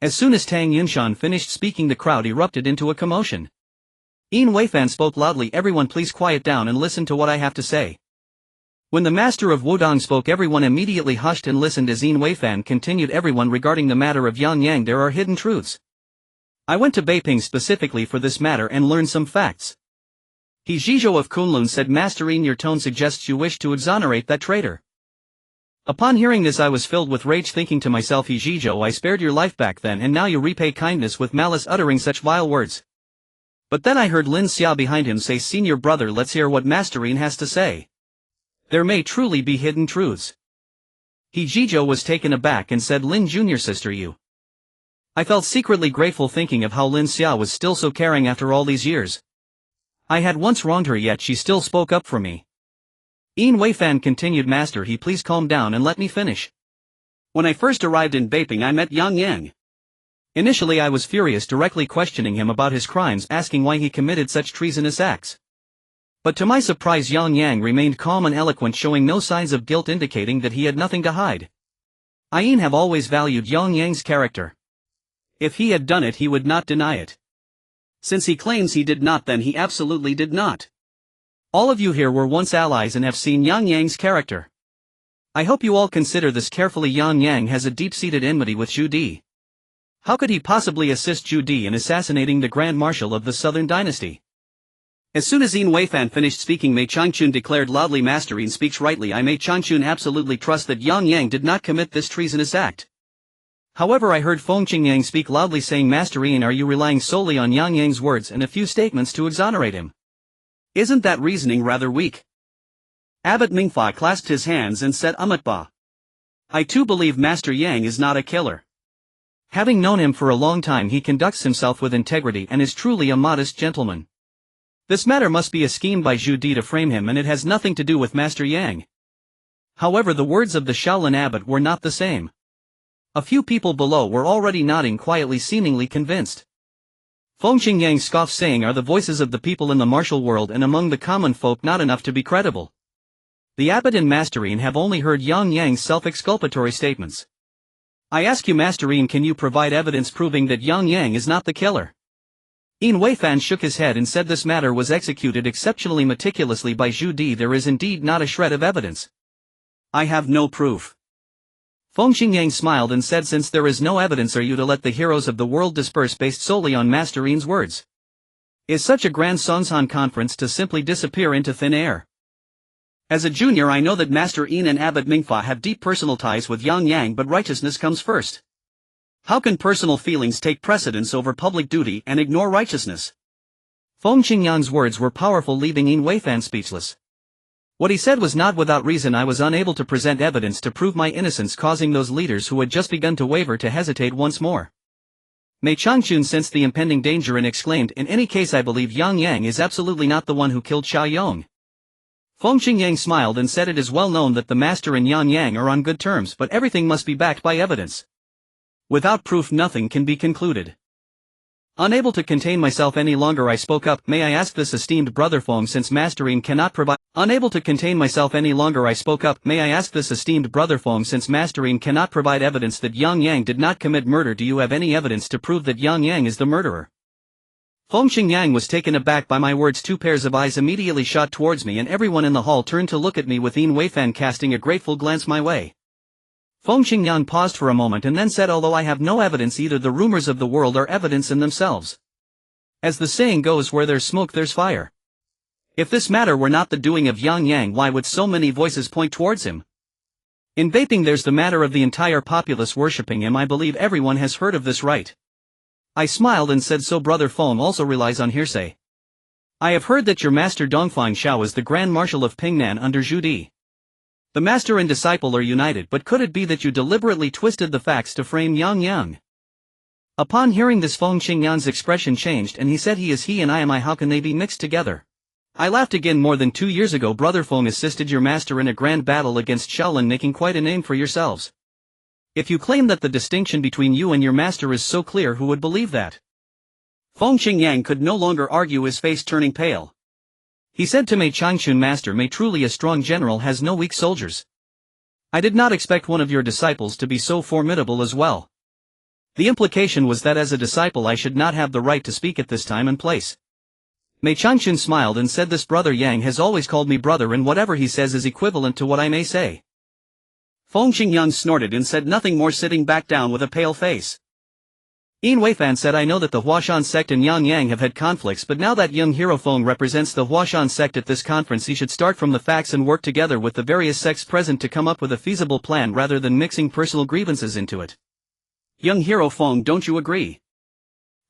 As soon as Tang Yunshan finished speaking the crowd erupted into a commotion. Yin Weifan spoke loudly, everyone please quiet down and listen to what I have to say. When the master of Wudang spoke everyone immediately hushed and listened as Yin Weifan continued, everyone regarding the matter of Yang Yang there are hidden truths. I went to Beiping specifically for this matter and learned some facts. He Zhizhou of Kunlun said, Master Yin, your tone suggests you wish to exonerate that traitor. Upon hearing this I was filled with rage, thinking to myself, He Zhizhou, I spared your life back then and now you repay kindness with malice, uttering such vile words. But then I heard Lin Xia behind him say, Senior brother, let's hear what Master Yin has to say. There may truly be hidden truths. He Zhizhou was taken aback and said, Lin Junior sister, you. I felt secretly grateful thinking of how Lin Xia was still so caring after all these years. I had once wronged her, yet she still spoke up for me. Yin Weifan continued, Master He, please calm down and let me finish. When I first arrived in Beiping I met Yang Yang. Initially I was furious, directly questioning him about his crimes, asking why he committed such treasonous acts. But to my surprise Yang Yang remained calm and eloquent, showing no signs of guilt, indicating that he had nothing to hide. I have always valued Yang Yang's character. If he had done it he would not deny it. Since he claims he did not, then he absolutely did not. All of you here were once allies and have seen Yang Yang's character. I hope you all consider this carefully. Yang Yang has a deep-seated enmity with Zhu Di. How could he possibly assist Zhu Di in assassinating the Grand Marshal of the Southern Dynasty? As soon as Yin Weifan finished speaking, Mei Changchun declared loudly, Master Yin speaks rightly. I Mei Changchun absolutely trust that Yang Yang did not commit this treasonous act. However, I heard Feng Qingyang speak loudly saying, Master Yin, are you relying solely on Yang Yang's words and a few statements to exonerate him? Isn't that reasoning rather weak? Abbot Mingfa clasped his hands and said, Amatba. I too believe Master Yang is not a killer. Having known him for a long time, he conducts himself with integrity and is truly a modest gentleman. This matter must be a scheme by Zhu Di to frame him, and it has nothing to do with Master Yang. However, the words of the Shaolin abbot were not the same. A few people below were already nodding quietly, seemingly convinced. Feng Qingyang scoffed, saying, are the voices of the people in the martial world and among the common folk not enough to be credible? The abbot and Master Yin have only heard Yang Yang's self-exculpatory statements. I ask you, Master Yin, can you provide evidence proving that Yang Yang is not the killer? Yin Weifan shook his head and said, this matter was executed exceptionally meticulously by Zhu Di. There is indeed not a shred of evidence. I have no proof. Feng Qingyang smiled and said, since there is no evidence, are you to let the heroes of the world disperse based solely on Master Yin's words? Is such a grand Songsan conference to simply disappear into thin air? As a junior, I know that Master Yin and Abbot Mingfa have deep personal ties with Yang Yang, but righteousness comes first. How can personal feelings take precedence over public duty and ignore righteousness? Feng Qingyang's words were powerful, leaving Yin Weifan speechless. What he said was not without reason. I was unable to present evidence to prove my innocence, causing those leaders who had just begun to waver to hesitate once more. Mei Changchun sensed the impending danger and exclaimed, "In any case, I believe Yang Yang is absolutely not the one who killed Xiao Yong." Feng Qingyang smiled and said, "It is well known that the master and Yang Yang are on good terms, but everything must be backed by evidence. Without proof, nothing can be concluded." Unable to contain myself any longer, I spoke up. "May I ask this esteemed brother Feng, since Master Yin cannot provide—" Unable to contain myself any longer, I spoke up. "May I ask this esteemed brother Feng, since Master Yin cannot provide evidence that Yang Yang did not commit murder, do you have any evidence to prove that Yang Yang is the murderer?" Feng Qingyang was taken aback by my words. Two pairs of eyes immediately shot towards me, and everyone in the hall turned to look at me, with Yin Weifan casting a grateful glance my way. Feng Qingyang paused for a moment and then said, "Although I have no evidence, either the rumors of the world are evidence in themselves. As the saying goes, where there's smoke there's fire. If this matter were not the doing of Yang Yang, why would so many voices point towards him? In vaping there's the matter of the entire populace worshipping him. I believe everyone has heard of this, right?" I smiled and said, "So brother Feng also relies on hearsay. I have heard that your master Dongfang Xiao is the Grand Marshal of Pingnan under Zhu Di. The master and disciple are united, but could it be that you deliberately twisted the facts to frame Yang Yang?" Upon hearing this, Feng Qingyang's expression changed and he said, "He is he and I am I, how can they be mixed together?" I laughed again. "More than 2 years ago, brother Feng assisted your master in a grand battle against Shaolin, making quite a name for yourselves. If you claim that the distinction between you and your master is so clear, who would believe that?" Feng Qingyang could no longer argue, his face turning pale. He said to Mei Changchun, "Master Mei, truly a strong general has no weak soldiers. I did not expect one of your disciples to be so formidable as well." The implication was that as a disciple I should not have the right to speak at this time and place. Mei Changchun smiled and said, "This brother Yang has always called me brother, and whatever he says is equivalent to what I may say." Feng Qingyang snorted and said nothing more, sitting back down with a pale face. Yin Weifan said, "I know that the Huashan sect and Yang Yang have had conflicts, but now that young hero Feng represents the Huashan sect at this conference, he should start from the facts and work together with the various sects present to come up with a feasible plan rather than mixing personal grievances into it. Young hero Feng, don't you agree?"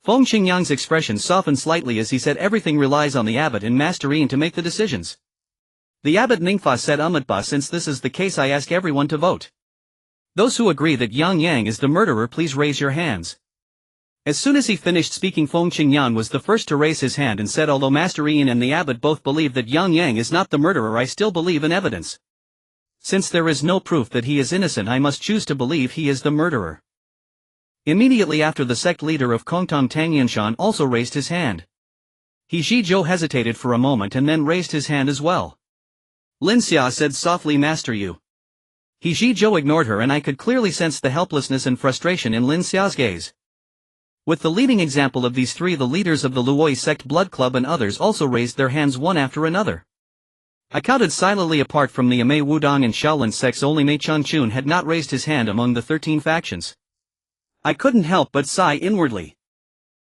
Feng Qingyang's expression softened slightly as he said, "Everything relies on the abbot and Master Yin to make the decisions." The abbot Mingfa said, "Ba, since this is the case, I ask everyone to vote. Those who agree that Yang Yang is the murderer, please raise your hands." As soon as he finished speaking, Feng Qingyang was the first to raise his hand and said, "Although Master Yin and the abbot both believe that Yang Yang is not the murderer, I still believe in evidence. Since there is no proof that he is innocent, I must choose to believe he is the murderer." Immediately after, the sect leader of Kongtong Tangyanshan also raised his hand. He Zhizhou hesitated for a moment and then raised his hand as well. Lin Xia said softly, "Master, you." He Zhizhou ignored her, and I could clearly sense the helplessness and frustration in Lin Xia's gaze. With the leading example of these three, the leaders of the Luoi sect, Blood Club and others also raised their hands one after another. I counted silently. Apart from the Amei Wudong and Shaolin sects, only Mei Changchun had not raised his hand among the 13 factions. I couldn't help but sigh inwardly.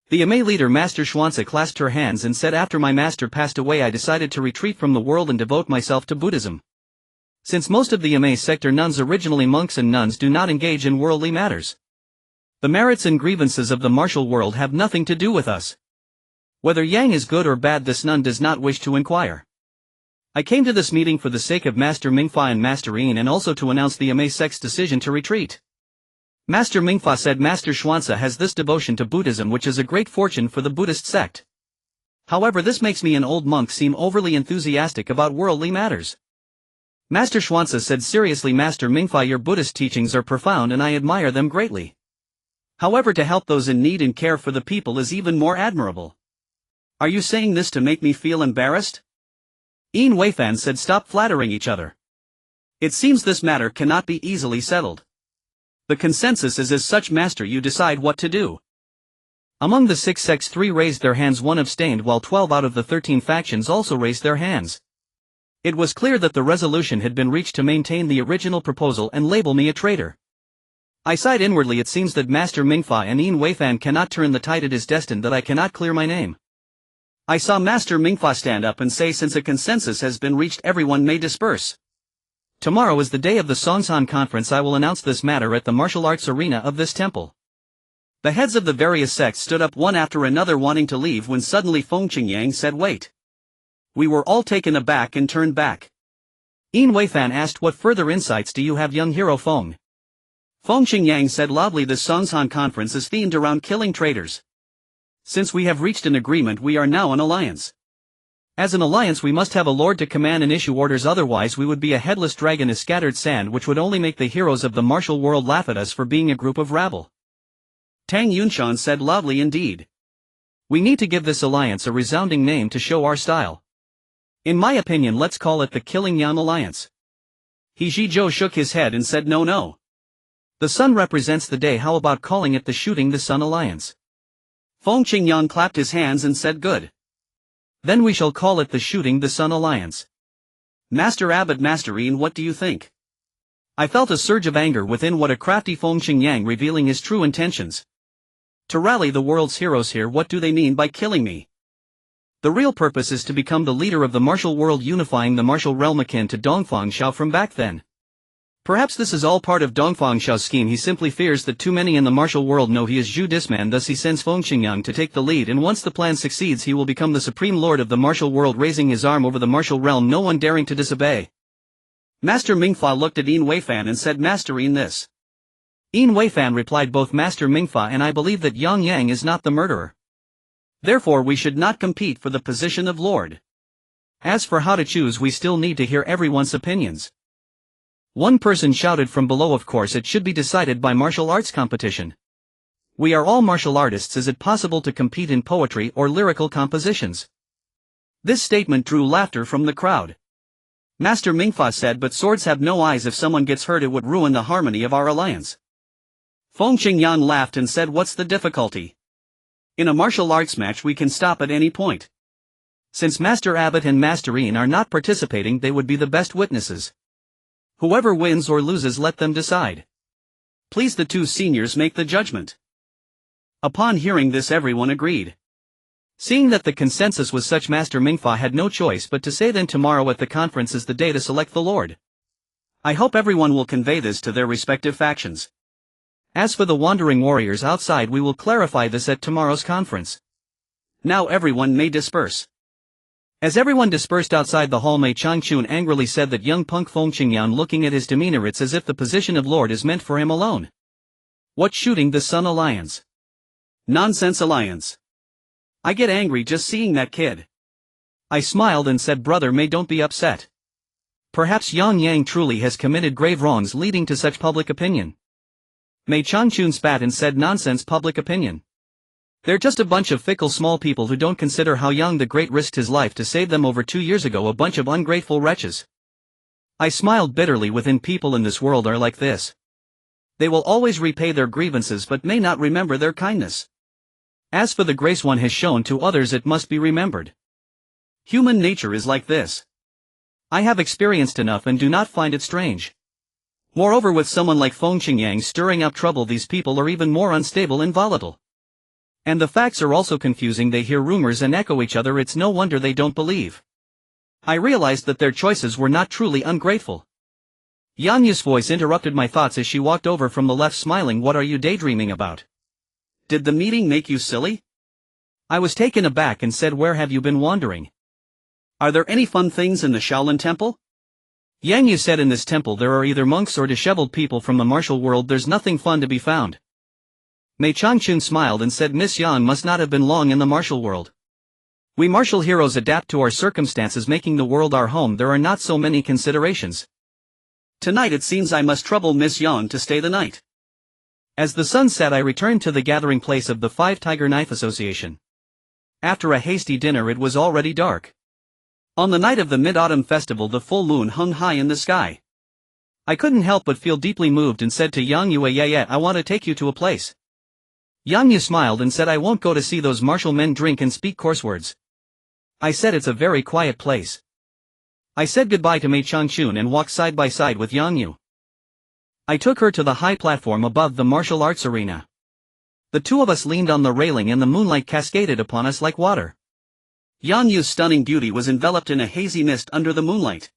The Amei leader, Master Xuanzi, clasped her hands and said, "After my master passed away, I decided to retreat from the world and devote myself to Buddhism. Since most of the Amei sect are nuns, originally monks, and nuns do not engage in worldly matters. The merits and grievances of the martial world have nothing to do with us. Whether Yang is good or bad, this nun does not wish to inquire. I came to this meeting for the sake of Master Mingfa and Master Yin, and also to announce the Amei sect's decision to retreat." Master Mingfa said, "Master Xuanzi has this devotion to Buddhism, which is a great fortune for the Buddhist sect. However, this makes me, an old monk, seem overly enthusiastic about worldly matters." Master Xuanzi said seriously, "Master Mingfa, your Buddhist teachings are profound and I admire them greatly. However, to help those in need and care for the people is even more admirable. Are you saying this to make me feel embarrassed?" Yin Weifan said, "Stop flattering each other. It seems this matter cannot be easily settled. The consensus is as such, Master, you decide what to do." Among the 6 sects, 3 raised their hands, 1 abstained, while 12 out of the 13 factions also raised their hands. It was clear that the resolution had been reached to maintain the original proposal and label me a traitor. I sighed inwardly. It seems that Master Mingfa and Yin Weifan cannot turn the tide. It is destined that I cannot clear my name. I saw Master Mingfa stand up and say since a consensus has been reached everyone may disperse. Tomorrow is the day of the Songsan conference. I will announce this matter at the martial arts arena of this temple. The heads of the various sects stood up one after another wanting to leave when suddenly Feng Qingyang said wait. We were all taken aback and turned back. Yin Weifan asked what further insights do you have young hero Feng? Feng Qingyang said loudly this Songsan conference is themed around killing traitors. Since we have reached an agreement we are now an alliance. As an alliance we must have a lord to command and issue orders, otherwise we would be a headless dragon as scattered sand, which would only make the heroes of the martial world laugh at us for being a group of rabble. Tang Yunshan said loudly indeed. We need to give this alliance a resounding name to show our style. In my opinion let's call it the Killing Yan Alliance. He Zhizhou shook his head and said no. The sun represents the day, how about calling it the Shooting the Sun Alliance? Feng Qingyang clapped his hands and said good. Then we shall call it the Shooting the Sun Alliance. Master Abbot Masterine, what do you think? I felt a surge of anger within. What a crafty Feng Qingyang, revealing his true intentions. To rally the world's heroes here, what do they mean by killing me? The real purpose is to become the leader of the martial world, unifying the martial realm akin to Dongfang Xiao from back then. Perhaps this is all part of Dongfang Xiao's scheme. He simply fears that too many in the martial world know he is Zhu Disman, thus he sends Feng Qingyang to take the lead, and once the plan succeeds he will become the supreme lord of the martial world, raising his arm over the martial realm, no one daring to disobey. Master Mingfa looked at Yin Weifan and said, Master Yin, this. Yin Weifan replied, both Master Mingfa and I believe that Yang Yang is not the murderer. Therefore we should not compete for the position of lord. As for how to choose, we still need to hear everyone's opinions. One person shouted from below, of course it should be decided by martial arts competition. We are all martial artists, is it possible to compete in poetry or lyrical compositions? This statement drew laughter from the crowd. Master Mingfa said, but swords have no eyes, if someone gets hurt it would ruin the harmony of our alliance. Feng Qingyang laughed and said, what's the difficulty? In a martial arts match we can stop at any point. Since Master Abbot and Master Yin are not participating, they would be the best witnesses. Whoever wins or loses, let them decide. Please the two seniors make the judgment. Upon hearing this everyone agreed. Seeing that the consensus was such, Master Mingfa had no choice but to say then tomorrow at the conference is the day to select the lord. I hope everyone will convey this to their respective factions. As for the wandering warriors outside, we will clarify this at tomorrow's conference. Now everyone may disperse. As everyone dispersed outside the hall, Mei Changchun angrily said that young punk Feng Qingyang, looking at his demeanor, it's as if the position of lord is meant for him alone. What Shooting the Sun Alliance? Nonsense alliance. I get angry just seeing that kid. I smiled and said, brother Mei, don't be upset. Perhaps Yang Yang truly has committed grave wrongs leading to such public opinion. Mei Changchun spat and said, nonsense public opinion. They're just a bunch of fickle small people who don't consider how Yang the Great risked his life to save them over 2 years ago, a bunch of ungrateful wretches. I smiled bitterly. Within people in this world are like this. They will always repay their grievances but may not remember their kindness. As for the grace one has shown to others, it must be remembered. Human nature is like this. I have experienced enough and do not find it strange. Moreover, with someone like Feng Qingyang stirring up trouble, these people are even more unstable and volatile. And the facts are also confusing. They hear rumors and echo each other. It's no wonder they don't believe. I realized that their choices were not truly ungrateful. Yang Yu's voice interrupted my thoughts as she walked over from the left, smiling. What are you daydreaming about? Did the meeting make you silly? I was taken aback and said, where have you been wandering? Are there any fun things in the Shaolin Temple? Yang Yu said, in this temple there are either monks or disheveled people from the martial world. There's nothing fun to be found. Mei Changchun smiled and said, Miss Yan must not have been long in the martial world. We martial heroes adapt to our circumstances, making the world our home. There are not so many considerations. Tonight it seems I must trouble Miss Yang to stay the night. As the sun set, I returned to the gathering place of the Five Tiger Knife Association. After a hasty dinner, it was already dark. On the night of the Mid-Autumn Festival, the full moon hung high in the sky. I couldn't help but feel deeply moved and said to Yang Yu, yeah, I want to take you to a place. Yang Yu smiled and said, I won't go to see those martial men drink and speak coarse words. I said, it's a very quiet place. I said goodbye to Mei Changchun and walked side by side with Yang Yu. I took her to the high platform above the martial arts arena. The two of us leaned on the railing and the moonlight cascaded upon us like water. Yan Yu's stunning beauty was enveloped in a hazy mist under the moonlight.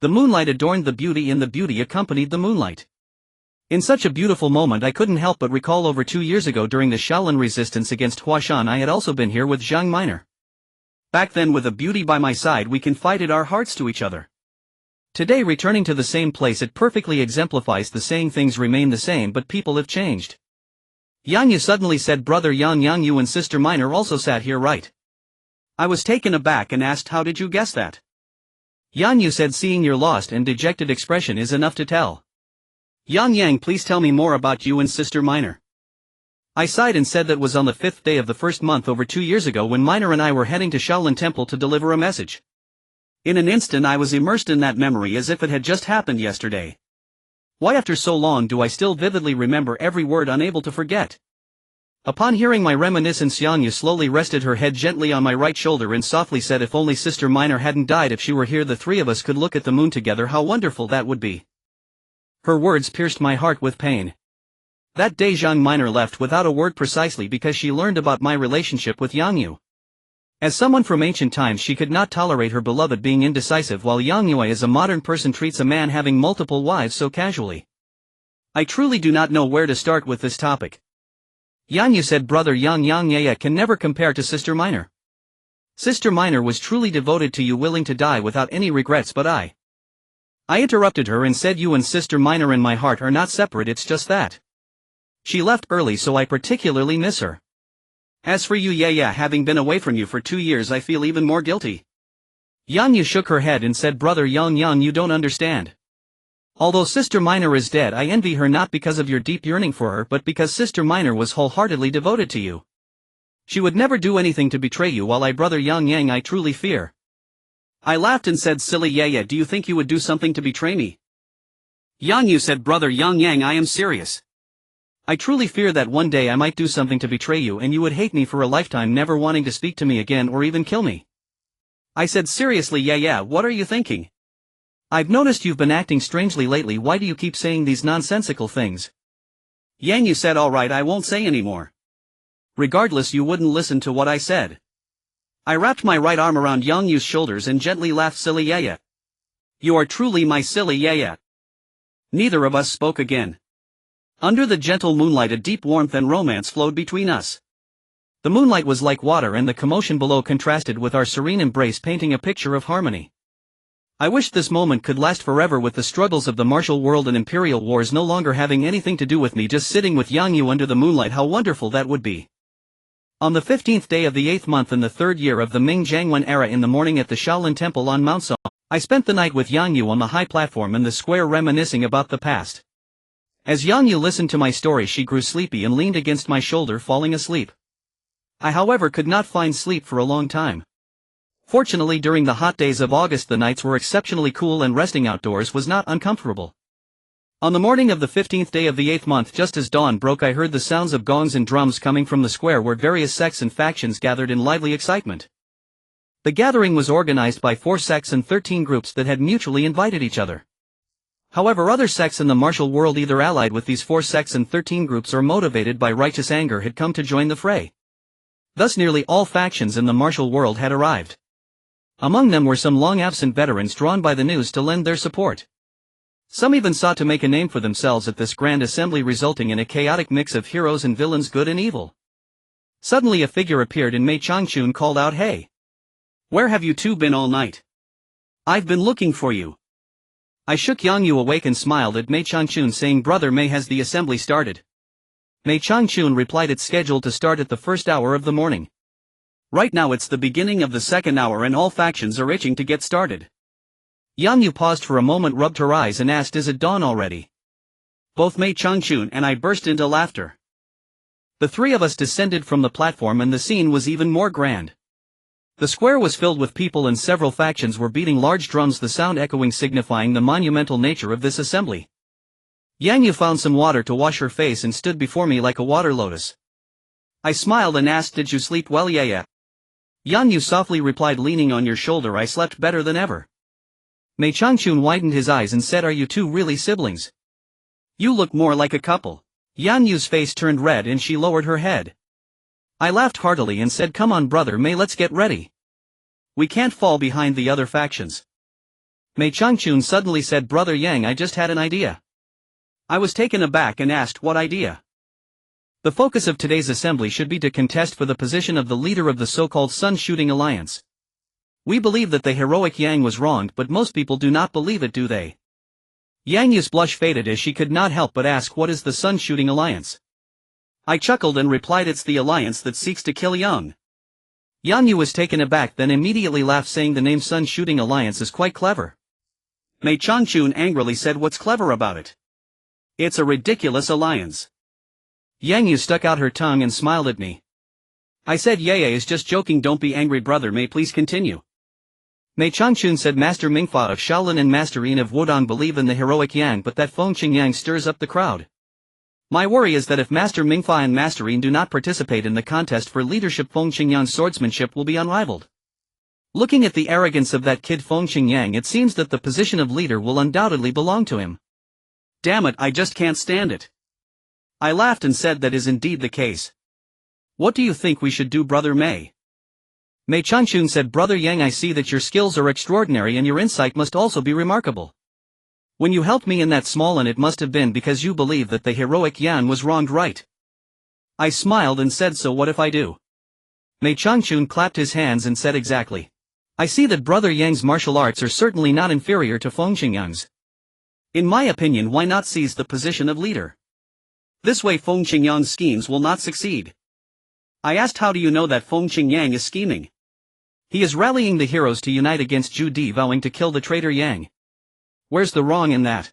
The moonlight adorned the beauty and the beauty accompanied the moonlight. In such a beautiful moment I couldn't help but recall over 2 years ago during the Shaolin resistance against Huashan I had also been here with Zhang Minor. Back then with a beauty by my side we confided our hearts to each other. Today returning to the same place it perfectly exemplifies the saying things remain the same but people have changed. Yang Yu suddenly said brother Yang Yu and sister Minor also sat here right? I was taken aback and asked how did you guess that? Yang Yu said seeing your lost and dejected expression is enough to tell. Yang, please tell me more about you and sister Minor. I sighed and said that was on the 5th day of the first month over 2 years ago when Minor and I were heading to Shaolin Temple to deliver a message. In an instant I was immersed in that memory as if it had just happened yesterday. Why after so long do I still vividly remember every word unable to forget? Upon hearing my reminiscence Yang Yu slowly rested her head gently on my right shoulder and softly said if only sister Minor hadn't died if she were here the three of us could look at the moon together how wonderful that would be. Her words pierced my heart with pain. That day Zhang Minor left without a word precisely because she learned about my relationship with Yang Yu. As someone from ancient times she could not tolerate her beloved being indecisive while Yang Yu as a modern person treats a man having multiple wives so casually. I truly do not know where to start with this topic. Yang Yu said brother Yang can never compare to sister Minor. Sister Minor was truly devoted to you willing to die without any regrets but I interrupted her and said you and sister Minor in my heart are not separate it's just that. She left early so I particularly miss her. As for you having been away from you for 2 years I feel even more guilty. Yang Yu shook her head and said brother Yang you don't understand. Although sister Minor is dead I envy her not because of your deep yearning for her but because sister Minor was wholeheartedly devoted to you. She would never do anything to betray you while brother Yang I truly fear. I laughed and said silly do you think you would do something to betray me? Yang Yu said brother Yang I am serious. I truly fear that one day I might do something to betray you and you would hate me for a lifetime never wanting to speak to me again or even kill me. I said seriously what are you thinking? I've noticed you've been acting strangely lately why do you keep saying these nonsensical things? Yang Yu said alright I won't say anymore. Regardless you wouldn't listen to what I said. I wrapped my right arm around Yang Yu's shoulders and gently laughed silly You are truly my silly Neither of us spoke again. Under the gentle moonlight a deep warmth and romance flowed between us. The moonlight was like water and the commotion below contrasted with our serene embrace painting a picture of harmony. I wished this moment could last forever with the struggles of the martial world and imperial wars no longer having anything to do with me just sitting with Yang Yu under the moonlight how wonderful that would be. On the 15th day of the 8th month in the 3rd year of the Ming Jiangwen era in the morning at the Shaolin Temple on Mount Song, I spent the night with Yang Yu on the high platform in the square reminiscing about the past. As Yang Yu listened to my story she grew sleepy and leaned against my shoulder falling asleep. I however could not find sleep for a long time. Fortunately during the hot days of August the nights were exceptionally cool and resting outdoors was not uncomfortable. On the morning of the 15th day of the 8th month just as dawn broke I heard the sounds of gongs and drums coming from the square where various sects and factions gathered in lively excitement. The gathering was organized by 4 sects and 13 groups that had mutually invited each other. However other sects in the martial world either allied with these 4 sects and 13 groups or motivated by righteous anger had come to join the fray. Thus nearly all factions in the martial world had arrived. Among them were some long-absent veterans drawn by the news to lend their support. Some even sought to make a name for themselves at this grand assembly resulting in a chaotic mix of heroes and villains good and evil. Suddenly a figure appeared and Mei Changchun called out hey! Where have you two been all night? I've been looking for you. I shook Yang Yu awake and smiled at Mei Changchun saying brother Mei has the assembly started. Mei Changchun replied it's scheduled to start at the 1st hour of the morning. Right now it's the beginning of the 2nd hour and all factions are itching to get started. Yang Yu paused for a moment rubbed her eyes and asked is it dawn already? Both Mei Changchun and I burst into laughter. The three of us descended from the platform and the scene was even more grand. The square was filled with people and several factions were beating large drums the sound echoing signifying the monumental nature of this assembly. Yang Yu found some water to wash her face and stood before me like a water lotus. I smiled and asked did you sleep well Yang Yu softly replied leaning on your shoulder I slept better than ever. Mei Changchun widened his eyes and said are you two really siblings? You look more like a couple. Yang Yu's face turned red and she lowered her head. I laughed heartily and said come on brother Mei let's get ready. We can't fall behind the other factions. Mei Changchun suddenly said, Brother Yang, I just had an idea. I was taken aback and asked, what idea? The focus of today's assembly should be to contest for the position of the leader of the so-called Sun-Shooting Alliance. We believe that the heroic Yang was wronged, but most people do not believe it, do they? Yang Yu's blush faded as she could not help but ask, what is the Sun-Shooting Alliance? I chuckled and replied, it's the alliance that seeks to kill Yang. Yang Yu was taken aback, then immediately laughed, saying the name Sun-Shooting Alliance is quite clever. Mei Changchun angrily said, what's clever about it? It's a ridiculous alliance. Yang Yu stuck out her tongue and smiled at me. I said, Yaya is just joking, don't be angry brother, Mei, please continue. Mei Changchun said, Master Mingfa of Shaolin and Master Yin of Wudong believe in the heroic Yang, but that Fengqing Yang stirs up the crowd. My worry is that if Master Mingfa and Master Yin do not participate in the contest for leadership, Fengqing Yang's swordsmanship will be unrivaled. Looking at the arrogance of that kid Fengqing Yang, it seems that the position of leader will undoubtedly belong to him. Damn it, I just can't stand it. I laughed and said, that is indeed the case. What do you think we should do, Brother Mei? Mei Changchun said, Brother Yang, I see that your skills are extraordinary and your insight must also be remarkable. When you helped me in that small inn, it must have been because you believe that the heroic Yang was wronged, right? I smiled and said, so what if I do? Mei Changchun clapped his hands and said, exactly. I see that Brother Yang's martial arts are certainly not inferior to Fengqing Yang's. In my opinion, why not seize the position of leader? This way Fengqing Yang's schemes will not succeed. I asked, how do you know that Fengqing Yang is scheming? He is rallying the heroes to unite against Zhu Di, vowing to kill the traitor Yang. Where's the wrong in that?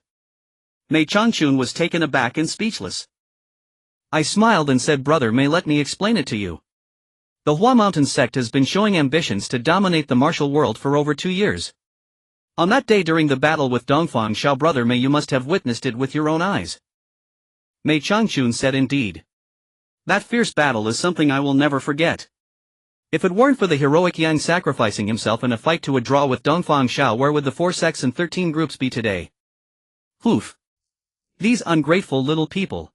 Mei Changchun was taken aback and speechless. I smiled and said, Brother Mei, let me explain it to you. The Hua Mountain sect has been showing ambitions to dominate the martial world for over 2 years. On that day during the battle with Dongfang Shao, Brother Mei, you must have witnessed it with your own eyes. Mei Changchun said, indeed. That fierce battle is something I will never forget. If it weren't for the heroic Yang sacrificing himself in a fight to a draw with Dongfang Shao, where would the 4 sects and 13 groups be today? Oof. These ungrateful little people.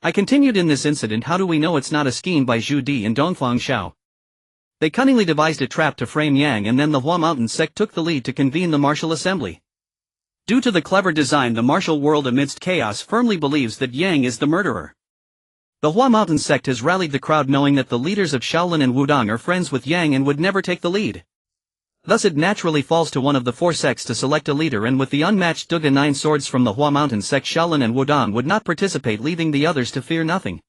I continued, in this incident, how do we know it's not a scheme by Zhu Di and Dongfang Shao? They cunningly devised a trap to frame Yang, and then the Hua Mountain sect took the lead to convene the martial assembly. Due to the clever design, the martial world amidst chaos firmly believes that Yang is the murderer. The Hua Mountain sect has rallied the crowd, knowing that the leaders of Shaolin and Wudong are friends with Yang and would never take the lead. Thus it naturally falls to one of the 4 sects to select a leader, and with the unmatched Duga 9 swords from the Hua Mountain sect, Shaolin and Wudong would not participate, leaving the others to fear nothing.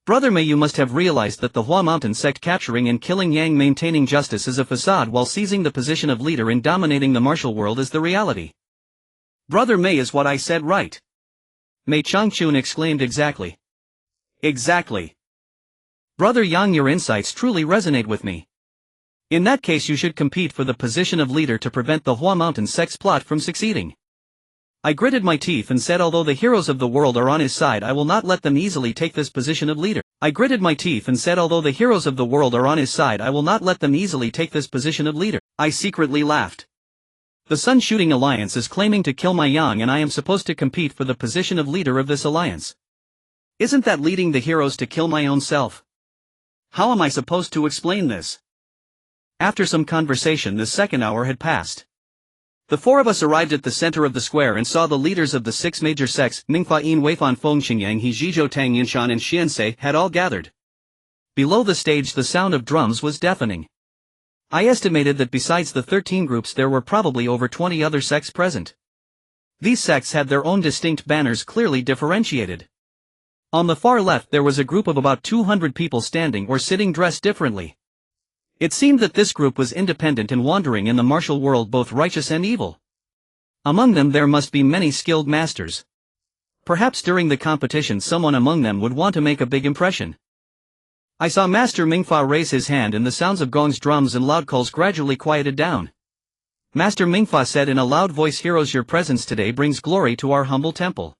Brother Mei, you must have realized that the Hua Mountain sect capturing and killing Yang, maintaining justice, is a facade, while seizing the position of leader and dominating the martial world is the reality. Brother Mei, is what I said right? Mei Changchun exclaimed, exactly. Exactly. Brother Yang, your insights truly resonate with me. In that case you should compete for the position of leader to prevent the Hua Mountain sect's plot from succeeding. I gritted my teeth and said, although the heroes of the world are on his side, I will not let them easily take this position of leader. I gritted my teeth and said, although the heroes of the world are on his side, I will not let them easily take this position of leader. I secretly laughed. The Sun-Shooting Alliance is claiming to kill my Yang, and I am supposed to compete for the position of leader of this alliance. Isn't that leading the heroes to kill my own self? How am I supposed to explain this? After some conversation, the second hour had passed. The 4 of us arrived at the center of the square and saw the leaders of the 6 major sects, Mingfa Yin Weifan Fengqing Yang He Zhizhou Tang Yinshan and Xianse, had all gathered. Below the stage the sound of drums was deafening. I estimated that besides the 13 groups there were probably over 20 other sects present. These sects had their own distinct banners, clearly differentiated. On the far left there was a group of about 200 people standing or sitting, dressed differently. It seemed that this group was independent and wandering in the martial world, both righteous and evil. Among them there must be many skilled masters. Perhaps during the competition someone among them would want to make a big impression. I saw Master Mingfa raise his hand, and the sounds of gongs, drums and loud calls gradually quieted down. Master Mingfa said in a loud voice, heroes, your presence today brings glory to our humble temple.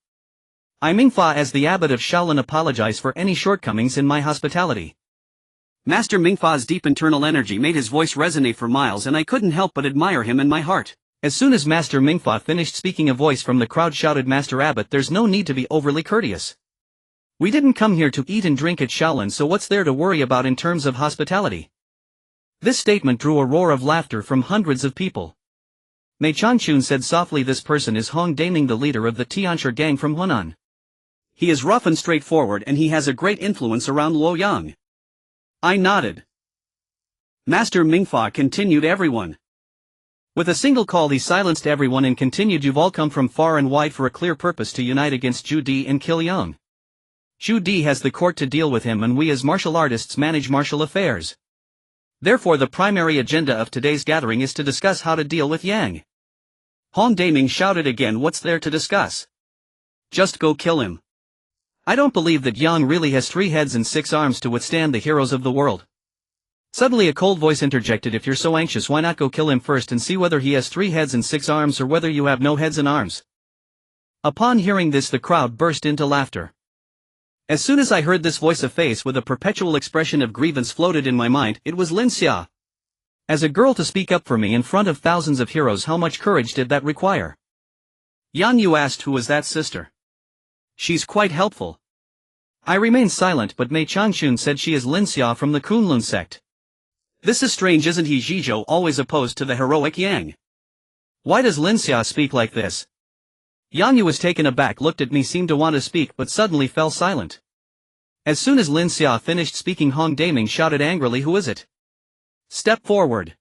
I, Mingfa, as the abbot of Shaolin, apologize for any shortcomings in my hospitality. Master Mingfa's deep internal energy made his voice resonate for miles, and I couldn't help but admire him in my heart. As soon as Master Mingfa finished speaking, a voice from the crowd shouted, Master Abbot, there's no need to be overly courteous. We didn't come here to eat and drink at Shaolin, so what's there to worry about in terms of hospitality? This statement drew a roar of laughter from hundreds of people. Mei Changchun said softly, "This person is Hong Daming, the leader of the Tianshi gang from Hunan. He is rough and straightforward and he has a great influence around Luoyang." I nodded. Master Mingfa continued, "Everyone." With a single call he silenced everyone and continued, "You've all come from far and wide for a clear purpose, to unite against Zhu Di and kill Yang. Zhu Di has the court to deal with him and we as martial artists manage martial affairs. Therefore the primary agenda of today's gathering is to discuss how to deal with Yang." Hong Daming shouted again, "What's there to discuss? Just go kill him. I don't believe that Yang really has 3 heads and 6 arms to withstand the heroes of the world." Suddenly a cold voice interjected, "If you're so anxious, why not go kill him first and see whether he has 3 heads and 6 arms or whether you have no heads and arms?" Upon hearing this the crowd burst into laughter. As soon as I heard this voice, a face with a perpetual expression of grievance floated in my mind. It was Lin Xia. As a girl to speak up for me in front of thousands of heroes, how much courage did that require? Yan Yu asked, "Who was that sister? She's quite helpful." I remained silent, but Mei Changchun said, "She is Lin Xia from the Kunlun sect." "This is strange, isn't he?" Zhizhou, always opposed to the heroic Yang. "Why does Lin Xia speak like this?" Yan Yu was taken aback, looked at me, seemed to want to speak but suddenly fell silent. As soon as Lin Xia finished speaking, Hong Daming shouted angrily, "Who is it? Step forward."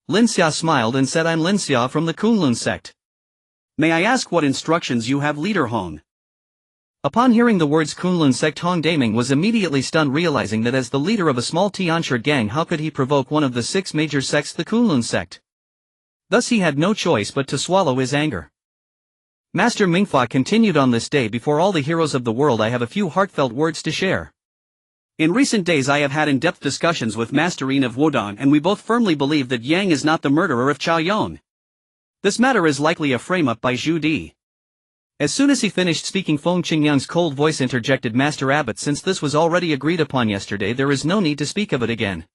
Lin Xia smiled and said, "I'm Lin Xia from the Kunlun sect. May I ask what instructions you have, Leader Hong?" Upon hearing the words Kunlun sect, Hong Daming was immediately stunned, realizing that as the leader of a small Tianshi gang, how could he provoke one of the 6 major sects, the Kunlun sect? Thus he had no choice but to swallow his anger. Master Mingfa continued, "On this day before all the heroes of the world, I have a few heartfelt words to share. In recent days I have had in-depth discussions with Master Yin of Wudong and we both firmly believe that Yang is not the murderer of Chao Yong. This matter is likely a frame-up by Zhu Di." As soon as he finished speaking, Feng Qingyang's cold voice interjected, "Master Abbot, since this was already agreed upon yesterday, there is no need to speak of it again."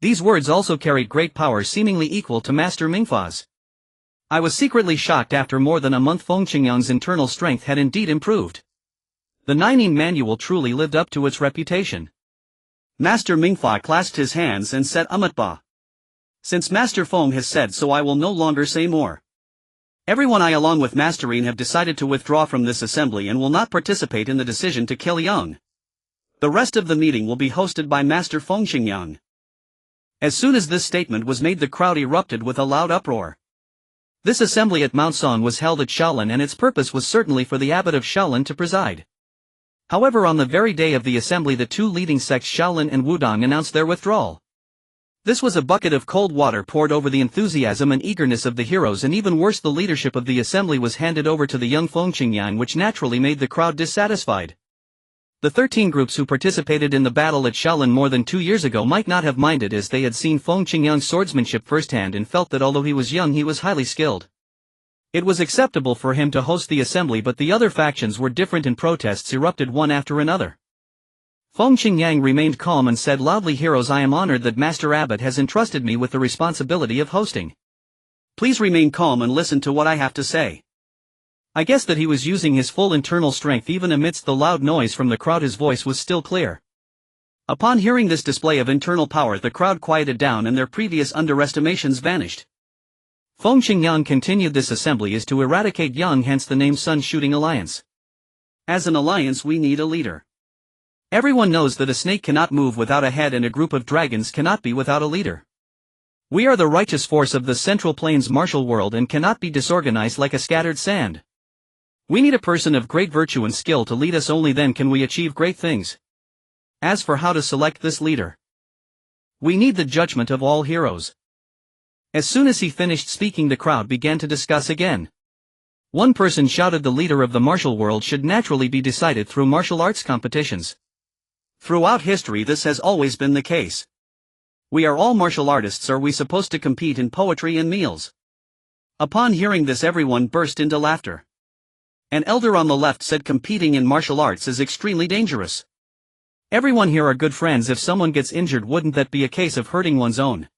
These words also carried great power, seemingly equal to Master Mingfa's. I was secretly shocked. After more than a month, Feng Qingyang's internal strength had indeed improved. The Nining manual truly lived up to its reputation. Master Mingfa clasped his hands and said, "Amatba. Since Master Feng has said so, I will no longer say more. Everyone, I along with Master Yin, have decided to withdraw from this assembly and will not participate in the decision to kill Yang. The rest of the meeting will be hosted by Master Feng Qingyang." As soon as this statement was made, the crowd erupted with a loud uproar. This assembly at Mount Song was held at Shaolin and its purpose was certainly for the abbot of Shaolin to preside. However, on the very day of the assembly, the 2 leading sects, Shaolin and Wudong, announced their withdrawal. This was a bucket of cold water poured over the enthusiasm and eagerness of the heroes, and even worse, the leadership of the assembly was handed over to the young Feng Qingyang, which naturally made the crowd dissatisfied. The 13 groups who participated in the battle at Shaolin more than 2 years ago might not have minded, as they had seen Feng Qingyang's swordsmanship firsthand and felt that although he was young, he was highly skilled. It was acceptable for him to host the assembly, but the other factions were different and protests erupted one after another. Feng Qingyang remained calm and said loudly, "Heroes, I am honored that Master Abbot has entrusted me with the responsibility of hosting. Please remain calm and listen to what I have to say." I guessed that he was using his full internal strength. Even amidst the loud noise from the crowd, his voice was still clear. Upon hearing this display of internal power, the crowd quieted down and their previous underestimations vanished. Feng Qingyang continued, "This assembly is to eradicate Yang, hence the name Sun Shooting Alliance. As an alliance, we need a leader. Everyone knows that a snake cannot move without a head and a group of dragons cannot be without a leader. We are the righteous force of the Central Plains martial world and cannot be disorganized like a scattered sand. We need a person of great virtue and skill to lead us, only then can we achieve great things. As for how to select this leader, we need the judgment of all heroes." As soon as he finished speaking, the crowd began to discuss again. One person shouted, "The leader of the martial world should naturally be decided through martial arts competitions. Throughout history this has always been the case. We are all martial artists. Are we supposed to compete in poetry and meals?" Upon hearing this, everyone burst into laughter. An elder on the left said, "Competing in martial arts is extremely dangerous. Everyone here are good friends. If someone gets injured, wouldn't that be a case of hurting one's own?"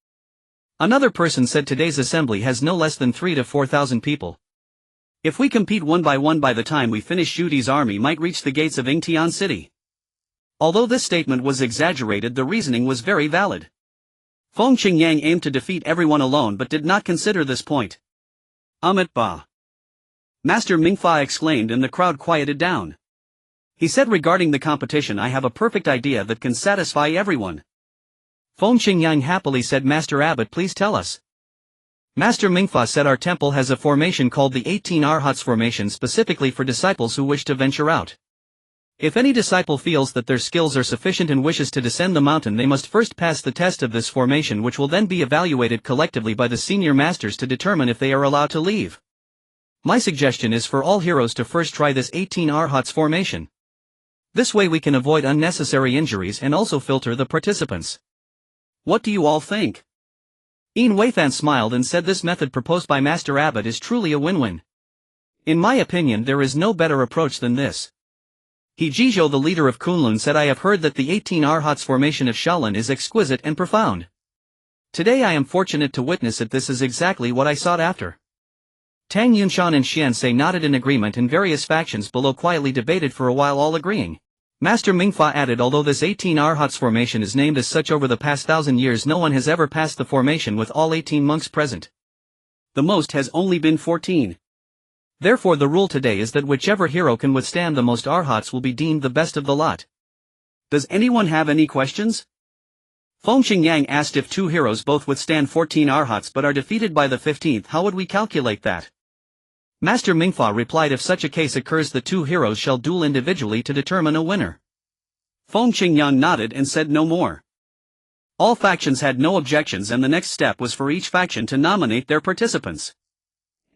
Another person said, "Today's assembly has no less than 3,000 to 4,000 people. If we compete one, by the time we finish, Judi's army might reach the gates of Yingtian City." Although this statement was exaggerated, the reasoning was very valid. Feng Qingyang aimed to defeat everyone alone but did not consider this point. It ba. Master Mingfa exclaimed and the crowd quieted down. He said, regarding the competition, I have a perfect idea that can satisfy everyone. Feng Qingyang happily said, Master Abbot, please tell us. Master Mingfa said, our temple has a formation called the 18 Arhats formation specifically for disciples who wish to venture out. If any disciple feels that their skills are sufficient and wishes to descend the mountain, they must first pass the test of this formation, which will then be evaluated collectively by the senior masters to determine if they are allowed to leave. My suggestion is for all heroes to first try this 18 Arhats formation. This way we can avoid unnecessary injuries and also filter the participants. What do you all think? Yin Weifan smiled and said, this method proposed by Master Abbot is truly a win-win. In my opinion, there is no better approach than this. He Jizhou, the leader of Kunlun, said, I have heard that the 18 Arhats formation of Shaolin is exquisite and profound. Today I am fortunate to witness it. This is exactly what I sought after. Tang Yunshan and Xian nodded in agreement, and various factions below quietly debated for a while, all agreeing. Master Mingfa added, although this 18 Arhats formation is named as such, over the past 1,000 years no one has ever passed the formation with all 18 monks present. The most has only been 14. Therefore the rule today is that whichever hero can withstand the most Arhats will be deemed the best of the lot. Does anyone have any questions? Feng Qingyang asked, if two heroes both withstand 14 Arhats but are defeated by the 15th, how would we calculate that? Master Mingfa replied, if such a case occurs, the two heroes shall duel individually to determine a winner. Feng Qingyang nodded and said no more. All factions had no objections, and the next step was for each faction to nominate their participants.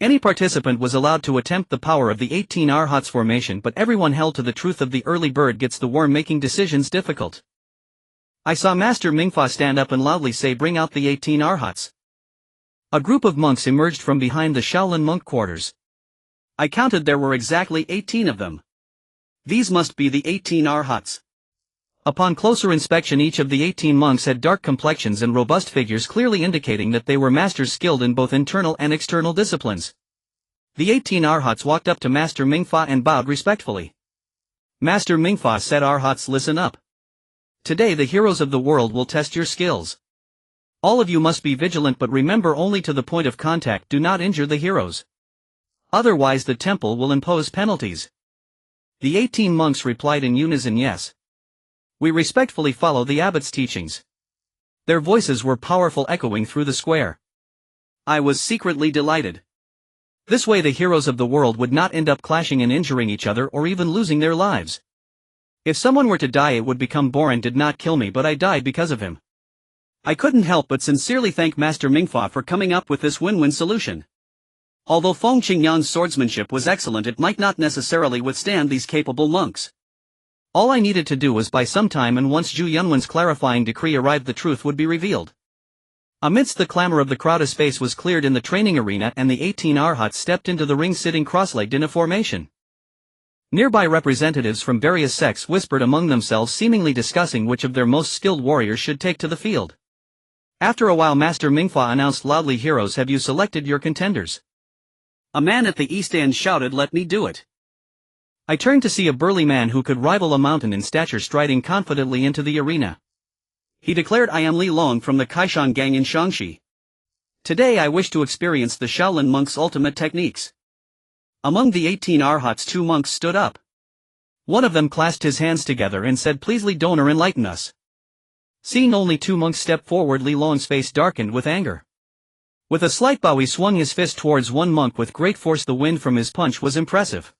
Any participant was allowed to attempt the power of the 18 Arhats formation, but everyone held to the truth of the early bird gets the worm, making decisions difficult. I saw Master Mingfa stand up and loudly say, bring out the 18 Arhats. A group of monks emerged from behind the Shaolin monk quarters. I counted, there were exactly 18 of them. These must be the 18 Arhats. Upon closer inspection, each of the 18 monks had dark complexions and robust figures, clearly indicating that they were masters skilled in both internal and external disciplines. The 18 Arhats walked up to Master Mingfa and bowed respectfully. Master Mingfa said, Arhats, listen up. Today the heroes of the world will test your skills. All of you must be vigilant, but remember, only to the point of contact, do not injure the heroes. Otherwise the temple will impose penalties. The 18 monks replied in unison, yes. We respectfully follow the abbot's teachings. Their voices were powerful, echoing through the square. I was secretly delighted. This way the heroes of the world would not end up clashing and injuring each other, or even losing their lives. If someone were to die, it would become Boran did not kill me, but I died because of him. I couldn't help but sincerely thank Master Mingfa for coming up with this win-win solution. Although Feng Qingyang's swordsmanship was excellent, it might not necessarily withstand these capable monks. All I needed to do was buy some time, and once Zhu Yunwen's clarifying decree arrived, the truth would be revealed. Amidst the clamor of the crowd, a space was cleared in the training arena, and the 18 Arhats stepped into the ring, sitting cross-legged in a formation. Nearby representatives from various sects whispered among themselves, seemingly discussing which of their most skilled warriors should take to the field. After a while, Master Mingfa announced loudly, heroes, have you selected your contenders? A man at the east end shouted, let me do it. I turned to see a burly man who could rival a mountain in stature striding confidently into the arena. He declared, I am Li Long from the Kaishan gang in Shaanxi. Today I wish to experience the Shaolin monks' ultimate techniques. Among the 18 Arhats, 2 monks stood up. One of them clasped his hands together and said, please, Li Donor, enlighten us. Seeing only 2 monks step forward, Li Long's face darkened with anger. With a slight bow he swung his fist towards one monk with great force. The wind from his punch was impressive.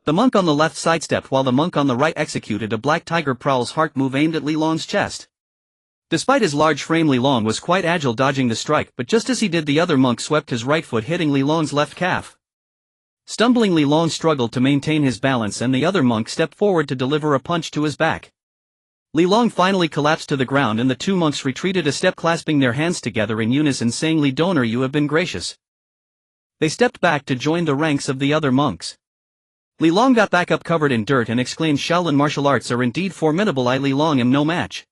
The monk on the left sidestepped while the monk on the right executed a black tiger prowl's heart move aimed at Li Long's chest. Despite his large frame, Li Long was quite agile, dodging the strike, but just as he did, the other monk swept his right foot, hitting Li Long's left calf. Stumbling, Li Long struggled to maintain his balance, and the other monk stepped forward to deliver a punch to his back. Li Long finally collapsed to the ground, and the 2 monks retreated a step, clasping their hands together in unison, saying, Li Donor, you have been gracious. They stepped back to join the ranks of the other monks. Li Long got back up covered in dirt and exclaimed, Shaolin martial arts are indeed formidable. I, Li Long, am no match.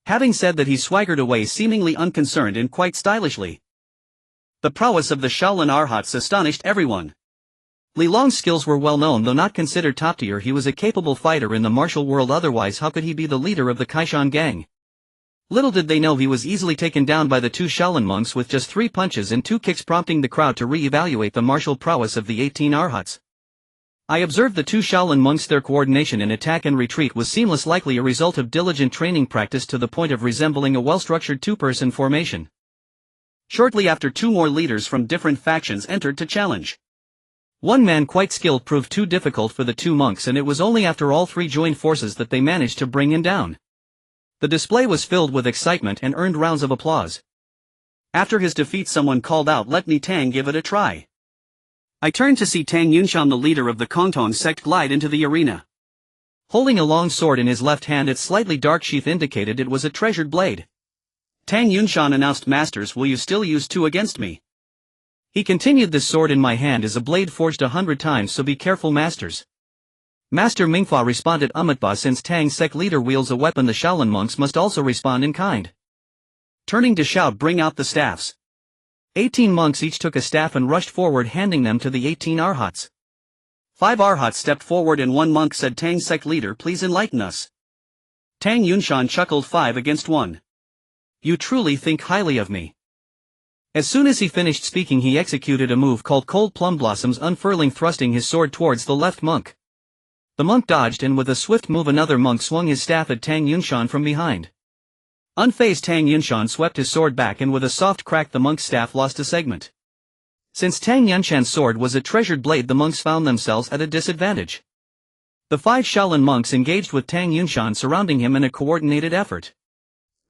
Having said that, he swaggered away, seemingly unconcerned and quite stylishly. The prowess of the Shaolin Arhats astonished everyone. Li Long's skills were well known, though not considered top tier. He was a capable fighter in the martial world, otherwise how could he be the leader of the Kaishan gang? Little did they know he was easily taken down by the two Shaolin monks with just 3 punches and 2 kicks, prompting the crowd to re-evaluate the martial prowess of the 18 arhats. I observed the two Shaolin monks. Their coordination in attack and retreat was seamless, likely a result of diligent training practice to the point of resembling a well-structured two-person formation. Shortly after, 2 more leaders from different factions entered to challenge. One man quite skilled proved too difficult for the 2 monks, and it was only after all 3 joined forces that they managed to bring him down. The display was filled with excitement and earned rounds of applause. After his defeat, someone called out, "Let me Tang give it a try." I turned to see Tang Yunshan, the leader of the Kongtong sect, glide into the arena. Holding a long sword in his left hand, its slightly dark sheath indicated it was a treasured blade. Tang Yunshan announced, "Masters, will you still use 2 against me?" He continued, "This sword in my hand is a blade forged 100 times, so be careful, masters." Master Mingfa responded, "Umatba, since Tang's sect leader wields a weapon, the Shaolin monks must also respond in kind." Turning to shout, "Bring out the staffs." 18 monks each took a staff and rushed forward, handing them to the 18 arhats. 5 arhats stepped forward and 1 monk said, "Tang's sect leader, please enlighten us." Tang Yunshan chuckled, 5 against 1. You truly think highly of me. As soon as he finished speaking, he executed a move called Cold Plum Blossoms, unfurling, thrusting his sword towards the left monk. The monk dodged, and with a swift move another monk swung his staff at Tang Yunshan from behind. Unfazed, Tang Yunshan swept his sword back, and with a soft crack the monk's staff lost a segment. Since Tang Yunshan's sword was a treasured blade, the monks found themselves at a disadvantage. The 5 Shaolin monks engaged with Tang Yunshan, surrounding him in a coordinated effort.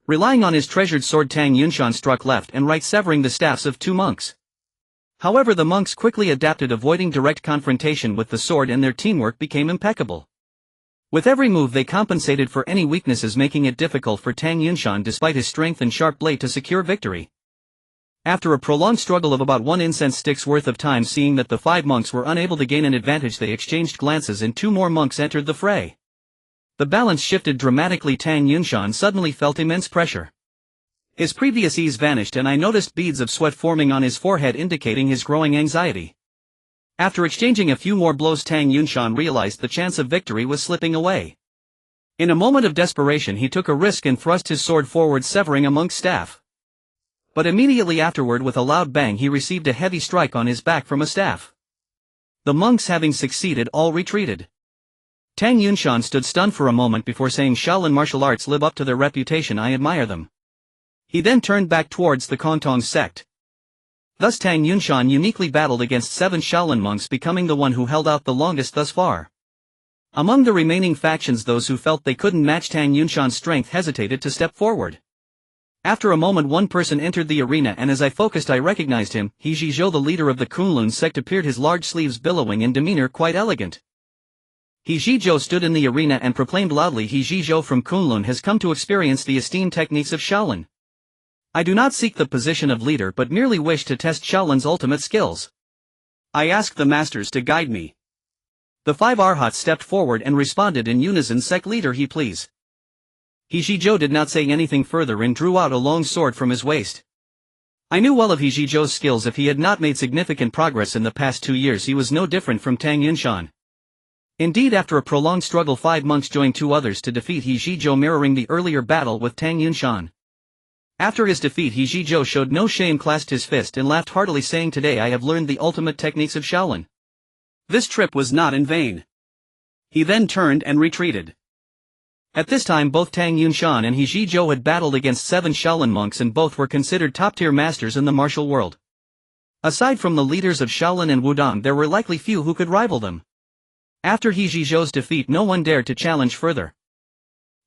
Relying on his treasured sword, Tang Yunshan struck left and right, severing the staffs of 2 monks. However, the monks quickly adapted, avoiding direct confrontation with the sword, and their teamwork became impeccable. With every move they compensated for any weaknesses, making it difficult for Tang Yunshan, despite his strength and sharp blade, to secure victory. After a prolonged struggle of about 1 incense stick's worth of time, seeing that the 5 monks were unable to gain an advantage, they exchanged glances and 2 more monks entered the fray. The balance shifted dramatically. Tang Yunshan suddenly felt immense pressure. His previous ease vanished, and I noticed beads of sweat forming on his forehead, indicating his growing anxiety. After exchanging a few more blows, Tang Yunshan realized the chance of victory was slipping away. In a moment of desperation, he took a risk and thrust his sword forward, severing a monk's staff. But immediately afterward, with a loud bang, he received a heavy strike on his back from a staff. The monks, having succeeded, all retreated. Tang Yunshan stood stunned for a moment before saying, "Shaolin martial arts live up to their reputation. I admire them." He then turned back towards the Kongtong sect. Thus Tang Yunshan uniquely battled against 7 Shaolin monks, becoming the one who held out the longest thus far. Among the remaining factions, those who felt they couldn't match Tang Yunshan's strength hesitated to step forward. After a moment, one person entered the arena, and as I focused I recognized him. He Zhizhou, the leader of the Kunlun sect, appeared, his large sleeves billowing and demeanor quite elegant. He Zhizhou stood in the arena and proclaimed loudly, "He Zhizhou from Kunlun has come to experience the esteemed techniques of Shaolin. I do not seek the position of leader, but merely wish to test Shaolin's ultimate skills. I ask the masters to guide me." The 5 arhats stepped forward and responded in unison, "Sect leader, he please." He Zhizhou did not say anything further and drew out a long sword from his waist. I knew well of He Zhizhou's skills. If he had not made significant progress in the past 2 years, he was no different from Tang Yunshan. Indeed, after a prolonged struggle, 5 monks joined 2 others to defeat He Zhizhou, mirroring the earlier battle with Tang Yunshan. After his defeat, He Zhizhou showed no shame, clasped his fist and laughed heartily, saying, "Today I have learned the ultimate techniques of Shaolin. This trip was not in vain." He then turned and retreated. At this time, both Tang Yunshan and He Zhizhou had battled against 7 Shaolin monks, and both were considered top-tier masters in the martial world. Aside from the leaders of Shaolin and Wudang, there were likely few who could rival them. After He Zhizhou's defeat, no one dared to challenge further.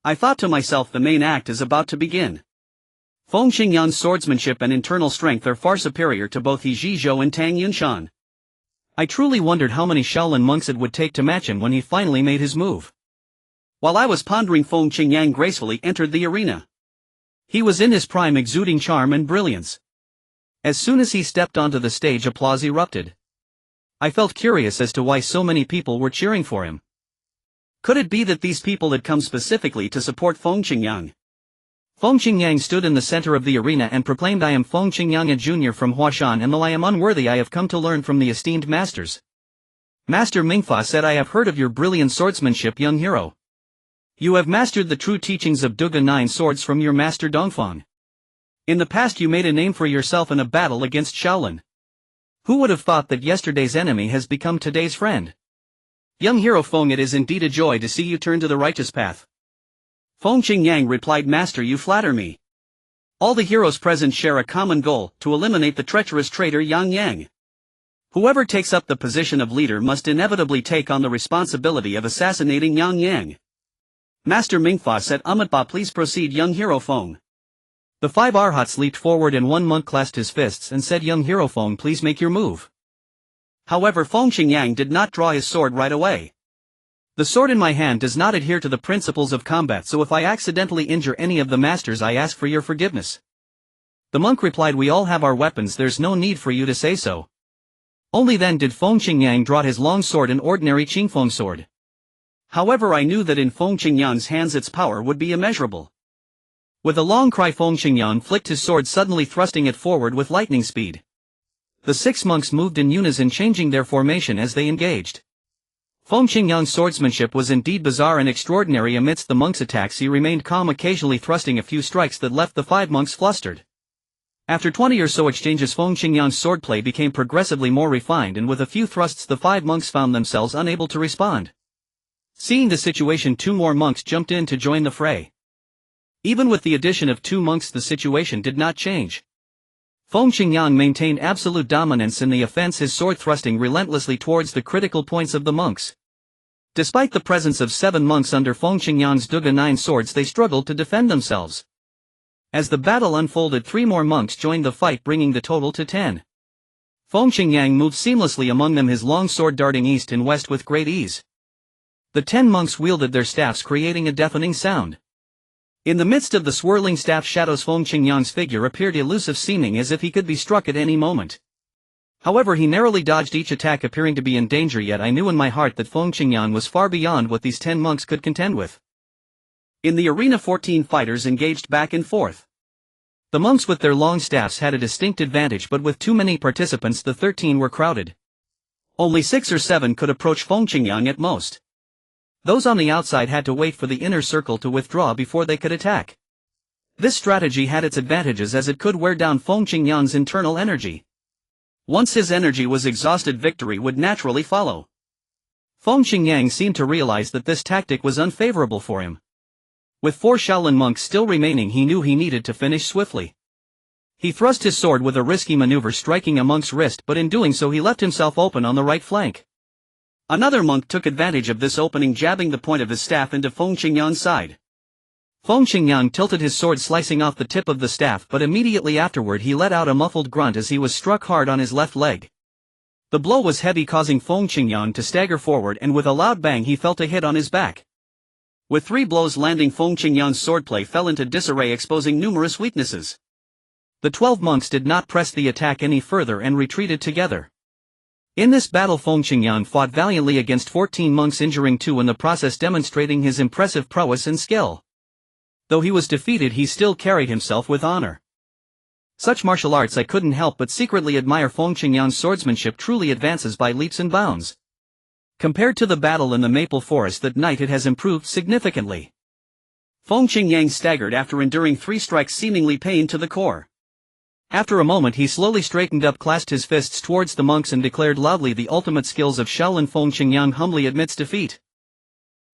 I thought to myself, the main act is about to begin. Feng Xingyang's swordsmanship and internal strength are far superior to both He Zhizhou and Tang Yunshan. I truly wondered how many Shaolin monks it would take to match him when he finally made his move. While I was pondering, Feng Xingyang gracefully entered the arena. He was in his prime, exuding charm and brilliance. As soon as he stepped onto the stage, applause erupted. I felt curious as to why so many people were cheering for him. Could it be that these people had come specifically to support Feng Xingyang? Feng Xingyang stood in the center of the arena and proclaimed, "I am Feng Xingyang, a junior from Huashan, and though I am unworthy, I have come to learn from the esteemed masters." Master Mingfa said, "I have heard of your brilliant swordsmanship, young hero. You have mastered the true teachings of Duga 9 swords from your master Dongfang. In the past you made a name for yourself in a battle against Shaolin. Who would have thought that yesterday's enemy has become today's friend? Young hero Feng, it is indeed a joy to see you turn to the righteous path. Feng Qingyang replied, Master, you flatter me. All the heroes present share a common goal, to eliminate the treacherous traitor Yang Yang. Whoever takes up the position of leader must inevitably take on the responsibility of assassinating Yang Yang. Master Mingfa said, Ba, please proceed, young hero Feng. The 5 arhats leaped forward and one monk clasped his fists and said, Young hero Feng, please make your move. However, Feng Qingyang did not draw his sword right away. The sword in my hand does not adhere to the principles of combat, so if I accidentally injure any of the masters I ask for your forgiveness. The monk replied, We all have our weapons, there's no need for you to say so. Only then did Feng Qingyang draw his long sword, an ordinary Qingfeng sword. However, I knew that in Feng Qingyang's hands its power would be immeasurable. With a long cry, Feng Qingyang flicked his sword, suddenly thrusting it forward with lightning speed. The 6 monks moved in unison, changing their formation as they engaged. Feng Qingyang's swordsmanship was indeed bizarre and extraordinary. Amidst the monks' attacks he remained calm, occasionally thrusting a few strikes that left the 5 monks flustered. After 20 or so exchanges, Feng Qingyang's swordplay became progressively more refined, and with a few thrusts the 5 monks found themselves unable to respond. Seeing the situation, 2 more monks jumped in to join the fray. Even with the addition of 2 monks the situation did not change. Feng Qingyang maintained absolute dominance in the offense, his sword thrusting relentlessly towards the critical points of the monks. Despite the presence of 7 monks under Feng Qingyang's Duga 9 swords, they struggled to defend themselves. As the battle unfolded, 3 more monks joined the fight, bringing the total to 10. Feng Qingyang moved seamlessly among them, his long sword darting east and west with great ease. The 10 monks wielded their staffs, creating a deafening sound. In the midst of the swirling staff shadows, Feng Qingyang's figure appeared elusive, seeming as if he could be struck at any moment. However, he narrowly dodged each attack, appearing to be in danger, yet I knew in my heart that Feng Qingyang was far beyond what these 10 monks could contend with. In the arena 14 fighters engaged back and forth. The monks with their long staffs had a distinct advantage, but with too many participants the 13 were crowded. Only 6 or 7 could approach Feng Qingyang at most. Those on the outside had to wait for the inner circle to withdraw before they could attack. This strategy had its advantages as it could wear down Feng Qingyang's internal energy. Once his energy was exhausted, victory would naturally follow. Feng Qingyang seemed to realize that this tactic was unfavorable for him. With 4 Shaolin monks still remaining, he knew he needed to finish swiftly. He thrust his sword with a risky maneuver, striking a monk's wrist, but in doing so he left himself open on the right flank. Another monk took advantage of this opening, jabbing the point of his staff into Feng Qingyang's side. Feng Qingyang tilted his sword, slicing off the tip of the staff, but immediately afterward he let out a muffled grunt as he was struck hard on his left leg. The blow was heavy, causing Feng Qingyang to stagger forward, and with a loud bang he felt a hit on his back. With 3 blows landing, Feng Qingyang's swordplay fell into disarray, exposing numerous weaknesses. The 12 monks did not press the attack any further and retreated together. In this battle Feng Qingyang fought valiantly against 14 monks, injuring 2 in the process, demonstrating his impressive prowess and skill. Though he was defeated, he still carried himself with honor. Such martial arts I couldn't help but secretly admire. Feng Qingyang's swordsmanship truly advances by leaps and bounds. Compared to the battle in the maple forest that night, it has improved significantly. Feng Qingyang staggered after enduring 3 strikes, seemingly pained to the core. After a moment he slowly straightened up, clasped his fists towards the monks and declared loudly the ultimate skills of Shaolin. Feng Qingyang humbly admits defeat.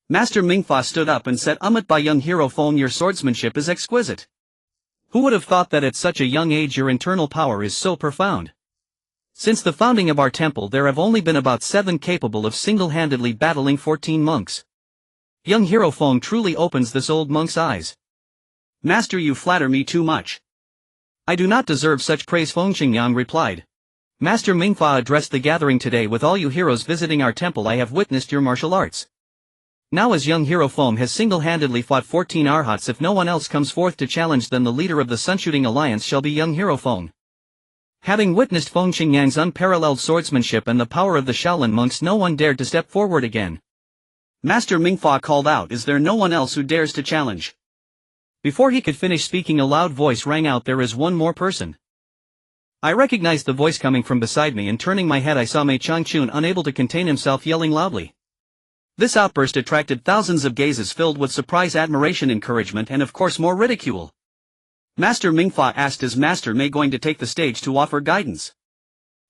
Master Mingfa stood up and said, By young hero Feng, your swordsmanship is exquisite. Who would have thought that at such a young age your internal power is so profound? Since the founding of our temple there have only been about 7 capable of single-handedly battling 14 monks. Young hero Feng truly opens this old monk's eyes. Master, you flatter me too much. I do not deserve such praise, Feng Qingyang replied. Master Mingfa addressed the gathering today. With all you heroes visiting our temple, I have witnessed your martial arts. Now as young hero Feng has single-handedly fought 14 arhats, if no one else comes forth to challenge, then the leader of the Sunshooting Alliance shall be young hero Feng. Having witnessed Feng Qingyang's unparalleled swordsmanship and the power of the Shaolin monks, no one dared to step forward again. Master Mingfa called out, Is there no one else who dares to challenge? Before he could finish speaking, a loud voice rang out, There is one more person. I recognized the voice coming from beside me, and turning my head I saw Mei Changchun, unable to contain himself, yelling loudly. This outburst attracted thousands of gazes filled with surprise, admiration, encouragement, and of course more ridicule. Master Mingfa asked, "Is Master Mei going to take the stage to offer guidance?"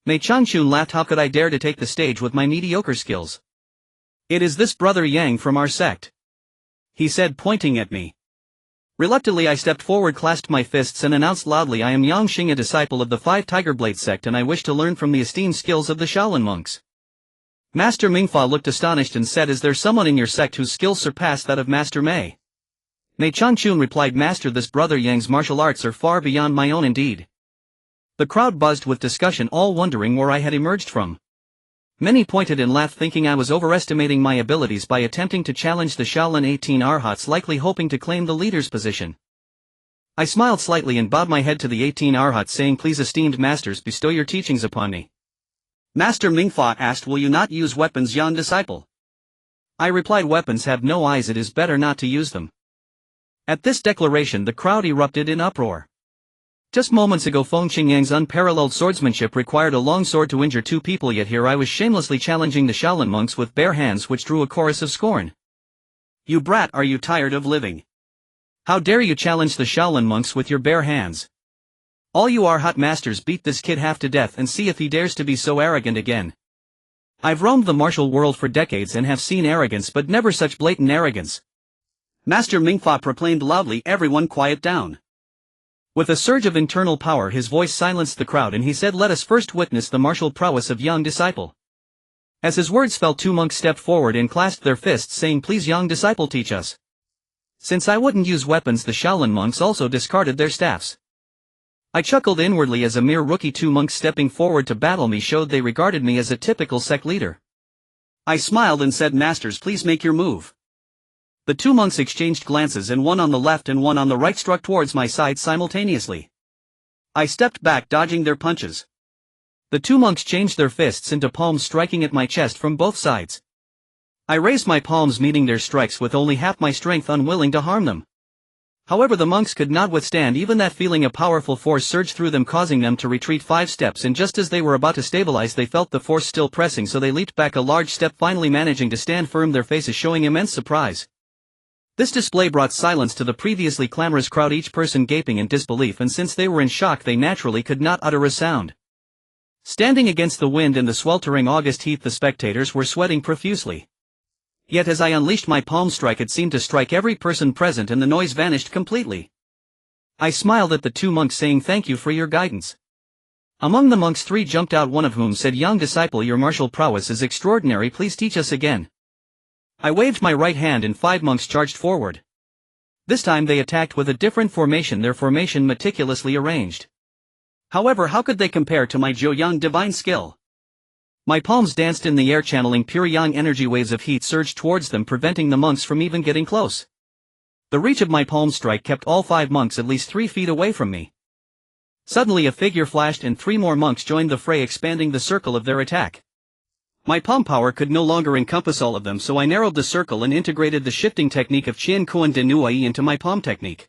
Mei Changchun laughed. "How could I dare to take the stage with my mediocre skills? It is this brother Yang from our sect," he said, pointing at me. Reluctantly I stepped forward, clasped my fists, and announced loudly, "I am Yang Xing, a disciple of the Five Tiger Blade sect, and I wish to learn from the esteemed skills of the Shaolin monks." Master Mingfa looked astonished and said, "Is there someone in your sect whose skills surpass that of Master Mei?" Mei Changchun replied, "Master, this brother Yang's martial arts are far beyond my own indeed." The crowd buzzed with discussion, all wondering where I had emerged from. Many pointed and laughed, thinking I was overestimating my abilities by attempting to challenge the Shaolin 18 Arhats, likely hoping to claim the leader's position. I smiled slightly and bowed my head to the 18 Arhats, saying, "Please, esteemed masters, bestow your teachings upon me." Master Mingfa asked, "Will you not use weapons, young disciple?" I replied, "Weapons have no eyes, it is better not to use them." At this declaration the crowd erupted in uproar. Just moments ago Feng Qingyang's unparalleled swordsmanship required a long sword to injure two people, yet here I was shamelessly challenging the Shaolin monks with bare hands, which drew a chorus of scorn. "You brat, are you tired of living? How dare you challenge the Shaolin monks with your bare hands? All you Arhat masters, beat this kid half to death and see if he dares to be so arrogant again. I've roamed the martial world for decades and have seen arrogance, but never such blatant arrogance." Master Mingfa proclaimed loudly, "Everyone quiet down." With a surge of internal power his voice silenced the crowd and he said, "Let us first witness the martial prowess of young disciple." As his words fell, two monks stepped forward and clasped their fists, saying, "Please, young disciple, teach us." Since I wouldn't use weapons, the Shaolin monks also discarded their staffs. I chuckled inwardly as a mere rookie. Two monks stepping forward to battle me showed they regarded me as a typical sect leader. I smiled and said, "Masters, please make your move." The two monks exchanged glances and one on the left and one on the right struck towards my side simultaneously. I stepped back, dodging their punches. The two monks changed their fists into palms, striking at my chest from both sides. I raised my palms, meeting their strikes with only half my strength, unwilling to harm them. However, the monks could not withstand even that feeling. A powerful force surged through them, causing them to retreat 5 steps, and just as they were about to stabilize they felt the force still pressing, so they leaped back a large step, finally managing to stand firm, their faces showing immense surprise. This display brought silence to the previously clamorous crowd, each person gaping in disbelief, and since they were in shock they naturally could not utter a sound. Standing against the wind in the sweltering August heat, the spectators were sweating profusely. Yet as I unleashed my palm strike it seemed to strike every person present and the noise vanished completely. I smiled at the two monks, saying, "Thank you for your guidance." Among the monks 3 jumped out, one of whom said, "Young disciple, your martial prowess is extraordinary, please teach us again." I waved my right hand and 5 monks charged forward. This time they attacked with a different formation, their formation meticulously arranged. However, how could they compare to my Joyoung divine skill? My palms danced in the air, channeling pure yang energy. Waves of heat surged towards them, preventing the monks from even getting close. The reach of my palm strike kept all 5 monks at least 3 feet away from me. Suddenly a figure flashed and 3 more monks joined the fray, expanding the circle of their attack. My palm power could no longer encompass all of them, so I narrowed the circle and integrated the shifting technique of Qian Kuan de Nuai into my palm technique.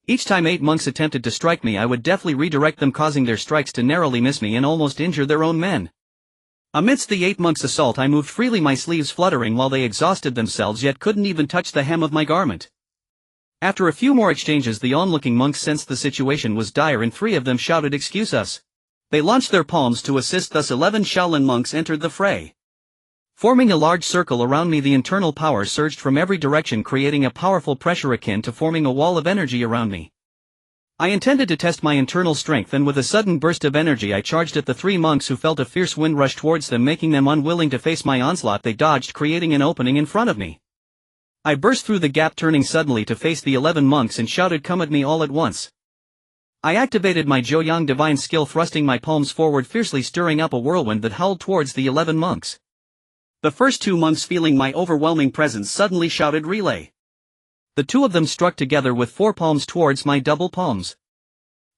Each time 8 monks attempted to strike me I would deftly redirect them, causing their strikes to narrowly miss me and almost injure their own men. Amidst the 8 monks' assault I moved freely, my sleeves fluttering while they exhausted themselves, yet couldn't even touch the hem of my garment. After a few more exchanges the onlooking monks sensed the situation was dire and 3 of them shouted, "Excuse us." They launched their palms to assist, thus 11 Shaolin monks entered the fray. Forming a large circle around me, the internal power surged from every direction, creating a powerful pressure akin to forming a wall of energy around me. I intended to test my internal strength, and with a sudden burst of energy I charged at the 3 monks, who felt a fierce wind rush towards them, making them unwilling to face my onslaught. They dodged, creating an opening in front of me. I burst through the gap, turning suddenly to face the 11 monks and shouted, "Come at me all at once." I activated my Joyoung divine skill, thrusting my palms forward fiercely, stirring up a whirlwind that howled towards the 11 monks. The first 2 monks, feeling my overwhelming presence, suddenly shouted, "Relay." The 2 of them struck together with 4 palms towards my double palms.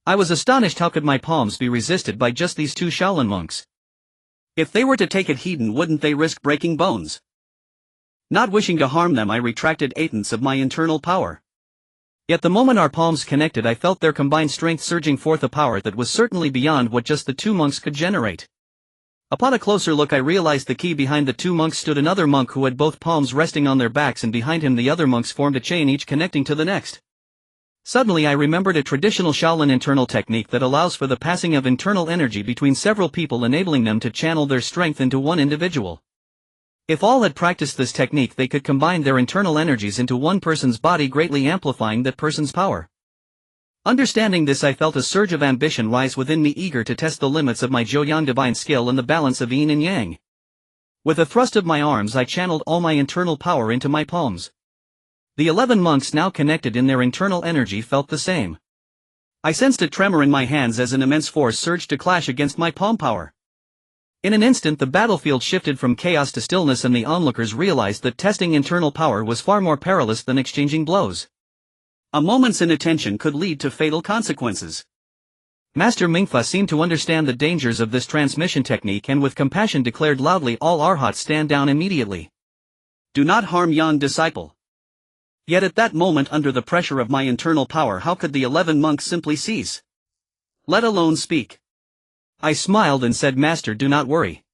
I was astonished. How could my palms be resisted by just these 2 Shaolin monks? If they were to take it heeding, wouldn't they risk breaking bones? Not wishing to harm them, I retracted 8/10 of my internal power. Yet the moment our palms connected I felt their combined strength surging forth, a power that was certainly beyond what just the 2 monks could generate. Upon a closer look I realized the key behind the two monks stood another monk who had both palms resting on their backs, and behind him the other monks formed a chain, each connecting to the next. Suddenly I remembered a traditional Shaolin internal technique that allows for the passing of internal energy between several people, enabling them to channel their strength into one individual. If all had practiced this technique, they could combine their internal energies into one person's body, greatly amplifying that person's power. Understanding this, I felt a surge of ambition rise within me, eager to test the limits of my Joyoung divine skill and the balance of yin and yang. With a thrust of my arms I channeled all my internal power into my palms. The 11 monks, now connected in their internal energy, felt the same. I sensed a tremor in my hands as an immense force surged to clash against my palm power. In an instant the battlefield shifted from chaos to stillness, and the onlookers realized that testing internal power was far more perilous than exchanging blows. A moment's inattention could lead to fatal consequences. Master Mingfa seemed to understand the dangers of this transmission technique, and with compassion declared loudly, "All arhats stand down immediately. Do not harm young disciple." Yet at that moment, under the pressure of my internal power, how could the 11 monks simply cease, let alone speak? I smiled and said, "Master, do not worry.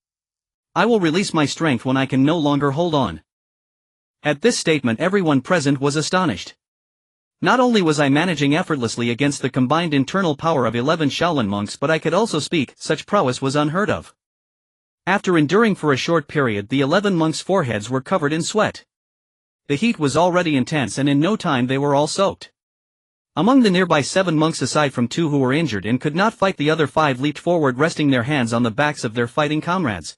I will release my strength when I can no longer hold on." At this statement everyone present was astonished. Not only was I managing effortlessly against the combined internal power of 11 Shaolin monks, but I could also speak. Such prowess was unheard of. After enduring for a short period, the 11 monks' foreheads were covered in sweat. The heat was already intense, and in no time they were all soaked. Among the nearby 7 monks, aside from 2 who were injured and could not fight, the other 5 leaped forward, resting their hands on the backs of their fighting comrades.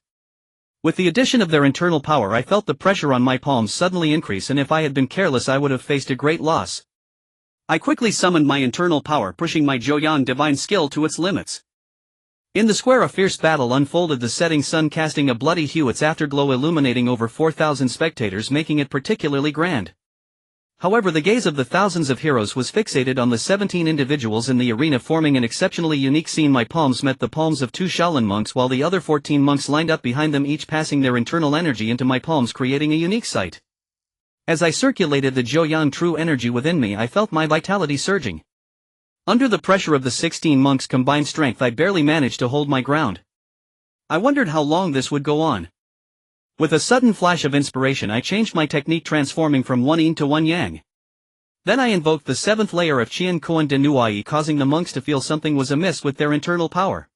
With the addition of their internal power, I felt the pressure on my palms suddenly increase, and if I had been careless I would have faced a great loss. I quickly summoned my internal power, pushing my Joyoung divine skill to its limits. In the square a fierce battle unfolded, the setting sun casting a bloody hue, its afterglow illuminating over 4,000 spectators, making it particularly grand. However, the gaze of the thousands of heroes was fixated on the 17 individuals in the arena, forming an exceptionally unique scene. My palms met the palms of 2 Shaolin monks, while the other 14 monks lined up behind them, each passing their internal energy into my palms, creating a unique sight. As I circulated the Joyoung true energy within me, I felt my vitality surging. Under the pressure of the 16 monks' combined strength, I barely managed to hold my ground. I wondered how long this would go on. With a sudden flash of inspiration I changed my technique, transforming from one yin to one yang. Then I invoked the 7th layer of Qian Kuan de Nuai, causing the monks to feel something was amiss with their internal power.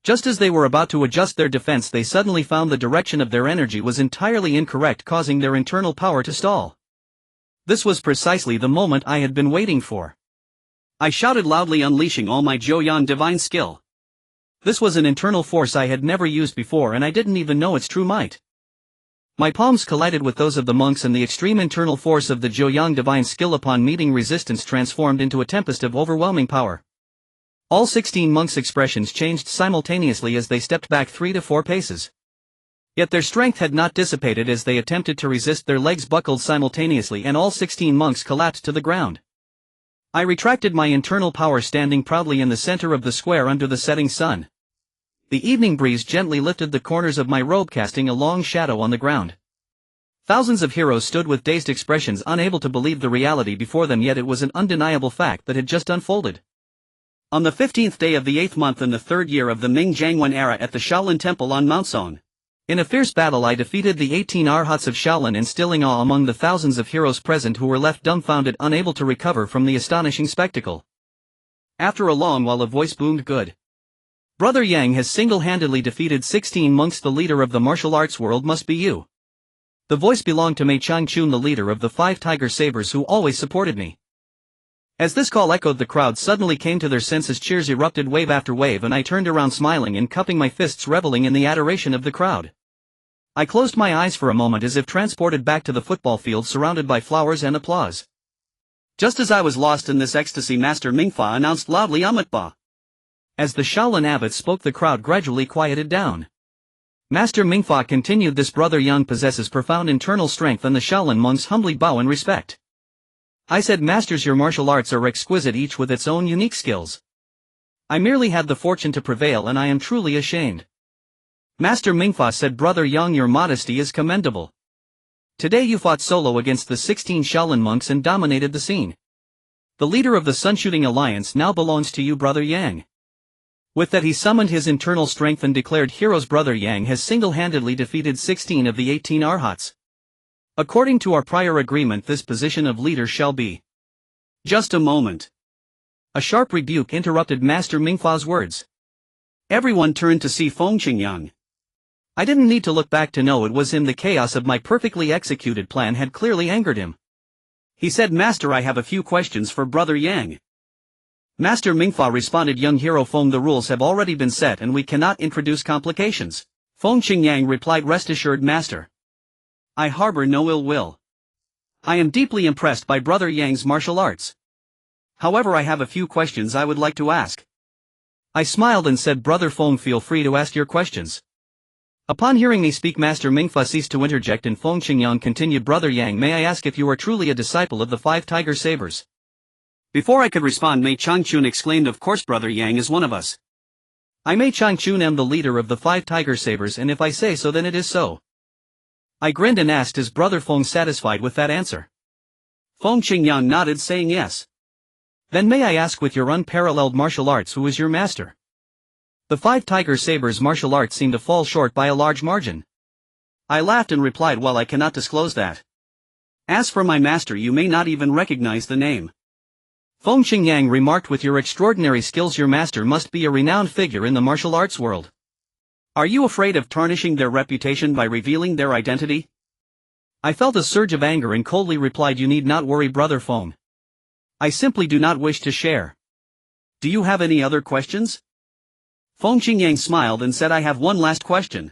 Just as they were about to adjust their defense, they suddenly found the direction of their energy was entirely incorrect, causing their internal power to stall. This was precisely the moment I had been waiting for. I shouted loudly, unleashing all my Joyoung divine skill. This was an internal force I had never used before, and I didn't even know its true might. My palms collided with those of the monks, and the extreme internal force of the Joyoung divine skill, upon meeting resistance, transformed into a tempest of overwhelming power. All 16 monks' expressions changed simultaneously as they stepped back 3 to 4 paces. Yet their strength had not dissipated. As they attempted to resist, their legs buckled simultaneously and all 16 monks collapsed to the ground. I retracted my internal power, standing proudly in the center of the square under the setting sun. The evening breeze gently lifted the corners of my robe, casting a long shadow on the ground. Thousands of heroes stood with dazed expressions, unable to believe the reality before them, yet it was an undeniable fact that had just unfolded. On the 15th day of the 8th month in the 3rd year of the Ming Jiangwen era, at the Shaolin Temple on Mount Song, in a fierce battle I defeated the 18 arhats of Shaolin, instilling awe among the thousands of heroes present, who were left dumbfounded, unable to recover from the astonishing spectacle. After a long while a voice boomed, "Good. Brother Yang has single-handedly defeated 16 monks. The leader of the martial arts world must be you." The voice belonged to Mei Changchun, the leader of the 5 Tiger Sabers who always supported me. As this call echoed, the crowd suddenly came to their senses. Cheers erupted wave after wave, and I turned around smiling and cupping my fists, reveling in the adoration of the crowd. I closed my eyes for a moment, as if transported back to the football field, surrounded by flowers and applause. Just as I was lost in this ecstasy, Master Mingfa announced loudly, "Amitba." As the Shaolin abbot spoke, the crowd gradually quieted down. Master Mingfa continued, "This brother Yang possesses profound internal strength," and the Shaolin monks humbly bow in respect. I said, "Masters, your martial arts are exquisite, each with its own unique skills. I merely had the fortune to prevail, and I am truly ashamed." Master Mingfa said, "Brother Yang, your modesty is commendable. Today you fought solo against the 16 Shaolin monks and dominated the scene. The leader of the Sunshooting Alliance now belongs to you, Brother Yang. With that he summoned his internal strength and declared heroes brother Yang has single-handedly defeated 16 of the 18 Arhats. According to our prior agreement this position of leader shall be. Just a moment. A sharp rebuke interrupted Master Mingfa's words. Everyone turned to see Feng Qingyang. I didn't need to look back to know it was him. The chaos of my perfectly executed plan had clearly angered him. He said, Master, I have a few questions for brother Yang. Master Mingfa responded, young hero Feng, the rules have already been set and we cannot introduce complications. Feng Qingyang replied, rest assured, Master. I harbor no ill will. I am deeply impressed by brother Yang's martial arts. However, I have a few questions I would like to ask. I smiled and said, brother Feng, feel free to ask your questions. Upon hearing me speak, Master Mingfa ceased to interject and Feng Qingyang continued, brother Yang, may I ask if you are truly a disciple of the 5 Tiger Sabers? Before I could respond, Mei Changchun exclaimed, of course brother Yang is one of us. I Mei Changchun am the leader of the 5 Tiger Sabers, and if I say so then it is so. I grinned and asked, is brother Feng satisfied with that answer? Feng Qingyang nodded, saying yes. Then may I ask, with your unparalleled martial arts, who is your master? The 5 Tiger Sabers' martial arts seemed to fall short by a large margin. I laughed and replied, well, I cannot disclose that. As for my master, you may not even recognize the name. Feng Qingyang remarked, with your extraordinary skills your master must be a renowned figure in the martial arts world. Are you afraid of tarnishing their reputation by revealing their identity? I felt a surge of anger and coldly replied, you need not worry brother Feng. I simply do not wish to share. Do you have any other questions? Feng Qingyang smiled and said, I have one last question.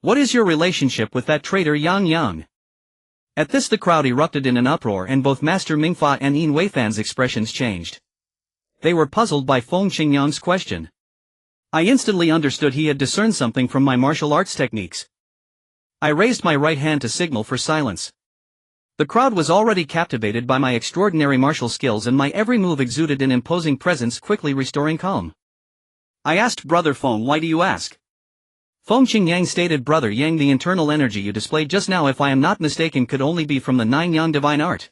What is your relationship with that traitor Yang Yang? At this the crowd erupted in an uproar and both Master Mingfa and Yin Weifan's expressions changed. They were puzzled by Feng Qingyang's question. I instantly understood he had discerned something from my martial arts techniques. I raised my right hand to signal for silence. The crowd was already captivated by my extraordinary martial skills and my every move exuded an imposing presence, quickly restoring calm. I asked, brother Feng, why do you ask? Feng Qingyang stated, brother Yang, the internal energy you displayed just now, if I am not mistaken, could only be from the 9 Yang divine art.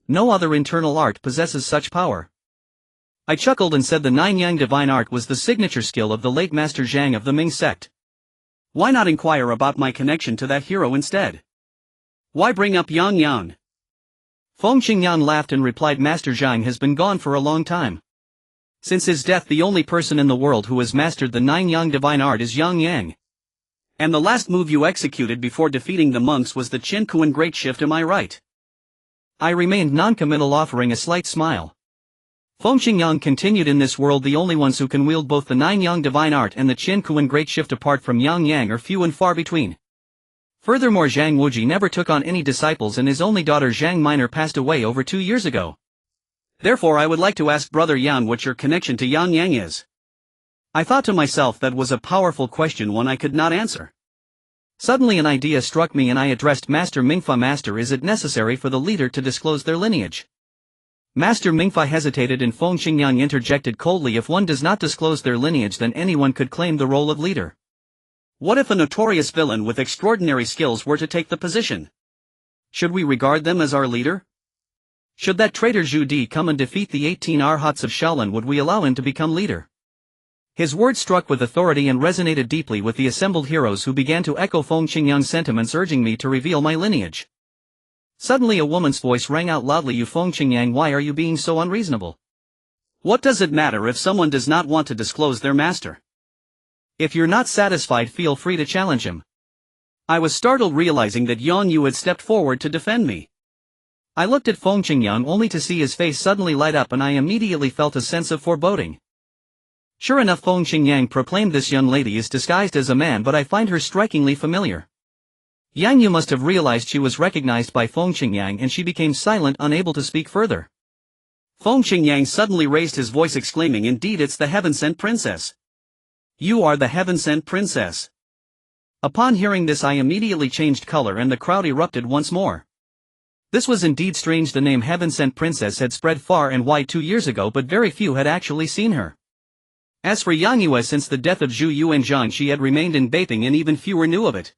No other internal art possesses such power. I chuckled and said the 9 Yang divine art was the signature skill of the late Master Zhang of the Ming sect. Why not inquire about my connection to that hero instead? Why bring up Yang Yang? Feng Qingyang laughed and replied, Master Zhang has been gone for a long time. Since his death, the only person in the world who has mastered the 9 Yang divine art is Yang Yang. And the last move you executed before defeating the monks was the Qin Kuan Great Shift, am I right? I remained non-committal, offering a slight smile. Feng Qingyang continued, in this world the only ones who can wield both the 9 Yang divine art and the Qin Kuan Great Shift apart from Yang Yang are few and far between. Furthermore, Zhang Wuji never took on any disciples and his only daughter Zhang Minor passed away over 2 years ago. Therefore I would like to ask brother Yang what your connection to Yang Yang is. I thought to myself that was a powerful question, one I could not answer. Suddenly an idea struck me and I addressed Master Mingfa. Master, is it necessary for the leader to disclose their lineage? Master Mingfa hesitated and Feng Qingyang interjected coldly, if one does not disclose their lineage then anyone could claim the role of leader. What if a notorious villain with extraordinary skills were to take the position? Should we regard them as our leader? Should that traitor Zhu Di come and defeat the 18 Arhats of Shaolin, would we allow him to become leader? His words struck with authority and resonated deeply with the assembled heroes, who began to echo Feng Qingyang's sentiments, urging me to reveal my lineage. Suddenly a woman's voice rang out loudly, you Feng Qingyang, why are you being so unreasonable? What does it matter if someone does not want to disclose their master? If you're not satisfied, feel free to challenge him. I was startled, realizing that Yan Yu had stepped forward to defend me. I looked at Feng Qingyang only to see his face suddenly light up and I immediately felt a sense of foreboding. Sure enough, Feng Qingyang proclaimed, this young lady is disguised as a man, but I find her strikingly familiar. Yang Yu must have realized she was recognized by Feng Qingyang and she became silent, unable to speak further. Feng Qingyang suddenly raised his voice, exclaiming, indeed it's the heaven-sent princess. You are the heaven-sent princess. Upon hearing this I immediately changed color and the crowd erupted once more. This was indeed strange. The name Heaven-Sent Princess had spread far and wide 2 years ago, but very few had actually seen her. As for Yang Yue, since the death of Zhu Yuanzhang she had remained in Beiping and even fewer knew of it.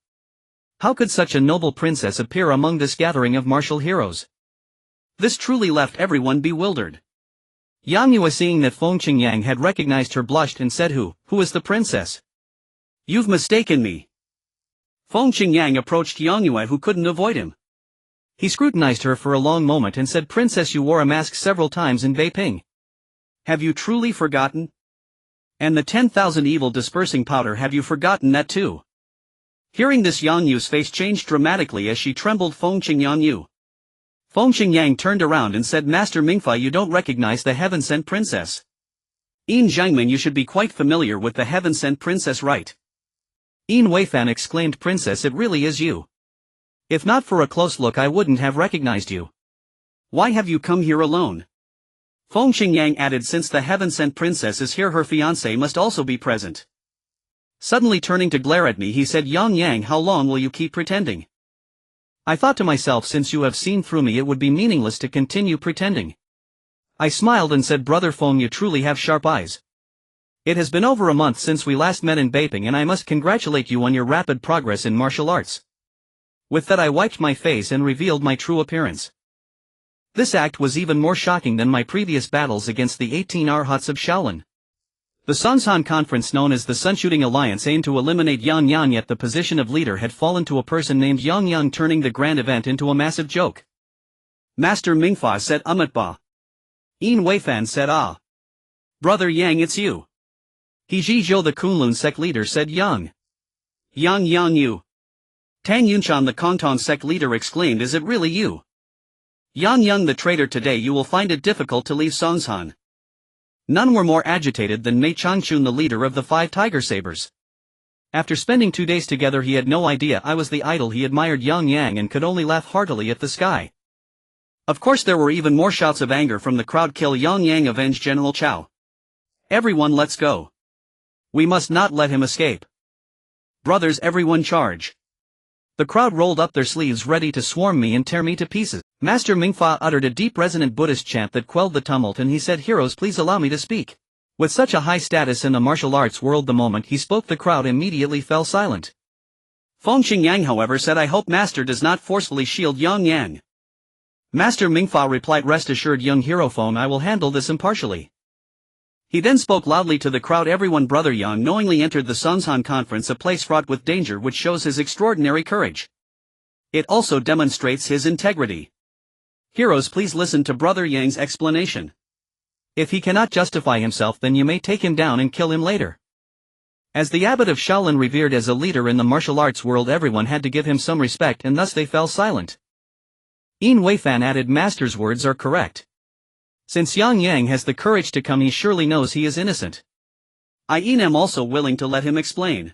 How could such a noble princess appear among this gathering of martial heroes? This truly left everyone bewildered. Yang Yue, seeing that Feng Qingyang had recognized her, blushed and said, Who is the princess? You've mistaken me. Feng Qingyang approached Yang Yue, who couldn't avoid him. He scrutinized her for a long moment and said, Princess, you wore a mask several times in Beiping. Have you truly forgotten? And the 10,000 evil dispersing powder, have you forgotten that too? Hearing this, Yang Yu's face changed dramatically as she trembled. Feng Qingyang. Feng Qingyang turned around and said, Master Mingfa, you don't recognize the heaven-sent princess. Yin Zhangmin, you should be quite familiar with the heaven-sent princess, right? Yin Weifan exclaimed, Princess, it really is you. If not for a close look, I wouldn't have recognized you. Why have you come here alone? Feng Qingyang added, since the heaven-sent princess is here, her fiancé must also be present. Suddenly turning to glare at me, he said, Yang Yang, how long will you keep pretending? I thought to myself, since you have seen through me, it would be meaningless to continue pretending. I smiled and said, Brother Feng, you truly have sharp eyes. It has been over a month since we last met in Beiping, and I must congratulate you on your rapid progress in martial arts. With that, I wiped my face and revealed my true appearance. This act was even more shocking than my previous battles against the 18 Arhats of Shaolin. The Sansan Conference, known as the Sunshooting Alliance, aimed to eliminate Yang Yang, yet the position of leader had fallen to a person named Yang Yang, turning the grand event into a massive joke. Master Mingfa said, Ba. Yin Weifan said, Ah. Brother Yang, it's you. He Zhizhou, the Kunlun sect leader, said, Yang Yu. Tang Yunshan, the Kongtong sect leader, exclaimed, Is it really you? Yang Yang, the traitor, today you will find it difficult to leave Songshan. None were more agitated than Mei Changchun, the leader of the 5 Tiger Sabers. After spending 2 days together, he had no idea I was the idol he admired, Yang Yang, and could only laugh heartily at the sky. Of course, there were even more shouts of anger from the crowd. Kill Yang Yang, avenge General Chao. Everyone, let's go. We must not let him escape. Brothers, everyone charge. The crowd rolled up their sleeves, ready to swarm me and tear me to pieces. Master Mingfa uttered a deep resonant Buddhist chant that quelled the tumult, and he said, Heroes, please allow me to speak. With such a high status in the martial arts world, the moment he spoke, the crowd immediately fell silent. Feng Qingyang, however, said, I hope Master does not forcefully shield Yang Yang. Master Mingfa replied, Rest assured, young hero Feng, I will handle this impartially. He then spoke loudly to the crowd, Everyone, Brother Yang knowingly entered the Sansan Conference, a place fraught with danger, which shows his extraordinary courage. It also demonstrates his integrity. Heroes, please listen to Brother Yang's explanation. If he cannot justify himself, then you may take him down and kill him later. As the abbot of Shaolin, revered as a leader in the martial arts world, everyone had to give him some respect, and thus they fell silent. Yin Weifan added, Master's words are correct. Since Yang Yang has the courage to come, he surely knows he is innocent. I am also willing to let him explain.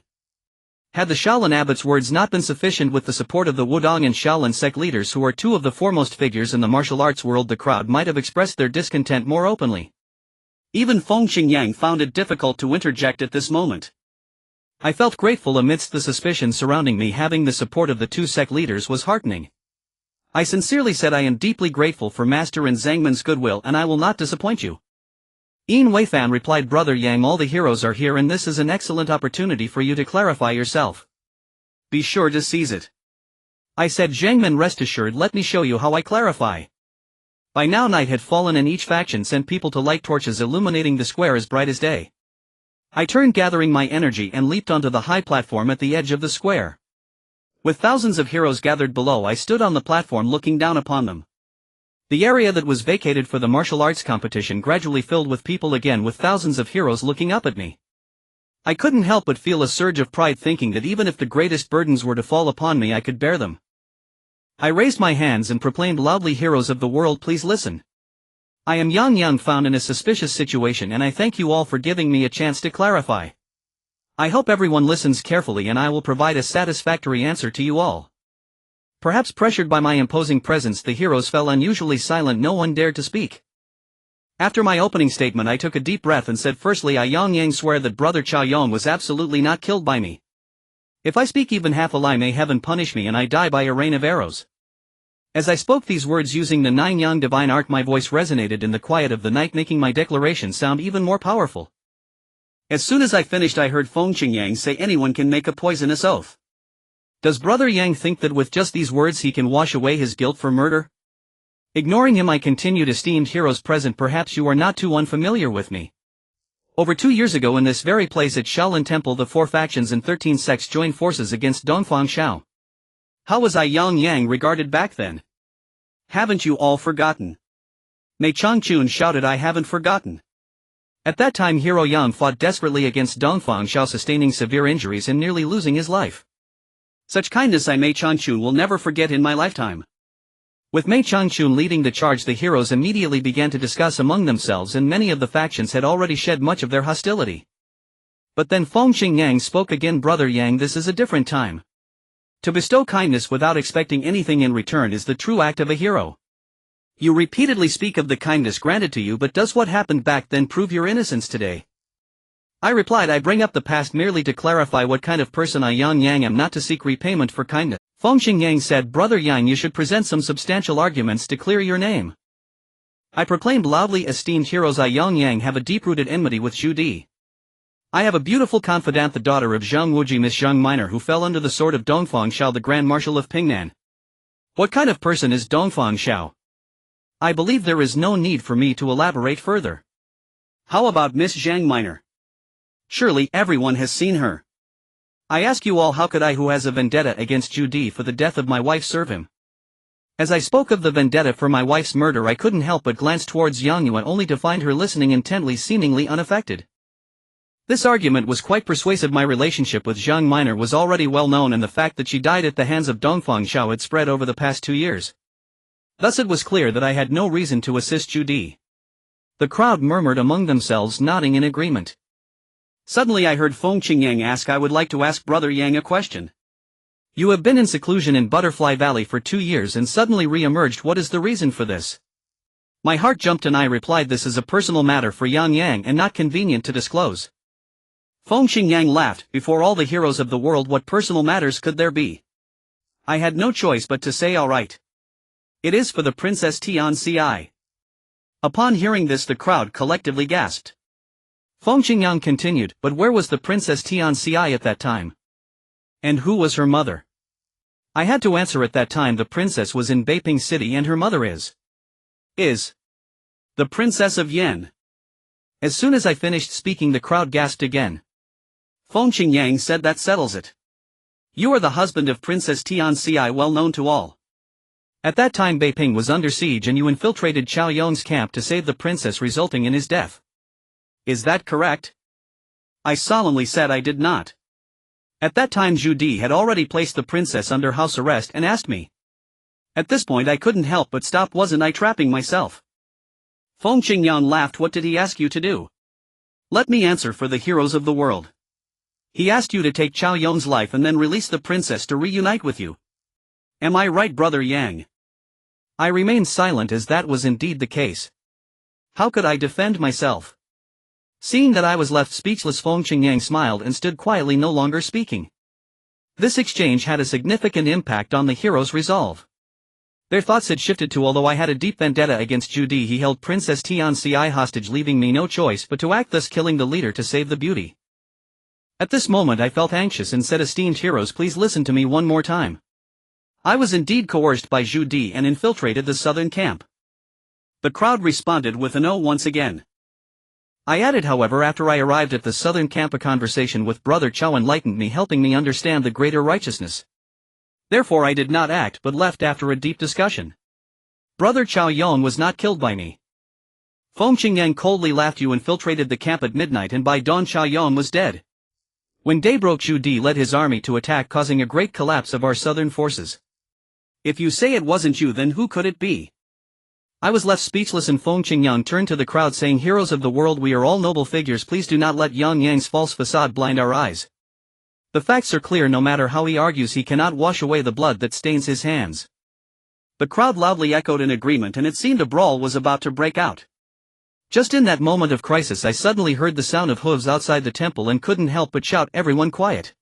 Had the Shaolin abbot's words not been sufficient, with the support of the Wudong and Shaolin sect leaders, who are 2 of the foremost figures in the martial arts world, the crowd might have expressed their discontent more openly. Even Feng Qingyang found it difficult to interject at this moment. I felt grateful amidst the suspicion surrounding me. Having the support of the 2 sect leaders was heartening. I sincerely said, I am deeply grateful for Master and Zhangmin's goodwill, and I will not disappoint you. Yin Weifan replied, Brother Yang, all the heroes are here, and this is an excellent opportunity for you to clarify yourself. Be sure to seize it. I said, Zhangmin, rest assured, let me show you how I clarify. By now night had fallen, and each faction sent people to light torches, illuminating the square as bright as day. I turned, gathering my energy, and leaped onto the high platform at the edge of the square. With thousands of heroes gathered below, I stood on the platform looking down upon them. The area that was vacated for the martial arts competition gradually filled with people again, with thousands of heroes looking up at me. I couldn't help but feel a surge of pride, thinking that even if the greatest burdens were to fall upon me, I could bear them. I raised my hands and proclaimed loudly, Heroes of the world, please listen. I am Yang Yang, found in a suspicious situation, and I thank you all for giving me a chance to clarify. I hope everyone listens carefully, and I will provide a satisfactory answer to you all. Perhaps pressured by my imposing presence, the heroes fell unusually silent. No one dared to speak. After my opening statement, I took a deep breath and said, Firstly, I Yang Yang swear that Brother Cha Yong was absolutely not killed by me. If I speak even half a lie, may heaven punish me and I die by a rain of arrows. As I spoke these words using the 9 Yang divine art, my voice resonated in the quiet of the night, making my declaration sound even more powerful. As soon as I finished, I heard Feng Qingyang say, Anyone can make a poisonous oath. Does Brother Yang think that with just these words he can wash away his guilt for murder? Ignoring him, I continued, esteemed heroes present, perhaps you are not too unfamiliar with me. Over 2 years ago in this very place at Shaolin Temple, the 4 factions and 13 sects joined forces against Dongfang Xiao. How was I Yang regarded back then? Haven't you all forgotten? Mei Changchun shouted. I haven't forgotten. At that time Hero Yang fought desperately against Dongfang Xiao, sustaining severe injuries and nearly losing his life. Such kindness I Mei Changchun will never forget in my lifetime. With Mei Changchun leading the charge, the heroes immediately began to discuss among themselves, and many of the factions had already shed much of their hostility. But then Feng Qingyang spoke again. Brother Yang, this is a different time. To bestow kindness without expecting anything in return is the true act of a hero. You repeatedly speak of the kindness granted to you, but does what happened back then prove your innocence today? I replied, I bring up the past merely to clarify what kind of person I Yang am, not to seek repayment for kindness. Feng Qingyang said, Brother Yang, you should present some substantial arguments to clear your name. I proclaimed loudly, esteemed heroes, I Yang have a deep-rooted enmity with Zhu Di. I have a beautiful confidant, the daughter of Zhang Wuji, Miss Zhang Minor, who fell under the sword of Dongfang Xiao, the Grand Marshal of Pingnan. What kind of person is Dongfang Xiao? I believe there is no need for me to elaborate further. How about Miss Zhang Minor? Surely everyone has seen her. I ask you all, how could I, who has a vendetta against Zhu Di for the death of my wife, serve him? As I spoke of the vendetta for my wife's murder, I couldn't help but glance towards Yang Yuan, only to find her listening intently, seemingly unaffected. This argument was quite persuasive. My relationship with Zhang Minor was already well known, and the fact that she died at the hands of Dongfang Xiao had spread over the past 2 years. Thus it was clear that I had no reason to assist Zhu Di. The crowd murmured among themselves, nodding in agreement. Suddenly I heard Feng Qingyang ask, I would like to ask Brother Yang a question. You have been in seclusion in Butterfly Valley for 2 years and suddenly re-emerged. What is the reason for this? My heart jumped and I replied, this is a personal matter for Yang and not convenient to disclose. Feng Qingyang laughed. Before all the heroes of the world, what personal matters could there be? I had no choice but to say, all right. It is for the Princess Tianci. Upon hearing this, the crowd collectively gasped. Feng Qingyang continued, but where was the Princess Tianci at that time? And who was her mother? I had to answer at that time, the princess was in Beiping City and her mother is the Princess of Yan. As soon as I finished speaking, the crowd gasped again. Feng Qingyang said, that settles it. You are the husband of Princess Tianci, well known to all. At that time Beiping was under siege and you infiltrated Chao Yong's camp to save the princess, resulting in his death. Is that correct? I solemnly said I did not. At that time Zhu Di had already placed the princess under house arrest and asked me. At this point I couldn't help but stop. Wasn't I trapping myself? Feng Qingyang laughed. What did he ask you to do? Let me answer for the heroes of the world. He asked you to take Chao Yong's life and then release the princess to reunite with you. Am I right, Brother Yang? I remained silent, as that was indeed the case. How could I defend myself? Seeing that I was left speechless, Feng Qingyang smiled and stood quietly, no longer speaking. This exchange had a significant impact on the heroes' resolve. Their thoughts had shifted to, although I had a deep vendetta against Zhu Di, he held Princess Tianci hostage, leaving me no choice but to act, thus killing the leader to save the beauty. At this moment I felt anxious and said, esteemed heroes, please listen to me one more time. I was indeed coerced by Zhu Di and infiltrated the southern camp. The crowd responded with an "oh" once again. I added, however, after I arrived at the southern camp, a conversation with Brother Chao enlightened me, helping me understand the greater righteousness. Therefore I did not act but left after a deep discussion. Brother Chao Yong was not killed by me. Feng Qingyang coldly laughed. You infiltrated the camp at midnight and by dawn Chao Yong was dead. When day broke, Zhu Di led his army to attack, causing a great collapse of our southern forces. If you say it wasn't you, then who could it be? I was left speechless and Feng Qingyang turned to the crowd saying, heroes of the world, we are all noble figures, please do not let Yang's false facade blind our eyes. The facts are clear. No matter how he argues, he cannot wash away the blood that stains his hands. The crowd loudly echoed in agreement and it seemed a brawl was about to break out. Just in that moment of crisis I suddenly heard the sound of hooves outside the temple and couldn't help but shout, everyone quiet.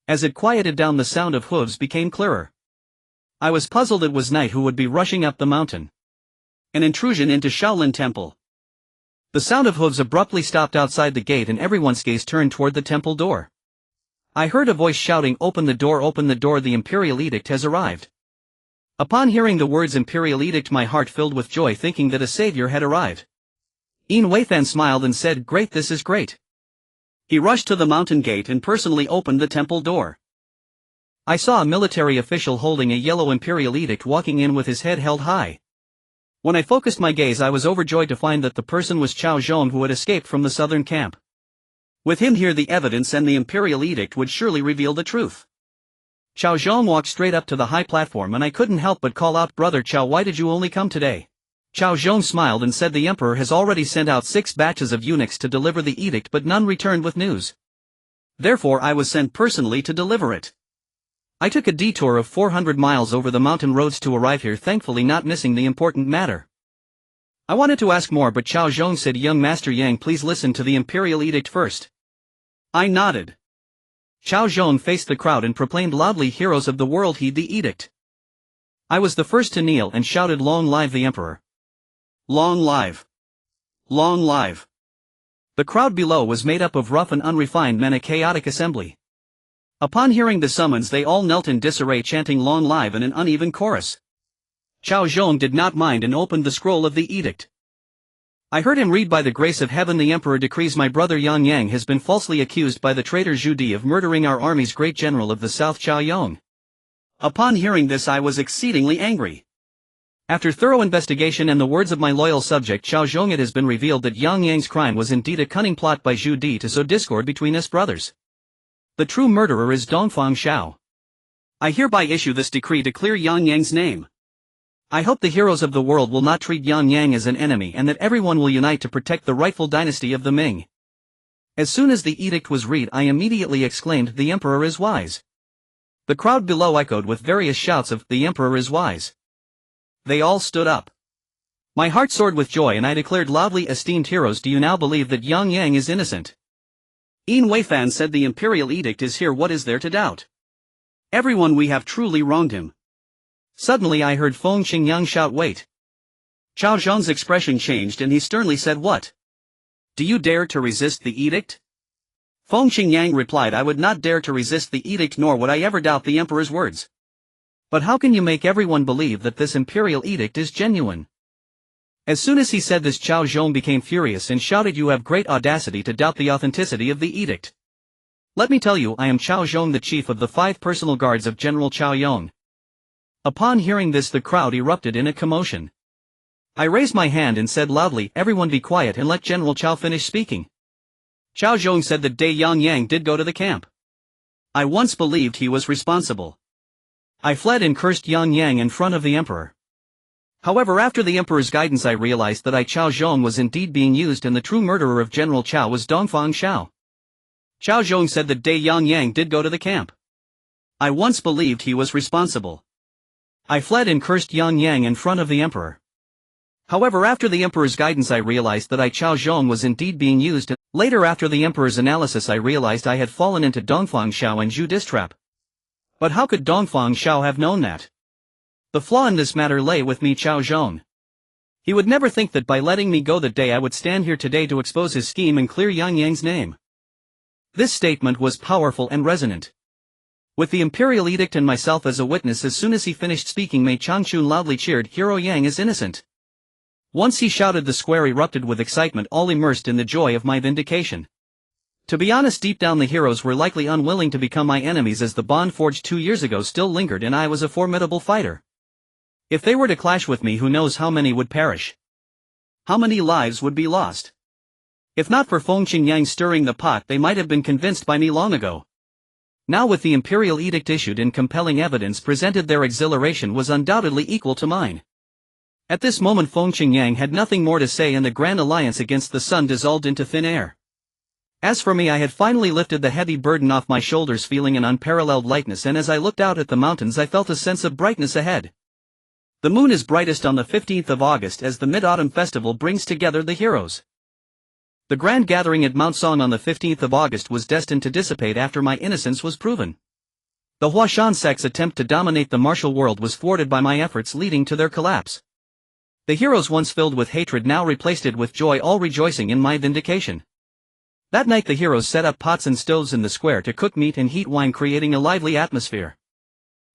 As it quieted down, the sound of hooves became clearer. I was puzzled. It was night. Who would be rushing up the mountain? An intrusion into Shaolin Temple. The sound of hooves abruptly stopped outside the gate and everyone's gaze turned toward the temple door. I heard a voice shouting, open the door, the imperial edict has arrived. Upon hearing the words imperial edict, my heart filled with joy, thinking that a savior had arrived. Yin Weifan smiled and said, "Great, this is great." He rushed to the mountain gate and personally opened the temple door. I saw a military official holding a yellow imperial edict walking in with his head held high. When I focused my gaze, I was overjoyed to find that the person was Qiao Zhong, who had escaped from the southern camp. With him here, the evidence and the imperial edict would surely reveal the truth. Qiao Zhong walked straight up to the high platform, and I couldn't help but call out, "Brother Qiao, why did you only come today?" Qiao Zhong smiled and said, "The emperor has already sent out 6 batches of eunuchs to deliver the edict, but none returned with news. Therefore I was sent personally to deliver it. I took a detour of 400 miles over the mountain roads to arrive here, thankfully not missing the important matter." I wanted to ask more, but Qiao Zhong said, "Young Master Yang, please listen to the imperial edict first." I nodded. Qiao Zhong faced the crowd and proclaimed loudly, "Heroes of the world, heed the edict." I was the first to kneel and shouted, "Long live the emperor! Long live! Long live!" The crowd below was made up of rough and unrefined men, a chaotic assembly. Upon hearing the summons, they all knelt in disarray, chanting "Long live" in an uneven chorus. Qiao Zhong did not mind and opened the scroll of the edict. I heard him read, "By the grace of heaven, the emperor decrees my brother Yang Yang has been falsely accused by the traitor Zhu Di of murdering our army's great general of the south, Qiao Yong." Upon hearing this, I was exceedingly angry. After thorough investigation and the words of my loyal subject Qiao Zhong, it has been revealed that Yang Yang's crime was indeed a cunning plot by Zhu Di to sow discord between us brothers. The true murderer is Dongfang Xiao. I hereby issue this decree to clear Yang Yang's name. I hope the heroes of the world will not treat Yang Yang as an enemy, and that everyone will unite to protect the rightful dynasty of the Ming. As soon as the edict was read, I immediately exclaimed, "The emperor is wise." The crowd below echoed with various shouts of, "The emperor is wise." They all stood up. My heart soared with joy, and I declared loudly, "Esteemed heroes, do you now believe that Yang Yang is innocent?" Yin Weifan said, "The imperial edict is here, what is there to doubt? Everyone, we have truly wronged him." Suddenly I heard Feng Qingyang shout, "Wait." Qiao Zhong's expression changed and he sternly said, "What? Do you dare to resist the edict?" Feng Qingyang replied, "I would not dare to resist the edict, nor would I ever doubt the emperor's words. But how can you make everyone believe that this imperial edict is genuine?" As soon as he said this, Qiao Zhong became furious and shouted, "You have great audacity to doubt the authenticity of the edict. Let me tell you, I am Qiao Zhong, the chief of the 5 personal guards of General Qiao Yong." Upon hearing this, the crowd erupted in a commotion. I raised my hand and said loudly, "Everyone be quiet and let General Qiao finish speaking." Qiao Zhong said that day Yang Yang did go to the camp. I once believed he was responsible. I fled and cursed Yang Yang in front of the emperor. However, after the emperor's guidance, I realized that Qiao Zhong was indeed being used, and the true murderer of General Qiao was Dongfang Xiao. Qiao Zhong said that day Yang Yang did go to the camp. I once believed he was responsible. I fled and cursed Yang Yang in front of the emperor. However, after the emperor's guidance, I realized that Qiao Zhong was indeed being used, and later, after the emperor's analysis, I realized I had fallen into Dongfang Xiao and Zhu Di's trap. But how could Dongfang Xiao have known that? The flaw in this matter lay with me, Qiao Zhong. He would never think that by letting me go that day I would stand here today to expose his scheme and clear Yang Yang's name. This statement was powerful and resonant. With the imperial edict and myself as a witness, as soon as he finished speaking, Mei Changchun loudly cheered, "Hero Yang is innocent." Once he shouted, the square erupted with excitement, all immersed in the joy of my vindication. To be honest, deep down the heroes were likely unwilling to become my enemies, as the bond forged 2 years ago still lingered and I was a formidable fighter. If they were to clash with me, who knows how many would perish? How many lives would be lost? If not for Feng Qingyang stirring the pot, they might have been convinced by me long ago. Now, with the imperial edict issued and compelling evidence presented, their exhilaration was undoubtedly equal to mine. At this moment Feng Qingyang had nothing more to say, and the grand alliance against the sun dissolved into thin air. As for me, I had finally lifted the heavy burden off my shoulders, feeling an unparalleled lightness, and as I looked out at the mountains I felt a sense of brightness ahead. The moon is brightest on the 15th of August, as the Mid-Autumn Festival brings together the heroes. The grand gathering at Mount Song on the 15th of August was destined to dissipate after my innocence was proven. The Huashan sect's attempt to dominate the martial world was thwarted by my efforts, leading to their collapse. The heroes, once filled with hatred, now replaced it with joy, all rejoicing in my vindication. That night the heroes set up pots and stoves in the square to cook meat and heat wine, creating a lively atmosphere.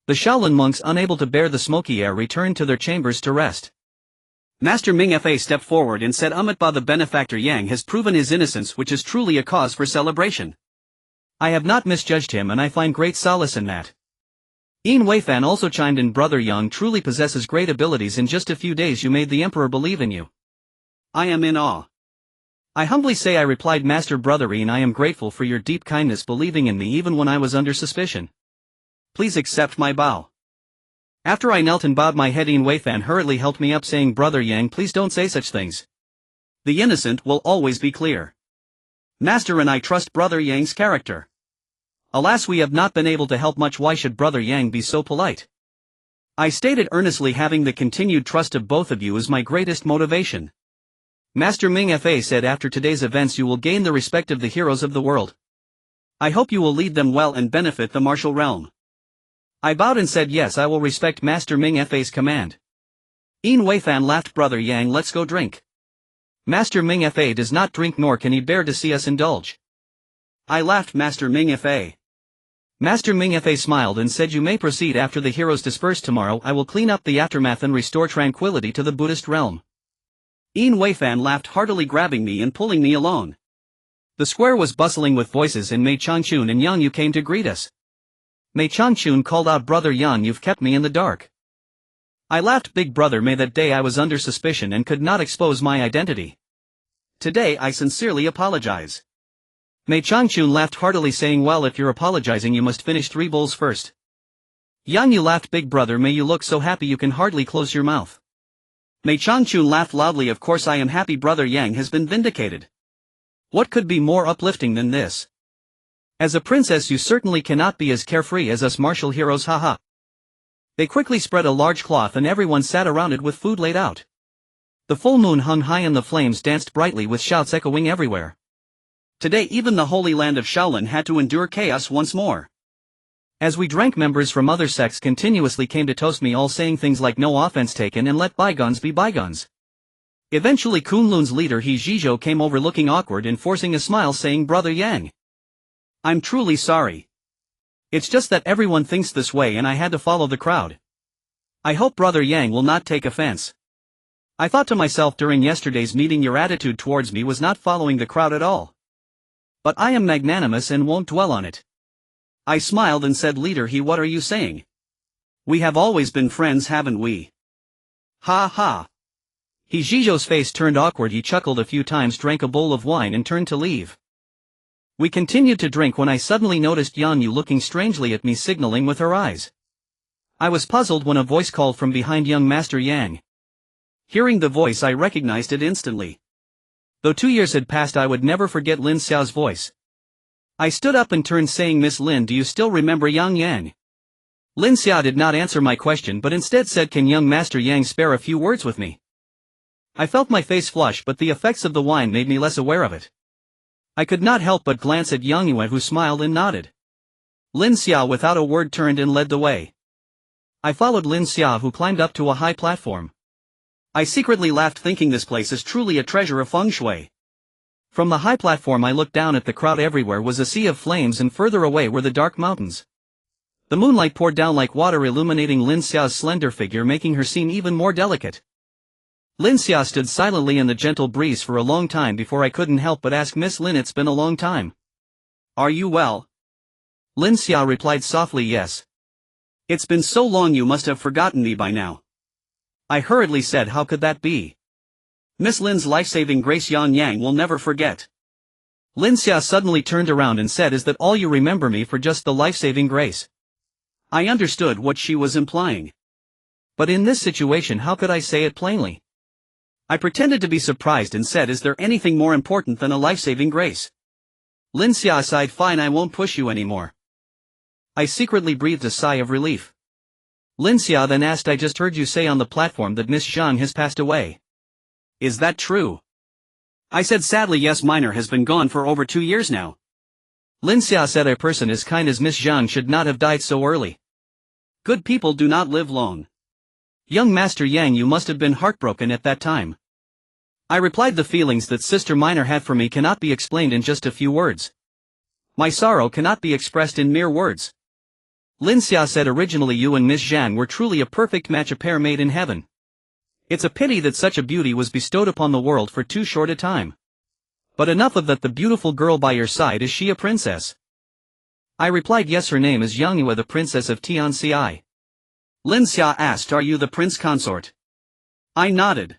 The Shaolin monks, unable to bear the smoky air, returned to their chambers to rest. Master Ming Fa stepped forward and said, Umitba, the benefactor Yang has proven his innocence, which is truly a cause for celebration. I have not misjudged him and I find great solace in that. Yin Weifan also chimed in, Brother Yang truly possesses great abilities. In just a few days you made the emperor believe in you. I am in awe. I humbly say, I replied, Master Brother Yin, I am grateful for your deep kindness, believing in me even when I was under suspicion. Please accept my bow. After I knelt and bowed my head, Yin Weifan hurriedly helped me up, saying, Brother Yang, please don't say such things. The innocent will always be clear. Master and I trust Brother Yang's character. Alas, we have not been able to help much. Why should Brother Yang be so polite? I stated earnestly, having the continued trust of both of you is my greatest motivation. Master Ming Fa said, after today's events you will gain the respect of the heroes of the world. I hope you will lead them well and benefit the martial realm. I bowed and said, yes, I will respect Master Ming Fa's command. Yin Weifan laughed. Brother Yang, let's go drink. Master Ming Fa does not drink, nor can he bear to see us indulge. I laughed. Master Ming Fa. Master Ming Fa smiled and said, you may proceed. After the heroes disperse tomorrow, I will clean up the aftermath and restore tranquility to the Buddhist realm. Yin Weifan laughed heartily, grabbing me and pulling me along. The square was bustling with voices, and Mei Changchun and Yang Yu came to greet us. Mei Changchun called out, Brother Yang, you've kept me in the dark. I laughed. Big brother Mei, that day I was under suspicion and could not expose my identity. Today I sincerely apologize. Mei Changchun laughed heartily, saying, well, if you're apologizing you must finish 3 bowls first. Yang Yu laughed. Big brother Mei, you look so happy you can hardly close your mouth. Mei Changchun laughed loudly. Of course I am happy. Brother Yang has been vindicated. What could be more uplifting than this? As a princess you certainly cannot be as carefree as us martial heroes, haha. They quickly spread a large cloth and everyone sat around it with food laid out. The full moon hung high and the flames danced brightly with shouts echoing everywhere. Today even the holy land of Shaolin had to endure chaos once more. As we drank, members from other sects continuously came to toast me, all saying things like no offense taken and let bygones be bygones. Eventually Kunlun's leader He Zhizhou came over looking awkward and forcing a smile, saying, Brother Yang, I'm truly sorry. It's just that everyone thinks this way and I had to follow the crowd. I hope Brother Yang will not take offense. I thought to myself during yesterday's meeting, your attitude towards me was not following the crowd at all. But I am magnanimous and won't dwell on it. I smiled and said, Leader He, what are you saying? We have always been friends, haven't we? Ha ha. He Zhizhou's face turned awkward. He chuckled a few times, drank a bowl of wine and turned to leave. We continued to drink when I suddenly noticed Yang Yu looking strangely at me, signaling with her eyes. I was puzzled when a voice called from behind, young Master Yang. Hearing the voice I recognized it instantly. Though 2 years had passed I would never forget Lin Xiao's voice. I stood up and turned, saying, Miss Lin, do you still remember Yang Yang? Lin Xiao did not answer my question but instead said, can young Master Yang spare a few words with me? I felt my face flush, but the effects of the wine made me less aware of it. I could not help but glance at Yang Yu, who smiled and nodded. Lin Xiao without a word turned and led the way. I followed Lin Xiao, who climbed up to a high platform. I secretly laughed, thinking this place is truly a treasure of feng shui. From the high platform I looked down at the crowd. Everywhere was a sea of flames and further away were the dark mountains. The moonlight poured down like water, illuminating Lin Xiao's slender figure, making her seem even more delicate. Lin Xiao stood silently in the gentle breeze for a long time before I couldn't help but ask, Miss Lin, it's been a long time. Are you well? Lin Xiao replied softly, yes. It's been so long you must have forgotten me by now. I hurriedly said, how could that be? Miss Lin's life-saving grace Yan Yang will never forget. Lin Xiao suddenly turned around and said, is that all you remember me for, just the life-saving grace? I understood what she was implying. But in this situation how could I say it plainly? I pretended to be surprised and said, is there anything more important than a life-saving grace? Lin Xiao sighed, fine, I won't push you anymore. I secretly breathed a sigh of relief. Lin Xiao then asked, I just heard you say on the platform that Miss Zhang has passed away. Is that true? I said sadly, yes, Minor has been gone for over 2 years now. Lin Xiao said, a person as kind as Miss Zhang should not have died so early. Good people do not live long. Young Master Yang, you must have been heartbroken at that time. I replied, the feelings that Sister Minor had for me cannot be explained in just a few words. My sorrow cannot be expressed in mere words. Lin Xia said originally you and Miss Zhang were truly a perfect match, a pair made in heaven. It's a pity that such a beauty was bestowed upon the world for too short a time. But enough of that, the beautiful girl by your side, is she a princess? I replied yes, her name is Yang Yue, the princess of Tianci. Lin Xia asked, are you the prince consort? I nodded.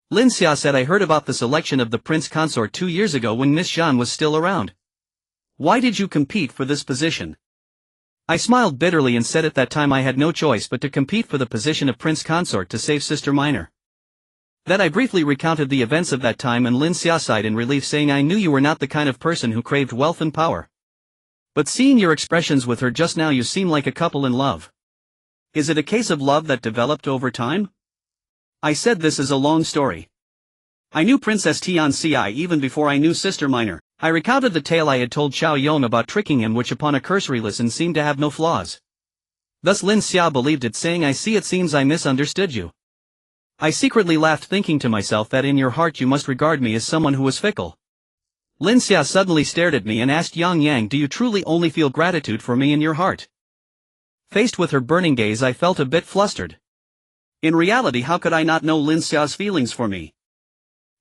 Lin Xia said, I heard about the selection of the prince consort 2 years ago when Miss Zhang was still around. Why did you compete for this position? I smiled bitterly and said at that time I had no choice but to compete for the position of prince consort to save Sister Minor. Then I briefly recounted the events of that time, and Lin Xia sighed in relief, saying, I knew you were not the kind of person who craved wealth and power. But seeing your expressions with her just now, you seem like a couple in love. Is it a case of love that developed over time? I said, this is a long story. I knew Princess Tianci even before I knew Sister Minor. I recounted the tale I had told Xiao Yong about tricking him, which upon a cursory listen seemed to have no flaws. Thus Lin Xia believed it, saying, I see, it seems I misunderstood you. I secretly laughed, thinking to myself that in your heart you must regard me as someone who is fickle. Lin Xia suddenly stared at me and asked, Yang Yang, do you truly only feel gratitude for me in your heart? Faced with her burning gaze, I felt a bit flustered. In reality, how could I not know Lin Xia's feelings for me?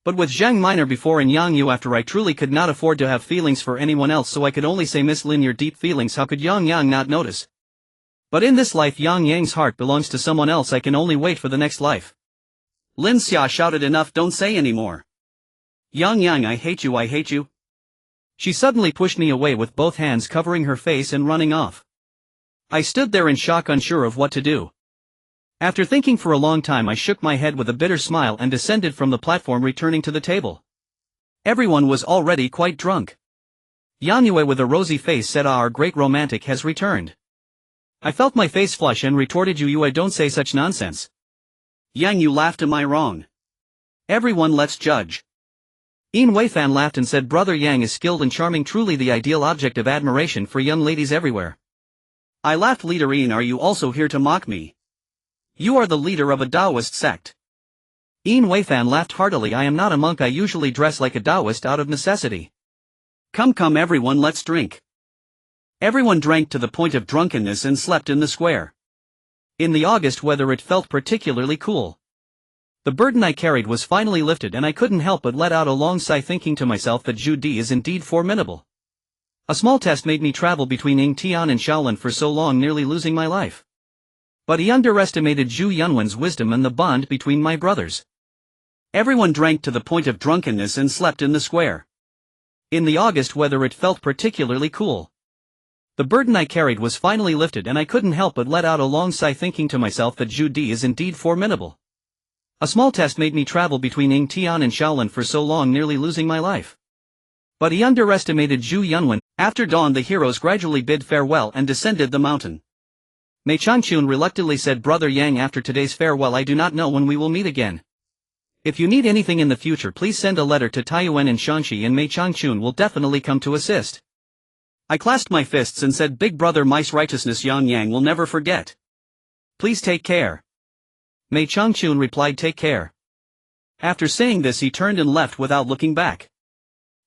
But with Zhang Minor before and Yang Yu after, I truly could not afford to have feelings for anyone else, so I could only say, Miss Lin, your deep feelings, how could Yang Yang not notice? But in this life Yang Yang's heart belongs to someone else, I can only wait for the next life. Lin Xia shouted, enough, don't say anymore. Yang Yang, I hate you, I hate you. She suddenly pushed me away with both hands covering her face and running off. I stood there in shock, unsure of what to do. After thinking for a long time, I shook my head with a bitter smile and descended from the platform, returning to the table. Everyone was already quite drunk. Yang Yue with a rosy face said, our great romantic has returned. I felt my face flush and retorted, you don't say such nonsense. Yang Yu laughed, am I wrong? Everyone, let's judge. Yin Weifan laughed and said, brother Yang is skilled and charming, truly the ideal object of admiration for young ladies everywhere. I laughed, leader Yin, are you also here to mock me? You are the leader of a Taoist sect. Yin Weifan laughed heartily, I am not a monk, I usually dress like a Taoist out of necessity. Come everyone, let's drink. Everyone drank to the point of drunkenness and slept in the square. In the August weather it felt particularly cool. The burden I carried was finally lifted and I couldn't help but let out a long sigh, thinking to myself that Zhu Di is indeed formidable. A small test made me travel between Yingtian and Shaolin for so long, nearly losing my life. But he underestimated Zhu Yunwen's wisdom and the bond between my brothers. Everyone drank to the point of drunkenness and slept in the square. In the August weather it felt particularly cool. The burden I carried was finally lifted and I couldn't help but let out a long sigh, thinking to myself that Zhu Di is indeed formidable. A small test made me travel between Yingtian and Shaolin for so long, nearly losing my life. But he underestimated Zhu Yunwen. After dawn the heroes gradually bid farewell and descended the mountain. Mei Changchun reluctantly said, brother Yang, after today's farewell I do not know when we will meet again. If you need anything in the future, please send a letter to Taiyuan and Shanxi, and Mei Changchun will definitely come to assist. I clasped my fists and said, big brother, my righteousness Yang Yang will never forget. Please take care. Mei Changchun replied, take care. After saying this he turned and left without looking back.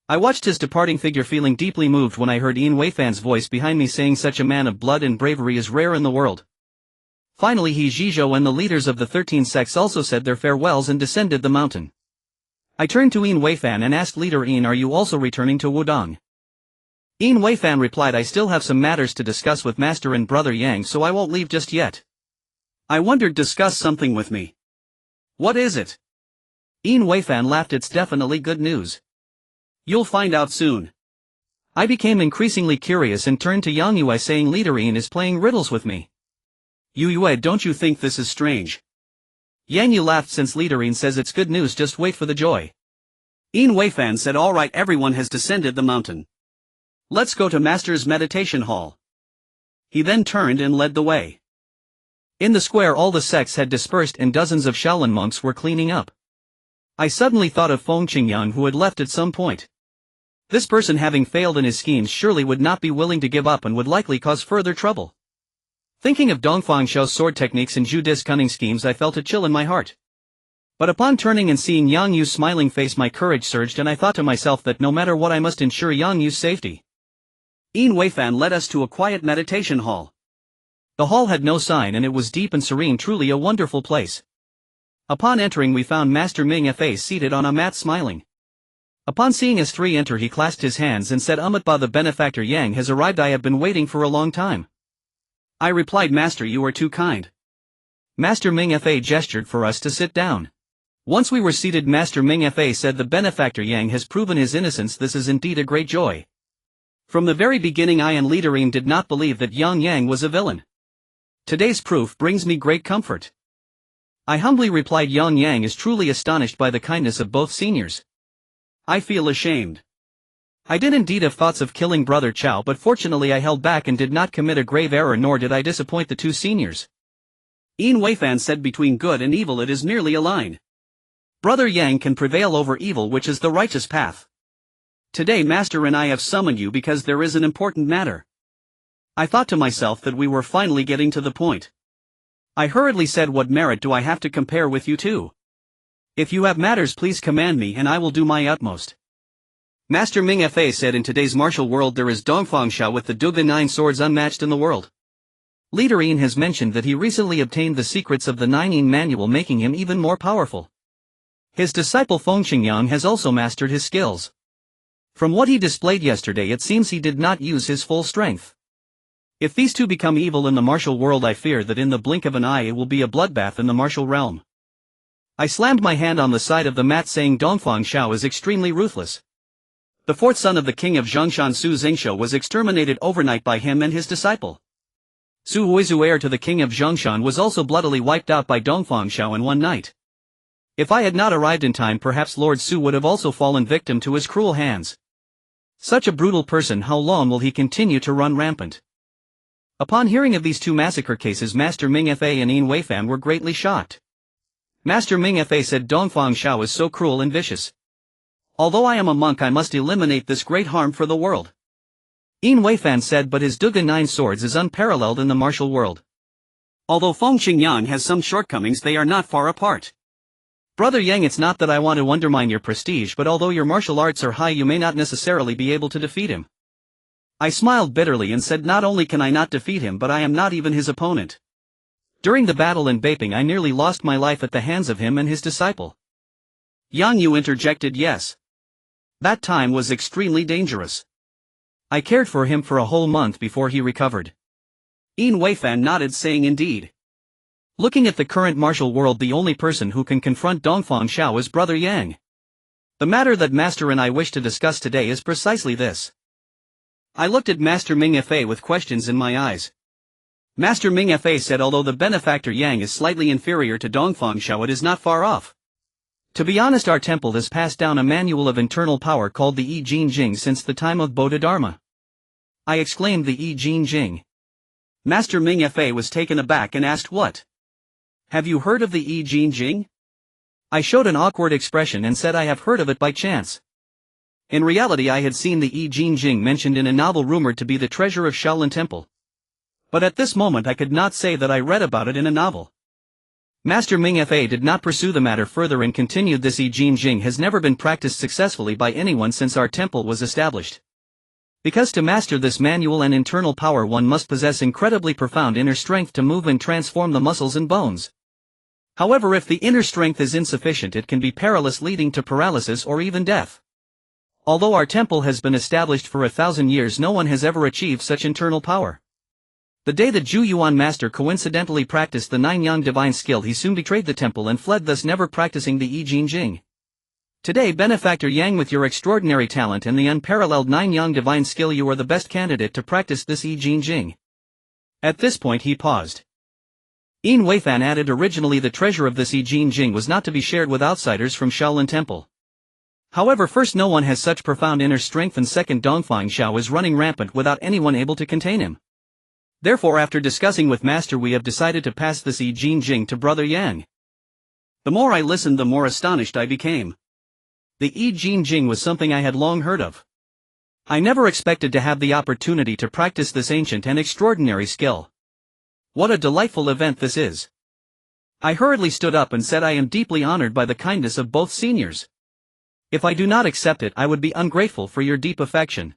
I watched his departing figure, feeling deeply moved when I heard Yin Weifan's voice behind me saying, such a man of blood and bravery is rare in the world. Finally He Zhizhou and the leaders of the 13 sects also said their farewells and descended the mountain. I turned to Yin Weifan and asked, leader Yin, are you also returning to Wudong? Yin Weifan replied, I still have some matters to discuss with master and brother Yang, so I won't leave just yet. I wondered, discuss something with me. What is it? Yin Weifan laughed, it's definitely good news. You'll find out soon. I became increasingly curious and turned to Yang Yue, saying, leader Yin is playing riddles with me. Yue, don't you think this is strange? Yang Yu laughed, since leader Yin says it's good news, just wait for the joy. Yin Weifan said, all right, everyone has descended the mountain. Let's go to master's meditation hall. He then turned and led the way. In the square all the sects had dispersed and dozens of Shaolin monks were cleaning up. I suddenly thought of Feng Qingyang, who had left at some point. This person, having failed in his schemes, surely would not be willing to give up and would likely cause further trouble. Thinking of Dongfang Xiao's sword techniques and Zhu Di's cunning schemes, I felt a chill in my heart. But upon turning and seeing Yang Yu's smiling face, my courage surged and I thought to myself that no matter what I must ensure Yang Yu's safety. Yin Weifan led us to a quiet meditation hall. The hall had no sign and it was deep and serene, truly a wonderful place. Upon entering we found Master Ming Fa seated on a mat smiling. Upon seeing us three enter he clasped his hands and said, "Umatba, the benefactor Yang has arrived. I have been waiting for a long time." I replied, "Master, you are too kind." Master Ming Fa gestured for us to sit down. Once we were seated, Master Ming Fa said, "The benefactor Yang has proven his innocence. This is indeed a great joy. From the very beginning I and Leader Reem did not believe that Yang was a villain. Today's proof brings me great comfort." I humbly replied, "Yang is truly astonished by the kindness of both seniors. I feel ashamed. I did indeed have thoughts of killing Brother Chow, but fortunately I held back and did not commit a grave error, nor did I disappoint the two seniors." Yin Weifan said, "Between good and evil it is merely a line. Brother Yang can prevail over evil, which is the righteous path. Today Master and I have summoned you because there is an important matter." I thought to myself that we were finally getting to the point. I hurriedly said, "What merit do I have to compare with you two? If you have matters, please command me and I will do my utmost." Master Ming Fa said, "In today's martial world there is Dongfang Xiao with the Dugan 9 swords unmatched in the world. Leader Yin has mentioned that he recently obtained the secrets of the 9 Yin manual, making him even more powerful. His disciple Feng Xingyang has also mastered his skills. From what he displayed yesterday it seems he did not use his full strength. If these two become evil in the martial world, I fear that in the blink of an eye it will be a bloodbath in the martial realm." I slammed my hand on the side of the mat saying, "Dongfang Xiao is extremely ruthless. The fourth son of the king of Zhongshan, Su Xingshou, was exterminated overnight by him and his disciple. Su Huizu, heir to the king of Zhongshan, was also bloodily wiped out by Dongfang Xiao in one night. If I had not arrived in time, perhaps Lord Su would have also fallen victim to his cruel hands. Such a brutal person, how long will he continue to run rampant?" Upon hearing of these two massacre cases, Master Ming Fa and Yin Weifan were greatly shocked. Master Ming Fa said, "Dongfang Xiao is so cruel and vicious. Although I am a monk, I must eliminate this great harm for the world." Yin Weifan said, "But his Dugan 9 swords is unparalleled in the martial world. Although Feng Xingyang has some shortcomings, they are not far apart. Brother Yang, it's not that I want to undermine your prestige, but although your martial arts are high, you may not necessarily be able to defeat him." I smiled bitterly and said, "Not only can I not defeat him, but I am not even his opponent. During the battle in Beiping I nearly lost my life at the hands of him and his disciple." Yang Yu interjected, "Yes. That time was extremely dangerous. I cared for him for a whole month before he recovered." Yin Weifan nodded, saying, "Indeed. Looking at the current martial world, the only person who can confront Dongfang Xiao is Brother Yang. The matter that Master and I wish to discuss today is precisely this." I looked at Master Ming Fa with questions in my eyes. Master Ming Fa said, "Although the benefactor Yang is slightly inferior to Dongfang Xiao, it is not far off. To be honest, our temple has passed down a manual of internal power called the I Jin Jing since the time of Bodhidharma." I exclaimed, "The I Jin Jing?" Master Ming Fa was taken aback and asked, "What? Have you heard of the I Jin Jing?" I showed an awkward expression and said I have heard of it by chance. In reality I had seen the I Jin Jing mentioned in a novel rumored to be the treasure of Shaolin Temple. But at this moment I could not say that I read about it in a novel. Master Ming Fa did not pursue the matter further and continued, "This I Jin Jing has never been practiced successfully by anyone since our temple was established. Because to master this manual and internal power one must possess incredibly profound inner strength to move and transform the muscles and bones. However, if the inner strength is insufficient, it can be perilous, leading to paralysis or even death. Although our temple has been established for 1,000 years, no one has ever achieved such internal power. The day that Zhu Yuan master coincidentally practiced the 9 Yang divine skill, he soon betrayed the temple and fled, thus never practicing the I Jin Jing. Today, Benefactor Yang, with your extraordinary talent and the unparalleled 9 Yang divine skill, you are the best candidate to practice this I Jin Jing." At this point he paused. Yin Weifan added, "Originally the treasure of this I Jin Jing was not to be shared with outsiders from Shaolin Temple. However, first, no one has such profound inner strength, and second, Dongfang Xiao is running rampant without anyone able to contain him. Therefore, after discussing with Master, we have decided to pass this I Jin Jing to Brother Yang." The more I listened, the more astonished I became. The I Jin Jing was something I had long heard of. I never expected to have the opportunity to practice this ancient and extraordinary skill. What a delightful event this is. I hurriedly stood up and said, "I am deeply honored by the kindness of both seniors. If I do not accept it, I would be ungrateful for your deep affection.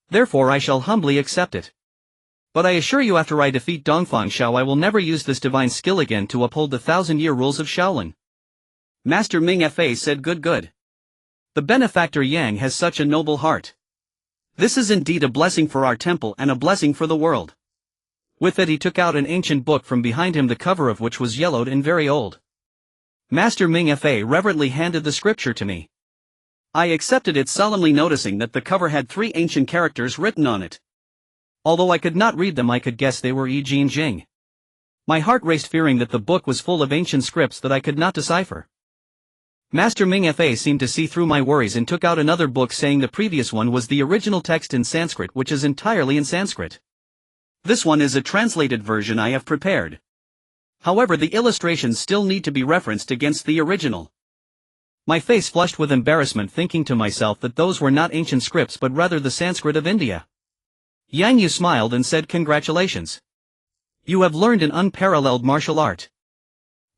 Therefore I shall humbly accept it." But I assure you after I defeat Dongfang Xiao I will never use this divine skill again to uphold the 1,000-year rules of Shaolin. Master Ming Fa said good. The benefactor Yang has such a noble heart. This is indeed a blessing for our temple and a blessing for the world. With it he took out an ancient book from behind him, the cover of which was yellowed and very old. Master Ming Fa reverently handed the scripture to me. I accepted it, solemnly noticing that the cover had 3 ancient characters written on it. Although I could not read them, I could guess they were Jin Yong. My heart raced, fearing that the book was full of ancient scripts that I could not decipher. Master Ming Fa seemed to see through my worries and took out another book, saying the previous one was the original text in Sanskrit, which is entirely in Sanskrit. This one is a translated version I have prepared. However, the illustrations still need to be referenced against the original. My face flushed with embarrassment, thinking to myself that those were not ancient scripts but rather the Sanskrit of India. Yang Yu smiled and said, "Congratulations. You have learned an unparalleled martial art."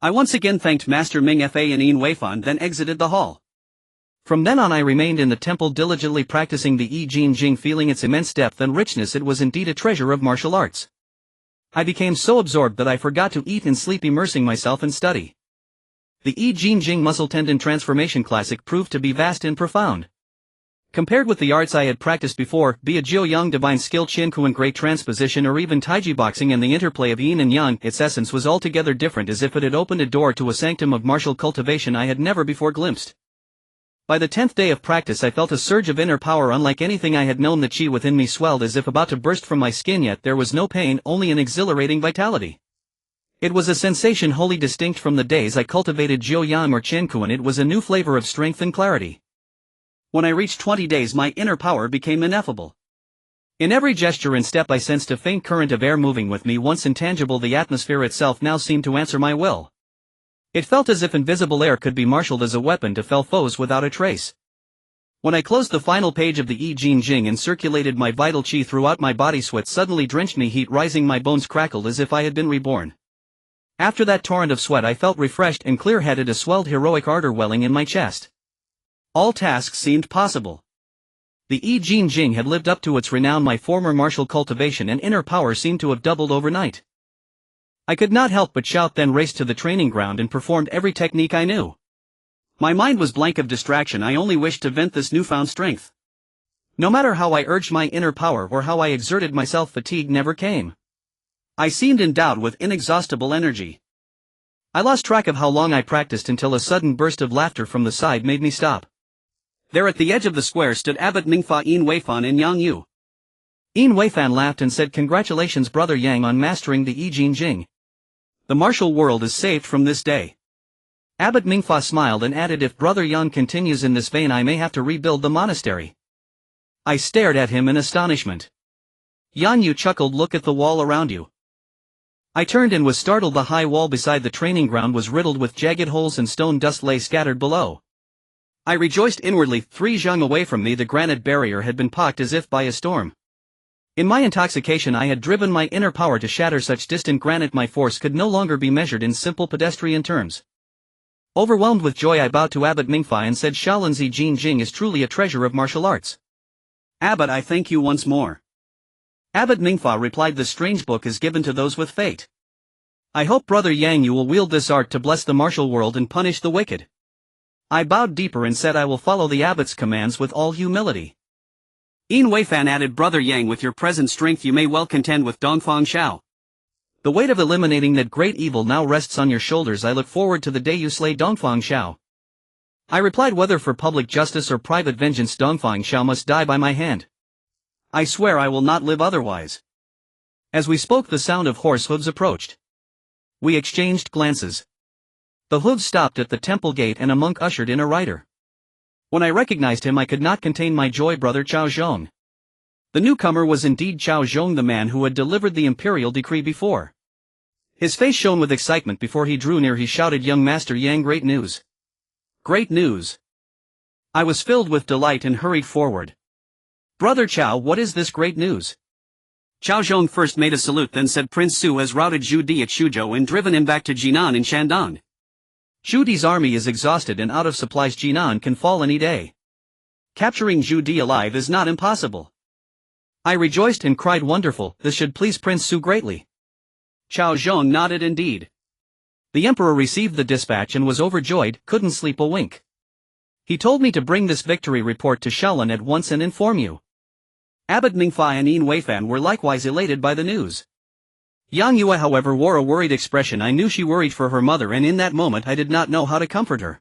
I once again thanked Master Ming Fa and Yin Weifan, then exited the hall. From then on I remained in the temple diligently practicing the I Jin Jing, feeling its immense depth and richness. It was indeed a treasure of martial arts. I became so absorbed that I forgot to eat and sleep, immersing myself in study. The I Jin Jing Muscle Tendon Transformation Classic proved to be vast and profound. Compared with the arts I had practiced before, be it Jiuyang Divine Skill, Qin Kuan Great Transposition, or even Taiji Boxing and the interplay of yin and yang, its essence was altogether different, as if it had opened a door to a sanctum of martial cultivation I had never before glimpsed. By the 10th day of practice I felt a surge of inner power unlike anything I had known. The chi within me swelled as if about to burst from my skin, yet there was no pain, only an exhilarating vitality. It was a sensation wholly distinct from the days I cultivated Jiuyang or Qin Kuan. It was a new flavor of strength and clarity. When I reached 20 days my inner power became ineffable. In every gesture and step I sensed a faint current of air moving with me. Once intangible, the atmosphere itself now seemed to answer my will. It felt as if invisible air could be marshaled as a weapon to fell foes without a trace. When I closed the final page of the I Jin Jing and circulated my vital chi throughout my body, sweat suddenly drenched me, heat rising, my bones crackled as if I had been reborn. After that torrent of sweat I felt refreshed and clear-headed, a swelled heroic ardor welling in my chest. All tasks seemed possible. The I Jin Jing had lived up to its renown. My former martial cultivation and inner power seemed to have doubled overnight. I could not help but shout, then raced to the training ground and performed every technique I knew. My mind was blank of distraction. I only wished to vent this newfound strength. No matter how I urged my inner power or how I exerted myself, fatigue never came. I seemed endowed with inexhaustible energy. I lost track of how long I practiced until a sudden burst of laughter from the side made me stop. There at the edge of the square stood Abbot Mingfa, Yin Weifan and Yang Yu. Yin Weifan laughed and said, "Congratulations, Brother Yang, on mastering the I Jin Jing. The martial world is saved from this day." Abbot Mingfa smiled and added, "If Brother Yang continues in this vein I may have to rebuild the monastery." I stared at him in astonishment. Yang Yu chuckled, "Look at the wall around you." I turned and was startled. The high wall beside the training ground was riddled with jagged holes and stone dust lay scattered below. I rejoiced inwardly. 3 zhang away from me the granite barrier had been pocked as if by a storm. In my intoxication I had driven my inner power to shatter such distant granite. My force could no longer be measured in simple pedestrian terms. Overwhelmed with joy I bowed to Abbot Mingfa and said, "Shaolin's I Jin Jing is truly a treasure of martial arts." "Abbot, I thank you once more." Abbot Mingfa replied, "The strange book is given to those with fate. I hope Brother Yang you will wield this art to bless the martial world and punish the wicked." I bowed deeper and said, "I will follow the abbot's commands with all humility." Yin Weifan added, "Brother Yang, with your present strength you may well contend with Dongfang Xiao. The weight of eliminating that great evil now rests on your shoulders. I look forward to the day you slay Dongfang Xiao." I replied, "Whether for public justice or private vengeance, Dongfang Xiao must die by my hand. I swear I will not live otherwise." As we spoke the sound of horse hooves approached. We exchanged glances. The hooves stopped at the temple gate and a monk ushered in a rider. When I recognized him I could not contain my joy. Brother Chao Zhong. The newcomer was indeed Chao Zhong, the man who had delivered the imperial decree before. His face shone with excitement. Before he drew near he shouted, "Young Master Yang, great news! Great news!" I was filled with delight and hurried forward. "Brother Chao, what is this great news?" Chao Zhong first made a salute, then said, "Prince Su has routed Zhu Di at Shuzhou and driven him back to Jinan in Shandong. Zhu Di's army is exhausted and out of supplies. Jinan can fall any day. Capturing Zhu Di alive is not impossible. I rejoiced and cried wonderful, this should please Prince Su greatly. Qiao Zhong nodded indeed. The emperor received the dispatch and was overjoyed, couldn't sleep a wink. He told me to bring this victory report to Shaolin at once and inform you. Abbot Mingfei and Yin Weifan were likewise elated by the news. Yang Yue however wore a worried expression. I knew she worried for her mother, and in that moment I did not know how to comfort her.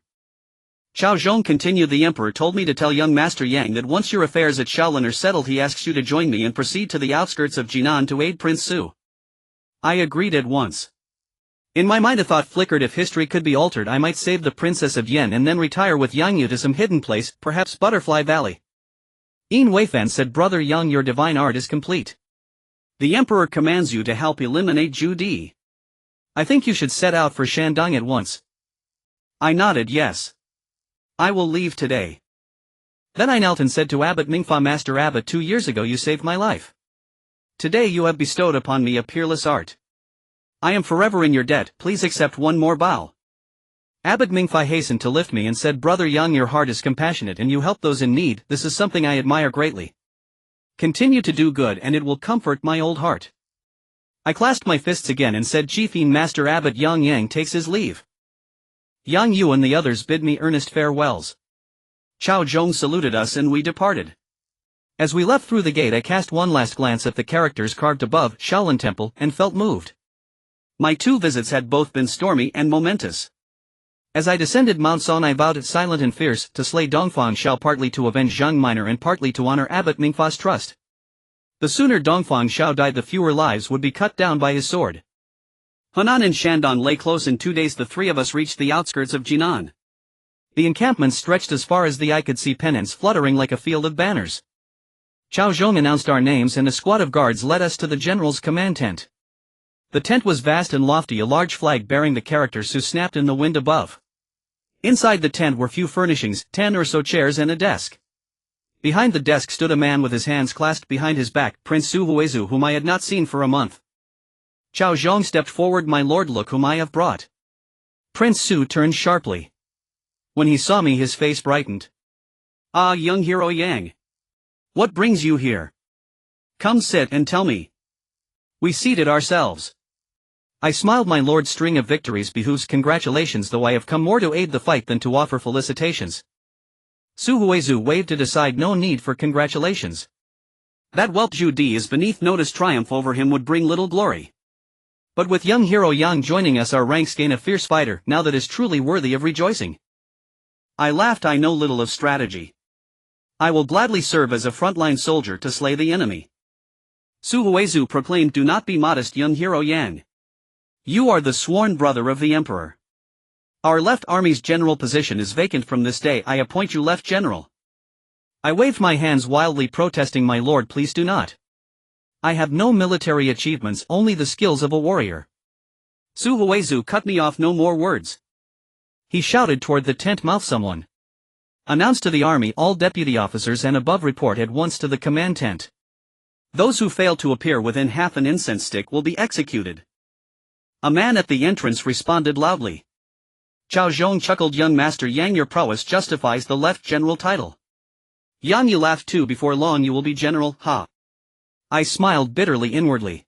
Qiao Zhong continued. The emperor told me to tell young Master Yang that once your affairs at Shaolin are settled he asks you to join me and proceed to the outskirts of Jinan to aid Prince Su. I agreed at once. In my mind a thought flickered: if history could be altered I might save the Princess of Yen and then retire with Yang Yu to some hidden place, perhaps Butterfly Valley. Yin Weifan said, Brother Yang, your divine art is complete. The emperor commands you to help eliminate Zhu Di. I think you should set out for Shandong at once. I nodded yes. I will leave today. Then I knelt and said to Abbot Mingfa, Master Abbot, 2 years ago you saved my life. Today you have bestowed upon me a peerless art. I am forever in your debt, please accept one more bow. Abbot Mingfei hastened to lift me and said, Brother Yang, your heart is compassionate and you help those in need, this is something I admire greatly. Continue to do good and it will comfort my old heart. I clasped my fists again and said, Chief Yin, Master Abbot Yang Yang takes his leave. Yang Yu and the others bid me earnest farewells. Qiao Zhong saluted us and we departed. As we left through the gate I cast one last glance at the characters carved above Shaolin Temple and felt moved. My 2 visits had both been stormy and momentous. As I descended Mount Son I vowed it silent and fierce to slay Dongfang Xiao, partly to avenge Zhang Minor and partly to honor Abbot Mingfa's trust. The sooner Dongfang Xiao died the fewer lives would be cut down by his sword. Henan and Shandong lay close. In 2 days the 3 of us reached the outskirts of Jinan. The encampments stretched as far as the eye could see, pennants fluttering like a field of banners. Qiao Zhong announced our names and a squad of guards led us to the general's command tent. The tent was vast and lofty, a large flag bearing the character Su snapped in the wind above. Inside the tent were few furnishings, 10 or so chairs and a desk. Behind the desk stood a man with his hands clasped behind his back, Prince Su Huizu, whom I had not seen for a month. Qiao Zhong stepped forward. My lord, look whom I have brought. Prince Su turned sharply. When he saw me his face brightened. Ah, young hero Yang. What brings you here? Come sit and tell me. We seated ourselves. I smiled. My lord's string of victories behooves congratulations, though I have come more to aid the fight than to offer felicitations. Su Huizu waved it aside. No need for congratulations. That whelp Zhu Di is beneath notice. Triumph over him would bring little glory. But with young hero Yang joining us our ranks gain a fierce fighter, now that is truly worthy of rejoicing. I laughed. I know little of strategy. I will gladly serve as a frontline soldier to slay the enemy. Su Huizu proclaimed, Do not be modest, young hero Yang. You are the sworn brother of the emperor. Our left army's general position is vacant from this day. I appoint you left general. I waved my hands wildly, protesting, My lord, please do not. I have no military achievements, only the skills of a warrior. Su Huizu cut me off. No more words. He shouted toward the tent mouth, Someone announce to the army all deputy officers and above report at once to the command tent. Those who fail to appear within half an incense stick will be executed. A man at the entrance responded loudly. Qiao Zhong chuckled, Young Master Yang, your prowess justifies the left general title. Yang Yu laughed too. Before long you will be general, ha. I smiled bitterly inwardly.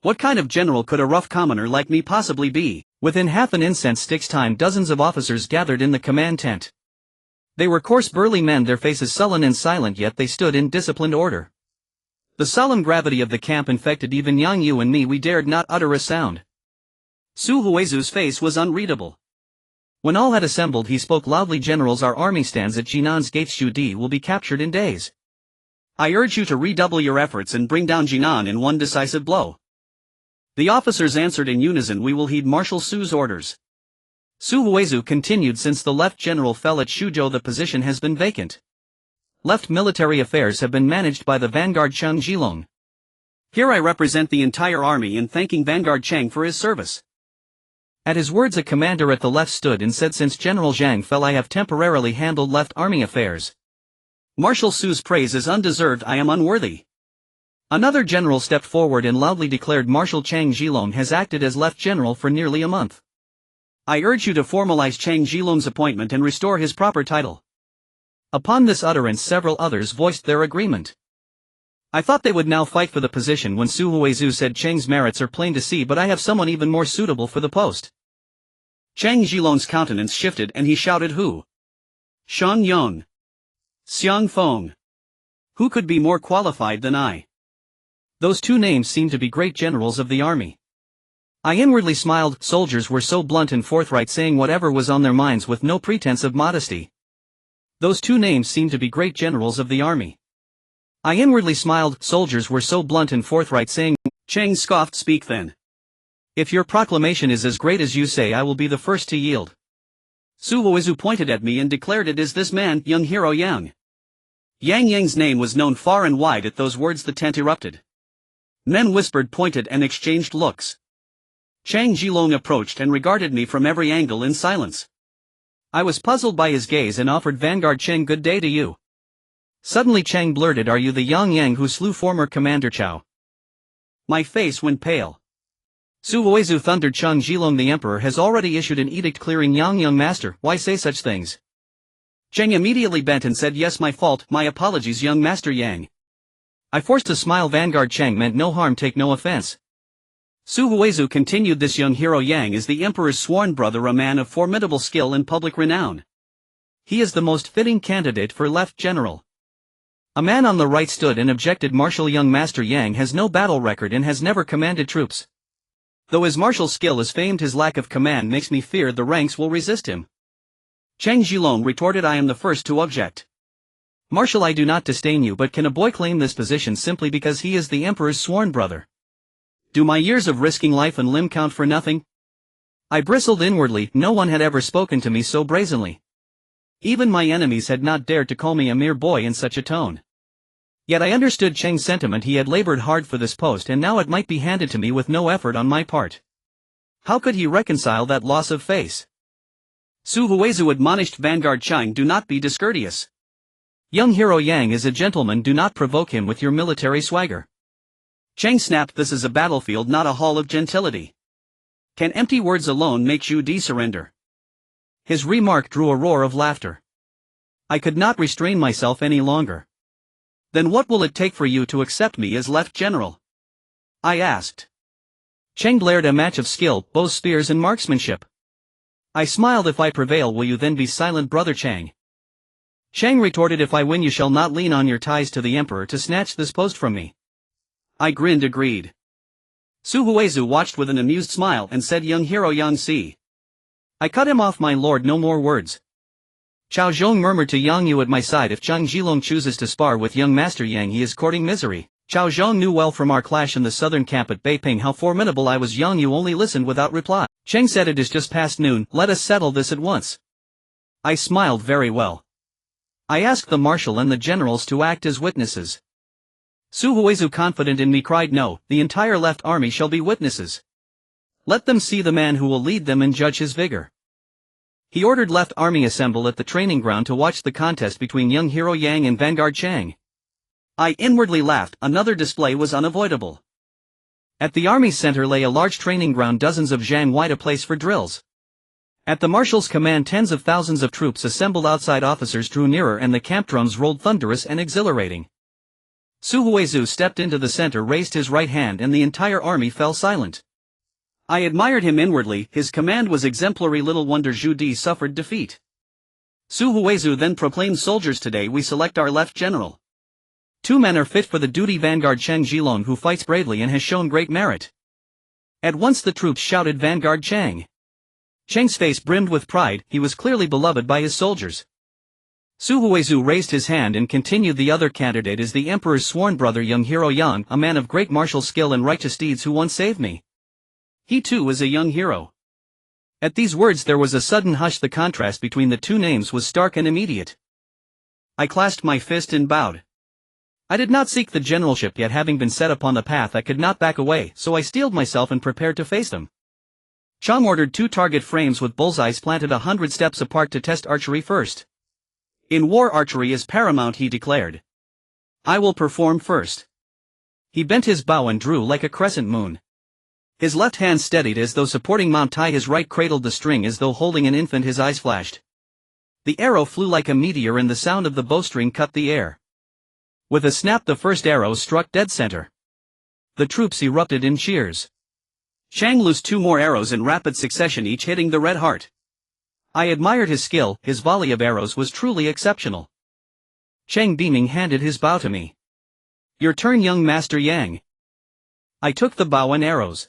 What kind of general could a rough commoner like me possibly be? Within half an incense stick's time dozens of officers gathered in the command tent. They were coarse burly men, their faces sullen and silent, yet they stood in disciplined order. The solemn gravity of the camp infected even Yang Yu and me. We dared not utter a sound. Su Huizu's face was unreadable. When all had assembled he spoke loudly, Generals, our army stands at Jinan's gates. Zhu Di will be captured in days. I urge you to redouble your efforts and bring down Jinan in one decisive blow. The officers answered in unison, We will heed Marshal Su's orders. Su Huizu continued, Since the left general fell at Shuzhou the position has been vacant. Left military affairs have been managed by the vanguard Cheng Zhilong. Here I represent the entire army in thanking Vanguard Cheng for his service. At his words a commander at the left stood and said, Since General Zhang fell I have temporarily handled left army affairs. Marshal Su's praise is undeserved, I am unworthy. Another general stepped forward and loudly declared, Marshal Cheng Zhilong has acted as left general for nearly a month. I urge you to formalize Cheng Zhilong's appointment and restore his proper title. Upon this utterance several others voiced their agreement. I thought they would now fight for the position when Su Huizhu said Cheng's merits are plain to see, but I have someone even more suitable for the post. Chang Jilong's countenance shifted and he shouted, who? Shan Yong. Xiang Feng. Who could be more qualified than I? Those two names seem to be great generals of the army. I inwardly smiled. Soldiers were so blunt and forthright, saying whatever was on their minds with no pretense of modesty. Those two names seem to be great generals of the army. I inwardly smiled. Soldiers were so blunt and forthright, saying, Cheng scoffed, speak then. If your proclamation is as great as you say, I will be the first to yield. Su Huizhu pointed at me and declared, it is this man, young hero Yang. Yang Yang's name was known far and wide. At those words the tent erupted. Men whispered, pointed and exchanged looks. Chang Jilong approached and regarded me from every angle in silence. I was puzzled by his gaze and offered, Vanguard Cheng, good day to you. Suddenly Cheng blurted, are you the young Yang who slew former Commander Chao? My face went pale. Su Huizhu thundered, Chang Jilong, the emperor has already issued an edict clearing Yang young master, why say such things? Cheng immediately bent and said, yes, my fault, my apologies young master Yang. I forced a smile. Vanguard Cheng meant no harm, take no offense. Su Huizhu continued, this young hero Yang is the emperor's sworn brother, a man of formidable skill and public renown. He is the most fitting candidate for left general. A man on the right stood and objected, Marshal young master Yang has no battle record and has never commanded troops. Though his martial skill is famed, his lack of command makes me fear the ranks will resist him. Cheng Jilong retorted, I am the first to object. Marshal, I do not disdain you, but can a boy claim this position simply because he is the emperor's sworn brother? Do my years of risking life and limb count for nothing? I bristled inwardly. No one had ever spoken to me so brazenly. Even my enemies had not dared to call me a mere boy in such a tone. Yet I understood Cheng's sentiment. He had labored hard for this post and now it might be handed to me with no effort on my part. How could he reconcile that loss of face? Su Huizhu admonished, Vanguard Cheng, do not be discourteous. Young hero Yang is a gentleman, do not provoke him with your military swagger. Cheng snapped, this is a battlefield, not a hall of gentility. Can empty words alone make you surrender? His remark drew a roar of laughter. I could not restrain myself any longer. Then what will it take for you to accept me as left general? I asked. Cheng glared, a match of skill, bows, spears and marksmanship. I smiled, if I prevail will you then be silent, brother Cheng? Cheng retorted, if I win you shall not lean on your ties to the emperor to snatch this post from me. I grinned, agreed. Su Huizhu watched with an amused smile and said, young hero Yang Si. I cut him off, my lord, no more words. Chao Zhong murmured to Yang Yu at my side, if Chang Jilong chooses to spar with young master Yang he is courting misery. Chao Zhong knew well from our clash in the southern camp at Beiping how formidable I was. Yang Yu only listened without reply. Cheng said, it is just past noon, let us settle this at once. I smiled, very well. I asked the marshal and the generals to act as witnesses. Su Huizhu, confident in me, cried, no, the entire left army shall be witnesses. Let them see the man who will lead them and judge his vigor. He ordered left army assemble at the training ground to watch the contest between young hero Yang and Vanguard Cheng. I inwardly laughed, another display was unavoidable. At the army's center lay a large training ground, dozens of zhang wide, a place for drills. At the marshal's command tens of thousands of troops assembled outside. Officers drew nearer and the camp drums rolled thunderous and exhilarating. Su Huizhu stepped into the center, raised his right hand and the entire army fell silent. I admired him inwardly, his command was exemplary, little wonder Zhu Di suffered defeat. Su Huizhu then proclaimed, soldiers, today we select our left general. 2 men are fit for the duty, Vanguard Cheng Jilong, who fights bravely and has shown great merit. At once the troops shouted, Vanguard Cheng. Cheng's face brimmed with pride, he was clearly beloved by his soldiers. Su Huizhu raised his hand and continued, the other candidate is the emperor's sworn brother, young hero Yang, a man of great martial skill and righteous deeds who once saved me. He too is a young hero. At these words there was a sudden hush. The contrast between the two names was stark and immediate. I clasped my fist and bowed. I did not seek the generalship, yet having been set upon the path I could not back away, so I steeled myself and prepared to face them. Chang ordered 2 target frames with bullseyes planted 100 steps apart to test archery first. In war archery is paramount, he declared. I will perform first. He bent his bow and drew like a crescent moon. His left hand steadied as though supporting Mount Tai, his right cradled the string as though holding an infant, his eyes flashed. The arrow flew like a meteor and the sound of the bowstring cut the air. With a snap, the first arrow struck dead center. The troops erupted in cheers. Chang loosed 2 more arrows in rapid succession, each hitting the red heart. I admired his skill. His volley of arrows was truly exceptional. Chang, beaming, handed his bow to me. "Your turn, young Master Yang." I took the bow and arrows.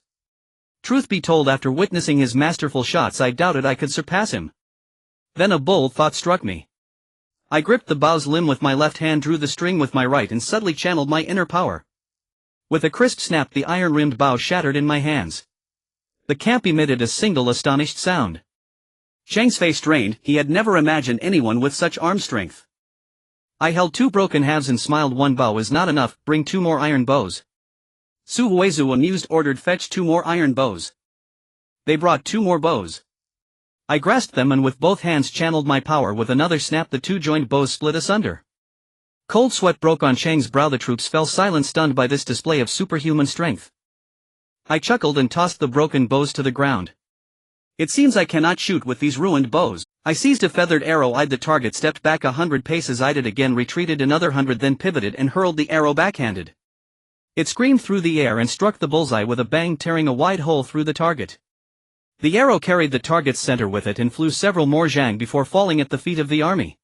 Truth be told, after witnessing his masterful shots, I doubted I could surpass him. Then a bold thought struck me. I gripped the bow's limb with my left hand, drew the string with my right, and subtly channeled my inner power. With a crisp snap, the iron-rimmed bow shattered in my hands. The camp emitted a single astonished sound. Chang's face drained. He had never imagined anyone with such arm strength. I held 2 broken halves and smiled. "1 bow is not enough, bring 2 more iron bows." Su Huizu, amused, ordered, "Fetch 2 more iron bows." They brought 2 more bows. I grasped them and with both hands channeled my power. With another snap, the 2 joined bows split asunder. Cold sweat broke on Chang's brow. The troops fell silent, stunned by this display of superhuman strength. I chuckled and tossed the broken bows to the ground. "It seems I cannot shoot with these ruined bows." I seized a feathered arrow, eyed the target, stepped back 100 paces, eyed it again, retreated another 100, then pivoted and hurled the arrow backhanded. It screamed through the air and struck the bullseye with a bang, tearing a wide hole through the target. The arrow carried the target's center with it and flew several more zhang before falling at the feet of the army.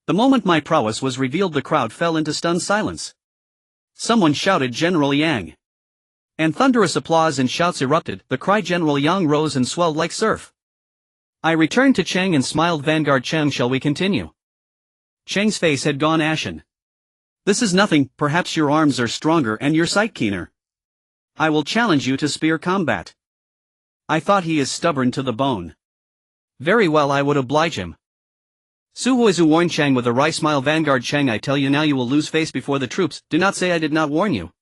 The moment my prowess was revealed, the crowd fell into stunned silence. Someone shouted, "General Yang!" And thunderous applause and shouts erupted. The cry "General Yang" rose and swelled like surf. I returned to Chang and smiled. "Vanguard Chang, shall we continue?" Chang's face had gone ashen. "This is nothing. Perhaps your arms are stronger and your sight keener. I will challenge you to spear combat." I thought, he is stubborn to the bone. Very well, I would oblige him. Su Huizu warned Chang with a wry smile. "Vanguard Chang, I tell you now, you will lose face before the troops. Do not say I did not warn you."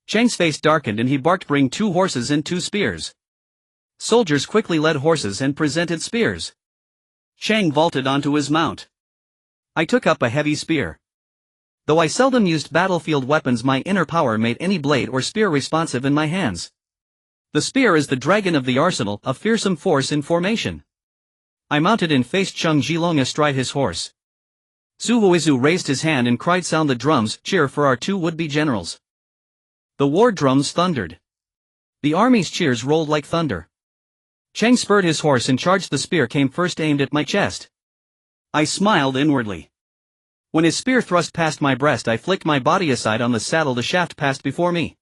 Chang's face darkened and he barked, "Bring 2 horses and 2 spears." Soldiers quickly led horses and presented spears. Chang vaulted onto his mount. I took up a heavy spear. Though I seldom used battlefield weapons, my inner power made any blade or spear responsive in my hands. The spear is the dragon of the arsenal, a fearsome force in formation. I mounted and faced Cheng Jilong astride his horse. Su Huizu raised his hand and cried, "Sound the drums, cheer for our 2 would-be generals." The war drums thundered. The army's cheers rolled like thunder. Cheng spurred his horse and charged. The spear came first, aimed at my chest. I smiled inwardly. When his spear thrust past my breast, I flicked my body aside on the saddle. The shaft passed before me.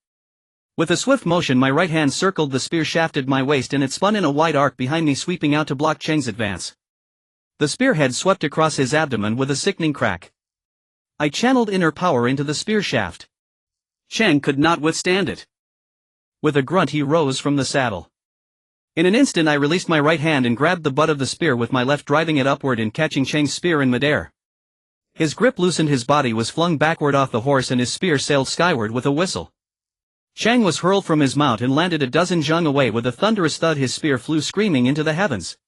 With a swift motion, my right hand circled the spear, shafted my waist, and it spun in a wide arc behind me, sweeping out to block Cheng's advance. The spearhead swept across his abdomen with a sickening crack. I channeled inner power into the spear shaft. Cheng could not withstand it. With a grunt, he rose from the saddle. In an instant, I released my right hand and grabbed the butt of the spear with my left, driving it upward and catching Cheng's spear in midair. His grip loosened, his body was flung backward off the horse, and his spear sailed skyward with a whistle. Cheng was hurled from his mount and landed a dozen zhang away. With a thunderous thud, his spear flew screaming into the heavens.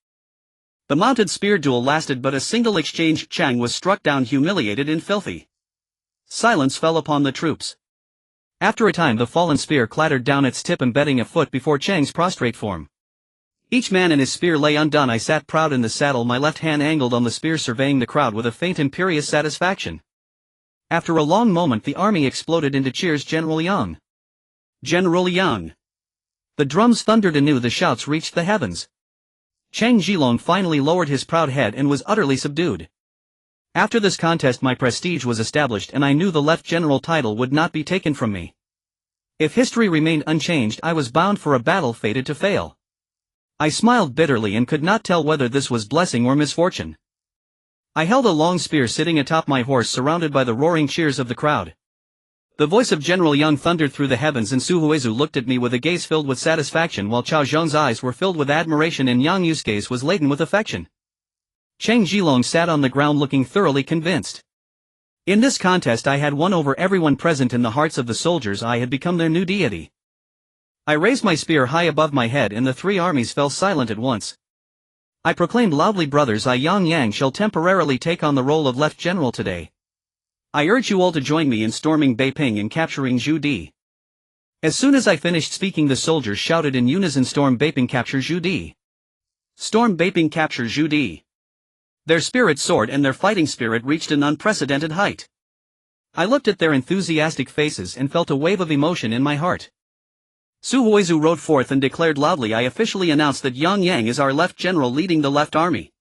The mounted spear duel lasted but a single exchange. Cheng was struck down, humiliated and filthy. Silence fell upon the troops. After a time, the fallen spear clattered down, its tip embedding a foot before Cheng's prostrate form. Each man and his spear lay undone. I sat proud in the saddle, my left hand angled on the spear, surveying the crowd with a faint imperious satisfaction. After a long moment, the army exploded into cheers. "General Yang! General Yang!" The drums thundered anew, the shouts reached the heavens. Cheng Jilong finally lowered his proud head and was utterly subdued. After this contest, my prestige was established, and I knew the left general title would not be taken from me. If history remained unchanged, I was bound for a battle fated to fail. I smiled bitterly and could not tell whether this was blessing or misfortune. I held a long spear sitting atop my horse, surrounded by the roaring cheers of the crowd. The voice of General Yang thundered through the heavens, and Su Huizu looked at me with a gaze filled with satisfaction, while Chao Zhong's eyes were filled with admiration and Yang Yu's gaze was laden with affection. Cheng Jilong sat on the ground looking thoroughly convinced. In this contest I had won over everyone present. In the hearts of the soldiers I had become their new deity. I raised my spear high above my head and the 3 armies fell silent at once. I proclaimed loudly, "Brothers, I Yang Yang shall temporarily take on the role of left general today. I urge you all to join me in storming Beiping and capturing Zhu Di." As soon as I finished speaking, the soldiers shouted in unison, "Storm Beiping, capture Zhu Di! Storm Beiping, capture Zhu Di!" Their spirit soared and their fighting spirit reached an unprecedented height. I looked at their enthusiastic faces and felt a wave of emotion in my heart. Su Huizu rode forth and declared loudly, "I officially announce that Yang Yang is our left general leading the left army."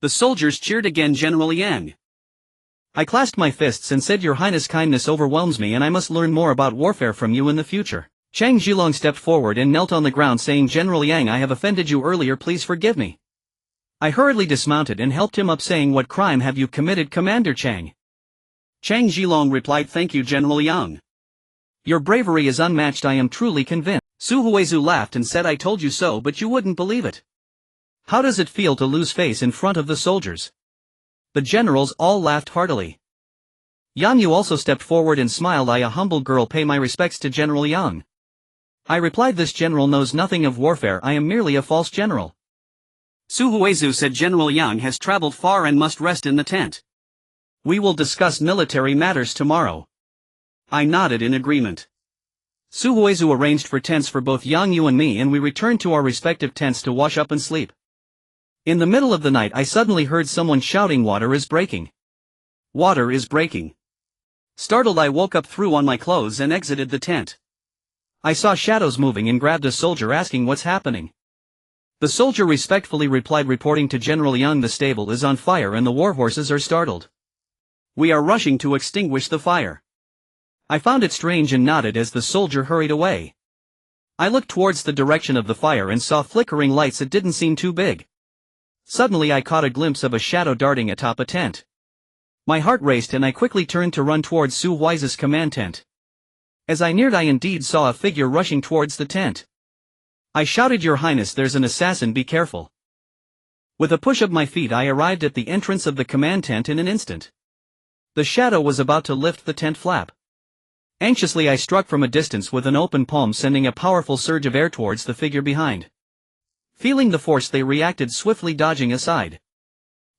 The soldiers cheered again. "General Yang." I clasped my fists and said, "Your Highness' kindness overwhelms me and I must learn more about warfare from you in the future." Chang Zhilong stepped forward and knelt on the ground saying, "General Yang, I have offended you earlier, please forgive me." I hurriedly dismounted and helped him up saying, "What crime have you committed, Commander Chang?" Chang Zhilong replied, "Thank you, General Yang. Your bravery is unmatched, I am truly convinced." Su Huizu laughed and said, "I told you so, but you wouldn't believe it. How does it feel to lose face in front of the soldiers?" The generals all laughed heartily. Yan Yu also stepped forward and smiled. "I, a humble girl, pay my respects to General Yang." I replied, "This general knows nothing of warfare, I am merely a false general." Su Huizu said, "General Yang has traveled far and must rest in the tent. We will discuss military matters tomorrow." I nodded in agreement. Su Huizu arranged for tents for both Yang Yu and me and we returned to our respective tents to wash up and sleep. In the middle of the night I suddenly heard someone shouting, "Water is breaking! Water is breaking!" Startled, I woke up, threw on my clothes and exited the tent. I saw shadows moving and grabbed a soldier asking what's happening. The soldier respectfully replied, reporting to General Yang, "The stable is on fire and the warhorses are startled. We are rushing to extinguish the fire." I found it strange and nodded as the soldier hurried away. I looked towards the direction of the fire and saw flickering lights that didn't seem too big. Suddenly I caught a glimpse of a shadow darting atop a tent. My heart raced and I quickly turned to run towards Su Huizu's command tent. As I neared, I indeed saw a figure rushing towards the tent. I shouted, "Your Highness, there's an assassin, be careful." With a push of my feet I arrived at the entrance of the command tent in an instant. The shadow was about to lift the tent flap. Anxiously I struck from a distance with an open palm, sending a powerful surge of air towards the figure behind. Feeling the force, they reacted swiftly, dodging aside.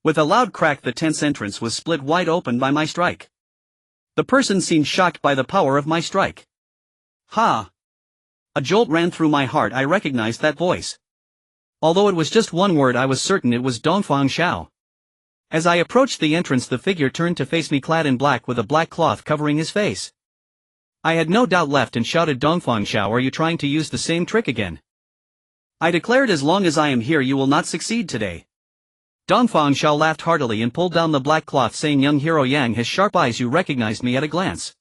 With a loud crack, the tent's entrance was split wide open by my strike. The person seemed shocked by the power of my strike. "Ha!" A jolt ran through my heart. I recognized that voice. Although it was just one word, I was certain it was Dongfang Xiao. As I approached the entrance, the figure turned to face me, clad in black with a black cloth covering his face. I had no doubt left and shouted, "Dongfang Xiao, are you trying to use the same trick again?" I declared, "As long as I am here you will not succeed today." Dongfang Xiao laughed heartily and pulled down the black cloth, saying, "Young hero Yang has sharp eyes, you recognized me at a glance."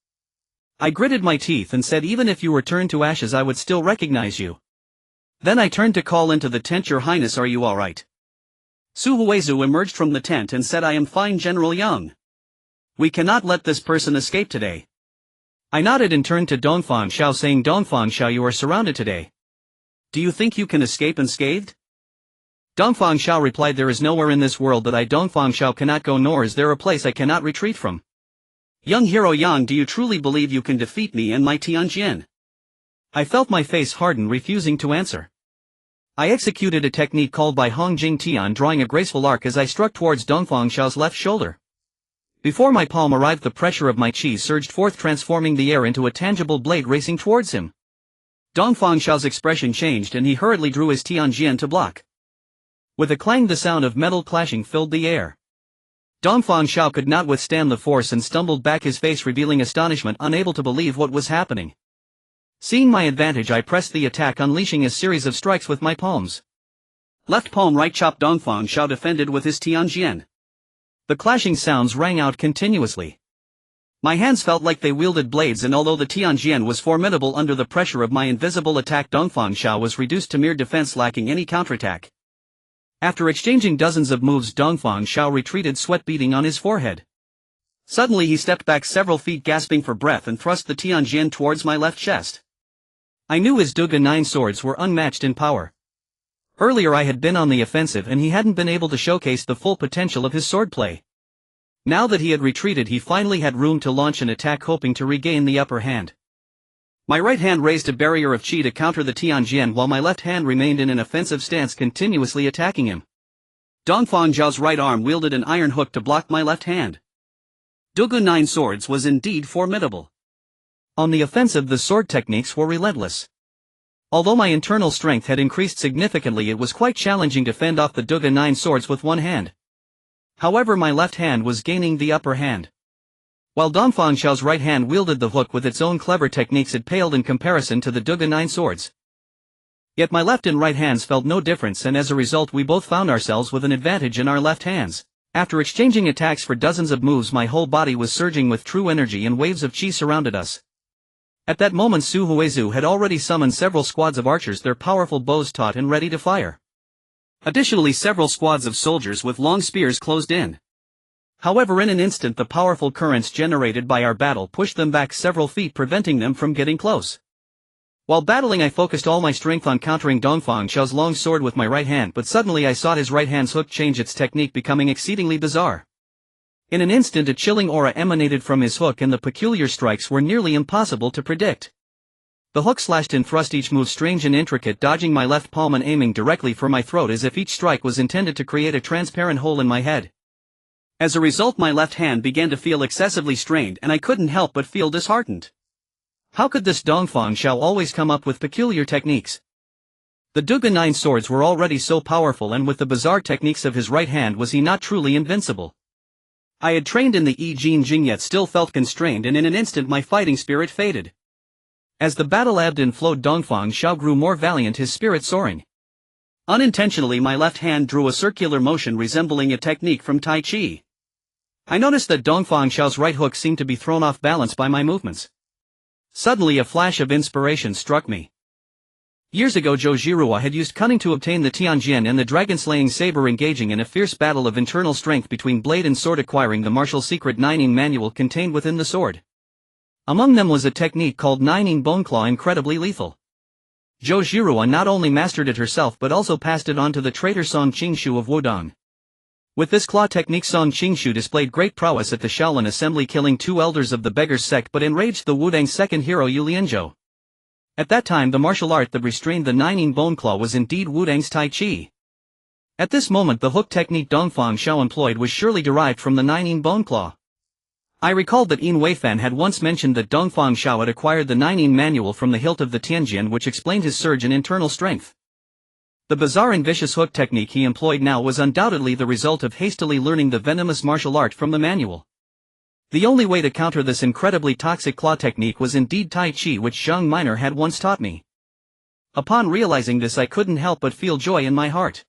I gritted my teeth and said, "Even if you were turned to ashes I would still recognize you." Then I turned to call into the tent, "Your Highness, are you alright?" Su Huizu emerged from the tent and said, "I am fine, General Yang. We cannot let this person escape today." I nodded and turned to Dongfang Xiao saying, "Dongfang Xiao, you are surrounded today. Do you think you can escape unscathed?" Dongfang Xiao replied, "There is nowhere in this world that I, Dongfang Xiao, cannot go, nor is there a place I cannot retreat from." "Young hero Yang, do you truly believe you can defeat me and my Tianjin?" I felt my face harden, refusing to answer. I executed a technique called by Hongjing Tian, drawing a graceful arc as I struck towards Dongfang Xiao's left shoulder. Before my palm arrived, the pressure of my chi surged forth, transforming the air into a tangible blade racing towards him. Dongfang Xiao's expression changed and he hurriedly drew his Tianjin to block. With a clang, the sound of metal clashing filled the air. Dongfang Xiao could not withstand the force and stumbled back, his face revealing astonishment, unable to believe what was happening. Seeing my advantage, I pressed the attack, unleashing a series of strikes with my palms. Left palm, right chop. Dongfang Xiao defended with his Tianjin. The clashing sounds rang out continuously. My hands felt like they wielded blades, and although the Tianjin was formidable under the pressure of my invisible attack, Dongfang Xiao was reduced to mere defense, lacking any counterattack. After exchanging dozens of moves, Dongfang Xiao retreated, sweat beading on his forehead. Suddenly he stepped back several feet, gasping for breath, and thrust the Tianjin towards my left chest. I knew his Duga 9 swords were unmatched in power. Earlier I had been on the offensive and he hadn't been able to showcase the full potential of his swordplay. Now that he had retreated, he finally had room to launch an attack, hoping to regain the upper hand. My right hand raised a barrier of chi to counter the Tianjin, while my left hand remained in an offensive stance, continuously attacking him. Dongfang Xiao's right arm wielded an iron hook to block my left hand. Duga 9 swords was indeed formidable. On the offensive, the sword techniques were relentless. Although my internal strength had increased significantly, it was quite challenging to fend off the Duga 9 swords with one hand. However, my left hand was gaining the upper hand. While Dongfang Xiao's right hand wielded the hook with its own clever techniques, it paled in comparison to the Duga 9 swords. Yet my left and right hands felt no difference, and as a result we both found ourselves with an advantage in our left hands. After exchanging attacks for dozens of moves, my whole body was surging with true energy and waves of chi surrounded us. At that moment Su Huizhu had already summoned several squads of archers, their powerful bows taut and ready to fire. Additionally, several squads of soldiers with long spears closed in. However, in an instant the powerful currents generated by our battle pushed them back several feet, preventing them from getting close. While battling, I focused all my strength on countering Dongfang Xiao's long sword with my right hand, but suddenly I saw his right hand's hook change its technique, becoming exceedingly bizarre. In an instant a chilling aura emanated from his hook, and the peculiar strikes were nearly impossible to predict. The hook slashed and thrust, each move strange and intricate, dodging my left palm and aiming directly for my throat as if each strike was intended to create a transparent hole in my head. As a result, my left hand began to feel excessively strained, and I couldn't help but feel disheartened. How could this Dongfang Xiao always come up with peculiar techniques? The Duga 9 swords were already so powerful, and with the bizarre techniques of his right hand was he not truly invincible? I had trained in the Jin Yong yet still felt constrained, and in an instant my fighting spirit faded. As the battle ebbed and flowed, Dongfang Xiao grew more valiant, his spirit soaring. Unintentionally my left hand drew a circular motion resembling a technique from Tai Chi. I noticed that Dongfang Xiao's right hook seemed to be thrown off balance by my movements. Suddenly a flash of inspiration struck me. Years ago Zhou Zhirua had used cunning to obtain the Tianjin and the dragon-slaying Saber, engaging in a fierce battle of internal strength between blade and sword, acquiring the martial secret Nining manual contained within the sword. Among them was a technique called Nining Bone Claw, incredibly lethal. Zhou Zhirua not only mastered it herself but also passed it on to the traitor Song Qingshu of Wudong. With this claw technique, Song Qingshu displayed great prowess at the Shaolin assembly, killing 2 elders of the Beggars sect, but enraged the Wudang's second hero Yu Lianzhou. At that time the martial art that restrained the Nining Bone Claw was indeed Wudang's Tai Chi. At this moment the hook technique Dongfang Xiao employed was surely derived from the Nining Bone Claw. I recalled that Yin Weifan had once mentioned that Dongfang Xiao had acquired the Nining manual from the hilt of the Tianjin, which explained his surge in internal strength. The bizarre and vicious hook technique he employed now was undoubtedly the result of hastily learning the venomous martial art from the manual. The only way to counter this incredibly toxic claw technique was indeed Tai Chi, which Zhang Minor had once taught me. Upon realizing this, I couldn't help but feel joy in my heart.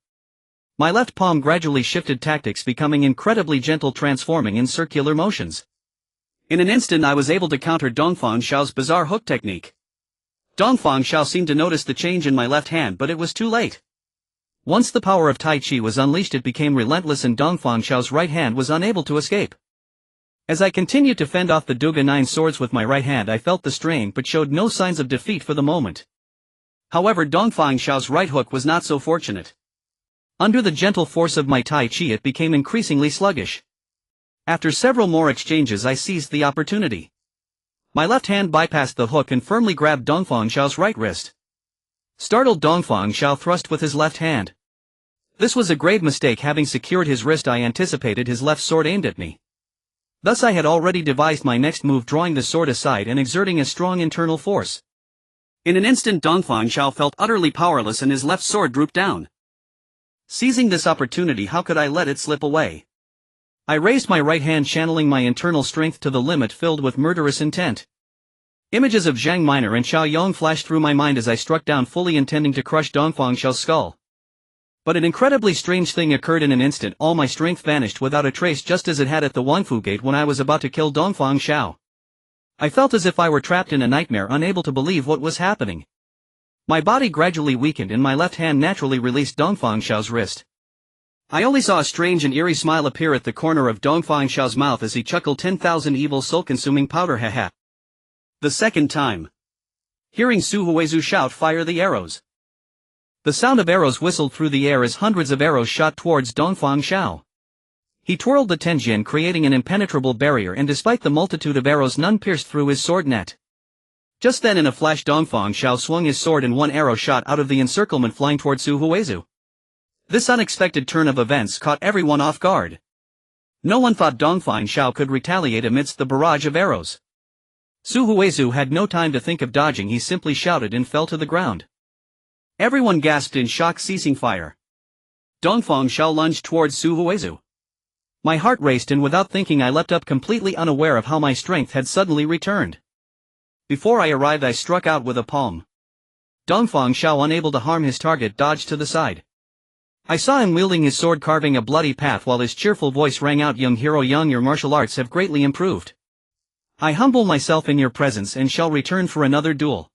My left palm gradually shifted tactics, becoming incredibly gentle, transforming in circular motions. In an instant I was able to counter Dongfang Xiao's bizarre hook technique. Dongfang Xiao seemed to notice the change in my left hand, but it was too late. Once the power of Tai Chi was unleashed, it became relentless, and Dongfang Xiao's right hand was unable to escape. As I continued to fend off the Duga 9 swords with my right hand, I felt the strain but showed no signs of defeat for the moment. However, Dongfang Xiao's right hook was not so fortunate. Under the gentle force of my Tai Chi, it became increasingly sluggish. After several more exchanges, I seized the opportunity. My left hand bypassed the hook and firmly grabbed Dongfang Xiao's right wrist. Startled, Dongfang Xiao thrust with his left hand. This was a grave mistake. Having secured his wrist, I anticipated his left sword aimed at me. Thus I had already devised my next move, drawing the sword aside and exerting a strong internal force. In an instant Dongfang Xiao felt utterly powerless and his left sword drooped down. Seizing this opportunity, how could I let it slip away? I raised my right hand, channeling my internal strength to the limit, filled with murderous intent. Images of Zhang Minor and Xiao Yong flashed through my mind as I struck down, fully intending to crush Dongfang Xiao's skull. But an incredibly strange thing occurred. In an instant all my strength vanished without a trace, just as it had at the Wangfu Gate when I was about to kill Dongfang Xiao. I felt as if I were trapped in a nightmare, unable to believe what was happening. My body gradually weakened and my left hand naturally released Dongfang Xiao's wrist. I only saw a strange and eerie smile appear at the corner of Dongfang Xiao's mouth as he chuckled, 10,000 evil soul-consuming powder, haha. The second time. Hearing Su Huizhu shout, "Fire the arrows!" The sound of arrows whistled through the air as hundreds of arrows shot towards Dongfang Xiao. He twirled the Tianjin, creating an impenetrable barrier, and despite the multitude of arrows, none pierced through his sword net. Just then, in a flash, Dongfang Xiao swung his sword and one arrow shot out of the encirclement, flying towards Su Huizhu. This unexpected turn of events caught everyone off guard. No one thought Dongfang Xiao could retaliate amidst the barrage of arrows. Su Huizhu had no time to think of dodging. He simply shouted and fell to the ground. Everyone gasped in shock, ceasing fire. Dongfang Xiao lunged towards Su Huizhu. My heart raced and without thinking I leapt up completely unaware of how my strength had suddenly returned. Before I arrived I struck out with a palm. Dongfang Shao, unable to harm his target, dodged to the side. I saw him wielding his sword carving a bloody path while his cheerful voice rang out, "Young hero Young, your martial arts have greatly improved. I humble myself in your presence and shall return for another duel."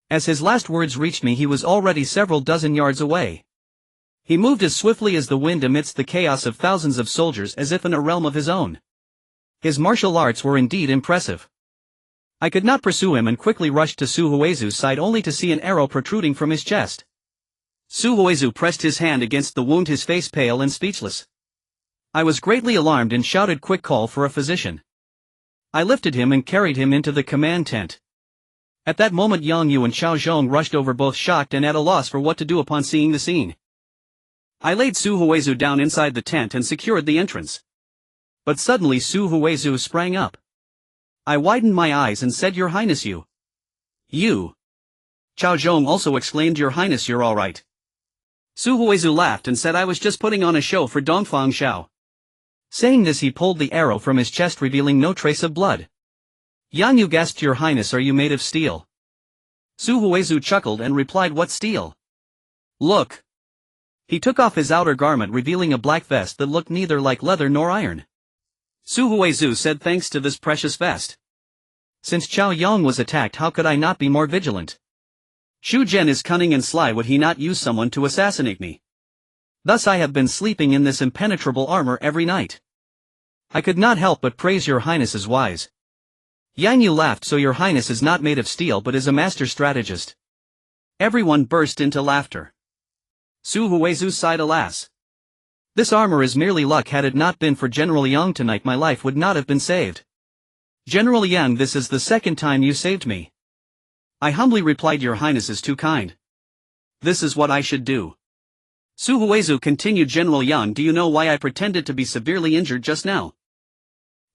As his last words reached me he was already several dozen yards away. He moved as swiftly as the wind amidst the chaos of thousands of soldiers as if in a realm of his own. His martial arts were indeed impressive. I could not pursue him and quickly rushed to Su Huizu's side only to see an arrow protruding from his chest. Su Huizu pressed his hand against the wound, his face pale and speechless. I was greatly alarmed and shouted, "Quick, call for a physician." I lifted him and carried him into the command tent. At that moment Yang Yu and Xiao Zhong rushed over, both shocked and at a loss for what to do upon seeing the scene. I laid Su Huizu down inside the tent and secured the entrance. But suddenly Su Huizu sprang up. I widened my eyes and said, "Your Highness, you." "You?" Xiao Zhong also exclaimed, "Your Highness, you're all right." Su Huizu laughed and said, "I was just putting on a show for Dongfang Shao." Saying this he pulled the arrow from his chest, revealing no trace of blood. Yang Yu gasped, "Your Highness, are you made of steel?" Su Huizu chuckled and replied, "What steel?" "Look." He took off his outer garment, revealing a black vest that looked neither like leather nor iron. Su Huizu said, "Thanks to this precious vest. Since Qiao Yang was attacked, how could I not be more vigilant? Xu Zhen is cunning and sly, would he not use someone to assassinate me? Thus I have been sleeping in this impenetrable armor every night. I could not help but praise your Highness as wise." Yang Yu laughed. "So your Highness is not made of steel but is a master strategist." Everyone burst into laughter. Su Huizu sighed, "Alas. This armor is merely luck. Had it not been for General Yang tonight my life would not have been saved." "General Yang, this is the second time you saved me." I humbly replied, "Your Highness is too kind. This is what I should do." Su Huizu continued, "General Yang, do you know why I pretended to be severely injured just now?"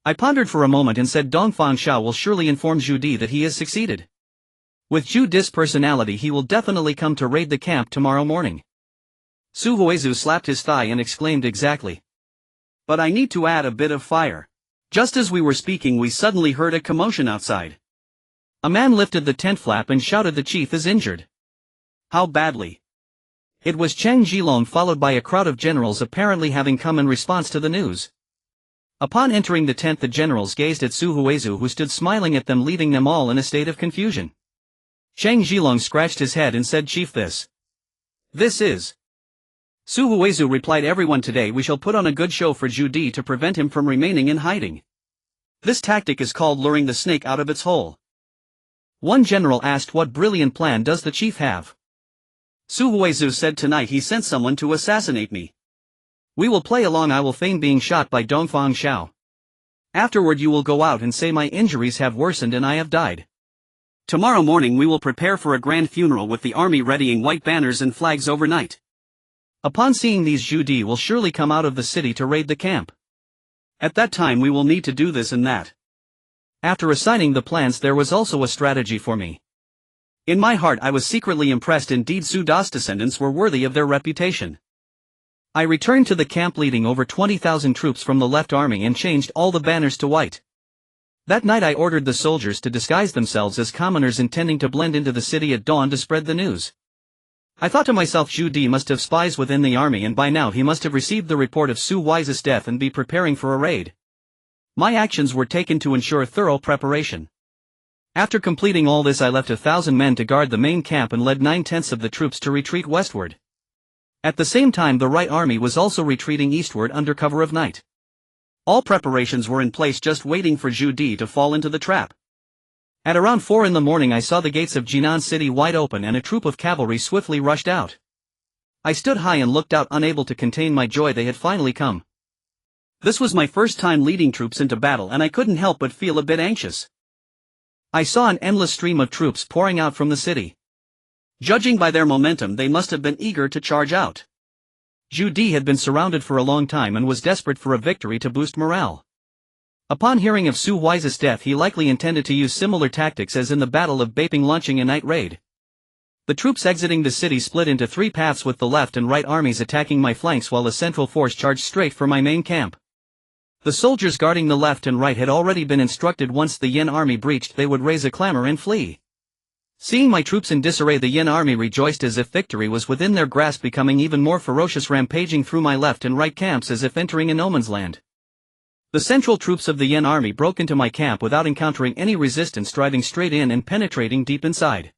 I pondered for a moment and said, "Dongfang Shao will surely inform Zhu Di that he has succeeded. With Zhu Di's personality he will definitely come to raid the camp tomorrow morning." Su Huizu slapped his thigh and exclaimed, "Exactly. But I need to add a bit of fire." Just as we were speaking we suddenly heard a commotion outside. A man lifted the tent flap and shouted, "The chief is injured." "How badly?" It was Cheng Zhilong, followed by a crowd of generals apparently having come in response to the news. Upon entering the tent the generals gazed at Su Huizu, who stood smiling at them, leaving them all in a state of confusion. Cheng Zhilong scratched his head and said, "Chief, this is..." Su Huizu replied, "Everyone, today we shall put on a good show for Zhu Di to prevent him from remaining in hiding. This tactic is called luring the snake out of its hole." One general asked, "What brilliant plan does the chief have?" Su Huizu said, "Tonight he sent someone to assassinate me. We will play along. I will feign being shot by Dongfang Shao. Afterward you will go out and say my injuries have worsened and I have died. Tomorrow morning we will prepare for a grand funeral with the army readying white banners and flags overnight. Upon seeing these, Zhu Di will surely come out of the city to raid the camp. At that time we will need to do this and that." After assigning the plans there was also a strategy for me. In my heart I was secretly impressed. Indeed, Su Da's descendants were worthy of their reputation. I returned to the camp leading over 20,000 troops from the left army and changed all the banners to white. That night I ordered the soldiers to disguise themselves as commoners, intending to blend into the city at dawn to spread the news. I thought to myself, Zhu Di must have spies within the army and by now he must have received the report of Su Huizu's death and be preparing for a raid. My actions were taken to ensure thorough preparation. After completing all this I left 1,000 men to guard the main camp and led 9/10 of the troops to retreat westward. At the same time the right army was also retreating eastward under cover of night. All preparations were in place, just waiting for Zhu Di to fall into the trap. At around 4 in the morning I saw the gates of Jinan city wide open and a troop of cavalry swiftly rushed out. I stood high and looked out, unable to contain my joy. They had finally come. This was my first time leading troops into battle and I couldn't help but feel a bit anxious. I saw an endless stream of troops pouring out from the city. Judging by their momentum they must have been eager to charge out. Zhu Di had been surrounded for a long time and was desperate for a victory to boost morale. Upon hearing of Su Huizu's death he likely intended to use similar tactics as in the Battle of Beiping, launching a night raid. The troops exiting the city split into 3 paths, with the left and right armies attacking my flanks while the central force charged straight for my main camp. The soldiers guarding the left and right had already been instructed once the Yin army breached they would raise a clamor and flee. Seeing my troops in disarray, the Yin army rejoiced as if victory was within their grasp, becoming even more ferocious, rampaging through my left and right camps as if entering a no man's land. The central troops of the Yin army broke into my camp without encountering any resistance, driving straight in and penetrating deep inside.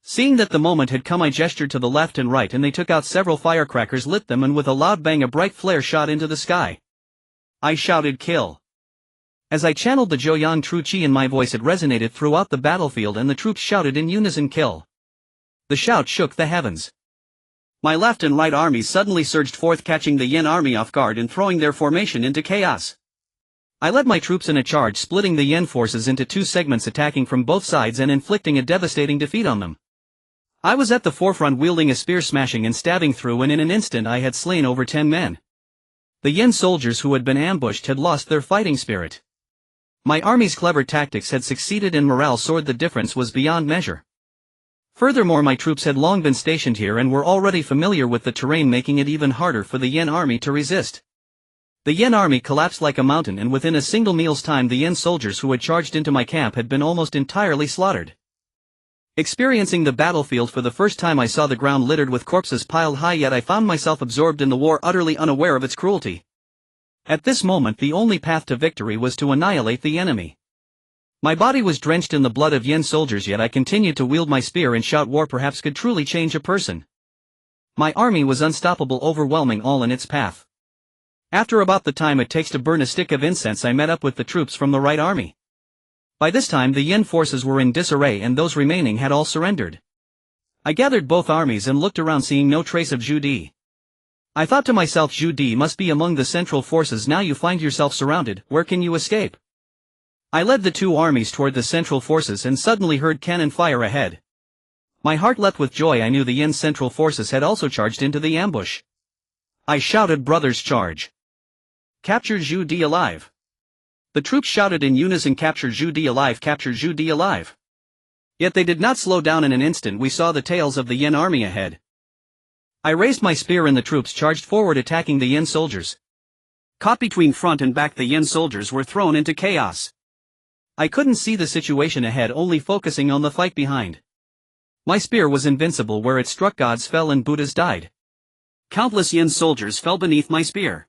Seeing that the moment had come, I gestured to the left and right and they took out several firecrackers, lit them, and with a loud bang a bright flare shot into the sky. I shouted, "Kill!" As I channeled the Joyoung True Chi in my voice, it resonated throughout the battlefield and the troops shouted in unison, "Kill!" The shout shook the heavens. My left and right armies suddenly surged forth, catching the Yin army off guard and throwing their formation into chaos. I led my troops in a charge, splitting the Yin forces into two segments, attacking from both sides and inflicting a devastating defeat on them. I was at the forefront, wielding a spear, smashing and stabbing through, and in an instant I had slain over 10 men. The Yin soldiers who had been ambushed had lost their fighting spirit. My army's clever tactics had succeeded and morale soared. The difference was beyond measure. Furthermore, my troops had long been stationed here and were already familiar with the terrain, making it even harder for the Yin army to resist. The Yin army collapsed like a mountain, and within a single meal's time the Yin soldiers who had charged into my camp had been almost entirely slaughtered. Experiencing the battlefield for the first time, I saw the ground littered with corpses piled high, yet I found myself absorbed in the war, utterly unaware of its cruelty. At this moment the only path to victory was to annihilate the enemy. My body was drenched in the blood of Yin soldiers, yet I continued to wield my spear and shout, "War perhaps could truly change a person." My army was unstoppable, overwhelming all in its path. After about the time it takes to burn a stick of incense, I met up with the troops from the right army. By this time the Yin forces were in disarray and those remaining had all surrendered. I gathered both armies and looked around, seeing no trace of Zhu Di. I thought to myself, Zhu Di must be among the central forces. Now you find yourself surrounded, where can you escape? I led the two armies toward the central forces and suddenly heard cannon fire ahead. My heart leapt with joy. I knew the Yin central forces had also charged into the ambush. I shouted, "Brothers, charge! Capture Zhu Di alive!" The troops shouted in unison, "Capture Zhu Di alive! Capture Zhu Di alive!" Yet they did not slow down. In an instant we saw the tails of the Yin army ahead. I raised my spear and the troops charged forward, attacking the Yin soldiers. Caught between front and back, the Yin soldiers were thrown into chaos. I couldn't see the situation ahead, only focusing on the fight behind. My spear was invincible. Where it struck, gods fell and Buddhas died. Countless Yin soldiers fell beneath my spear.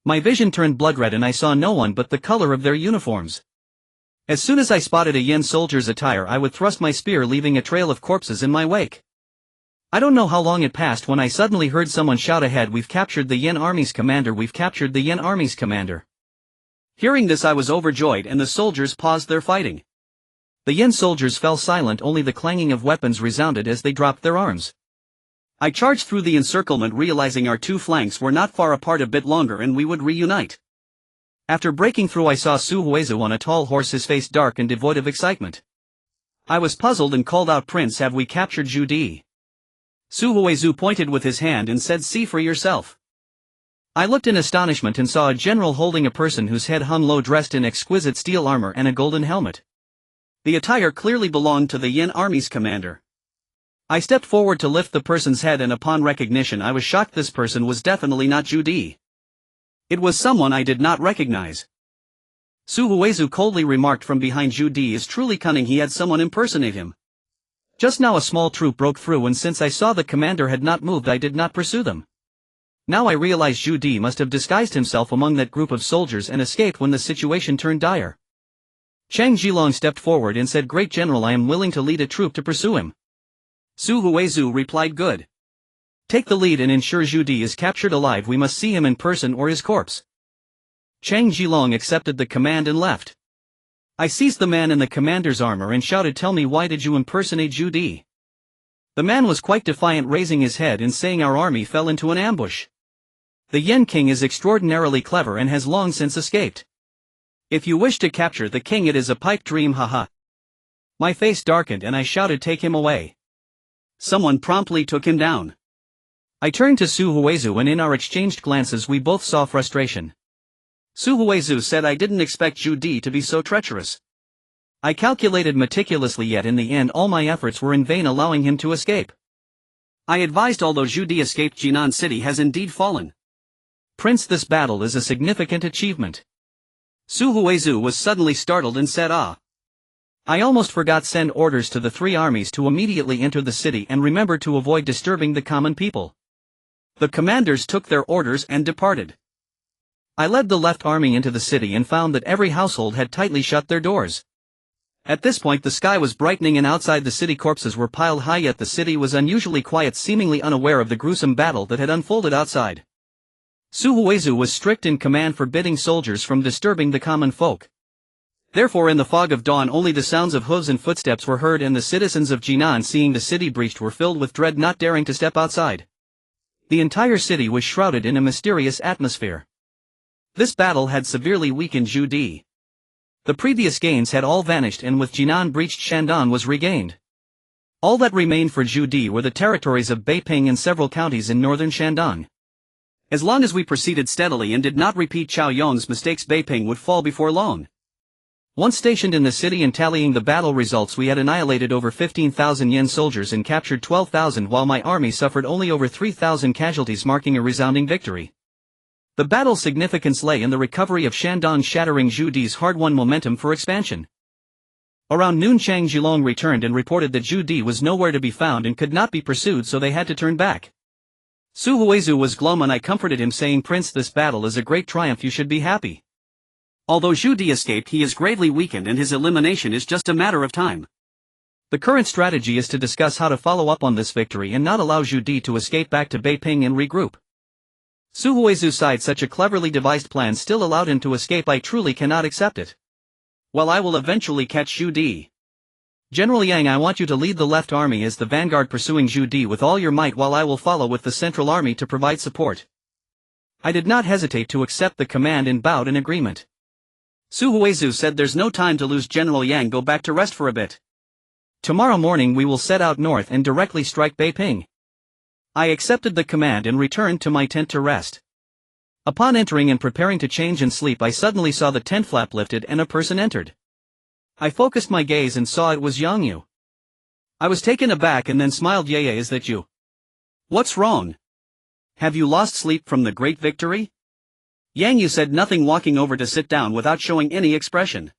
My vision turned blood red and I saw no one but the color of their uniforms. As soon as I spotted a Yin soldier's attire, I would thrust my spear, leaving a trail of corpses in my wake. I don't know how long it passed when I suddenly heard someone shout ahead, "We've captured the Yin army's commander! We've captured the Yin army's commander!" Hearing this I was overjoyed and the soldiers paused their fighting. The Yin soldiers fell silent, only the clanging of weapons resounded as they dropped their arms. I charged through the encirclement, realizing our two flanks were not far apart. A bit longer and we would reunite. After breaking through I saw Su Huizu on a tall horse, his face dark and devoid of excitement. I was puzzled and called out, "Prince, have we captured Zhu Di?" Su Huizu pointed with his hand and said, "See for yourself." I looked in astonishment and saw a general holding a person whose head hung low, dressed in exquisite steel armor and a golden helmet. The attire clearly belonged to the Yin army's commander. I stepped forward to lift the person's head and upon recognition I was shocked. This person was definitely not Zhu Di. It was someone I did not recognize. Su Huizu coldly remarked from behind, "Zhu Di is truly cunning, he had someone impersonate him." Just now a small troop broke through and since I saw the commander had not moved I did not pursue them. Now I realized Zhu Di must have disguised himself among that group of soldiers and escaped when the situation turned dire. Chang Zhilong stepped forward and said, "Great General, I am willing to lead a troop to pursue him." Su Huizu replied, "Good. Take the lead and ensure Zhu Di is captured alive. We must see him in person or his corpse." Chang Zhilong accepted the command and left. I seized the man in the commander's armor and shouted, "Tell me, why did you impersonate Zhu Di?" The man was quite defiant, raising his head and saying, "Our army fell into an ambush. The Yin king is extraordinarily clever and has long since escaped. If you wish to capture the king, it is a pipe dream, haha." My face darkened and I shouted, "Take him away." Someone promptly took him down. I turned to Su Huizu and in our exchanged glances we both saw frustration. Su Huizu said, "I didn't expect Zhu Di to be so treacherous. I calculated meticulously, yet in the end all my efforts were in vain, allowing him to escape. I advised, although Zhu Di escaped, Jinan City has indeed fallen. Prince, this battle is a significant achievement. Su Huizu was suddenly startled and said, "Ah. I almost forgot send orders to the three armies to immediately enter the city and remember to avoid disturbing the common people." The commanders took their orders and departed. I led the left army into the city and found that every household had tightly shut their doors. At this point the sky was brightening and outside the city corpses were piled high, yet the city was unusually quiet, seemingly unaware of the gruesome battle that had unfolded outside. Su Huizu was strict in command, forbidding soldiers from disturbing the common folk. Therefore in the fog of dawn only the sounds of hooves and footsteps were heard, and the citizens of Jinan, seeing the city breached, were filled with dread, not daring to step outside. The entire city was shrouded in a mysterious atmosphere. This battle had severely weakened Zhu Di. The previous gains had all vanished, and with Jinan breached, Shandong was regained. All that remained for Zhu Di were the territories of Beiping and several counties in northern Shandong. As long as we proceeded steadily and did not repeat Chao Yong's mistakes, Beiping would fall before long. Once stationed in the city and tallying the battle results, we had annihilated over 15,000 Yen soldiers and captured 12,000, while my army suffered only over 3,000 casualties, marking a resounding victory. The battle's significance lay in the recovery of Shandong, shattering Zhu Di's hard-won momentum for expansion. Around noon Chang Zhilong returned and reported that Zhu Di was nowhere to be found and could not be pursued, so they had to turn back. Su Huizu was glum and I comforted him, saying, "Prince, this battle is a great triumph, you should be happy. Although Zhu Di escaped, he is greatly weakened and his elimination is just a matter of time. The current strategy is to discuss how to follow up on this victory and not allow Zhu Di to escape back to Beiping and regroup." Su Huizu sighed. Such a cleverly devised plan still allowed him to escape. I truly cannot accept it. Well, I will eventually catch Zhu Di. General Yang, I want you to lead the left army as the vanguard, pursuing Zhu Di with all your might, while I will follow with the central army to provide support. I did not hesitate to accept the command and bowed in agreement. Su Huizu said, "There's no time to lose, General Yang. Go back to rest for a bit. Tomorrow morning we will set out north and directly strike Beiping." I accepted the command and returned to my tent to rest. Upon entering and preparing to change and sleep, I suddenly saw the tent flap lifted and a person entered. I focused my gaze and saw it was Yang Yu. I was taken aback and then smiled. "Yeah, is that you? What's wrong? Have you lost sleep from the great victory?" Yang Yu said nothing, walking over to sit down without showing any expression.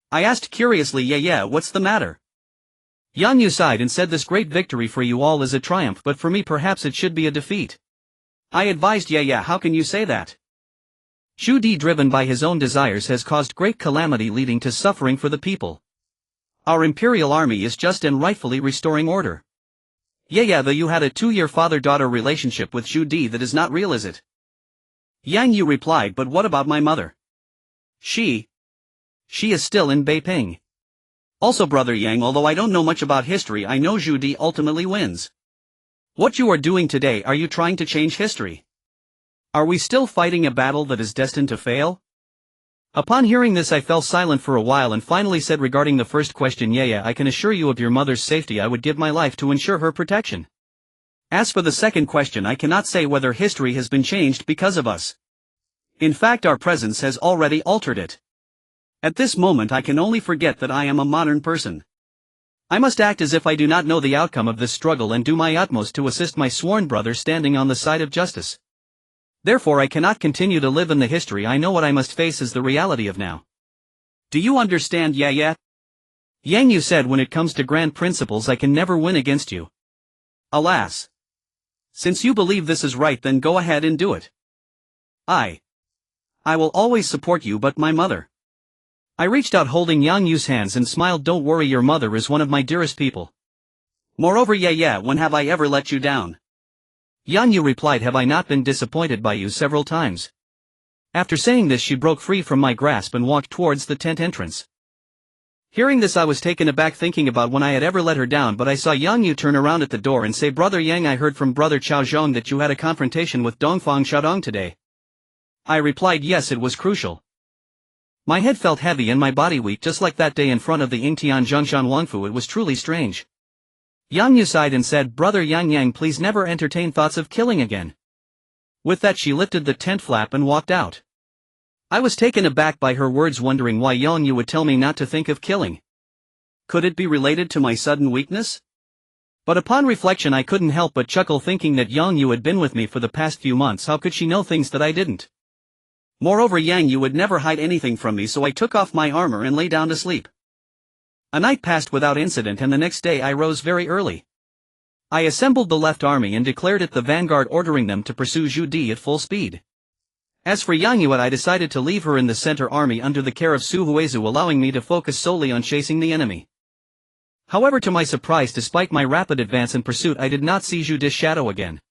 I asked curiously, Yeah, what's the matter?" Yang Yu sighed and said, "This great victory for you all is a triumph, but for me perhaps it should be a defeat." I advised, Yeah, how can you say that? Zhu Di, driven by his own desires, has caused great calamity, leading to suffering for the people. Our imperial army is just and rightfully restoring order. Yeah, though you had a 2-year father-daughter relationship with Zhu Di, that is not real, is it? Yang Yu replied, "But what about my mother? She is still in Beiping. Also, Brother Yang, although I don't know much about history, I know Zhu Di ultimately wins. What you are doing today, are you trying to change history? Are we still fighting a battle that is destined to fail?" Upon hearing this I fell silent for a while and finally said, "Regarding the first question, Yeah, I can assure you of your mother's safety. I would give my life to ensure her protection. As for the second question, I cannot say whether history has been changed because of us. In fact, our presence has already altered it. At this moment I can only forget that I am a modern person. I must act as if I do not know the outcome of this struggle and do my utmost to assist my sworn brother standing on the side of justice. Therefore I cannot continue to live in the history. I know what I must face as the reality of now. Do you understand, Yeah?" Yang Yu said, "When it comes to grand principles, I can never win against you. Alas. Since you believe this is right, then go ahead and do it. I will always support you, but my mother." I reached out holding Yang Yu's hands and smiled. "Don't worry, your mother is one of my dearest people. Moreover, Yeah, when have I ever let you down?" Yang Yu replied, "Have I not been disappointed by you several times?" After saying this, she broke free from my grasp and walked towards the tent entrance. Hearing this, I was taken aback, thinking about when I had ever let her down, but I saw Yang Yu turn around at the door and say, "Brother Yang, I heard from Brother Chao Zhong that you had a confrontation with Dongfang Xiaodong today." I replied, "Yes, it was crucial. My head felt heavy and my body weak, just like that day in front of the Yingtian Zhongshan Wangfu. It was truly strange." Yang Yu sighed and said, "Brother Yang, please never entertain thoughts of killing again." With that, she lifted the tent flap and walked out. I was taken aback by her words, wondering why Yang Yu would tell me not to think of killing. Could it be related to my sudden weakness? But upon reflection I couldn't help but chuckle, thinking that Yang Yu had been with me for the past few months. How could she know things that I didn't? Moreover, Yang Yu would never hide anything from me, so I took off my armor and lay down to sleep. A night passed without incident, and the next day I rose very early. I assembled the left army and declared it the vanguard, ordering them to pursue Zhu Di at full speed. As for Yang Yu, I decided to leave her in the center army under the care of Su Huizu, allowing me to focus solely on chasing the enemy. However, to my surprise, despite my rapid advance and pursuit, I did not see Zhu Di's shadow again.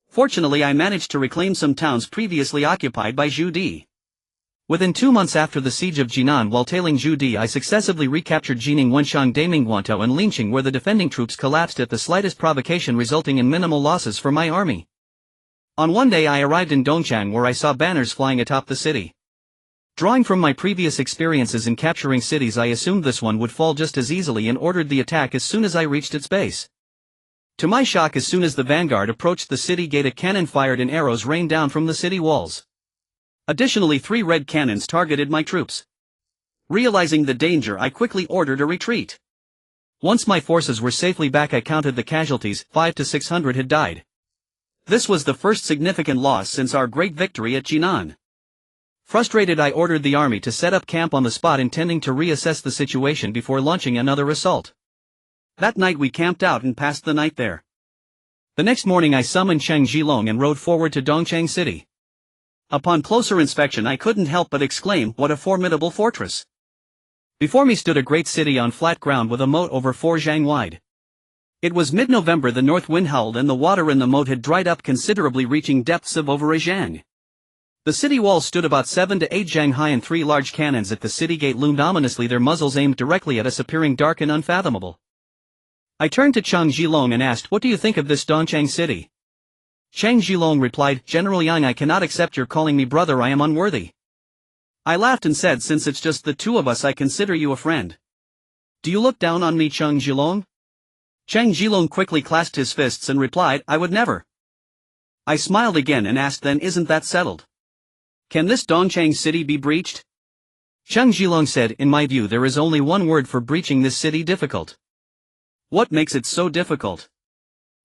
Fortunately, I managed to reclaim some towns previously occupied by Zhu Di. Within 2 months after the siege of Jinan, while tailing Zhu Di, I successively recaptured Jining, Wenshang, Damingguantou and Linqing, where the defending troops collapsed at the slightest provocation, resulting in minimal losses for my army. On one day I arrived in Dongchang, where I saw banners flying atop the city. Drawing from my previous experiences in capturing cities, I assumed this one would fall just as easily and ordered the attack as soon as I reached its base. To my shock, as soon as the vanguard approached the city gate, a cannon fired and arrows rained down from the city walls. Additionally, 3 red cannons targeted my troops. Realizing the danger, I quickly ordered a retreat. Once my forces were safely back, I counted the casualties. 500 to 600 had died. This was the first significant loss since our great victory at Jinan. Frustrated, I ordered the army to set up camp on the spot, intending to reassess the situation before launching another assault. That night we camped out and passed the night there. The next morning I summoned Cheng Zhilong and rode forward to Dongchang City. Upon closer inspection, I couldn't help but exclaim, "What a formidable fortress!" Before me stood a great city on flat ground with a moat over 4 zhang wide. It was mid-November, the north wind howled and the water in the moat had dried up considerably, reaching depths of over a zhang. The city walls stood about 7 to 8 zhang high, and 3 large cannons at the city gate loomed ominously, their muzzles aimed directly at us, appearing dark and unfathomable. I turned to Cheng Zhilong and asked, "What do you think of this Dongchang city?" Cheng Zhilong replied, "General Yang, I cannot accept your calling me brother, I am unworthy." I laughed and said, "Since it's just the two of us, I consider you a friend." "Do you look down on me, Cheng Zhilong?" Cheng Zhilong quickly clasped his fists and replied, "I would never." I smiled again and asked, "Then isn't that settled? Can this Dongchang city be breached?" Cheng Zhilong said, "In my view there is only one word for breaching this city: difficult." "What makes it so difficult?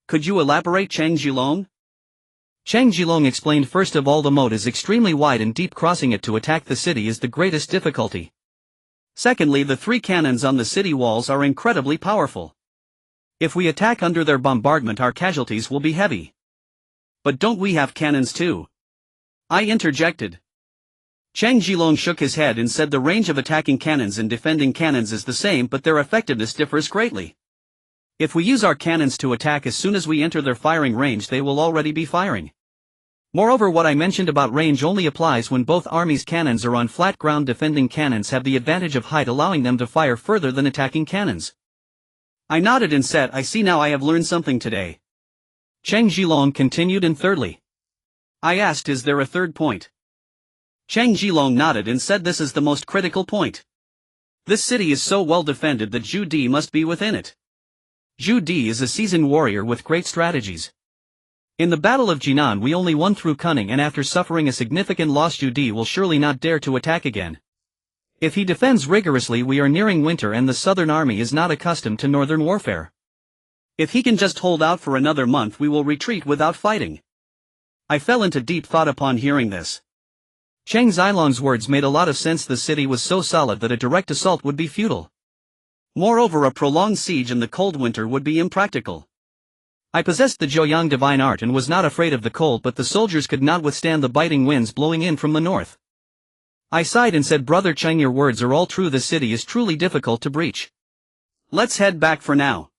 Could you elaborate, Cheng Zhilong?" Cheng Zhilong explained, "First of all, the moat is extremely wide and deep. Crossing it to attack the city is the greatest difficulty. Secondly, the 3 cannons on the city walls are incredibly powerful. If we attack under their bombardment, our casualties will be heavy." "But don't we have cannons too?" I interjected. Cheng Zhilong shook his head and said, "The range of attacking cannons and defending cannons is the same, but their effectiveness differs greatly. If we use our cannons to attack, as soon as we enter their firing range they will already be firing. Moreover, what I mentioned about range only applies when both armies' cannons are on flat ground. Defending cannons have the advantage of height, allowing them to fire further than attacking cannons." I nodded and said, "I see now, I have learned something today." Cheng Zhilong continued, "And thirdly?" I asked, "Is there a third point?" Cheng Zhilong nodded and said, "This is the most critical point. This city is so well defended that Zhu Di must be within it. Zhu Di is a seasoned warrior with great strategies. In the Battle of Jinan we only won through cunning, and after suffering a significant loss, Zhu Di will surely not dare to attack again. If he defends rigorously, we are nearing winter and the southern army is not accustomed to northern warfare. If he can just hold out for another month, we will retreat without fighting." I fell into deep thought upon hearing this. Cheng Zhilong's words made a lot of sense. The city was so solid that a direct assault would be futile. Moreover, a prolonged siege in the cold winter would be impractical. I possessed the Joyang divine art and was not afraid of the cold, but the soldiers could not withstand the biting winds blowing in from the north. I sighed and said, "Brother Cheng, your words are all true. The city is truly difficult to breach. Let's head back for now."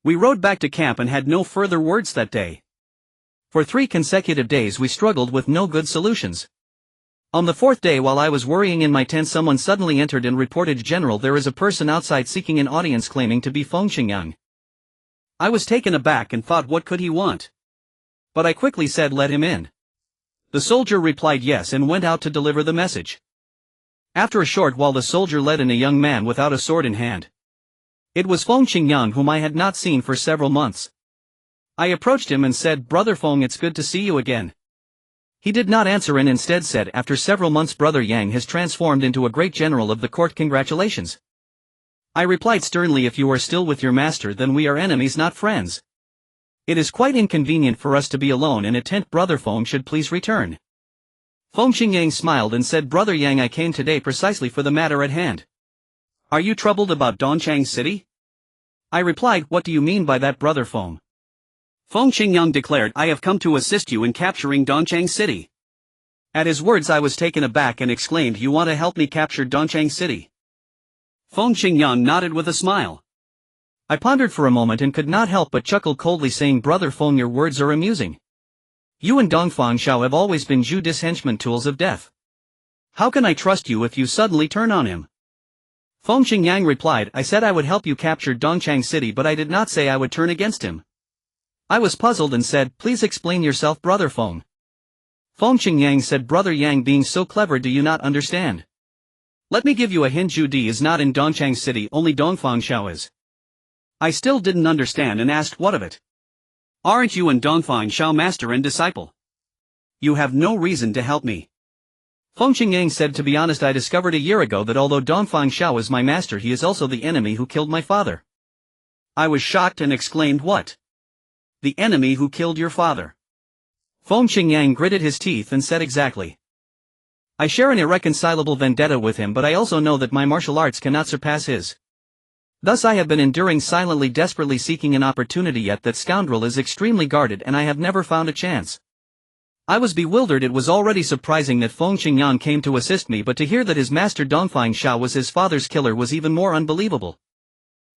We rode back to camp and had no further words that day. For 3 consecutive days we struggled with no good solutions. On the 4th day, while I was worrying in my tent, someone suddenly entered and reported, "General, there is a person outside seeking an audience, claiming to be Feng Xingyang." I was taken aback and thought, what could he want? But I quickly said, "Let him in." The soldier replied yes and went out to deliver the message. After a short while the soldier led in a young man without a sword in hand. It was Feng Xingyang, whom I had not seen for several months. I approached him and said, "Brother Feng, it's good to see you again." He did not answer and instead said, "After several months, Brother Yang has transformed into a great general of the court. Congratulations." I replied sternly, if you are still with your master then we are enemies not friends. It is quite inconvenient for us to be alone in a tent. Brother Feng should please return. Feng Xingyang smiled and said, Brother Yang, I came today precisely for the matter at hand. Are you troubled about Dongchang City? I replied, what do you mean by that, Brother Feng? Feng Xingyang declared, I have come to assist you in capturing Dongchang City. At his words I was taken aback and exclaimed, you want to help me capture Dongchang City? Feng Xingyang nodded with a smile. I pondered for a moment and could not help but chuckle coldly, saying, Brother Feng, your words are amusing. You and Dongfang Xiao have always been Judas henchmen, tools of death. How can I trust you if you suddenly turn on him? Feng Xingyang replied, I said I would help you capture Dongchang City, but I did not say I would turn against him. I was puzzled and said, please explain yourself, Brother Feng. Feng Xingyang said, Brother Yang, being so clever, do you not understand? Let me give you a hint. Zhu Di is not in Dongchang City, only Dongfang Xiao is. I still didn't understand and asked, what of it? Aren't you and Dongfang Xiao master and disciple? You have no reason to help me. Feng Xingyang said, to be honest, I discovered a year ago that although Dongfang Xiao is my master, he is also the enemy who killed my father. I was shocked and exclaimed, what? The enemy who killed your father? Feng Xingyang gritted his teeth and said, exactly. I share an irreconcilable vendetta with him, but I also know that my martial arts cannot surpass his. Thus I have been enduring silently, desperately seeking an opportunity, yet that scoundrel is extremely guarded and I have never found a chance. I was bewildered. It was already surprising that Feng Xingyang came to assist me, but to hear that his master Dongfang Xiao was his father's killer was even more unbelievable.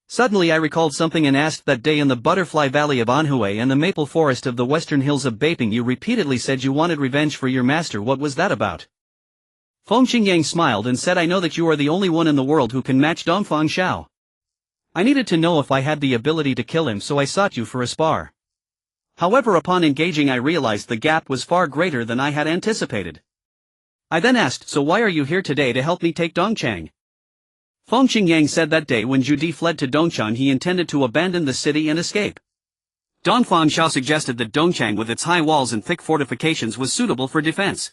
Suddenly I recalled something and asked, that day in the Butterfly Valley of Anhui and the maple forest of the western hills of Beiping, you repeatedly said you wanted revenge for your master. What was that about? Feng Xingyang smiled and said, I know that you are the only one in the world who can match Dongfang Xiao. I needed to know if I had the ability to kill him, so I sought you for a spar. However, upon engaging I realized the gap was far greater than I had anticipated. I then asked, so why are you here today to help me take Dongchang? Feng Xingyang said that day when Zhu Di fled to Dongchang he intended to abandon the city and escape. Dongfang Xiao suggested that Dongchang with its high walls and thick fortifications was suitable for defense.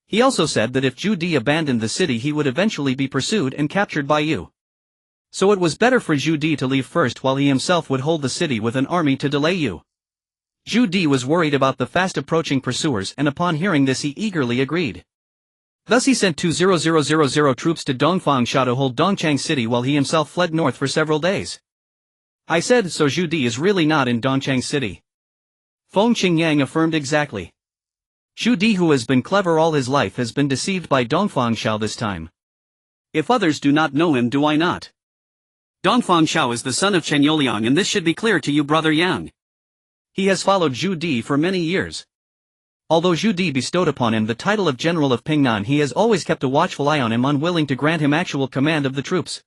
He also said that if Zhu Di abandoned the city he would eventually be pursued and captured by you. So it was better for Zhu Di to leave first while he himself would hold the city with an army to delay you. Zhu Di was worried about the fast approaching pursuers, and upon hearing this he eagerly agreed. Thus he sent 2,000 troops to Dongfang Xiao to hold Dongchang City while he himself fled north for several days. I said, so Zhu Di is really not in Dongchang City? Feng Xingyang affirmed, exactly. Zhu Di, who has been clever all his life, has been deceived by Dongfang Xiao this time. If others do not know him, do I not? Dongfang Xiao is the son of Chen Youliang, and this should be clear to you, Brother Yang. He has followed Zhu Di for many years. Although Zhu Di bestowed upon him the title of General of Pingnan, he has always kept a watchful eye on him, unwilling to grant him actual command of the troops.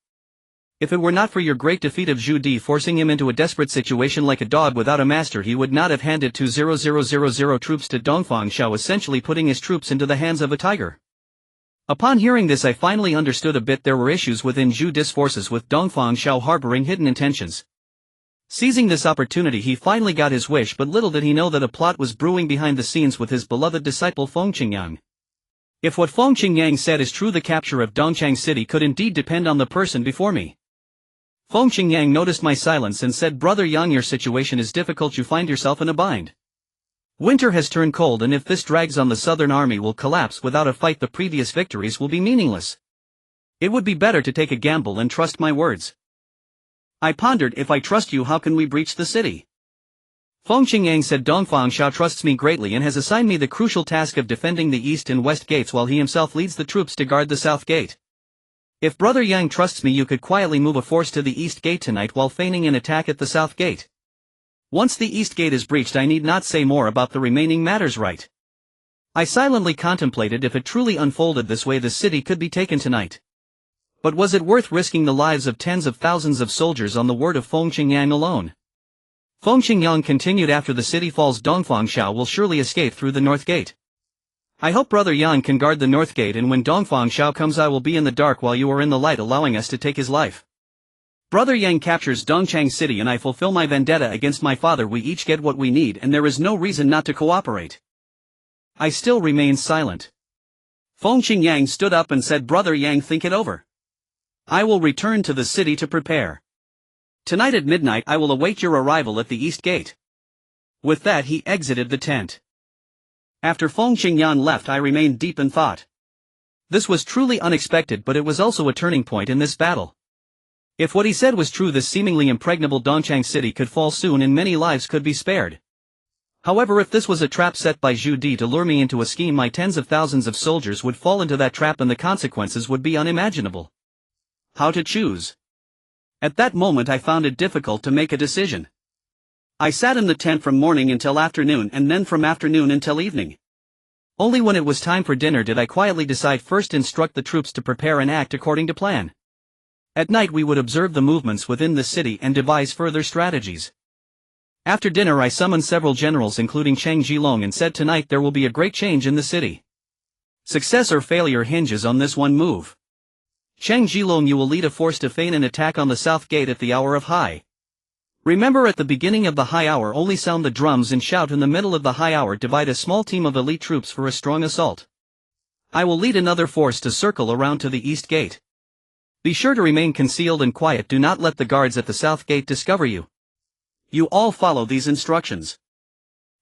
If it were not for your great defeat of Zhu Di forcing him into a desperate situation like a dog without a master, he would not have handed 2,000 troops to Dongfang Xiao, essentially putting his troops into the hands of a tiger. Upon hearing this I finally understood a bit. There were issues within Zhu Di's forces, with Dongfang Xiao harboring hidden intentions. Seizing this opportunity he finally got his wish, but little did he know that a plot was brewing behind the scenes with his beloved disciple Feng Xingyang. If what Feng Xingyang said is true, the capture of Dongchang City could indeed depend on the person before me. Feng Xingyang noticed my silence and said, Brother Yang, your situation is difficult. You find yourself in a bind. Winter has turned cold, and if this drags on the southern army will collapse without a fight. The previous victories will be meaningless. It would be better to take a gamble and trust my words. I pondered, if I trust you, how can we breach the city? Feng Xingyang said, Dongfang Xiao trusts me greatly and has assigned me the crucial task of defending the east and west gates while he himself leads the troops to guard the south gate. If Brother Yang trusts me, you could quietly move a force to the east gate tonight while feigning an attack at the south gate. Once the east gate is breached, I need not say more about the remaining matters, right? I silently contemplated, if it truly unfolded this way, the city could be taken tonight. But was it worth risking the lives of tens of thousands of soldiers on the word of Feng Xingyang alone? Feng Xingyang continued, after the city falls, Dongfang Xiao will surely escape through the north gate. I hope Brother Yang can guard the north gate, and when Dongfang Xiao comes I will be in the dark while you are in the light, allowing us to take his life. Brother Yang captures Dongchang City and I fulfill my vendetta against my father. We each get what we need, and there is no reason not to cooperate. I still remained silent. Feng Xingyang stood up and said, Brother Yang, think it over. I will return to the city to prepare. Tonight at midnight I will await your arrival at the east gate." With that he exited the tent. After Feng Qingyan left I remained deep in thought. This was truly unexpected, but it was also a turning point in this battle. If what he said was true, this seemingly impregnable Dongchang city could fall soon and many lives could be spared. However, if this was a trap set by Zhu Di to lure me into a scheme, my tens of thousands of soldiers would fall into that trap and the consequences would be unimaginable. How to choose? At that moment I found it difficult to make a decision. I sat in the tent from morning until afternoon and then from afternoon until evening. Only when it was time for dinner did I quietly decide first instruct the troops to prepare and act according to plan. At night we would observe the movements within the city and devise further strategies. After dinner I summoned several generals including Cheng Jilong and said, "Tonight there will be a great change in the city. Success or failure hinges on this one move. Cheng Jilong, you will lead a force to feign an attack on the south gate at the hour of high. Remember, at the beginning of the high hour only sound the drums and shout. In the middle of the high hour divide a small team of elite troops for a strong assault. I will lead another force to circle around to the east gate. Be sure to remain concealed and quiet, do not let the guards at the south gate discover you." You all follow these instructions.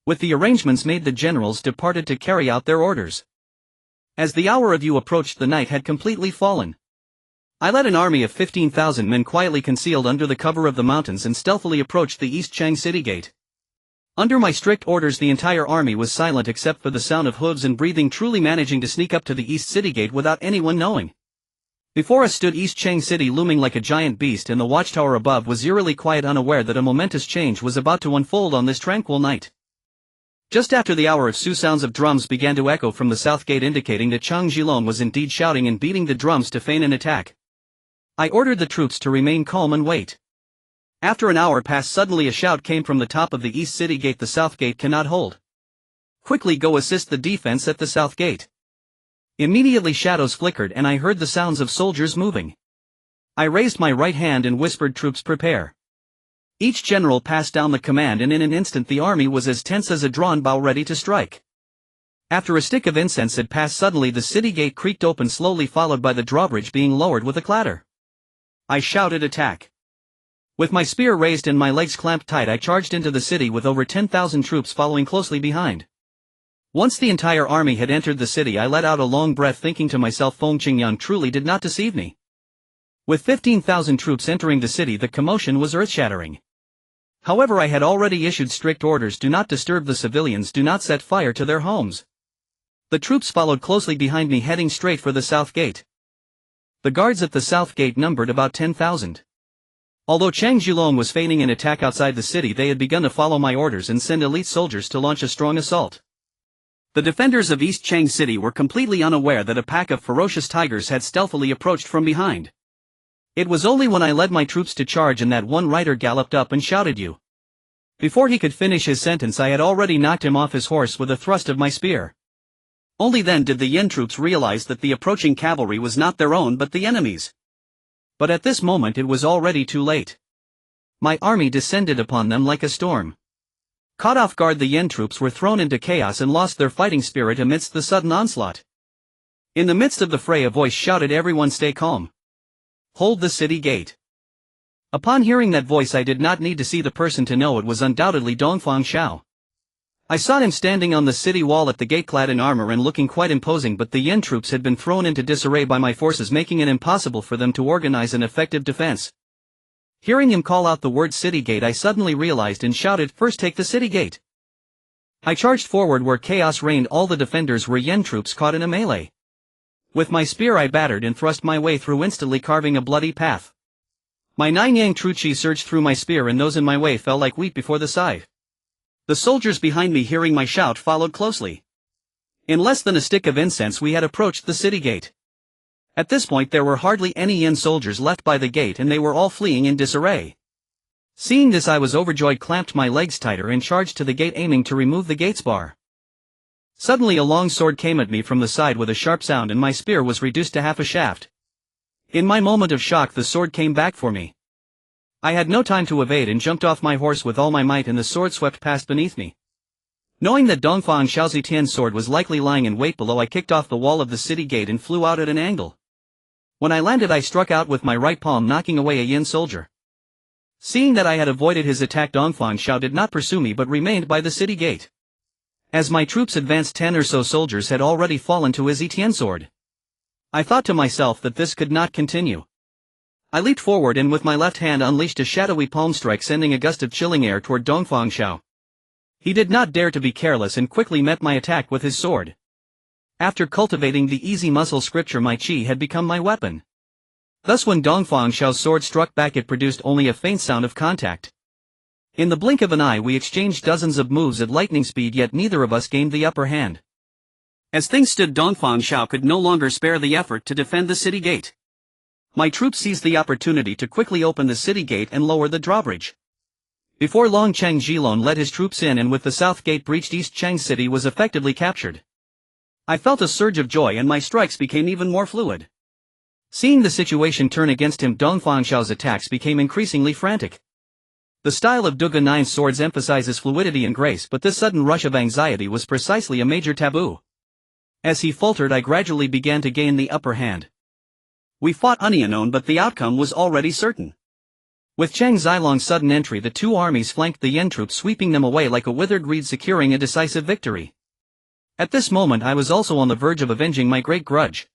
With the arrangements made, the generals departed to carry out their orders. As the hour of you approached, the night had completely fallen. I led an army of 15,000 men quietly concealed under the cover of the mountains and stealthily approached the East Chang city gate. Under my strict orders the entire army was silent except for the sound of hooves and breathing, truly managing to sneak up to the East city gate without anyone knowing. Before us stood East Chang city, looming like a giant beast, and the watchtower above was eerily quiet, unaware that a momentous change was about to unfold on this tranquil night. Just after the hour of Su, sounds of drums began to echo from the south gate, indicating that Cheng Jilong was indeed shouting and beating the drums to feign an attack. I ordered the troops to remain calm and wait. After an hour passed, suddenly a shout came from the top of the east city gate, "The south gate cannot hold. Quickly go assist the defense at the south gate." Immediately shadows flickered and I heard the sounds of soldiers moving. I raised my right hand and whispered, "Troops, prepare." Each general passed down the command, and in an instant the army was as tense as a drawn bow ready to strike. After a stick of incense had passed, suddenly the city gate creaked open slowly, followed by the drawbridge being lowered with a clatter. I shouted, "Attack!" With my spear raised and my legs clamped tight I charged into the city with over 10,000 troops following closely behind. Once the entire army had entered the city I let out a long breath, thinking to myself, Feng Qingyan truly did not deceive me. With 15,000 troops entering the city, the commotion was earth-shattering. However, I had already issued strict orders: do not disturb the civilians, do not set fire to their homes. The troops followed closely behind me, heading straight for the south gate. The guards at the south gate numbered about 10,000. Although Cheng Jilong was feigning an attack outside the city, they had begun to follow my orders and send elite soldiers to launch a strong assault. The defenders of East Chang city were completely unaware that a pack of ferocious tigers had stealthily approached from behind. It was only when I led my troops to charge and that one rider galloped up and shouted, "You!" Before he could finish his sentence I had already knocked him off his horse with a thrust of my spear. Only then did the Yin troops realize that the approaching cavalry was not their own but the enemy's. But at this moment it was already too late. My army descended upon them like a storm. Caught off guard, the Yin troops were thrown into chaos and lost their fighting spirit amidst the sudden onslaught. In the midst of the fray a voice shouted, "Everyone stay calm. Hold the city gate." Upon hearing that voice I did not need to see the person to know it was undoubtedly Dongfang Xiao. I saw him standing on the city wall at the gate, clad in armor and looking quite imposing, but the Yin troops had been thrown into disarray by my forces, making it impossible for them to organize an effective defense. Hearing him call out the word city gate I suddenly realized and shouted, "First take the city gate." I charged forward where chaos reigned. All the defenders were Yin troops caught in a melee. With my spear I battered and thrust my way through, instantly carving a bloody path. My 9 yang true chi surged through my spear and those in my way fell like wheat before the scythe. The soldiers behind me, hearing my shout, followed closely. In less than a stick of incense we had approached the city gate. At this point there were hardly any Yin soldiers left by the gate and they were all fleeing in disarray. Seeing this I was overjoyed, clamped my legs tighter and charged to the gate, aiming to remove the gate's bar. Suddenly a long sword came at me from the side with a sharp sound and my spear was reduced to half a shaft. In my moment of shock the sword came back for me. I had no time to evade and jumped off my horse with all my might, and the sword swept past beneath me. Knowing that Dongfang Xiaozi Tian's sword was likely lying in wait below, I kicked off the wall of the city gate and flew out at an angle. When I landed I struck out with my right palm, knocking away a Yin soldier. Seeing that I had avoided his attack, Dongfang Xiao did not pursue me but remained by the city gate. As my troops advanced, 10 or so soldiers had already fallen to his Etienne sword. I thought to myself that this could not continue. I leaped forward and with my left hand unleashed a shadowy palm strike, sending a gust of chilling air toward Dongfang Xiao. He did not dare to be careless and quickly met my attack with his sword. After cultivating the easy muscle scripture, my chi had become my weapon. Thus when Dongfang Xiao's sword struck back it produced only a faint sound of contact. In the blink of an eye we exchanged dozens of moves at lightning speed, yet neither of us gained the upper hand. As things stood, Dongfang Xiao could no longer spare the effort to defend the city gate. My troops seized the opportunity to quickly open the city gate and lower the drawbridge. Before long, Cheng Zhilong led his troops in, and with the south gate breached, East Cheng City was effectively captured. I felt a surge of joy and my strikes became even more fluid. Seeing the situation turn against him, Dongfang Xiao's attacks became increasingly frantic. The style of Duga Nine's swords emphasizes fluidity and grace, but this sudden rush of anxiety was precisely a major taboo. As he faltered, I gradually began to gain the upper hand. We fought unknown, but the outcome was already certain. With Cheng Zhilong's sudden entry, the two armies flanked the Yen troops, sweeping them away like a withered reed, securing a decisive victory. At this moment I was also on the verge of avenging my great grudge.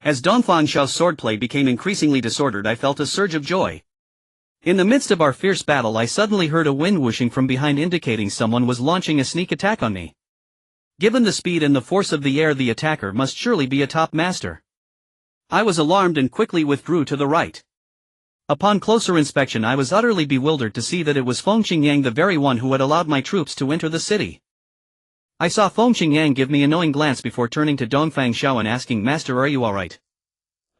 As Dongfang Xiao's swordplay became increasingly disordered, I felt a surge of joy. In the midst of our fierce battle I suddenly heard a wind whooshing from behind, indicating someone was launching a sneak attack on me. Given the speed and the force of the air, the attacker must surely be a top master. I was alarmed and quickly withdrew to the right. Upon closer inspection I was utterly bewildered to see that it was Feng Qingyang, the very one who had allowed my troops to enter the city. I saw Feng Qingyang give me a knowing glance before turning to Dongfang Xiao and asking, "Master, are you alright?"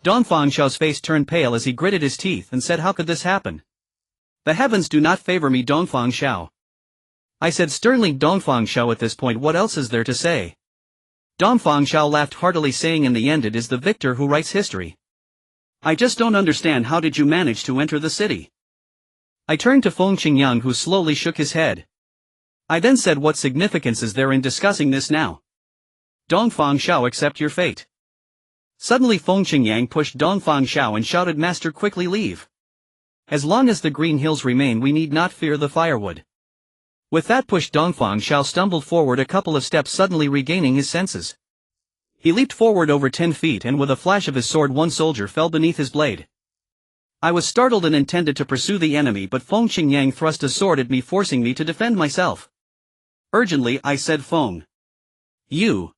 Dongfang Xiao's face turned pale as he gritted his teeth and said, "How could this happen? The heavens do not favor me, Dongfang Xiao." I said sternly, "Dongfang Xiao, at this point what else is there to say?" Dongfang Xiao laughed heartily, saying, "In the end it is the victor who writes history. I just don't understand, how did you manage to enter the city?" I turned to Feng Qingyang, who slowly shook his head. I then said, "What significance is there in discussing this now? Dongfang Xiao, accept your fate." Suddenly Feng Qingyang pushed Dongfang Xiao and shouted, "Master, quickly leave. As long as the green hills remain we need not fear the firewood." With that push Dongfang Xiao stumbled forward a couple of steps, suddenly regaining his senses. He leaped forward over 10 feet and with a flash of his sword one soldier fell beneath his blade. I was startled and intended to pursue the enemy, but Feng Qingyang thrust a sword at me, forcing me to defend myself. Urgently I said, "Feng. You."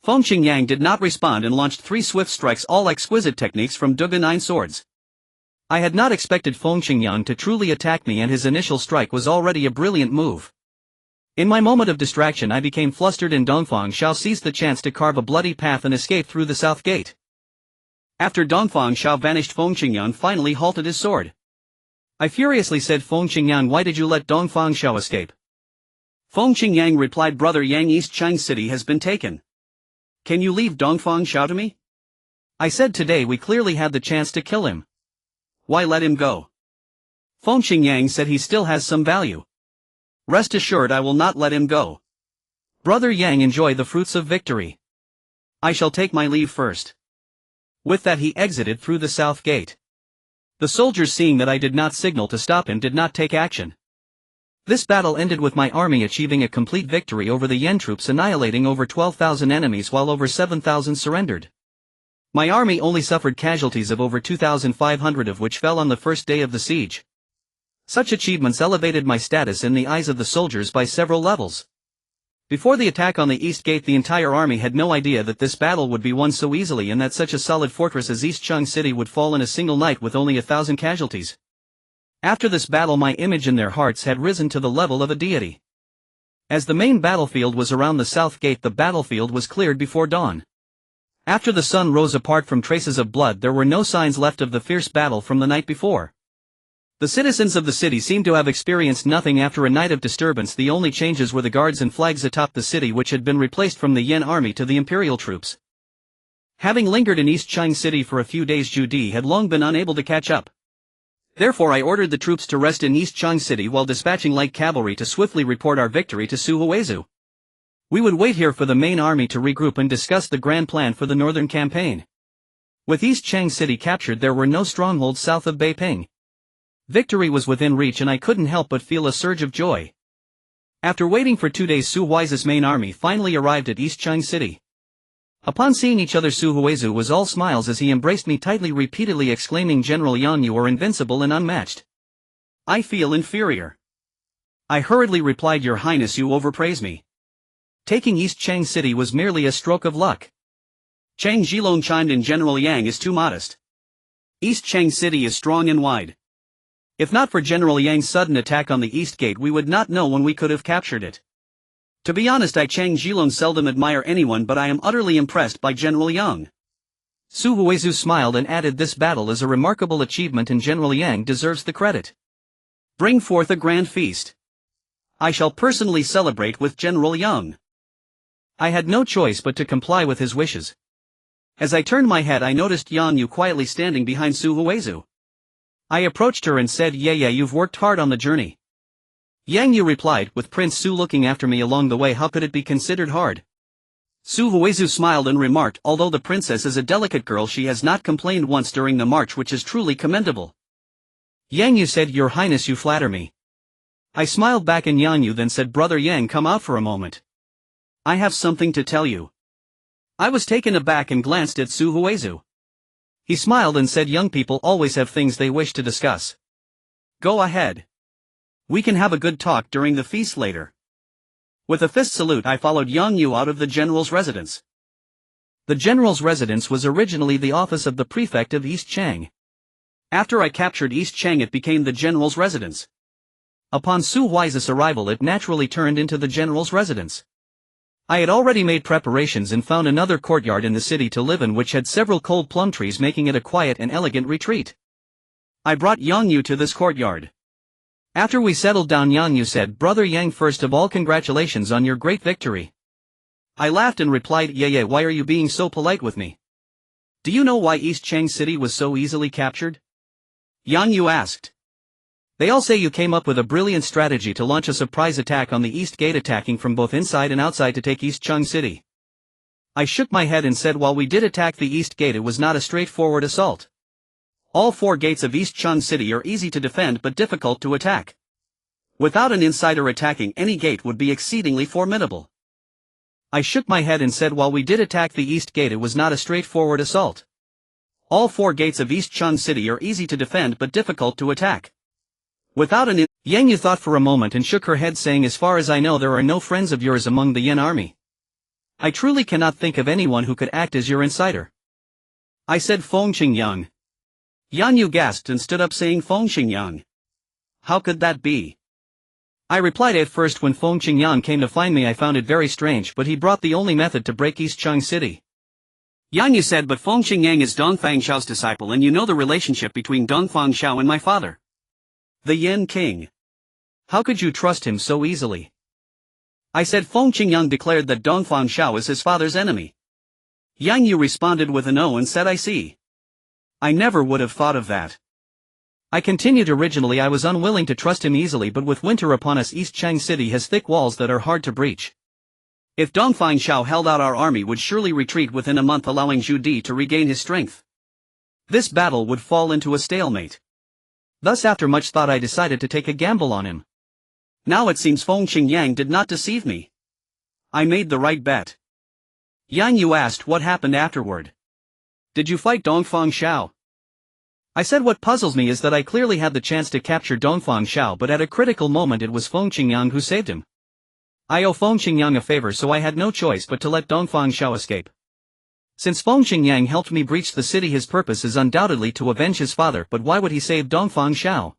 Feng Qingyang did not respond and launched 3 swift strikes, all exquisite techniques from Duga 9 swords. I had not expected Feng Qingyang to truly attack me, and his initial strike was already a brilliant move. In my moment of distraction I became flustered and Dongfang Xiao seized the chance to carve a bloody path and escape through the south gate. After Dongfang Xiao vanished, Feng Qingyang finally halted his sword. I furiously said, "Feng Qingyang, why did you let Dongfang Xiao escape?" Feng Qingyang replied, "Brother Yang, East Cheng City has been taken. Can you leave Dongfang Xiao to me?" I said, "Today we clearly had the chance to kill him. Why let him go?" Feng Qingyang said, "He still has some value. Rest assured I will not let him go. Brother Yang, enjoy the fruits of victory. I shall take my leave first." With that he exited through the south gate. The soldiers, seeing that I did not signal to stop him, did not take action. This battle ended with my army achieving a complete victory over the Yen troops, annihilating over 12,000 enemies while over 7,000 surrendered. My army only suffered casualties of over 2,500, of which fell on the first day of the siege. Such achievements elevated my status in the eyes of the soldiers by several levels. Before the attack on the East Gate, the entire army had no idea that this battle would be won so easily and that such a solid fortress as East Cheng City would fall in a single night with only 1,000 casualties. After this battle my image in their hearts had risen to the level of a deity. As the main battlefield was around the south gate, the battlefield was cleared before dawn. After the sun rose, apart from traces of blood, there were no signs left of the fierce battle from the night before. The citizens of the city seemed to have experienced nothing after a night of disturbance. The only changes were the guards and flags atop the city, which had been replaced from the Yen army to the imperial troops. Having lingered in East Cheng City for a few days, Zhu Di had long been unable to catch up. Therefore I ordered the troops to rest in East Cheng City while dispatching light cavalry to swiftly report our victory to Su Huizu. We would wait here for the main army to regroup and discuss the grand plan for the northern campaign. With East Chang City captured, there were no strongholds south of Beiping. Victory was within reach and I couldn't help but feel a surge of joy. After waiting for 2 days, Su Huizu's main army finally arrived at East Chang City. Upon seeing each other, Su Huizu was all smiles as he embraced me tightly, repeatedly exclaiming, "General Yang, you are invincible and unmatched. I feel inferior." I hurriedly replied, "Your Highness, you overpraise me. Taking East Chang City was merely a stroke of luck." Chang Zhilong chimed in, "General Yang is too modest. East Chang City is strong and wide. If not for General Yang's sudden attack on the East Gate, we would not know when we could have captured it. To be honest, I Chang Zhilong seldom admire anyone, but I am utterly impressed by General Yang." Su Huizu smiled and added, "This battle is a remarkable achievement and General Yang deserves the credit. Bring forth a grand feast. I shall personally celebrate with General Yang." I had no choice but to comply with his wishes. As I turned my head, I noticed Yang Yu quietly standing behind Su Huizu. I approached her and said, "Yeah, you've worked hard on the journey." Yang Yu replied, "With Prince Su looking after me along the way, how could it be considered hard?" Su Huizu smiled and remarked, "Although the princess is a delicate girl, she has not complained once during the march, which is truly commendable." Yang Yu said, "Your Highness, you flatter me." I smiled back and Yang Yu then said, "Brother Yang, come out for a moment. I have something to tell you." I was taken aback and glanced at Su Huizu. He smiled and said, "Young people always have things they wish to discuss. Go ahead. We can have a good talk during the feast later." With a fist salute, I followed Yang Yu out of the general's residence. The general's residence was originally the office of the prefect of East Chang. After I captured East Chang, it became the general's residence. Upon Su Huizu's arrival, it naturally turned into the general's residence. I had already made preparations and found another courtyard in the city to live in, which had several cold plum trees, making it a quiet and elegant retreat. I brought Yang Yu to this courtyard. After we settled down, Yang Yu said, "Brother Yang, first of all, congratulations on your great victory." I laughed and replied, Yeah, why are you being so polite with me? Do you know why East Chang City was so easily captured?" Yang Yu asked. "They all say you came up with a brilliant strategy to launch a surprise attack on the East Gate, attacking from both inside and outside to take East Chang City." I shook my head and said, "While we did attack the East Gate, it was not a straightforward assault. All 4 gates of East Chang City are easy to defend but difficult to attack. Without an insider attacking, any gate would be exceedingly formidable." I shook my head and said, "While we did attack the East Gate, it was not a straightforward assault. All 4 gates of East Chang City are easy to defend but difficult to attack. Without an Yang Yu thought for a moment and shook her head, saying, "As far as I know, there are no friends of yours among the Yin army. I truly cannot think of anyone who could act as your insider." I said, "Feng Qingyang." Yang Yu gasped and stood up, saying, "Feng Qingyang? How could that be?" I replied, "At first, when Feng Qingyang came to find me, I found it very strange, but he brought the only method to break East Chang City." Yang Yu said, "But Feng Qingyang is Dong Fangshao's disciple, and you know the relationship between Dong Fangshao and my father, the Yin King. How could you trust him so easily?" I said, "Feng Qingyang declared that Dong Fangshao is his father's enemy." Yang Yu responded with an "Oh" and said, "I see. I never would have thought of that." I continued, "Originally I was unwilling to trust him easily, but with winter upon us, East Chang City has thick walls that are hard to breach. If Dong Fangshao held out, our army would surely retreat within a month, allowing Zhu Di to regain his strength. This battle would fall into a stalemate. Thus, after much thought, I decided to take a gamble on him. Now it seems Feng Qingyang did not deceive me. I made the right bet." Yang Yu asked, "What happened afterward? Did you fight Dong Fangshao?" I said, "What puzzles me is that I clearly had the chance to capture Dong Fangshao, but at a critical moment it was Feng Qingyang who saved him. I owe Feng Qingyang a favor, so I had no choice but to let Dong Fangshao escape. Since Feng Qingyang helped me breach the city, his purpose is undoubtedly to avenge his father, but why would he save Dong Fangshao?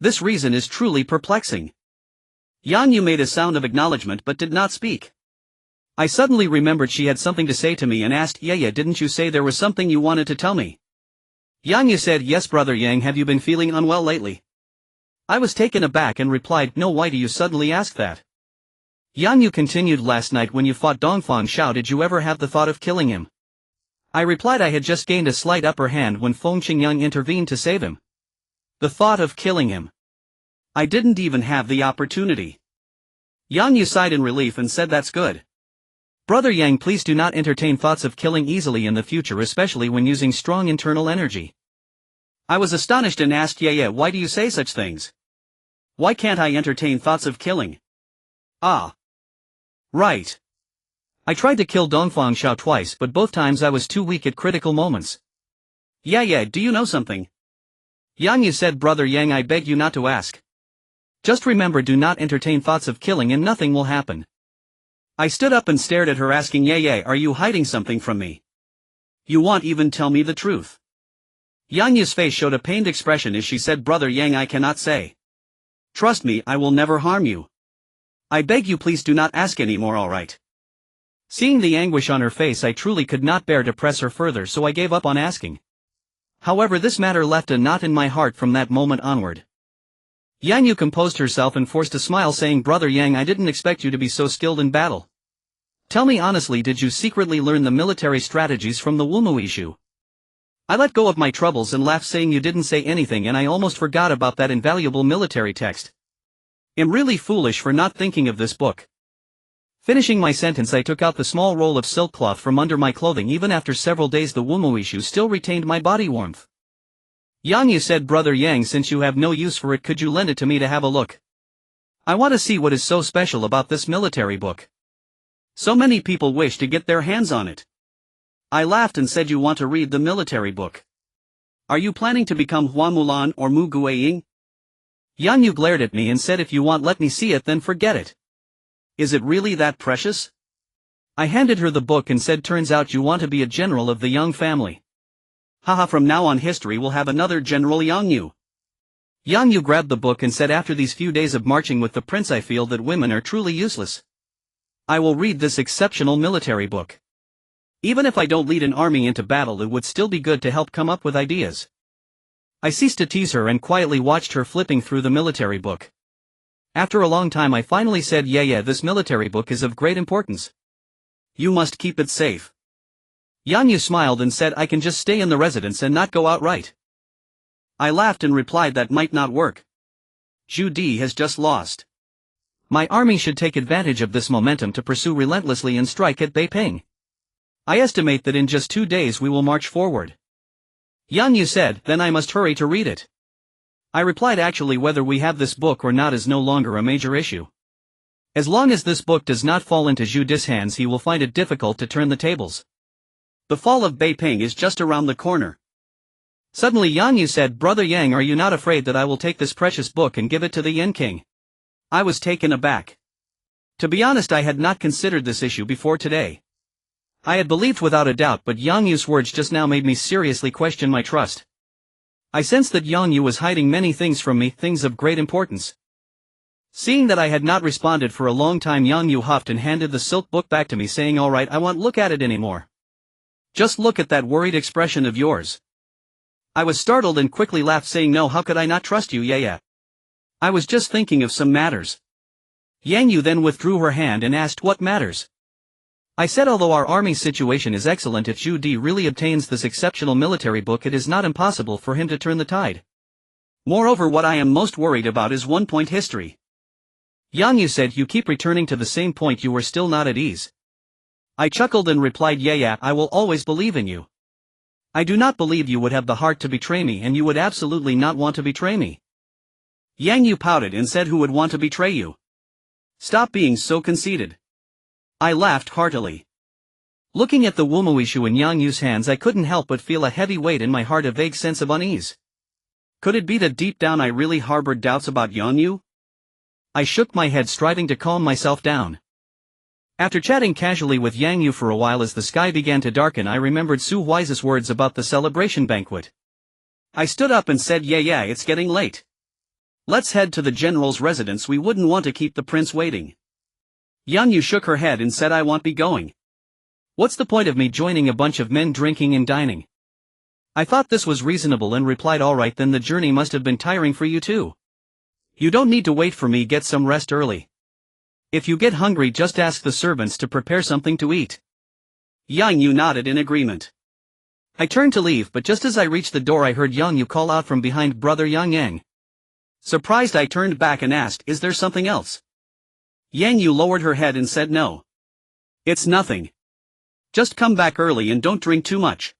This reason is truly perplexing." Yang Yu made a sound of acknowledgement but did not speak. I suddenly remembered she had something to say to me and asked, Yeah, didn't you say there was something you wanted to tell me?" Yang Yu said, "Yes, Brother Yang, have you been feeling unwell lately?" I was taken aback and replied, "No, why do you suddenly ask that?" Yang Yu continued, "Last night when you fought Dong Fangshao, did you ever have the thought of killing him?" I replied I had just gained a slight upper hand when Feng Qingyang intervened to save him. The thought of killing him. I didn't even have the opportunity. Yang Yu sighed in relief and said, "That's good. Brother Yang, please do not entertain thoughts of killing easily in the future, especially when using strong internal energy. I was astonished and asked, yeah, why do you say such things? Why can't I entertain thoughts of killing? Ah. Right. I tried to kill Dongfang Xiao twice, but both times I was too weak at critical moments. Yeah, do you know something? Yang Yu said, Brother Yang, I beg you not to ask. Just remember, do not entertain thoughts of killing and nothing will happen. I stood up and stared at her, asking, yeah, are you hiding something from me? You won't even tell me the truth. Yang Yu's face showed a pained expression as she said, Brother Yang, I cannot say. Trust me, I will never harm you. I beg you, please do not ask anymore, alright? Seeing the anguish on her face, I truly could not bear to press her further, so I gave up on asking. However, this matter left a knot in my heart from that moment onward. Yang Yu composed herself and forced a smile, saying, Brother Yang, I didn't expect you to be so skilled in battle. Tell me honestly, did you secretly learn the military strategies from the Wumoishu? I let go of my troubles and laughed, saying, you didn't say anything and I almost forgot about that invaluable military text. I'm really foolish for not thinking of this book. Finishing my sentence, I took out the small roll of silk cloth from under my clothing. Even after several days, the Wumoishu still retained my body warmth. Yang Yu said, Brother Yang, since you have no use for it, could you lend it to me to have a look? I want to see what is so special about this military book. So many people wish to get their hands on it. I laughed and said, you want to read the military book? Are you planning to become Hua Mulan or Mu Guiying? Yang Yu glared at me and said, if you want, let me see it, then forget it. Is it really that precious? I handed her the book and said, turns out you want to be a general of the Yang family. Haha, from now on history will have another General Yang Yu. Yang Yu grabbed the book and said, after these few days of marching with the prince, I feel that women are truly useless. I will read this exceptional military book. Even if I don't lead an army into battle, it would still be good to help come up with ideas. I ceased to tease her and quietly watched her flipping through the military book. After a long time, I finally said, yeah, this military book is of great importance. You must keep it safe. Yang Yu smiled and said, I can just stay in the residence and not go out, right? I laughed and replied, that might not work. Zhu Di has just lost. My army should take advantage of this momentum to pursue relentlessly and strike at Beiping. I estimate that in just 2 days we will march forward. Yang Yu said, then I must hurry to read it. I replied, actually, whether we have this book or not is no longer a major issue. As long as this book does not fall into Zhu Di's hands, he will find it difficult to turn the tables. The fall of Beiping is just around the corner. Suddenly Yang Yu said, Brother Yang, are you not afraid that I will take this precious book and give it to the Yen King? I was taken aback. To be honest, I had not considered this issue before today. I had believed without a doubt, but Yang Yu's words just now made me seriously question my trust. I sensed that Yang Yu was hiding many things from me, things of great importance. Seeing that I had not responded for a long time, Yang Yu huffed and handed the silk book back to me, saying, alright, I won't look at it anymore. Just look at that worried expression of yours. I was startled and quickly laughed, saying, no, how could I not trust you, yeah. I was just thinking of some matters. Yang Yu then withdrew her hand and asked, what matters? I said, although our army's situation is excellent, if Zhu Di really obtains this exceptional military book, it is not impossible for him to turn the tide. Moreover, what I am most worried about is 1 point: history. Yang Yu said, you keep returning to the same point, you were still not at ease. I chuckled and replied, yeah, I will always believe in you. I do not believe you would have the heart to betray me, and you would absolutely not want to betray me. Yang Yu pouted and said, who would want to betray you? Stop being so conceited. I laughed heartily. Looking at the Wumoishu in Yang Yu's hands, I couldn't help but feel a heavy weight in my heart, a vague sense of unease. Could it be that deep down I really harbored doubts about Yang Yu? I shook my head, striving to calm myself down. After chatting casually with Yang Yu for a while, as the sky began to darken, I remembered Su Huai's words about the celebration banquet. I stood up and said, yeah, it's getting late. Let's head to the general's residence, we wouldn't want to keep the prince waiting. Yang Yu shook her head and said, I won't be going. What's the point of me joining a bunch of men drinking and dining? I thought this was reasonable and replied, alright, then the journey must have been tiring for you too. You don't need to wait for me, get some rest early. If you get hungry, just ask the servants to prepare something to eat. Yang Yu nodded in agreement. I turned to leave, but just as I reached the door I heard Yang Yu call out from behind, Brother Yang Yang. Surprised, I turned back and asked, is there something else? Yang Yu lowered her head and said, no. It's nothing. Just come back early and don't drink too much.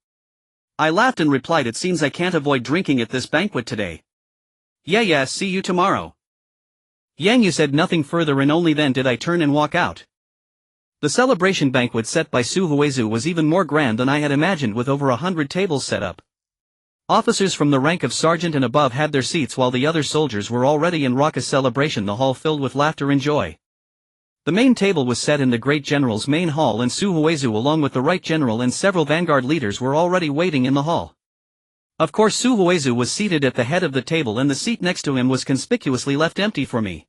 I laughed and replied, it seems I can't avoid drinking at this banquet today. Yeah, see you tomorrow. Yang Yu said nothing further, and only then did I turn and walk out. The celebration banquet set by Su Huizu was even more grand than I had imagined, with over 100 tables set up. Officers from the rank of sergeant and above had their seats while the other soldiers were already in raucous celebration, the hall filled with laughter and joy. The main table was set in the great general's main hall, and Su Huizu along with the right general and several vanguard leaders were already waiting in the hall. Of course Su Huizu was seated at the head of the table, and the seat next to him was conspicuously left empty for me.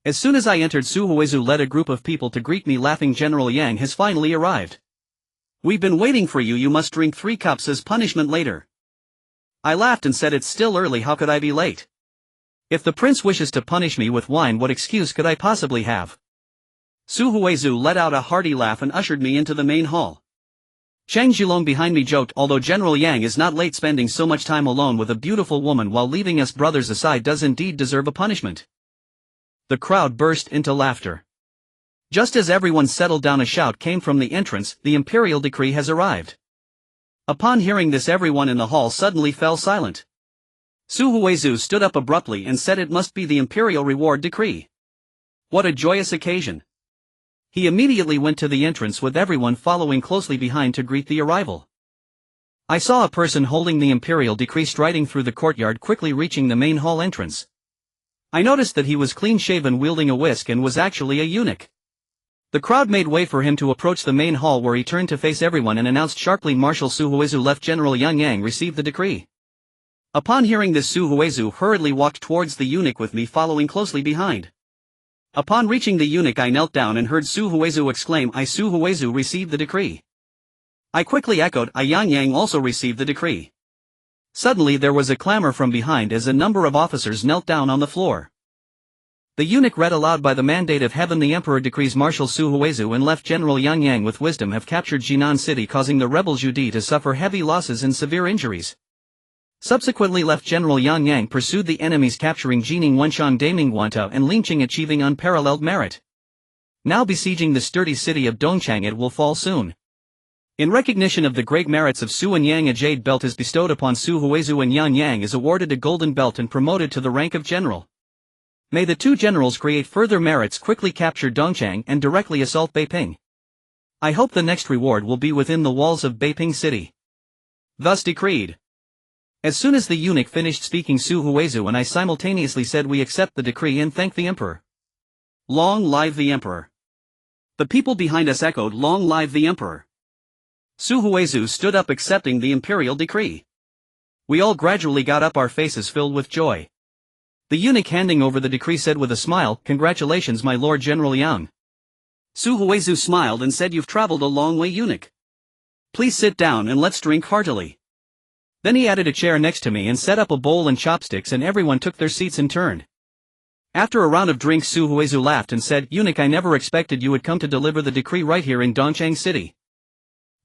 As soon as I entered, Su Huizu led a group of people to greet me, laughing. General Yang has finally arrived. We've been waiting for you. You must drink 3 cups as punishment later. I laughed and said, it's still early, how could I be late? If the prince wishes to punish me with wine, what excuse could I possibly have? Su Huizu let out a hearty laugh and ushered me into the main hall. Chang Zhilong behind me joked, although General Yang is not late, spending so much time alone with a beautiful woman while leaving us brothers aside does indeed deserve a punishment. The crowd burst into laughter. Just as everyone settled down, a shout came from the entrance, the imperial decree has arrived. Upon hearing this, everyone in the hall suddenly fell silent. Su Huizu stood up abruptly and said it must be the imperial reward decree. What a joyous occasion! He immediately went to the entrance, with everyone following closely behind to greet the arrival. I saw a person holding the imperial decree striding through the courtyard, quickly reaching the main hall entrance. I noticed that he was clean-shaven, wielding a whisk, and was actually a eunuch. The crowd made way for him to approach the main hall, where he turned to face everyone and announced sharply, Marshal Su Huizu left, General Yang received the decree. Upon hearing this, Su Huizu hurriedly walked towards the eunuch, with me following closely behind. Upon reaching the eunuch, I knelt down and heard Su Huizu exclaim, I, Su Huizu, received the decree. I quickly echoed, I, Yang also received the decree. Suddenly there was a clamor from behind as a number of officers knelt down on the floor. The eunuch read aloud, by the mandate of heaven, the emperor decrees Marshal Su Huizu and left General Yang with wisdom have captured Jinan city, causing the rebel Judi to suffer heavy losses and severe injuries. Subsequently left General Yang pursued the enemies, capturing Jining Wenshan, Daming Guanta and Linqing, achieving unparalleled merit. Now besieging the sturdy city of Dongchang, it will fall soon. In recognition of the great merits of Su and Yang, a jade belt is bestowed upon Su Huizu, and Yang is awarded a golden belt and promoted to the rank of general. May the two generals create further merits, quickly capture Dongchang and directly assault Beiping. I hope the next reward will be within the walls of Beiping city. Thus decreed. As soon as the eunuch finished speaking, Su Huizu and I simultaneously said, we accept the decree and thank the emperor. Long live the emperor. The people behind us echoed, long live the emperor. Su Huizu stood up, accepting the imperial decree. We all gradually got up, our faces filled with joy. The eunuch, handing over the decree, said with a smile, congratulations, my lord General Yang. Su Huizu smiled and said, you've traveled a long way, eunuch. Please sit down and let's drink heartily. Then he added a chair next to me and set up a bowl and chopsticks, and everyone took their seats in turn. After a round of drinks, Su Huizu laughed and said, eunuch, I never expected you would come to deliver the decree right here in Dongchang city.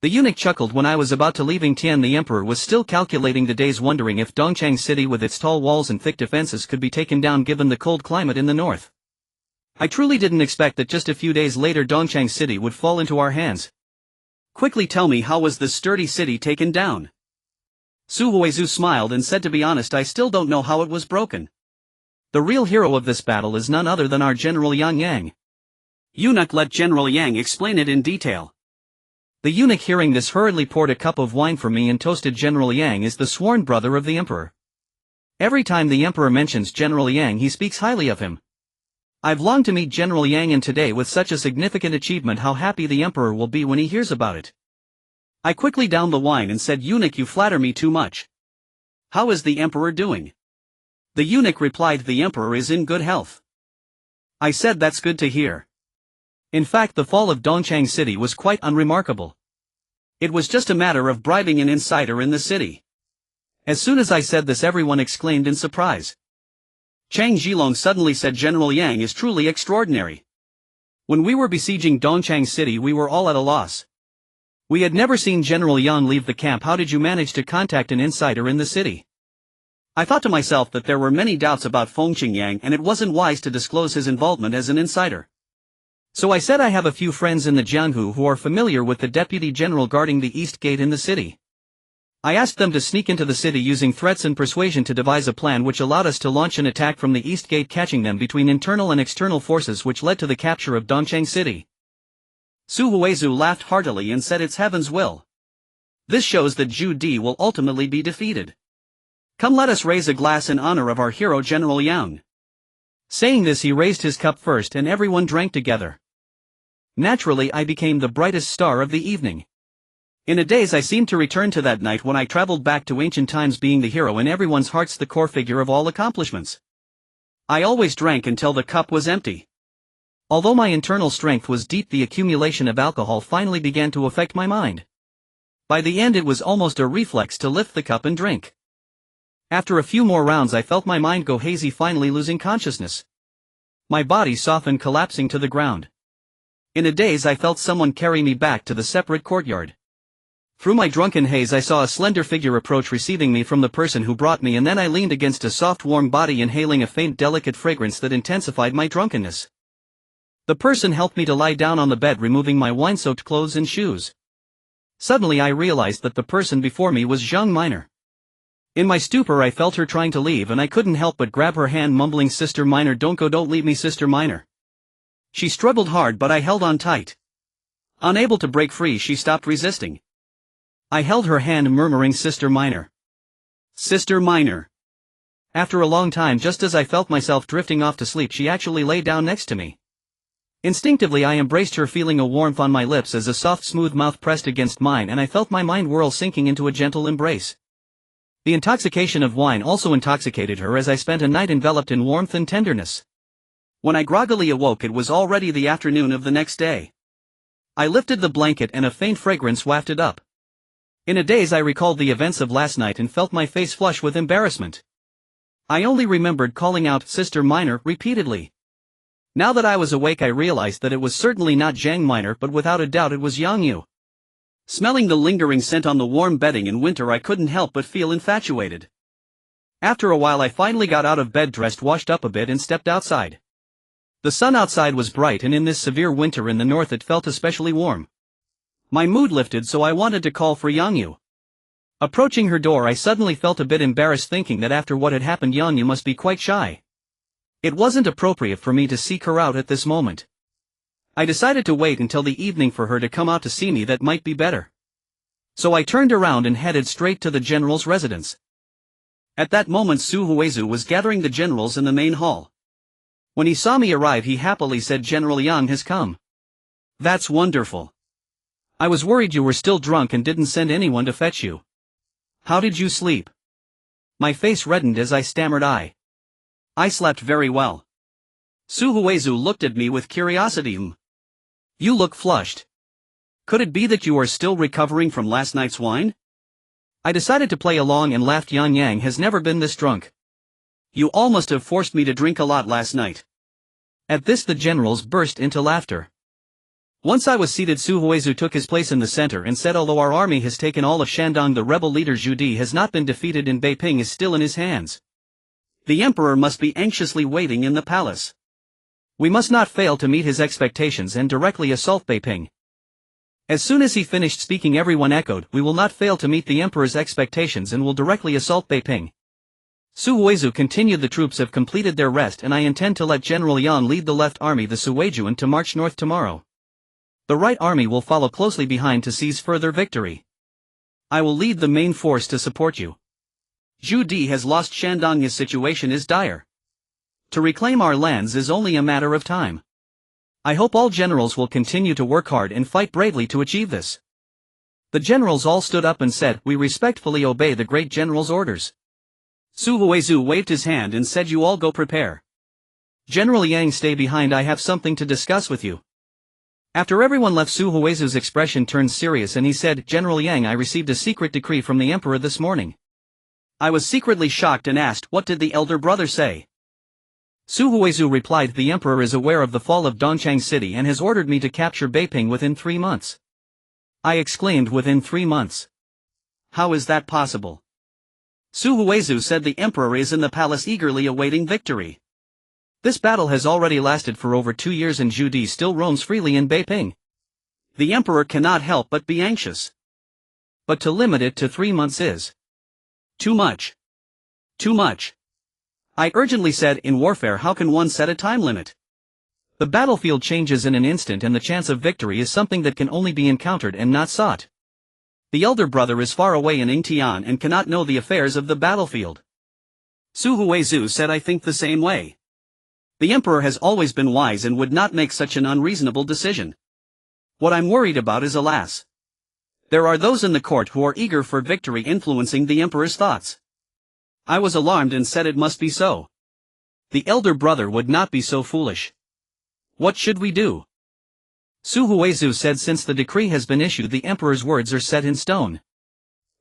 The eunuch chuckled. When I was about to leaving Tian, the emperor was still calculating the days, wondering if Dongchang city with its tall walls and thick defenses could be taken down given the cold climate in the north. I truly didn't expect that just a few days later Dongchang city would fall into our hands. Quickly tell me, how was this sturdy city taken down? Su Huizu smiled and said, to be honest, I still don't know how it was broken. The real hero of this battle is none other than our General Yang. Eunuch, let General Yang explain it in detail. The eunuch, hearing this, hurriedly poured a cup of wine for me and toasted. General Yang is the sworn brother of the emperor. Every time the emperor mentions General Yang, he speaks highly of him. I've longed to meet General Yang, and today, with such a significant achievement, how happy the emperor will be when he hears about it. I quickly downed the wine and said, eunuch, you flatter me too much. How is the emperor doing? The eunuch replied, the emperor is in good health. I said, that's good to hear. In fact, the fall of Dongchang city was quite unremarkable. It was just a matter of bribing an insider in the city. As soon as I said this, everyone exclaimed in surprise. Chang Zhilong suddenly said, General Yang is truly extraordinary. When we were besieging Dongchang city, we were all at a loss. We had never seen General Yang leave the camp. How did you manage to contact an insider in the city? I thought to myself that there were many doubts about Fengqing Yang, and it wasn't wise to disclose his involvement as an insider. So I said I have a few friends in the Jianghu who are familiar with the deputy general guarding the east gate in the city. I asked them to sneak into the city using threats and persuasion to devise a plan which allowed us to launch an attack from the east gate, catching them between internal and external forces, which led to the capture of Dongcheng City. Su Huizhu laughed heartily and said, "It's heaven's will. This shows that Zhu Di will ultimately be defeated. Come, let us raise a glass in honor of our hero General Yang." Saying this, he raised his cup first and everyone drank together. Naturally, I became the brightest star of the evening. In a daze I seemed to return to that night when I traveled back to ancient times, being the hero in everyone's hearts, the core figure of all accomplishments. I always drank until the cup was empty. Although my internal strength was deep, the accumulation of alcohol finally began to affect my mind. By the end it was almost a reflex to lift the cup and drink. After a few more rounds I felt my mind go hazy, finally losing consciousness. My body softened, collapsing to the ground. In a daze I felt someone carry me back to the separate courtyard. Through my drunken haze I saw a slender figure approach, receiving me from the person who brought me, and then I leaned against a soft warm body, inhaling a faint delicate fragrance that intensified my drunkenness. The person helped me to lie down on the bed, removing my wine-soaked clothes and shoes. Suddenly I realized that the person before me was Zhang Minor. In my stupor I felt her trying to leave, and I couldn't help but grab her hand, mumbling, "Sister Minor, don't go, don't leave me, Sister Minor." She struggled hard, but I held on tight. Unable to break free, she stopped resisting. I held her hand, murmuring, "Sister Minor. Sister Minor." After a long time, just as I felt myself drifting off to sleep, she actually lay down next to me. Instinctively I embraced her, feeling a warmth on my lips as a soft smooth mouth pressed against mine, and I felt my mind whirl, sinking into a gentle embrace. The intoxication of wine also intoxicated her, as I spent a night enveloped in warmth and tenderness. When I groggily awoke, it was already the afternoon of the next day. I lifted the blanket and a faint fragrance wafted up. In a daze I recalled the events of last night and felt my face flush with embarrassment. I only remembered calling out, "Sister Minor," repeatedly. Now that I was awake I realized that it was certainly not Zhang Minor, but without a doubt it was Yang Yu. Smelling the lingering scent on the warm bedding in winter, I couldn't help but feel infatuated. After a while I finally got out of bed, dressed, washed up a bit, and stepped outside. The sun outside was bright, and in this severe winter in the north it felt especially warm. My mood lifted, so I wanted to call for Yang Yu. Approaching her door I suddenly felt a bit embarrassed, thinking that after what had happened Yang Yu must be quite shy. It wasn't appropriate for me to seek her out at this moment. I decided to wait until the evening for her to come out to see me, that might be better. So I turned around and headed straight to the general's residence. At that moment Su Huizhu was gathering the generals in the main hall. When he saw me arrive he happily said, "General Yang has come." "That's wonderful. I was worried you were still drunk and didn't send anyone to fetch you. How did you sleep?" My face reddened as I stammered, I slept very well." Su Huizhu looked at me with curiosity. "You look flushed. Could it be that you are still recovering from last night's wine?" I decided to play along and laughed. "Yan Yang has never been this drunk. You all must have forced me to drink a lot last night." At this the generals burst into laughter. Once I was seated, Su Huizhu took his place in the center and said, "Although our army has taken all of Shandong, the rebel leader Zhu Di has not been defeated, and Beiping is still in his hands. The emperor must be anxiously waiting in the palace. We must not fail to meet his expectations and directly assault Beiping." As soon as he finished speaking everyone echoed, "We will not fail to meet the emperor's expectations and will directly assault Beiping." Su Huizhu continued, "The troops have completed their rest and I intend to let General Yan lead the left army, the Suijuan, to march north tomorrow. The right army will follow closely behind to seize further victory. I will lead the main force to support you. Zhu Di has lost Shandong. His situation is dire. To reclaim our lands is only a matter of time. I hope all generals will continue to work hard and fight bravely to achieve this." The generals all stood up and said, "We respectfully obey the great general's orders." Su Huizhu waved his hand and said, "You all go prepare. General Yang, stay behind, I have something to discuss with you." After everyone left, Su Huizhu's expression turned serious and he said, "General Yang, I received a secret decree from the emperor this morning." I was secretly shocked and asked, "What did the elder brother say?" Su Huizhu replied, "The emperor is aware of the fall of Dongcheng City and has ordered me to capture Beiping within 3 months. I exclaimed, "Within 3 months? How is that possible?" Su Huizhu said, "The emperor is in the palace eagerly awaiting victory. This battle has already lasted for over 2 years and Zhu Di still roams freely in Beiping. The emperor cannot help but be anxious. But to limit it to 3 months is too much. Too much. I urgently said, in warfare how can one set a time limit? The battlefield changes in an instant and the chance of victory is something that can only be encountered and not sought. The elder brother is far away in Yingtian and cannot know the affairs of the battlefield. Su Huizhu said, I think the same way. The emperor has always been wise and would not make such an unreasonable decision. What I'm worried about is, alas, there are those in the court who are eager for victory influencing the emperor's thoughts. I was alarmed and said it must be so. The elder brother would not be so foolish. What should we do? Su Huizhu said, since the decree has been issued, the emperor's words are set in stone.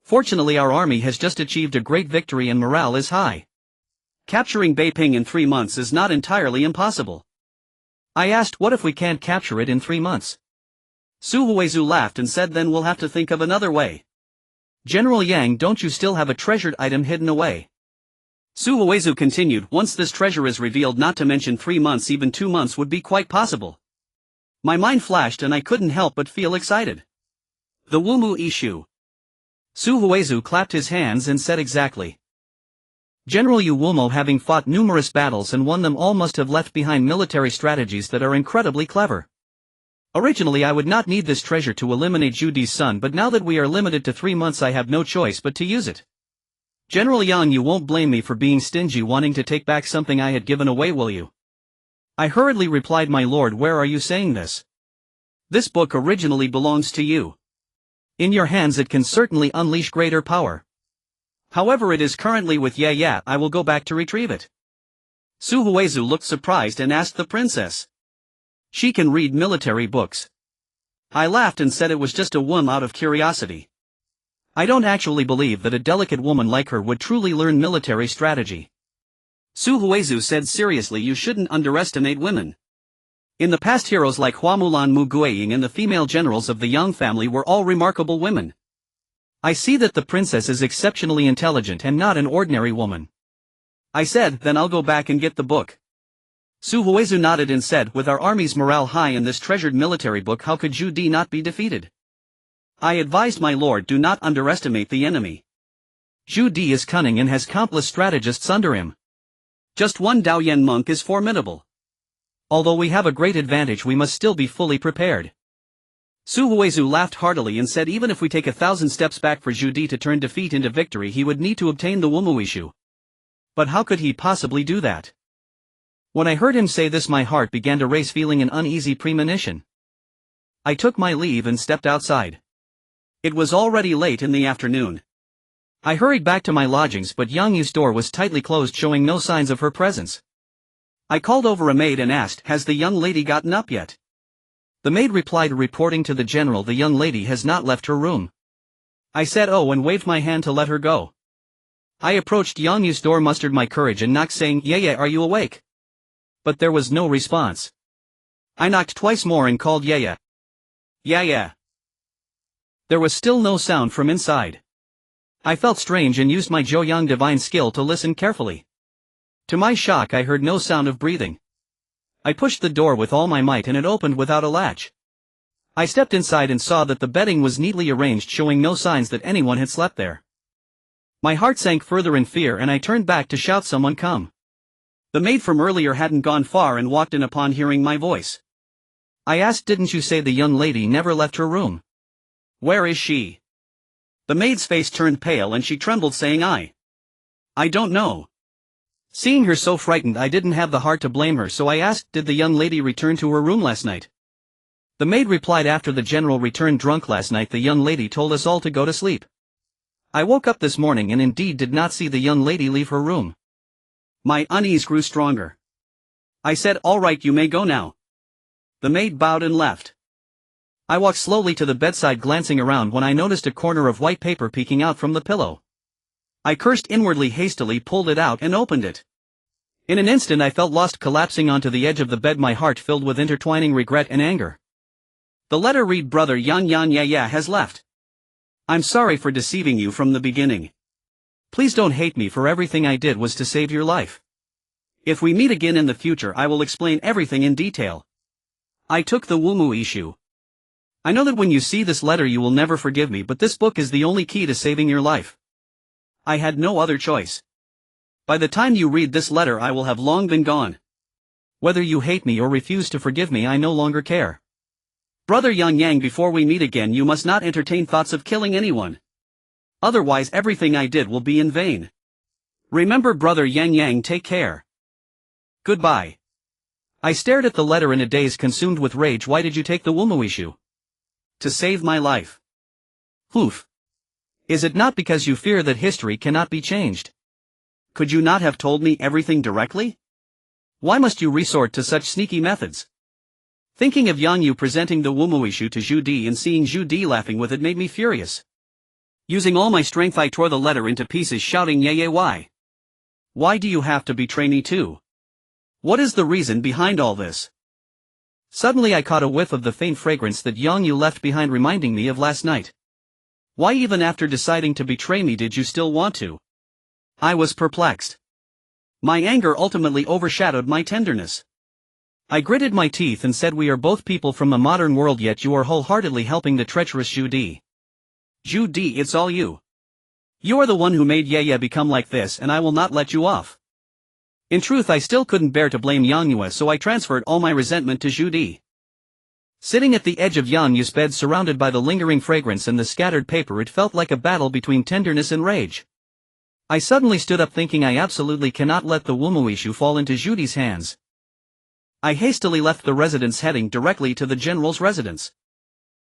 Fortunately, our army has just achieved a great victory and morale is high. Capturing Beiping in 3 months is not entirely impossible. I asked, what if we can't capture it in 3 months? Su Huizhu laughed and said, then we'll have to think of another way. General Yang, don't you still have a treasured item hidden away? Su Huizhu continued, once this treasure is revealed, not to mention 3 months, even 2 months would be quite possible. My mind flashed and I couldn't help but feel excited. The Wumu issue. Su Huizhu clapped his hands and said, exactly. General Yu Wumo, having fought numerous battles and won them all, must have left behind military strategies that are incredibly clever. Originally I would not need this treasure to eliminate Zhu Di's son, but now that we are limited to 3 months I have no choice but to use it. General Yang, you won't blame me for being stingy, wanting to take back something I had given away, will you? I hurriedly replied, my lord, where are you saying this? This book originally belongs to you. In your hands it can certainly unleash greater power. However, it is currently with Ye. I will go back to retrieve it. Su Huizhu looked surprised and asked the princess. She can read military books. I laughed and said it was just a whim out of curiosity. I don't actually believe that a delicate woman like her would truly learn military strategy. Su Huizhu said seriously, you shouldn't underestimate women. In the past, heroes like Huamulan Mu Guiying and the female generals of the Yang family were all remarkable women. I see that the princess is exceptionally intelligent and not an ordinary woman. I said, then I'll go back and get the book. Su Huizhu nodded and said, with our army's morale high in this treasured military book, how could Zhu Di not be defeated? I advised, my lord, do not underestimate the enemy. Zhu Di is cunning and has countless strategists under him. Just one Daoyan monk is formidable. Although we have a great advantage, we must still be fully prepared. Su Huizhu laughed heartily and said, even if we take 1,000 steps back for Zhu Di to turn defeat into victory, he would need to obtain the Wumu issue. But how could he possibly do that? When I heard him say this, my heart began to race, feeling an uneasy premonition. I took my leave and stepped outside. It was already late in the afternoon. I hurried back to my lodgings, but Yang Yu's door was tightly closed, showing no signs of her presence. I called over a maid and asked, has the young lady gotten up yet? The maid replied, reporting to the general, the young lady has not left her room. I said, oh, and waved my hand to let her go. I approached Yang Yu's door, mustered my courage and knocked, saying, Ye, are you awake? But there was no response. I knocked twice more and called Ye. Ye. There was still no sound from inside. I felt strange and used my Joyang divine skill to listen carefully. To my shock, I heard no sound of breathing. I pushed the door with all my might and it opened without a latch. I stepped inside and saw that the bedding was neatly arranged, showing no signs that anyone had slept there. My heart sank further in fear and I turned back to shout, someone come. The maid from earlier hadn't gone far and walked in upon hearing my voice. I asked, didn't you say the young lady never left her room? Where is she? The maid's face turned pale and she trembled, saying, I don't know. Seeing her so frightened, I didn't have the heart to blame her, so I asked, did the young lady return to her room last night? The maid replied, after the general returned drunk last night, the young lady told us all to go to sleep. I woke up this morning and indeed did not see the young lady leave her room. My unease grew stronger. I said, all right, you may go now. The maid bowed and left. I walked slowly to the bedside, glancing around, when I noticed a corner of white paper peeking out from the pillow. I cursed inwardly, hastily pulled it out and opened it. In an instant I felt lost, collapsing onto the edge of the bed, my heart filled with intertwining regret and anger. The letter read, brother Yan Ye has left. I'm sorry for deceiving you from the beginning. Please don't hate me, for everything I did was to save your life. If we meet again in the future I will explain everything in detail. I took the Wumu issue. I know that when you see this letter you will never forgive me, but this book is the only key to saving your life. I had no other choice. By the time you read this letter I will have long been gone. Whether you hate me or refuse to forgive me I no longer care. Brother Yang, before we meet again you must not entertain thoughts of killing anyone. Otherwise everything I did will be in vain. Remember, brother Yang, take care. Goodbye. I stared at the letter in a daze, consumed with rage. Why did you take the Wumu issue? To save my life. Oof. Is it not because you fear that history cannot be changed? Could you not have told me everything directly? Why must you resort to such sneaky methods? Thinking of Yang Yu presenting the Wumu issue to Zhu Di and seeing Zhu Di laughing with it made me furious. Using all my strength I tore the letter into pieces, shouting, "Yay, why? Why do you have to betray me too? What is the reason behind all this?" Suddenly I caught a whiff of the faint fragrance that Yang Yu left behind, reminding me of last night. Why, even after deciding to betray me, did you still want to? I was perplexed. My anger ultimately overshadowed my tenderness. I gritted my teeth and said, "We are both people from a modern world, yet you are wholeheartedly helping the treacherous Zhu Di. Zhu Di, it's all you. You are the one who made Yaya become like this, and I will not let you off." In truth, I still couldn't bear to blame Yang Yu, so I transferred all my resentment to Zhu Di. Sitting at the edge of Yang Yu's bed, surrounded by the lingering fragrance and the scattered paper, it felt like a battle between tenderness and rage. I suddenly stood up, thinking I absolutely cannot let the Wumu issue fall into Zhu Di's hands. I hastily left the residence, heading directly to the general's residence.